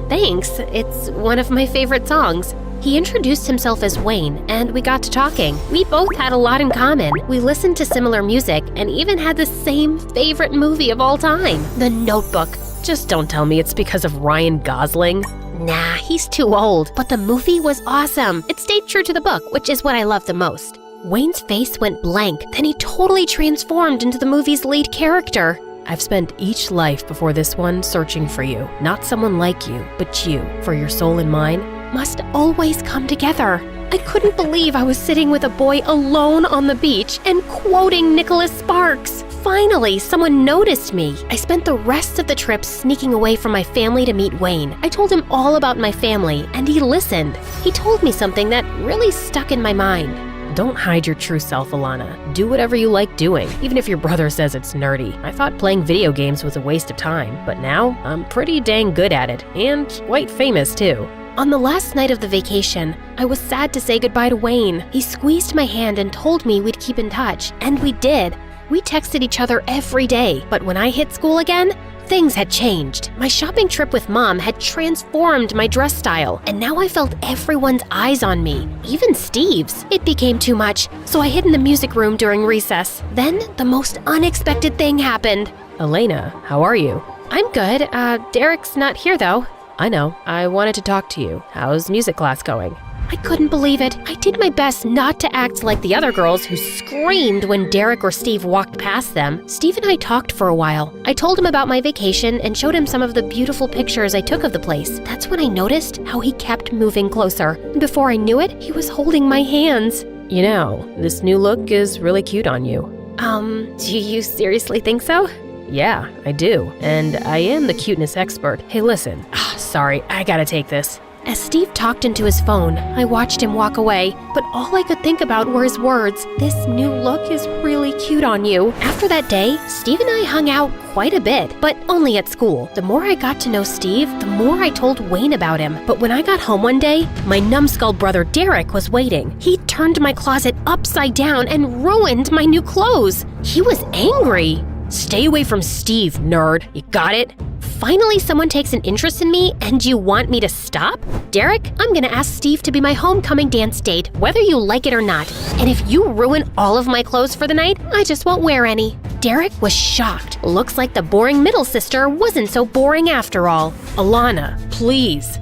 Thanks. It's one of my favorite songs. He introduced himself as Wayne, and we got to talking. We both had a lot in common. We listened to similar music and even had the same favorite movie of all time, The Notebook. Just don't tell me it's because of Ryan Gosling. Nah, he's too old, but the movie was awesome. It stayed true to the book, which is what I love the most. Wayne's face went blank, then he totally transformed into the movie's lead character. I've spent each life before this one searching for you. Not someone like you, but you. For your soul and mine, must always come together. I couldn't believe I was sitting with a boy alone on the beach and quoting Nicholas Sparks. Finally, someone noticed me. I spent the rest of the trip sneaking away from my family to meet Wayne. I told him all about my family, and he listened. He told me something that really stuck in my mind. Don't hide your true self, Alana. Do whatever you like doing, even if your brother says it's nerdy. I thought playing video games was a waste of time, but now I'm pretty dang good at it, and quite famous too. On the last night of the vacation, I was sad to say goodbye to Wayne. He squeezed my hand and told me we'd keep in touch, and we did. We texted each other every day, but when I hit school again, things had changed. My shopping trip with Mom had transformed my dress style, and now I felt everyone's eyes on me, even Steve's. It became too much, so I hid in the music room during recess. Then, the most unexpected thing happened. Elena, how are you? I'm good. Derek's not here though. I know. I wanted to talk to you. How's music class going? I couldn't believe it. I did my best not to act like the other girls who screamed when Derek or Steve walked past them. Steve and I talked for a while. I told him about my vacation and showed him some of the beautiful pictures I took of the place. That's when I noticed how he kept moving closer. And before I knew it, he was holding my hands. You know, this new look is really cute on you. Do you seriously think so? Yeah, I do. And I am the cuteness expert. Hey, listen. Sorry, I gotta take this. As Steve talked into his phone, I watched him walk away, but all I could think about were his words. This new look is really cute on you. After that day, Steve and I hung out quite a bit, but only at school. The more I got to know Steve, the more I told Wayne about him. But when I got home one day, my numbskull brother Derek was waiting. He turned my closet upside down and ruined my new clothes. He was angry. Stay away from Steve, nerd. You got it? Finally, someone takes an interest in me, and you want me to stop? Derek, I'm gonna ask Steve to be my homecoming dance date, whether you like it or not. And if you ruin all of my clothes for the night, I just won't wear any. Derek was shocked. Looks like the boring middle sister wasn't so boring after all. Alana, please.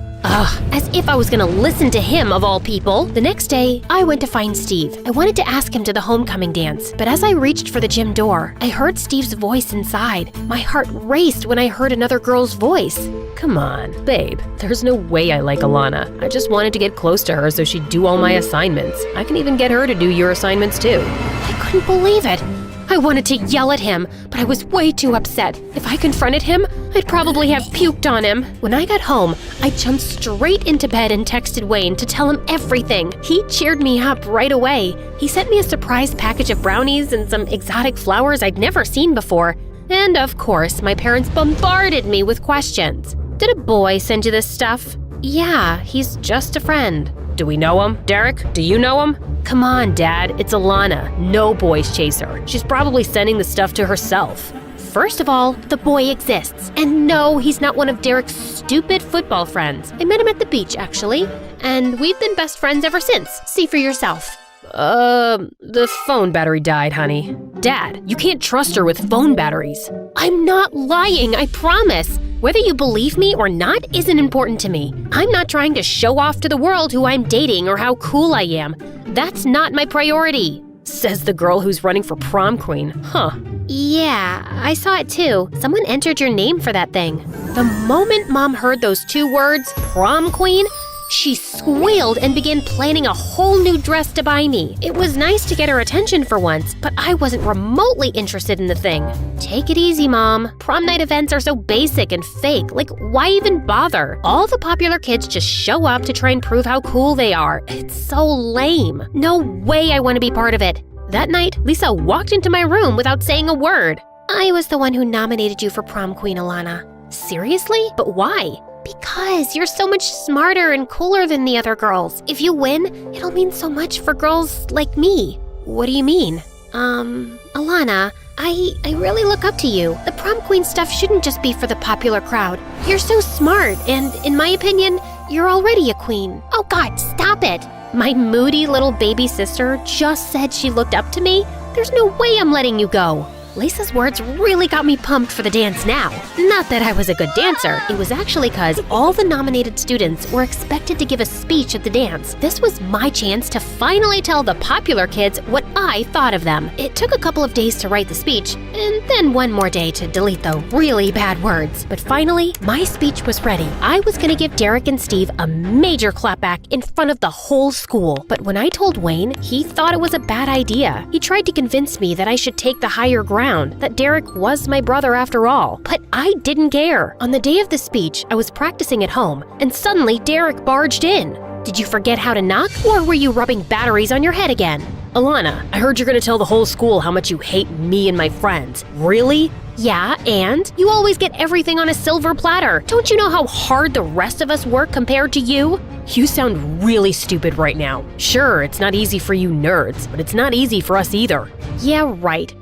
As if I was gonna listen to him of all people. The next day, I went to find Steve. I wanted to ask him to the homecoming dance, but as I reached for the gym door, I heard Steve's voice inside. My heart raced when I heard another girl's voice. Come on, babe. There's no way I like Alana. I just wanted to get close to her so she'd do all my assignments. I can even get her to do your assignments too. I couldn't believe it. I wanted to yell at him, but I was way too upset. If I confronted him, I'd probably have puked on him. When I got home, I jumped straight into bed and texted Wayne to tell him everything. He cheered me up right away. He sent me a surprise package of brownies and some exotic flowers I'd never seen before. And of course, my parents bombarded me with questions. Did a boy send you this stuff? Yeah, he's just a friend. Do we know him? Derek, do you know him? Come on, Dad, it's Alana. No boys chase her. She's probably sending the stuff to herself. First of all, the boy exists. And no, he's not one of Derek's stupid football friends. I met him at the beach, actually. And we've been best friends ever since. See for yourself. The phone battery died, honey. Dad, you can't trust her with phone batteries. I'm not lying, I promise. Whether you believe me or not isn't important to me. I'm not trying to show off to the world who I'm dating or how cool I am. That's not my priority. Says the girl who's running for prom queen. Huh. Yeah, I saw it too. Someone entered your name for that thing. The moment Mom heard those two words, prom queen, she squealed and began planning a whole new dress to buy me. It was nice to get her attention for once, but I wasn't remotely interested in the thing. Take it easy, Mom. Prom night events are so basic and fake. Like, why even bother? All the popular kids just show up to try and prove how cool they are. It's so lame. No way I want to be part of it. That night, Lisa walked into my room without saying a word. I was the one who nominated you for prom queen, Alana. Seriously? But why? Because you're so much smarter and cooler than the other girls. If you win, it'll mean so much for girls like me. What do you mean? Alana, I really look up to you. The prom queen stuff shouldn't just be for the popular crowd. You're so smart, and in my opinion, you're already a queen. Oh God, stop it. My moody little baby sister just said she looked up to me. There's no way I'm letting you go. Lisa's words really got me pumped for the dance now. Not that I was a good dancer, it was actually because all the nominated students were expected to give a speech at the dance. This was my chance to finally tell the popular kids what I thought of them. It took a couple of days to write the speech, and then one more day to delete the really bad words. But finally, my speech was ready. I was gonna give Derek and Steve a major clapback in front of the whole school. But when I told Wayne, he thought it was a bad idea. He tried to convince me that I should take the higher ground, that Derek was my brother after all. But I didn't care. On the day of the speech, I was practicing at home, and suddenly Derek barged in. Did you forget how to knock, or were you rubbing batteries on your head again? Alana, I heard you're gonna tell the whole school how much you hate me and my friends. Really? Yeah, and? You always get everything on a silver platter. Don't you know how hard the rest of us work compared to you? You sound really stupid right now. Sure, it's not easy for you nerds, but it's not easy for us either. Yeah, right.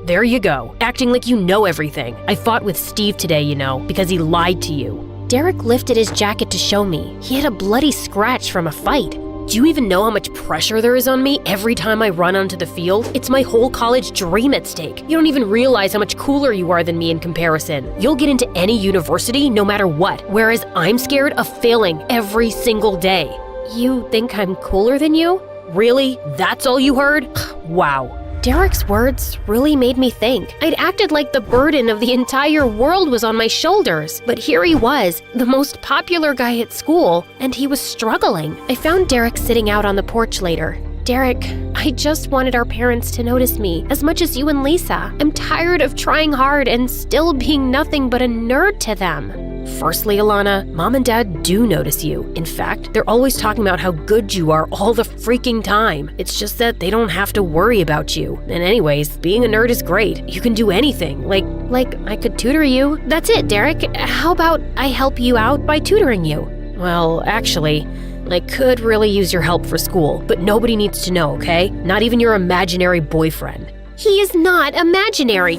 There you go, acting like you know everything. I fought with Steve today, you know, because he lied to you. Derek lifted his jacket to show me. He had a bloody scratch from a fight. Do you even know how much pressure there is on me every time I run onto the field? It's my whole college dream at stake. You don't even realize how much cooler you are than me in comparison. You'll get into any university no matter what, whereas I'm scared of failing every single day. You think I'm cooler than you? Really? That's all you heard? Wow. Derek's words really made me think. I'd acted like the burden of the entire world was on my shoulders, but here he was, the most popular guy at school, and he was struggling. I found Derek sitting out on the porch later. Derek, I just wanted our parents to notice me as much as you and Lisa. I'm tired of trying hard and still being nothing but a nerd to them. Firstly, Alana, Mom and Dad do notice you. In fact, they're always talking about how good you are all the freaking time. It's just that they don't have to worry about you. And anyways, being a nerd is great. You can do anything, like I could tutor you. That's it, Derek. How about I help you out by tutoring you? Well, actually, I could really use your help for school, but nobody needs to know, okay? Not even your imaginary boyfriend. He is not imaginary.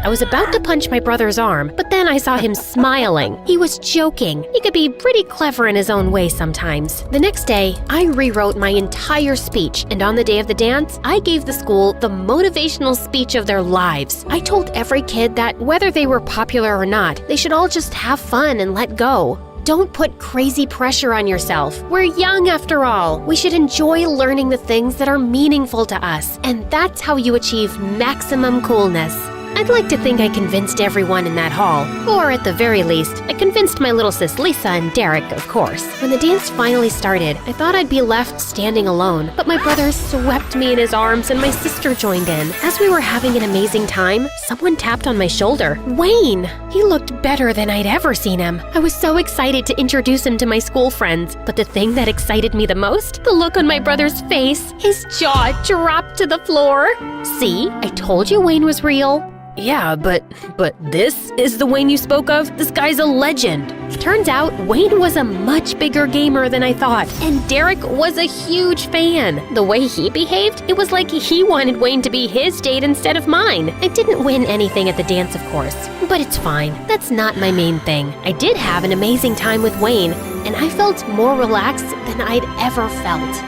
I was about to punch my brother's arm, but then I saw him smiling. He was joking. He could be pretty clever in his own way sometimes. The next day, I rewrote my entire speech, and on the day of the dance, I gave the school the motivational speech of their lives. I told every kid that whether they were popular or not, they should all just have fun and let go. Don't put crazy pressure on yourself. We're young after all. We should enjoy learning the things that are meaningful to us, and that's how you achieve maximum coolness. I'd like to think I convinced everyone in that hall, or at the very least, I convinced my little sis Lisa and Derek, of course. When the dance finally started, I thought I'd be left standing alone, but my brother swept me in his arms and my sister joined in. As we were having an amazing time, someone tapped on my shoulder. Wayne! He looked better than I'd ever seen him. I was so excited to introduce him to my school friends, but the thing that excited me the most? The look on my brother's face. His jaw dropped to the floor. See, I told you Wayne was real. Yeah, but this is the Wayne you spoke of? This guy's a legend. Turns out Wayne was a much bigger gamer than I thought, and Derek was a huge fan. The way he behaved, it was like he wanted Wayne to be his date instead of mine. I didn't win anything at the dance, of course, but it's fine. That's not my main thing. I did have an amazing time with Wayne, and I felt more relaxed than I'd ever felt.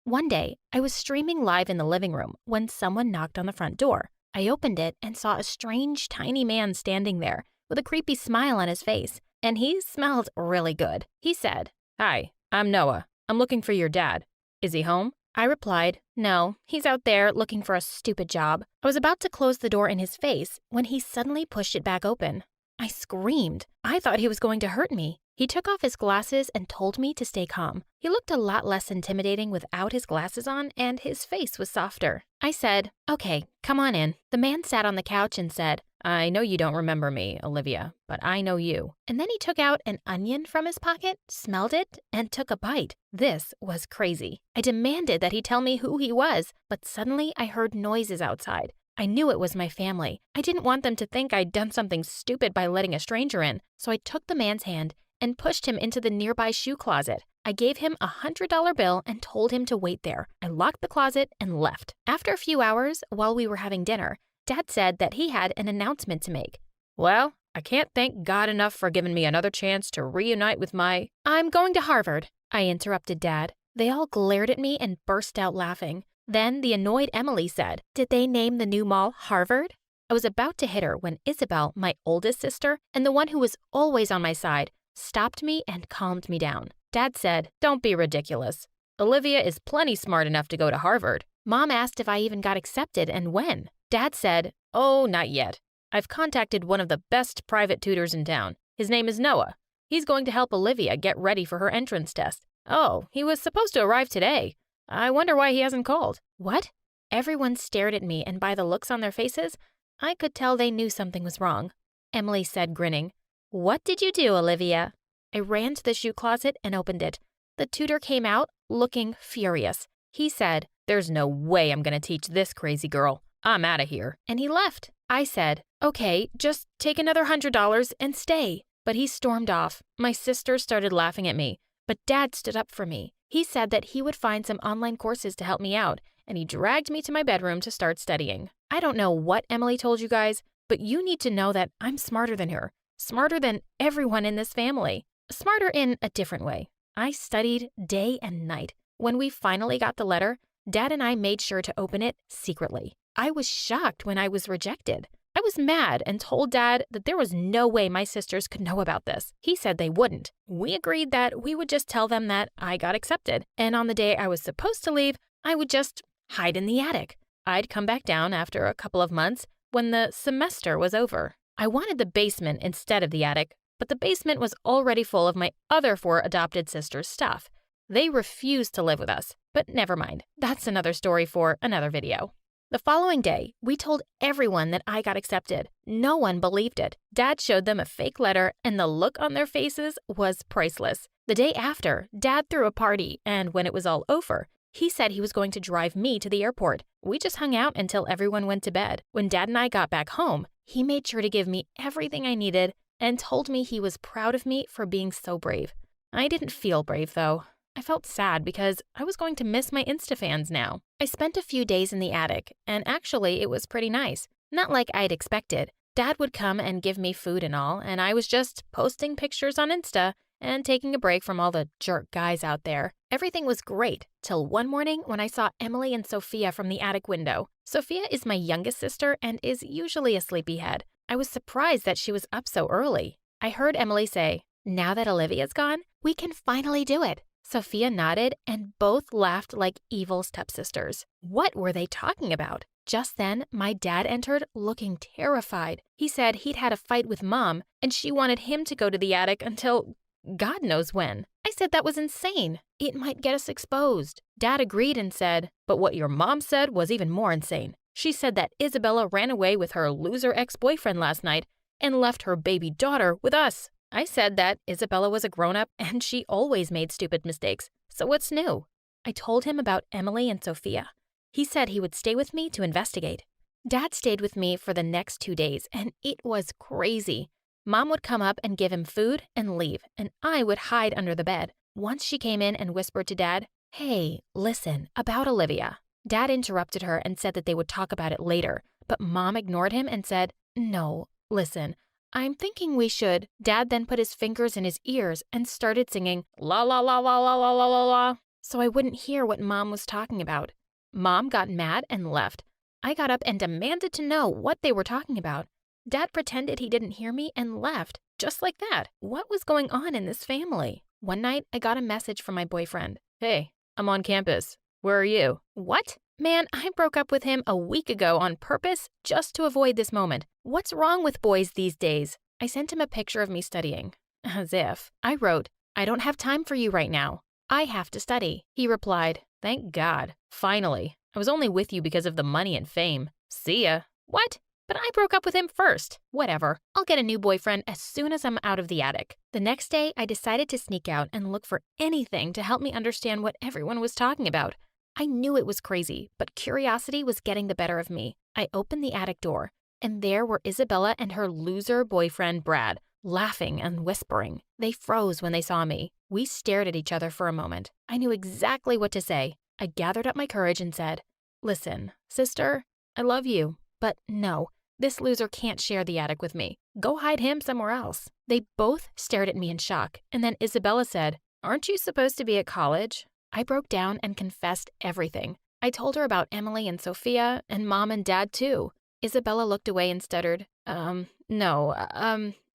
One day, I was streaming live in the living room when someone knocked on the front door. I opened it and saw a strange, tiny man standing there with a creepy smile on his face, and he smelled really good. He said, "Hi, I'm Noah. I'm looking for your dad. Is he home?" I replied, "No, he's out there looking for a stupid job." I was about to close the door in his face when he suddenly pushed it back open. I screamed. I thought he was going to hurt me. He took off his glasses and told me to stay calm. He looked a lot less intimidating without his glasses on, and his face was softer. I said, "Okay, come on in." The man sat on the couch and said, "I know you don't remember me, Olivia, but I know you." And then he took out an onion from his pocket, smelled it, and took a bite. This was crazy. I demanded that he tell me who he was, but suddenly I heard noises outside. I knew it was my family. I didn't want them to think I'd done something stupid by letting a stranger in, so I took the man's hand and pushed him into the nearby shoe closet. I gave him a $100 bill and told him to wait there. I locked the closet and left. After a few hours, while we were having dinner, Dad said that he had an announcement to make. "Well, I can't thank God enough for giving me another chance to reunite with my—" "I'm going to Harvard," I interrupted Dad. They all glared at me and burst out laughing. Then the annoyed Emily said, "Did they name the new mall Harvard?" I was about to hit her when Isabel, my oldest sister, and the one who was always on my side, stopped me and calmed me down. Dad said, "Don't be ridiculous. Olivia is plenty smart enough to go to Harvard." Mom asked if I even got accepted and when. Dad said, "Oh, not yet. I've contacted one of the best private tutors in town. His name is Noah. He's going to help Olivia get ready for her entrance test. Oh, he was supposed to arrive today. I wonder why he hasn't called." What? Everyone stared at me, and by the looks on their faces, I could tell they knew something was wrong. Emily said, grinning, "What did you do, Olivia?" I ran to the shoe closet and opened it. The tutor came out, looking furious. He said, "There's no way I'm going to teach this crazy girl. I'm out of here." And he left. I said, "Okay, just take another $100 and stay." But he stormed off. My sister started laughing at me, but Dad stood up for me. He said that he would find some online courses to help me out, and he dragged me to my bedroom to start studying. I don't know what Emily told you guys, but you need to know that I'm smarter than her. Smarter than everyone in this family. Smarter in a different way. I studied day and night. When we finally got the letter, Dad and I made sure to open it secretly. I was shocked when I was rejected. I was mad and told Dad that there was no way my sisters could know about this. He said they wouldn't. We agreed that we would just tell them that I got accepted, and on the day I was supposed to leave, I would just hide in the attic. I'd come back down after a couple of months when the semester was over. I wanted the basement instead of the attic, but the basement was already full of my other 4 adopted sisters' stuff. They refused to live with us, but never mind. That's another story for another video. The following day, we told everyone that I got accepted. No one believed it. Dad showed them a fake letter, and the look on their faces was priceless. The day after, Dad threw a party, and when it was all over, he said he was going to drive me to the airport. We just hung out until everyone went to bed. When Dad and I got back home, he made sure to give me everything I needed and told me he was proud of me for being so brave. I didn't feel brave, though. I felt sad because I was going to miss my Instafans now. I spent a few days in the attic, and actually it was pretty nice. Not like I'd expected. Dad would come and give me food and all, and I was just posting pictures on Insta and taking a break from all the jerk guys out there. Everything was great, till one morning when I saw Emily and Sophia from the attic window. Sophia is my youngest sister and is usually a sleepyhead. I was surprised that she was up so early. I heard Emily say, "Now that Olivia's gone, we can finally do it." Sophia nodded, and both laughed like evil stepsisters. What were they talking about? Just then, my dad entered looking terrified. He said he'd had a fight with Mom, and she wanted him to go to the attic until God knows when. I said that was insane. It might get us exposed. Dad agreed and said, "But what your mom said was even more insane. She said that Isabella ran away with her loser ex-boyfriend last night and left her baby daughter with us." I said that Isabella was a grown-up and she always made stupid mistakes, so what's new? I told him about Emily and Sophia. He said he would stay with me to investigate. Dad stayed with me for the next 2 days, and it was crazy. Mom would come up and give him food and leave, and I would hide under the bed. Once she came in and whispered to Dad, "Hey, listen, about Olivia." Dad interrupted her and said that they would talk about it later, but Mom ignored him and said, "No, listen, I'm thinking we should." Dad then put his fingers in his ears and started singing la la la la la la la la la, so I wouldn't hear what Mom was talking about. Mom got mad and left. I got up and demanded to know what they were talking about. Dad pretended he didn't hear me and left, just like that. What was going on in this family? One night, I got a message from my boyfriend. "Hey, I'm on campus. Where are you?" What? Man, I broke up with him a week ago on purpose just to avoid this moment. What's wrong with boys these days? I sent him a picture of me studying. As if. I wrote, "I don't have time for you right now. I have to study." He replied, "Thank God. Finally. I was only with you because of the money and fame. See ya." What? But I broke up with him first. Whatever. I'll get a new boyfriend as soon as I'm out of the attic. The next day, I decided to sneak out and look for anything to help me understand what everyone was talking about. I knew it was crazy, but curiosity was getting the better of me. I opened the attic door, and there were Isabella and her loser boyfriend, Brad, laughing and whispering. They froze when they saw me. We stared at each other for a moment. I knew exactly what to say. I gathered up my courage and said, "Listen, sister, I love you, but no, this loser can't share the attic with me. Go hide him somewhere else." They both stared at me in shock, and then Isabella said, "Aren't you supposed to be at college?" I broke down and confessed everything. I told her about Emily and Sophia, and Mom and Dad too. Isabella looked away and stuttered, no,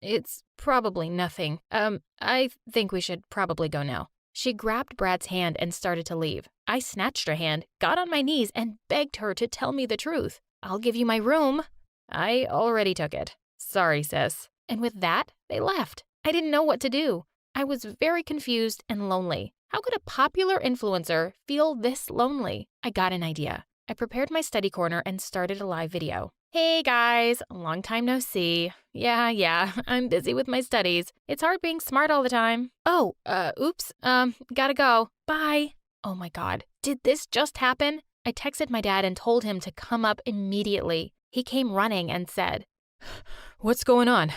it's probably nothing. I think we should probably go now. She grabbed Brad's hand and started to leave. I snatched her hand, got on my knees, and begged her to tell me the truth. I'll give you my room. I already took it. Sorry, sis. And with that, they left. I didn't know what to do. I was very confused and lonely. How could a popular influencer feel this lonely? I got an idea. I prepared my study corner and started a live video. Hey guys, long time no see. Yeah, I'm busy with my studies. It's hard being smart all the time. Oh, oops, gotta go. Bye. Oh my God, did this just happen? I texted my dad and told him to come up immediately. He came running and said, What's going on?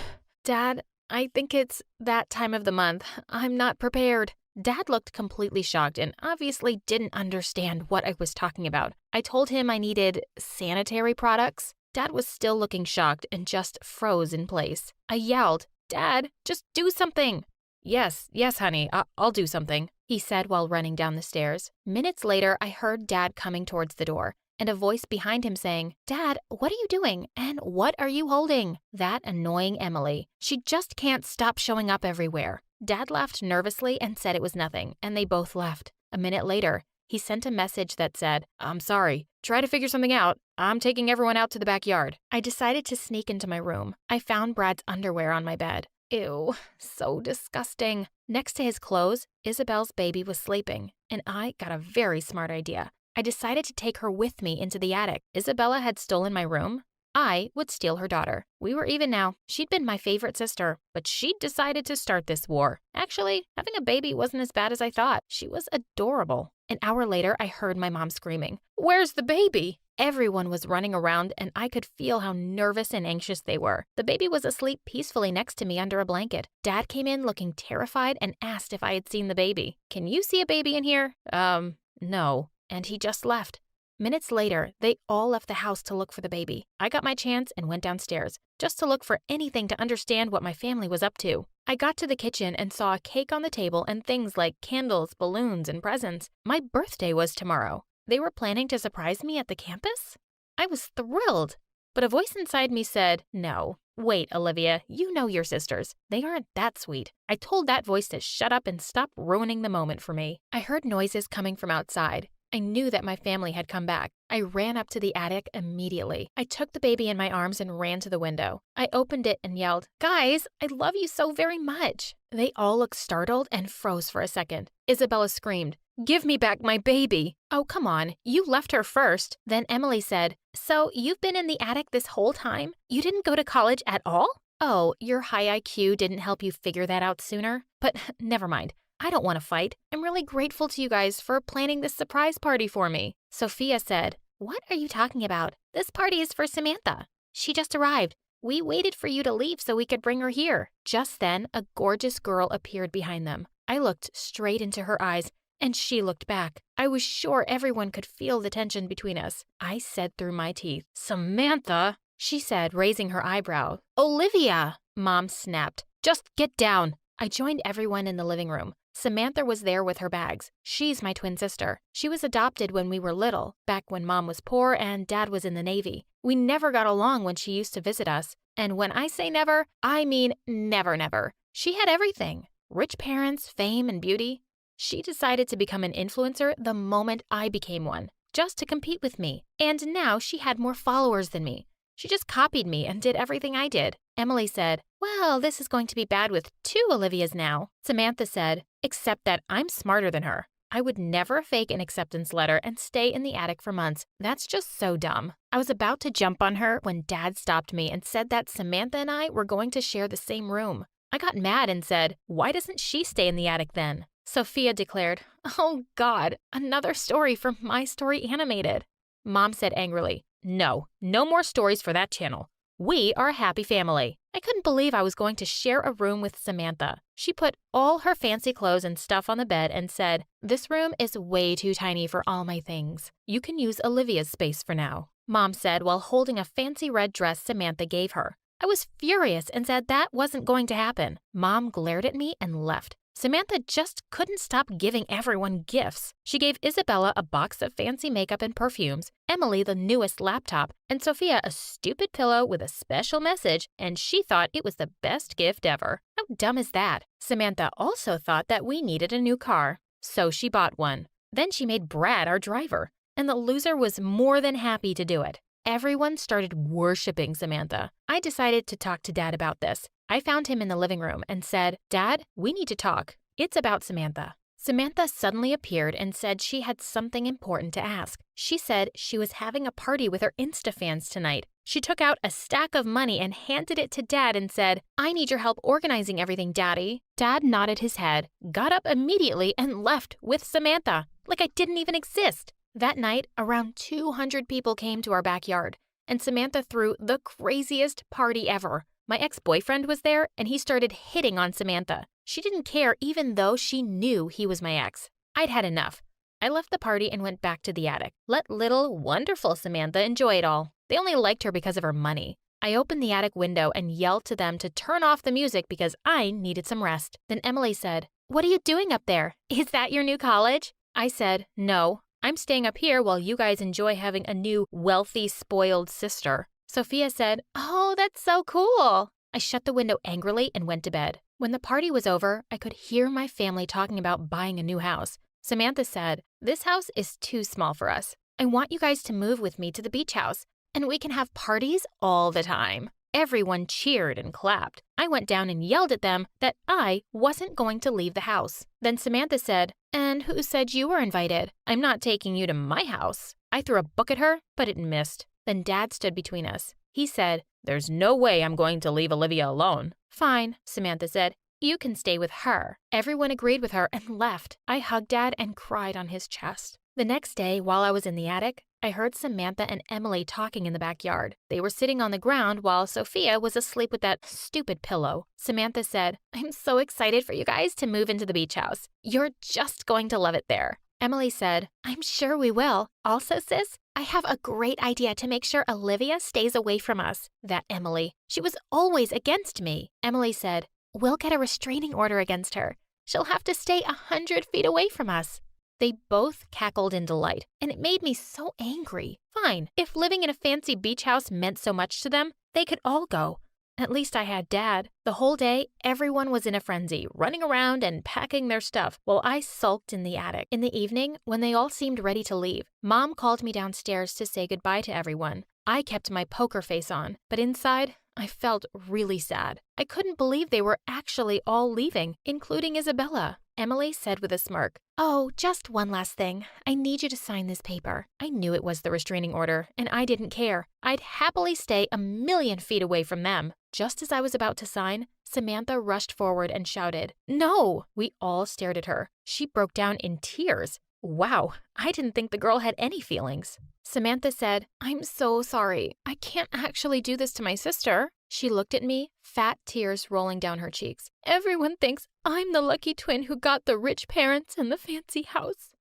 Dad, I think it's that time of the month. I'm not prepared. Dad looked completely shocked and obviously didn't understand what I was talking about. I told him I needed sanitary products. Dad was still looking shocked and just froze in place. I yelled, Dad, just do something. Yes, honey, I'll do something, he said while running down the stairs. Minutes later, I heard Dad coming towards the door and a voice behind him saying, Dad, what are you doing? And what are you holding? That annoying Emily. She just can't stop showing up everywhere. Dad laughed nervously and said it was nothing, and they both left. A minute later, he sent a message that said, I'm sorry. Try to figure something out. I'm taking everyone out to the backyard. I decided to sneak into my room. I found Brad's underwear on my bed. Ew, so disgusting. Next to his clothes, Isabel's baby was sleeping, and I got a very smart idea. I decided to take her with me into the attic. Isabella had stolen my room. I would steal her daughter. We were even now. She'd been my favorite sister, but she'd decided to start this war. Actually, having a baby wasn't as bad as I thought. She was adorable. An hour later, I heard my mom screaming, Where's the baby? Everyone was running around, and I could feel how nervous and anxious they were. The baby was asleep peacefully next to me under a blanket. Dad came in looking terrified and asked if I had seen the baby. Can you see a baby in here? No. And he just left. Minutes later, they all left the house to look for the baby. I got my chance and went downstairs, just to look for anything to understand what my family was up to. I got to the kitchen and saw a cake on the table and things like candles, balloons, and presents. My birthday was tomorrow. They were planning to surprise me at the campus? I was thrilled. But a voice inside me said, No. Wait, Olivia, you know your sisters. They aren't that sweet. I told that voice to shut up and stop ruining the moment for me. I heard noises coming from outside. I knew that my family had come back. I ran up to the attic immediately. I took the baby in my arms and ran to the window. I opened it and yelled, Guys, I love you so very much. They all looked startled and froze for a second. Isabella screamed, Give me back my baby. Oh, come on. You left her first. Then Emily said, So you've been in the attic this whole time? You didn't go to college at all? Oh, your high IQ didn't help you figure that out sooner? But never mind. I don't want to fight. I'm really grateful to you guys for planning this surprise party for me. Sophia said, What are you talking about? This party is for Samantha. She just arrived. We waited for you to leave so we could bring her here. Just then, a gorgeous girl appeared behind them. I looked straight into her eyes, and she looked back. I was sure everyone could feel the tension between us. I said through my teeth, Samantha, she said, raising her eyebrow. Olivia, Mom snapped. Just get down. I joined everyone in the living room. Samantha was there with her bags. She's my twin sister. She was adopted when we were little, back when Mom was poor and Dad was in the Navy. We never got along when she used to visit us. And when I say never, I mean never. She had everything. Rich parents, fame, and beauty. She decided to become an influencer the moment I became one, just to compete with me. And now she had more followers than me. She just copied me and did everything I did. Emily said, Well, this is going to be bad with 2 Olivias now. Samantha said, Except that I'm smarter than her. I would never fake an acceptance letter and stay in the attic for months. That's just so dumb. I was about to jump on her when Dad stopped me and said that Samantha and I were going to share the same room. I got mad and said, Why doesn't she stay in the attic then? Sophia declared, Oh God, another story from My Story Animated. Mom said angrily, No more stories for that channel. We are a happy family. I couldn't believe I was going to share a room with Samantha. She put all her fancy clothes and stuff on the bed and said, This room is way too tiny for all my things. You can use Olivia's space for now, Mom said while holding a fancy red dress Samantha gave her. I was furious and said that wasn't going to happen. Mom glared at me and left. Samantha just couldn't stop giving everyone gifts. She gave Isabella a box of fancy makeup and perfumes, Emily the newest laptop, and Sophia a stupid pillow with a special message, and she thought it was the best gift ever. How dumb is that? Samantha also thought that we needed a new car, so she bought one. Then she made Brad our driver, and the loser was more than happy to do it. Everyone started worshiping Samantha. I decided to talk to Dad about this. I found him in the living room and said, "Dad, we need to talk. It's about Samantha." Samantha suddenly appeared and said she had something important to ask. She said she was having a party with her Insta fans tonight. She took out a stack of money and handed it to Dad and said, "I need your help organizing everything, Daddy." Dad nodded his head, got up immediately, and left with Samantha, like I didn't even exist. That night, around 200 people came to our backyard, and Samantha threw the craziest party ever. My ex-boyfriend was there, and he started hitting on Samantha. She didn't care even though she knew he was my ex. I'd had enough. I left the party and went back to the attic. Let little, wonderful Samantha enjoy it all. They only liked her because of her money. I opened the attic window and yelled to them to turn off the music because I needed some rest. Then Emily said, "What are you doing up there? Is that your new college?" I said, "No. I'm staying up here while you guys enjoy having a new, wealthy, spoiled sister." Sophia said, "Oh, that's so cool." I shut the window angrily and went to bed. When the party was over, I could hear my family talking about buying a new house. Samantha said, "This house is too small for us. I want you guys to move with me to the beach house, and we can have parties all the time." Everyone cheered and clapped. I went down and yelled at them that I wasn't going to leave the house. Then Samantha said, "And who said you were invited? I'm not taking you to my house." I threw a book at her, but it missed. Then Dad stood between us. He said, "There's no way I'm going to leave Olivia alone." "Fine," Samantha said. "You can stay with her." Everyone agreed with her and left. I hugged Dad and cried on his chest. The next day, while I was in the attic, I heard Samantha and Emily talking in the backyard. They were sitting on the ground while Sophia was asleep with that stupid pillow. Samantha said, "I'm so excited for you guys to move into the beach house. You're just going to love it there." Emily said, "I'm sure we will. Also, sis, I have a great idea to make sure Olivia stays away from us." That Emily. She was always against me. Emily said, "We'll get a restraining order against her. She'll have to stay 100 feet away from us." They both cackled in delight, and it made me so angry. Fine, if living in a fancy beach house meant so much to them, they could all go. At least I had Dad. The whole day, everyone was in a frenzy, running around and packing their stuff, while I sulked in the attic. In the evening, when they all seemed ready to leave, Mom called me downstairs to say goodbye to everyone. I kept my poker face on, but inside, I felt really sad. I couldn't believe they were actually all leaving, including Isabella. Emily said with a smirk, "Oh, just one last thing. I need you to sign this paper." I knew it was the restraining order, and I didn't care. I'd happily stay 1,000,000 feet away from them. Just as I was about to sign, Samantha rushed forward and shouted, "No!" We all stared at her. She broke down in tears. Wow, I didn't think the girl had any feelings. Samantha said, "I'm so sorry. I can't actually do this to my sister." She looked at me, fat tears rolling down her cheeks. "Everyone thinks I'm the lucky twin who got the rich parents and the fancy house.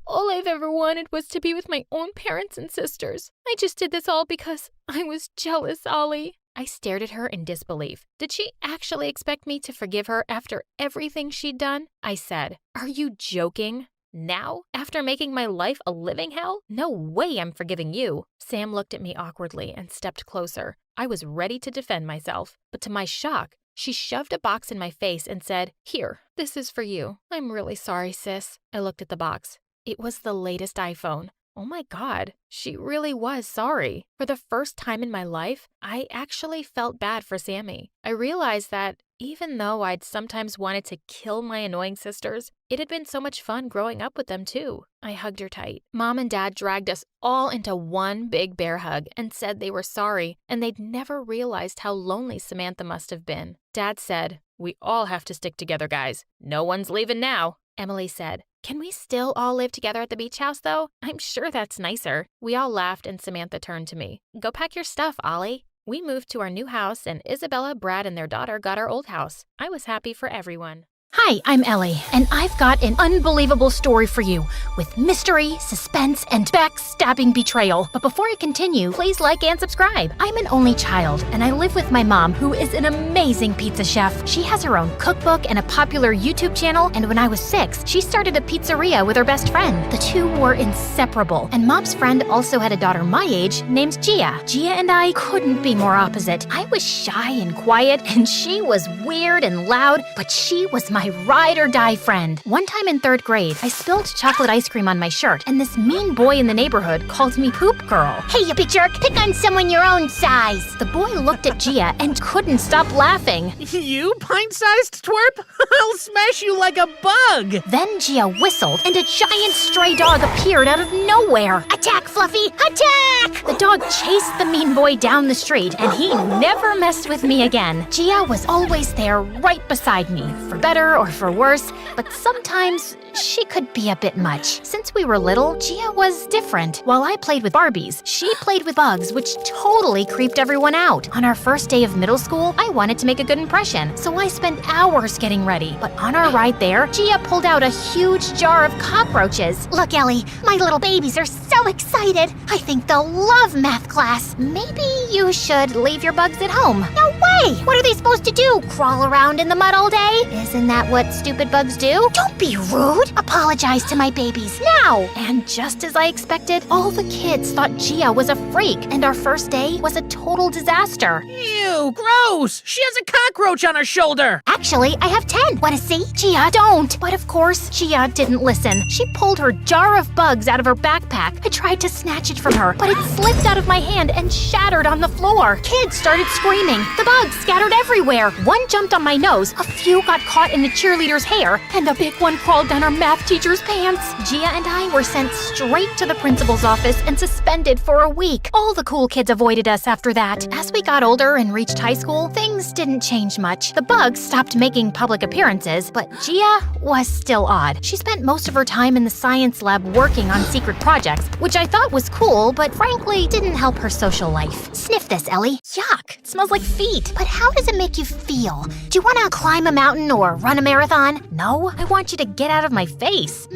All I've ever wanted was to be with my own parents and sisters. I just did this all because I was jealous, Ollie." I stared at her in disbelief. Did she actually expect me to forgive her after everything she'd done? I said, "Are you joking? Now, after making my life a living hell? No way I'm forgiving you." Sam looked at me awkwardly and stepped closer. I was ready to defend myself, but to my shock, she shoved a box in my face and said, "Here, this is for you." "I'm really sorry, sis." I looked at the box. It was the latest iPhone. Oh my God, she really was sorry. For the first time in my life, I actually felt bad for Sammy. I realized that even though I'd sometimes wanted to kill my annoying sisters, it had been so much fun growing up with them too. I hugged her tight. Mom and Dad dragged us all into one big bear hug and said they were sorry and they'd never realized how lonely Samantha must have been. Dad said, "We all have to stick together, guys. No one's leaving now." Emily said, "Can we still all live together at the beach house, though? I'm sure that's nicer." We all laughed and Samantha turned to me. "Go pack your stuff, Ollie." We moved to our new house and Isabella, Brad, and their daughter got our old house. I was happy for everyone. Hi, I'm Ellie, and I've got an unbelievable story for you with mystery, suspense, and backstabbing betrayal. But before I continue, please like and subscribe. I'm an only child, and I live with my mom, who is an amazing pizza chef. She has her own cookbook and a popular YouTube channel, and when I was 6, she started a pizzeria with her best friend. The two were inseparable, and Mom's friend also had a daughter my age named Gia. Gia and I couldn't be more opposite. I was shy and quiet, and she was weird and loud, but she was my ride or die friend. One time in 3rd grade, I spilled chocolate ice cream on my shirt, and this mean boy in the neighborhood called me Poop Girl. Hey, you big jerk, pick on someone your own size. The boy looked at Gia and couldn't stop laughing. You pint-sized twerp? I'll smash you like a bug! Then Gia whistled, and a giant stray dog appeared out of nowhere. Attack, Fluffy, attack! The dog chased the mean boy down the street, and he never messed with me again. Gia was always there right beside me, for better or for worse, but sometimes she could be a bit much. Since we were little, Gia was different. While I played with Barbies, she played with bugs, which totally creeped everyone out. On our first day of middle school, I wanted to make a good impression, so I spent hours getting ready. But on our ride there, Gia pulled out a huge jar of cockroaches. Look, Ellie, my little babies are so excited. I think they'll love math class. Maybe you should leave your bugs at home. No way! What are they supposed to do? Crawl around in the mud all day? Isn't that what stupid bugs do? Don't be rude. Apologize to my babies now. And just as I expected, all the kids thought Gia was a freak, and our first day was a total disaster. Ew, gross! She has a cockroach on her shoulder! Actually, I have 10. Wanna see? Gia, don't! But of course, Gia didn't listen. She pulled her jar of bugs out of her backpack. I tried to snatch it from her, but it slipped out of my hand and shattered on the floor. Kids started screaming. The bugs scattered everywhere. One jumped on my nose, a few got caught in the cheerleader's hair, and a big one crawled down our math teacher's pants. Gia and I were sent straight to the principal's office and suspended for a week. All the cool kids avoided us after that. As we got older and reached high school, things didn't change much. The bugs stopped making public appearances, but Gia was still odd. She spent most of her time in the science lab working on secret projects, which I thought was cool, but frankly didn't help her social life. Sniff this, Ellie. Yuck, it smells like feet. But how does it make you feel? Do you want to climb a mountain or run a marathon? No, I want you to get out of my face.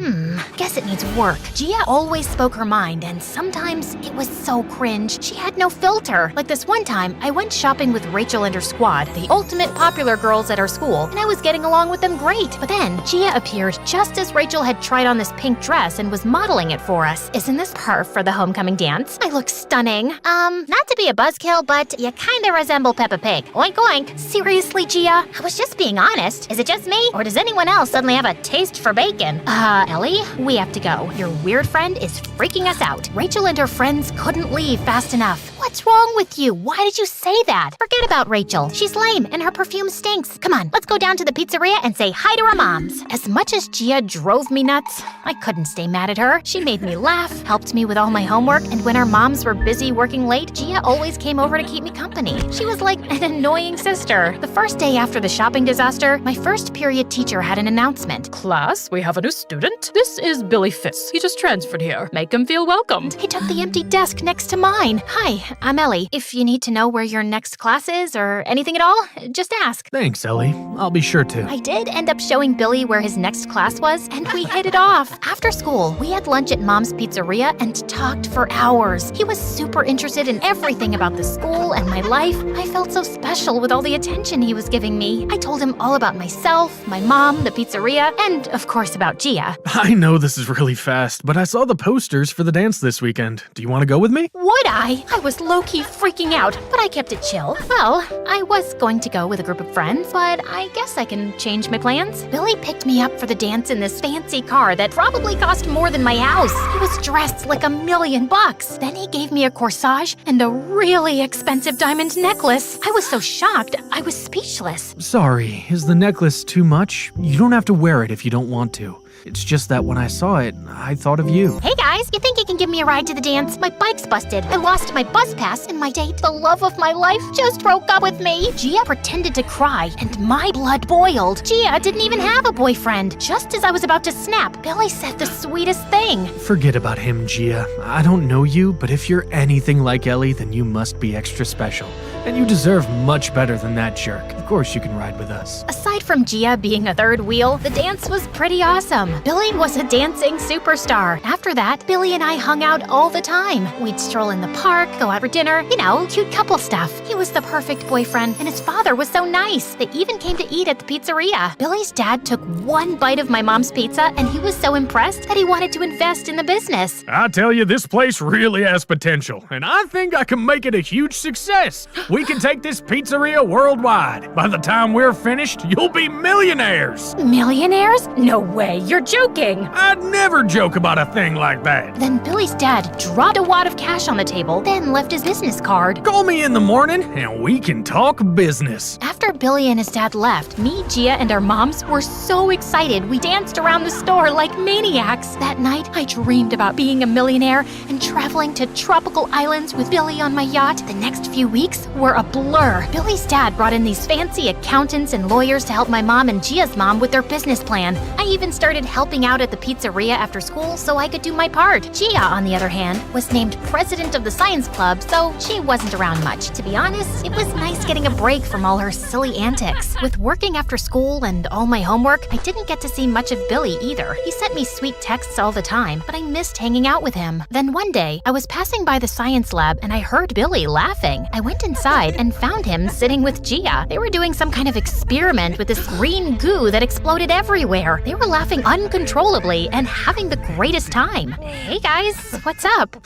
Guess it needs work. Gia always spoke her mind, and sometimes it was so cringe. She had no filter. Like this one time, I went shopping with Rachel and her squad, the ultimate popular girls at our school, and I was getting along with them great. But then, Gia appeared just as Rachel had tried on this pink dress and was modeling it for us. Isn't this perf for the homecoming dance? I look stunning. Not to be a buzzkill, but you kinda resemble Peppa Pig. Oink oink. Seriously, Gia? I was just being honest. Is it just me, or does anyone else suddenly have a taste for bacon? Ellie, we have to go. Your weird friend is freaking us out. Rachel and her friends couldn't leave fast enough. What's wrong with you? Why did you say that? Forget about Rachel. She's lame, and her perfume stinks. Come on, let's go down to the pizzeria and say hi to our moms. As much as Gia drove me nuts, I couldn't stay mad at her. She made me laugh, helped me with all my homework, and when our moms were busy working late, Gia always came over to keep me company. She was like an annoying sister. The first day after the shopping disaster, my first period teacher had an announcement. Class, we have a new student. This is Billy Fiss. He just transferred here. Make him feel welcomed. He took the empty desk next to mine. Hi, I'm Ellie. If you need to know where your next class is or anything at all, just ask. Thanks, Ellie. I'll be sure to. I did end up showing Billy where his next class was, and we hit it off. After school, we had lunch at Mom's Pizzeria and talked for hours. He was super interested in everything about the school and my life. I felt so special with all the attention he was giving me. I told him all about myself, my mom, the pizzeria, and of course about Gia. I know this is really fast, but I saw the posters for the dance this weekend. Do you want to go with me? Would I? I was low-key freaking out, but I kept it chill. Well, I was going to go with a group of friends, but I guess I can change my plans. Billy picked me up for the dance in this fancy car that probably cost more than my house. He was dressed like $1 million. Then he gave me a corsage and a really expensive diamond necklace. I was so shocked, I was speechless. Sorry, is the necklace too much? You don't have to wear it if you don't want to. It's just that when I saw it, I thought of you. Hey guys, you think you can give me a ride to the dance? My bike's busted. I lost my bus pass, and my date, the love of my life, just broke up with me. Gia pretended to cry, and my blood boiled. Gia didn't even have a boyfriend. Just as I was about to snap, Billy said the sweetest thing. Forget about him, Gia. I don't know you, but if you're anything like Ellie, then you must be extra special. And you deserve much better than that jerk. Of course you can ride with us. Aside from Gia being a third wheel, the dance was pretty awesome. Billy was a dancing superstar. After that, Billy and I hung out all the time. We'd stroll in the park, go out for dinner, cute couple stuff. He was the perfect boyfriend, and his father was so nice. They even came to eat at the pizzeria. Billy's dad took one bite of my mom's pizza, and he was so impressed that he wanted to invest in the business. I tell you, this place really has potential, and I think I can make it a huge success. We can take this pizzeria worldwide. By the time we're finished, you'll be millionaires. Millionaires? No way, you're joking. I'd never joke about a thing like that. Then Billy's dad dropped a wad of cash on the table, then left his business card. Call me in the morning, and we can talk business. After Billy and his dad left, me, Gia, and our moms were so excited we danced around the store like maniacs. That night, I dreamed about being a millionaire and traveling to tropical islands with Billy on my yacht. The next few weeks were a blur. Billy's dad brought in these fancy accountants and lawyers to help my mom and Gia's mom with their business plan. I even started helping out at the pizzeria after school so I could do my part. Gia, on the other hand, was named president of the science club, so she wasn't around much. To be honest, it was nice getting a break from all her silly antics. With working after school and all my homework, I didn't get to see much of Billy either. He sent me sweet texts all the time, but I missed hanging out with him. Then one day, I was passing by the science lab and I heard Billy laughing. I went inside and found him sitting with Gia. They were doing some kind of experiment with this green goo that exploded everywhere. They were laughing uncontrollably and having the greatest time. Hey guys, what's up?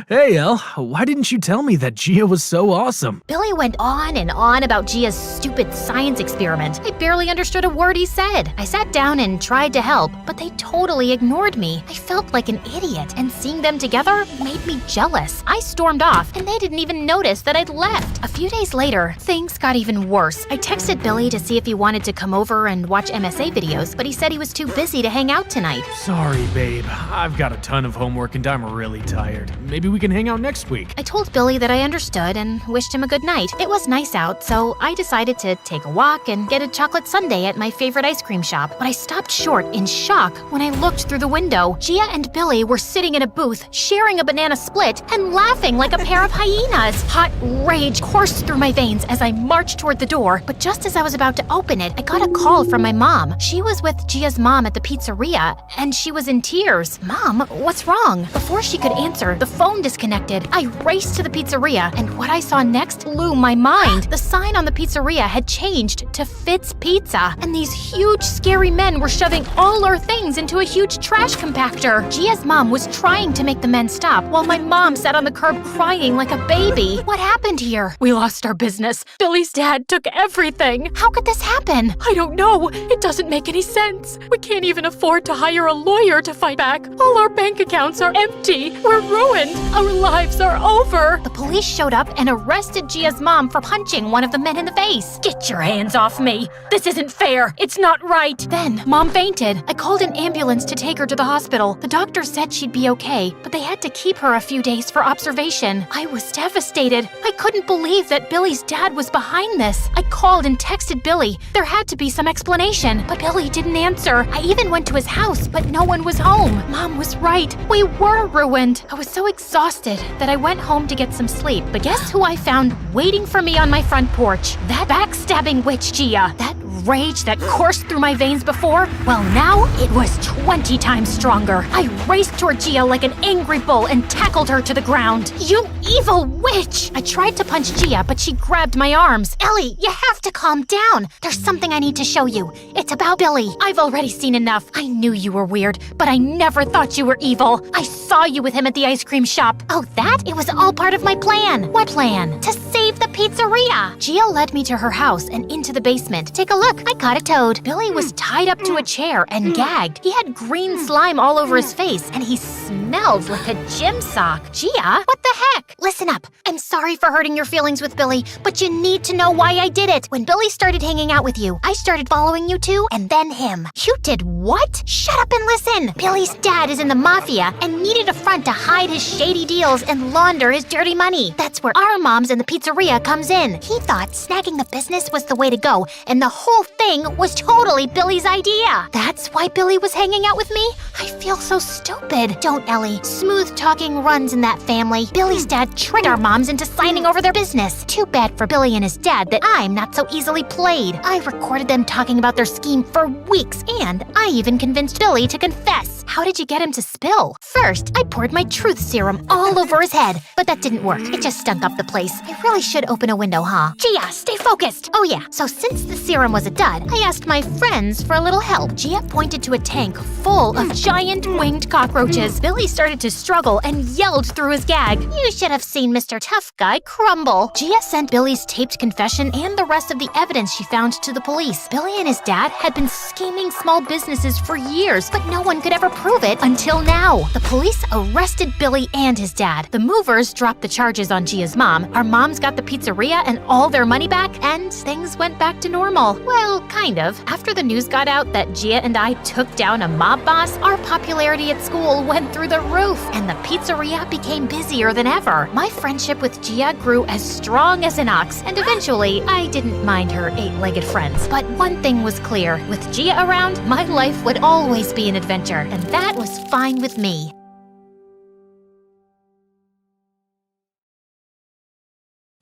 Hey, Elle, why didn't you tell me that Gia was so awesome? Billy went on and on about Gia's stupid science experiment. I barely understood a word he said. I sat down and tried to help, but they totally ignored me. I felt like an idiot, and seeing them together made me jealous. I stormed off, and they didn't even notice that I'd left. A few days later, things got even worse. I texted Billy to see if he wanted to come over and watch MSA videos, but he said he was too busy to hang out tonight. Sorry, babe. I've got a ton of homework and I'm really tired. Maybe we can hang out next week. I told Billy that I understood and wished him a good night. It was nice out, so I decided to take a walk and get a chocolate sundae at my favorite ice cream shop. But I stopped short in shock when I looked through the window. Gia and Billy were sitting in a booth, sharing a banana split and laughing like a pair of hyenas. Hot rage coursed through my veins as I marched toward the door, but just as I was about to open it, I got a call from my mom. She was with Gia's mom at the pizzeria, and she was in tears. Mom, what's wrong? Before she could answer, the phone disconnected. I raced to the pizzeria, and what I saw next blew my mind. The sign on the pizzeria had changed to Fitz Pizza, and these huge, scary men were shoving all our things into a huge trash compactor. Gia's mom was trying to make the men stop, while my mom sat on the curb crying like a baby. What happened here? We lost our business. Billy's dad took everything. How could this happen? I don't know. It doesn't make any sense. We can't even afford to hire a lawyer to fight back. All our bank accounts are empty. We're ruined. Our lives are over. The police showed up and arrested Gia's mom for punching one of the men in the face. Get your hands off me. This isn't fair. It's not right. Then Mom fainted. I called an ambulance to take her to the hospital. The doctor said she'd be okay, but they had to keep her a few days for observation. I was devastated. I couldn't believe that Billy's dad was behind this. I called and texted Billy. There had to be some explanation, but Billy didn't answer. I even went to his house, but no one was home. Mom was right. We were ruined. I was so exhausted that I went home to get some sleep. But guess who I found waiting for me on my front porch? That backstabbing witch, Gia. That rage that coursed through my veins before, well, now it was 20 times stronger. I raced toward Gia like an angry bull and tackled her to the ground. You evil witch! I tried to punch Gia, but she grabbed my arms. Ellie, you have to calm down. There's something I need to show you. It's about Billy. I've already seen enough. I knew you were weird, but I never thought you were evil. I saw you with him at the ice cream shop. Oh, that? It was all part of my plan. What plan? To save the pizzeria. Gia led me to her house and into the basement. Take a look, I caught a toad. Billy was tied up to a chair and gagged. He had green slime all over his face, and he smelled like a gym sock. Gia, what the heck? Listen up. I'm sorry for hurting your feelings with Billy, but you need to know why I did it. When Billy started hanging out with you, I started following you too, and then him. You did what? Shut up and listen. Billy's dad is in the mafia and needed a front to hide his shady deals and launder his dirty money. That's where our moms and the pizzeria comes in. He thought snagging the business was the way to go, and the whole thing was totally Billy's idea. That's why Billy was hanging out with me? I feel so stupid. Don't, Ellie. Smooth talking runs in that family. Billy's dad tricked our moms into signing over their business. Too bad for Billy and his dad that I'm not so easily played. I recorded them talking about their scheme for weeks, and I even convinced Billy to confess. How did you get him to spill? First, I poured my truth serum all over his head, but that didn't work. It just stunk up the place. I really should open a window, huh? Gia, stay focused. Oh yeah, so since the serum was a dud, I asked my friends for a little help. Gia pointed to a tank full of giant winged cockroaches. Billy started to struggle and yelled through his gag. You should have seen Mr. Tough Guy crumble. Gia sent Billy's taped confession and the rest of the evidence she found to the police. Billy and his dad had been scheming small businesses for years, but no one could ever prove it until now. The police arrested Billy and his dad. The movers dropped the charges on Gia's mom. Our moms got the pizzeria and all their money back, and things went back to normal. Well, kind of. After the news got out that Gia and I took down a mob boss, our popularity at school went through the roof, and the pizzeria became busier than ever. My friendship with Gia grew as strong as an ox, and eventually I didn't mind her eight-legged friends. But one thing was clear. With Gia around, my life would always be an adventure, and that was fine with me.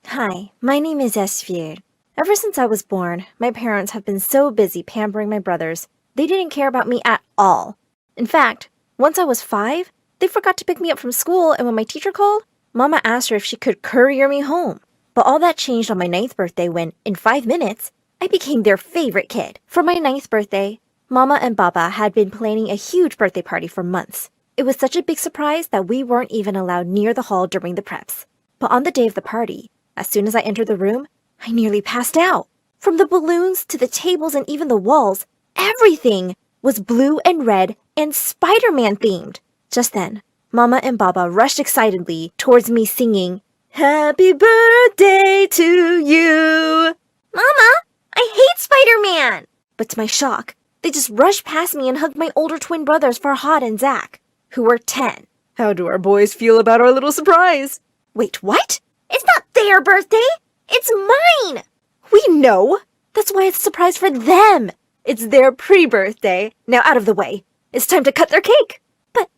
Hi, my name is Esfir. Ever since I was born, my parents have been so busy pampering my brothers, they didn't care about me at all. In fact, once I was 5, they forgot to pick me up from school, and when my teacher called, Mama asked her if she could courier me home. But all that changed on my 9th birthday when, in 5 minutes, I became their favorite kid. For my 9th birthday, Mama and Baba had been planning a huge birthday party for months. It was such a big surprise that we weren't even allowed near the hall during the preps. But on the day of the party, as soon as I entered the room, I nearly passed out. From the balloons to the tables and even the walls, everything was blue and red and Spider-Man themed. Just then, Mama and Baba rushed excitedly towards me singing, "Happy birthday to you!" Mama, I hate Spider-Man! But to my shock, they just rushed past me and hugged my older twin brothers Farhad and Zach, who were 10. How do our boys feel about our little surprise? Wait, what? It's not their birthday! It's mine! We know! That's why it's a surprise for them! It's their pre-birthday. Now out of the way. It's time to cut their cake! But,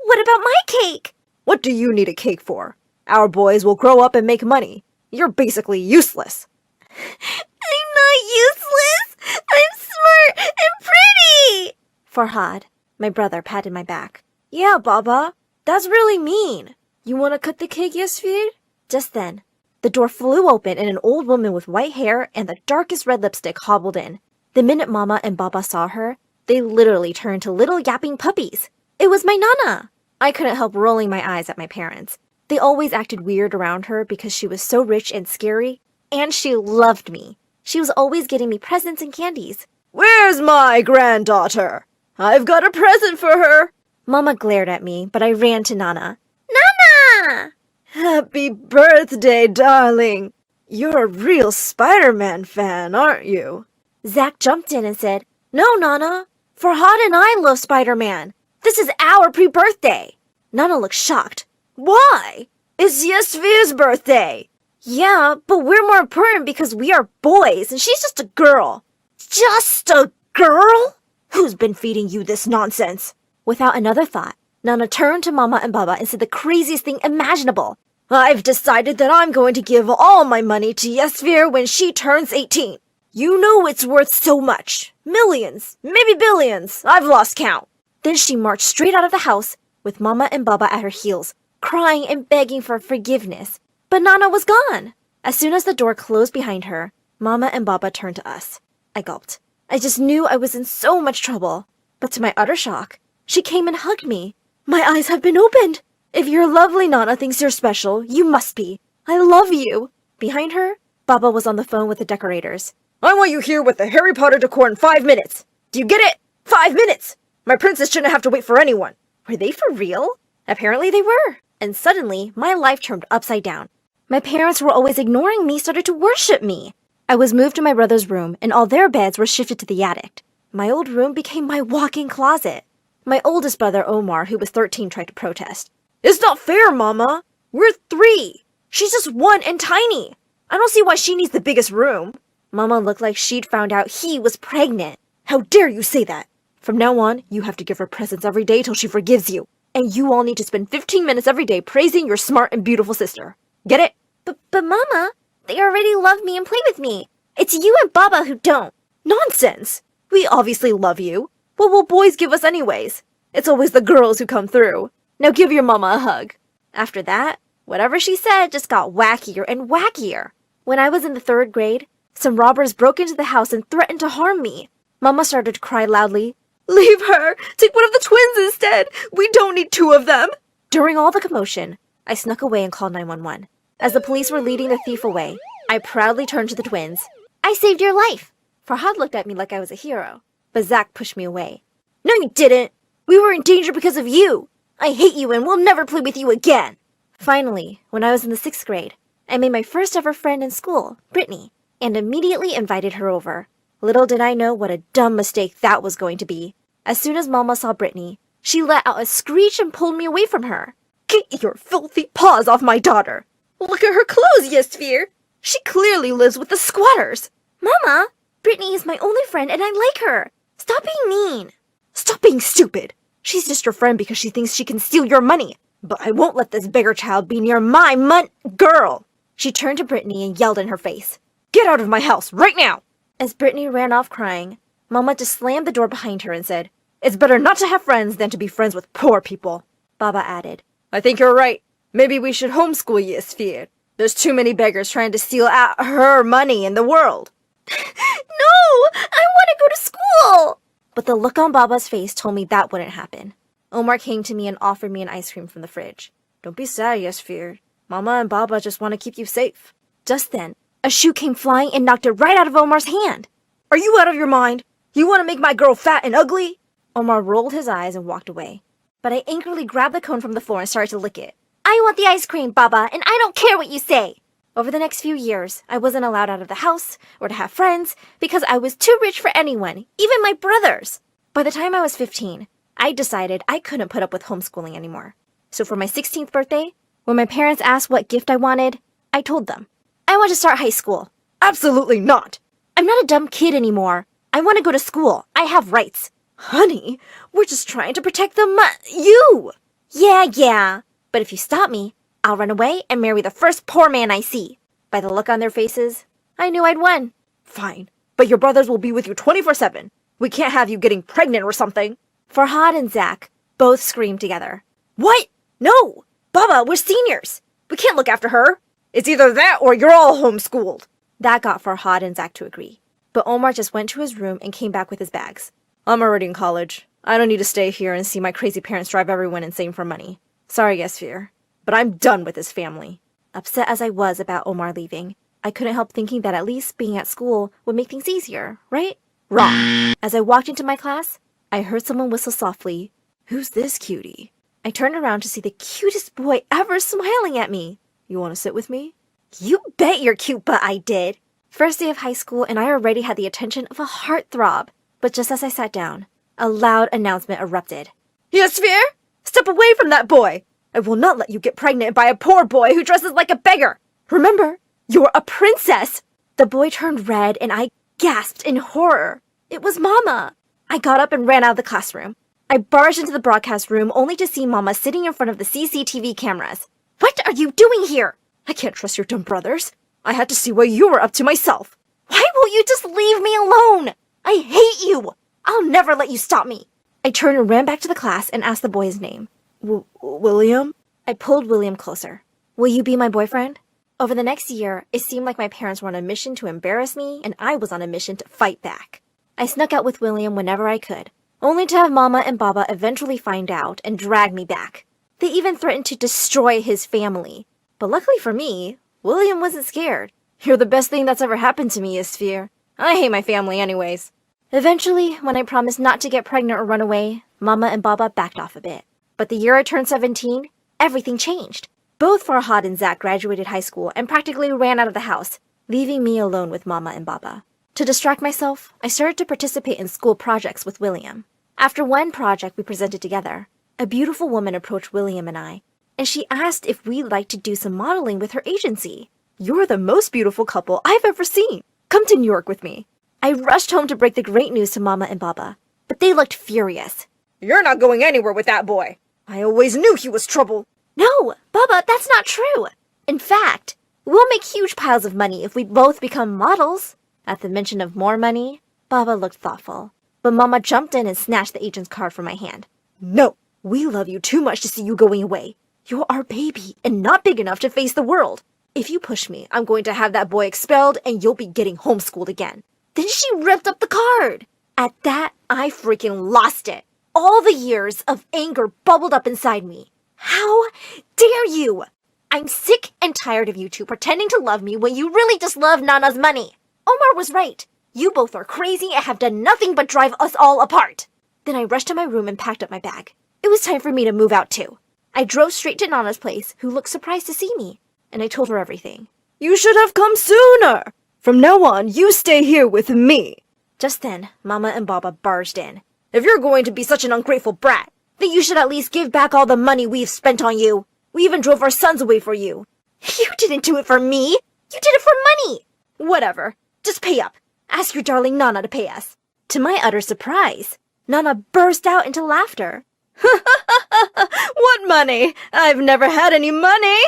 what about my cake? What do you need a cake for? Our boys will grow up and make money. You're basically useless. I'm not useless! I'm smart and pretty! Farhad, my brother, patted my back. Yeah, Baba, that's really mean. You want to cut the cake, Yasfir? Just then, the door flew open and an old woman with white hair and the darkest red lipstick hobbled in. The minute Mama and Baba saw her, they literally turned to little yapping puppies. It was my Nana! I couldn't help rolling my eyes at my parents. They always acted weird around her because she was so rich and scary, and she loved me. She was always getting me presents and candies. Where's my granddaughter? I've got a present for her! Mama glared at me, but I ran to Nana. Nana! Happy birthday, darling! You're a real Spider-Man fan, aren't you? Zach jumped in and said, No, Nana. Farhad and I love Spider-Man. This is our pre-birthday. Nana looked shocked. Why? It's Yasvir's birthday. Yeah, but we're more important because we are boys and she's just a girl. Just a girl? Who's been feeding you this nonsense? Without another thought, Nana turned to Mama and Baba and said the craziest thing imaginable. I've decided that I'm going to give all my money to Yasvir when she turns 18. You know it's worth so much. Millions, maybe billions. I've lost count. Then she marched straight out of the house with Mama and Baba at her heels, crying and begging for forgiveness. But Nana was gone. As soon as the door closed behind her, Mama and Baba turned to us. I gulped. I just knew I was in so much trouble. But to my utter shock, she came and hugged me. My eyes have been opened. If your lovely Nana thinks you're special, you must be. I love you. Behind her, Baba was on the phone with the decorators. I want you here with the Harry Potter decor in 5 minutes. Do you get it? 5 minutes! My princess shouldn't have to wait for anyone. Were they for real? Apparently they were. And suddenly, my life turned upside down. My parents were always ignoring me, started to worship me. I was moved to my brother's room, and all their beds were shifted to the attic. My old room became my walk-in closet. My oldest brother, Omar, who was 13, tried to protest. It's not fair, Mama. We're 3. She's just 1 and tiny. I don't see why she needs the biggest room. Mama looked like she'd found out he was pregnant. How dare you say that? From now on, you have to give her presents every day till she forgives you. And you all need to spend 15 minutes every day praising your smart and beautiful sister. Get it? But Mama, they already love me and play with me. It's you and Baba who don't. Nonsense. We obviously love you. What will boys give us anyways? It's always the girls who come through. Now give your mama a hug. After that, whatever she said just got wackier and wackier. When I was in the 3rd grade, some robbers broke into the house and threatened to harm me. Mama started to cry loudly. Leave her! Take one of the twins instead! We don't need 2 of them! During all the commotion, I snuck away and called 911. As the police were leading the thief away, I proudly turned to the twins. I saved your life! Farhad looked at me like I was a hero, but Zach pushed me away. No, you didn't! We were in danger because of you! I hate you and will never play with you again! Finally, when I was in the 6th grade, I made my first ever friend in school, Brittany, and immediately invited her over. Little did I know what a dumb mistake that was going to be. As soon as Mama saw Brittany, she let out a screech and pulled me away from her. Get your filthy paws off my daughter! Look at her clothes, Yasfir! She clearly lives with the squatters! Mama, Brittany is my only friend and I like her! Stop being mean! Stop being stupid! She's just your friend because she thinks she can steal your money. But I won't let this beggar child be near my girl! She turned to Brittany and yelled in her face. Get out of my house, right now! As Brittany ran off crying, Mama just slammed the door behind her and said, It's better not to have friends than to be friends with poor people. Baba added, I think you're right. Maybe we should homeschool Yasfir. There's too many beggars trying to steal out her money in the world. No! I want to go to school! But the look on Baba's face told me that wouldn't happen. Omar came to me and offered me an ice cream from the fridge. Don't be sad, Yasfir. Mama and Baba just want to keep you safe. Just then, a shoe came flying and knocked it right out of Omar's hand. Are you out of your mind? You want to make my girl fat and ugly? Omar rolled his eyes and walked away. But I angrily grabbed the cone from the floor and started to lick it. I want the ice cream, Baba, and I don't care what you say. Over the next few years, I wasn't allowed out of the house or to have friends because I was too rich for anyone, even my brothers. By the time I was 15, I decided I couldn't put up with homeschooling anymore. So for my 16th birthday, when my parents asked what gift I wanted, I told them, I want to start high school. Absolutely not. I'm not a dumb kid anymore. I want to go to school. I have rights. Honey, we're just trying to protect you. Yeah. But if you stop me, I'll run away and marry the first poor man I see. By the look on their faces, I knew I'd won. Fine, but your brothers will be with you 24/7. We can't have you getting pregnant or something. Farhad and Zach both screamed together. What? No! Baba, we're seniors. We can't look after her. It's either that or you're all homeschooled. That got Farhad and Zach to agree. But Omar just went to his room and came back with his bags. I'm already in college. I don't need to stay here and see my crazy parents drive everyone insane for money. Sorry, Yasfir, but I'm done with this family. Upset as I was about Omar leaving, I couldn't help thinking that at least being at school would make things easier, right? Wrong. As I walked into my class, I heard someone whistle softly. Who's this cutie? I turned around to see the cutest boy ever smiling at me. You want to sit with me? You bet you're cute, but I did. First day of high school, and I already had the attention of a heartthrob. But just as I sat down, a loud announcement erupted. Yasfir, step away from that boy! I will not let you get pregnant by a poor boy who dresses like a beggar! Remember, you're a princess! The boy turned red and I gasped in horror. It was Mama! I got up and ran out of the classroom. I barged into the broadcast room only to see Mama sitting in front of the CCTV cameras. What are you doing here? I can't trust your dumb brothers. I had to see what you were up to myself. Why won't you just leave me alone? I hate you! I'll never let you stop me! I turned and ran back to the class and asked the boy his name. William? I pulled William closer. Will you be my boyfriend? Over the next year, it seemed like my parents were on a mission to embarrass me, and I was on a mission to fight back. I snuck out with William whenever I could, only to have Mama and Baba eventually find out and drag me back. They even threatened to destroy his family. But luckily for me, William wasn't scared. You're the best thing that's ever happened to me, Sphere. I hate my family anyways. Eventually, when I promised not to get pregnant or run away, Mama and Baba backed off a bit. But the year I turned 17, everything changed. Both Farhad and Zach graduated high school and practically ran out of the house, leaving me alone with Mama and Baba. To distract myself, I started to participate in school projects with William. After one project we presented together, a beautiful woman approached William and I, and she asked if we'd like to do some modeling with her agency. You're the most beautiful couple I've ever seen. Come to New York with me. I rushed home to break the great news to Mama and Baba, but they looked furious. You're not going anywhere with that boy. I always knew he was trouble. No, Baba, that's not true. In fact, we'll make huge piles of money if we both become models. At the mention of more money, Baba looked thoughtful, but Mama jumped in and snatched the agent's card from my hand. No, we love you too much to see you going away. You're our baby and not big enough to face the world. If you push me, I'm going to have that boy expelled and you'll be getting homeschooled again. Then she ripped up the card. At that, I freaking lost it. All the years of anger bubbled up inside me. How dare you? I'm sick and tired of you two pretending to love me when you really just love Nana's money. Omar was right. You both are crazy and have done nothing but drive us all apart. Then I rushed to my room and packed up my bag. It was time for me to move out too. I drove straight to Nana's place, who looked surprised to see me, and I told her everything. You should have come sooner. From now on, you stay here with me. Just then, Mama and Baba barged in. If you're going to be such an ungrateful brat, then you should at least give back all the money we've spent on you. We even drove our sons away for you. You didn't do it for me. You did it for money. Whatever. Just pay up. Ask your darling Nana to pay us. To my utter surprise, Nana burst out into laughter. What money? I've never had any money.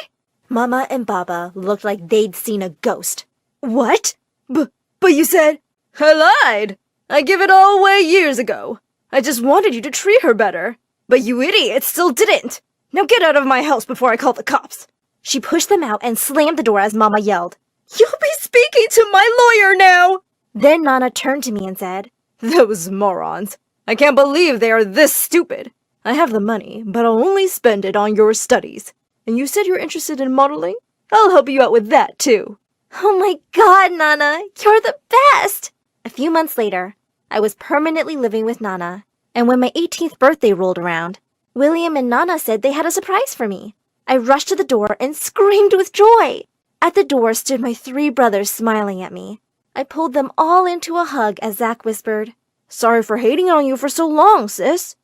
Mama and Baba looked like they'd seen a ghost. What? But you said... I lied. I gave it all away years ago. I just wanted you to treat her better. But you idiots still didn't. Now get out of my house before I call the cops. She pushed them out and slammed the door as Mama yelled, You'll be speaking to my lawyer now! Then Nana turned to me and said, Those morons. I can't believe they are this stupid. I have the money, but I'll only spend it on your studies. And you said you're interested in modeling? I'll help you out with that, too. Oh my god, Nana, you're the best! A few months later, I was permanently living with Nana, and when my 18th birthday rolled around, William and Nana said they had a surprise for me. I rushed to the door and screamed with joy. At the door stood my 3 brothers smiling at me. I pulled them all into a hug as Zach whispered, Sorry for hating on you for so long, sis.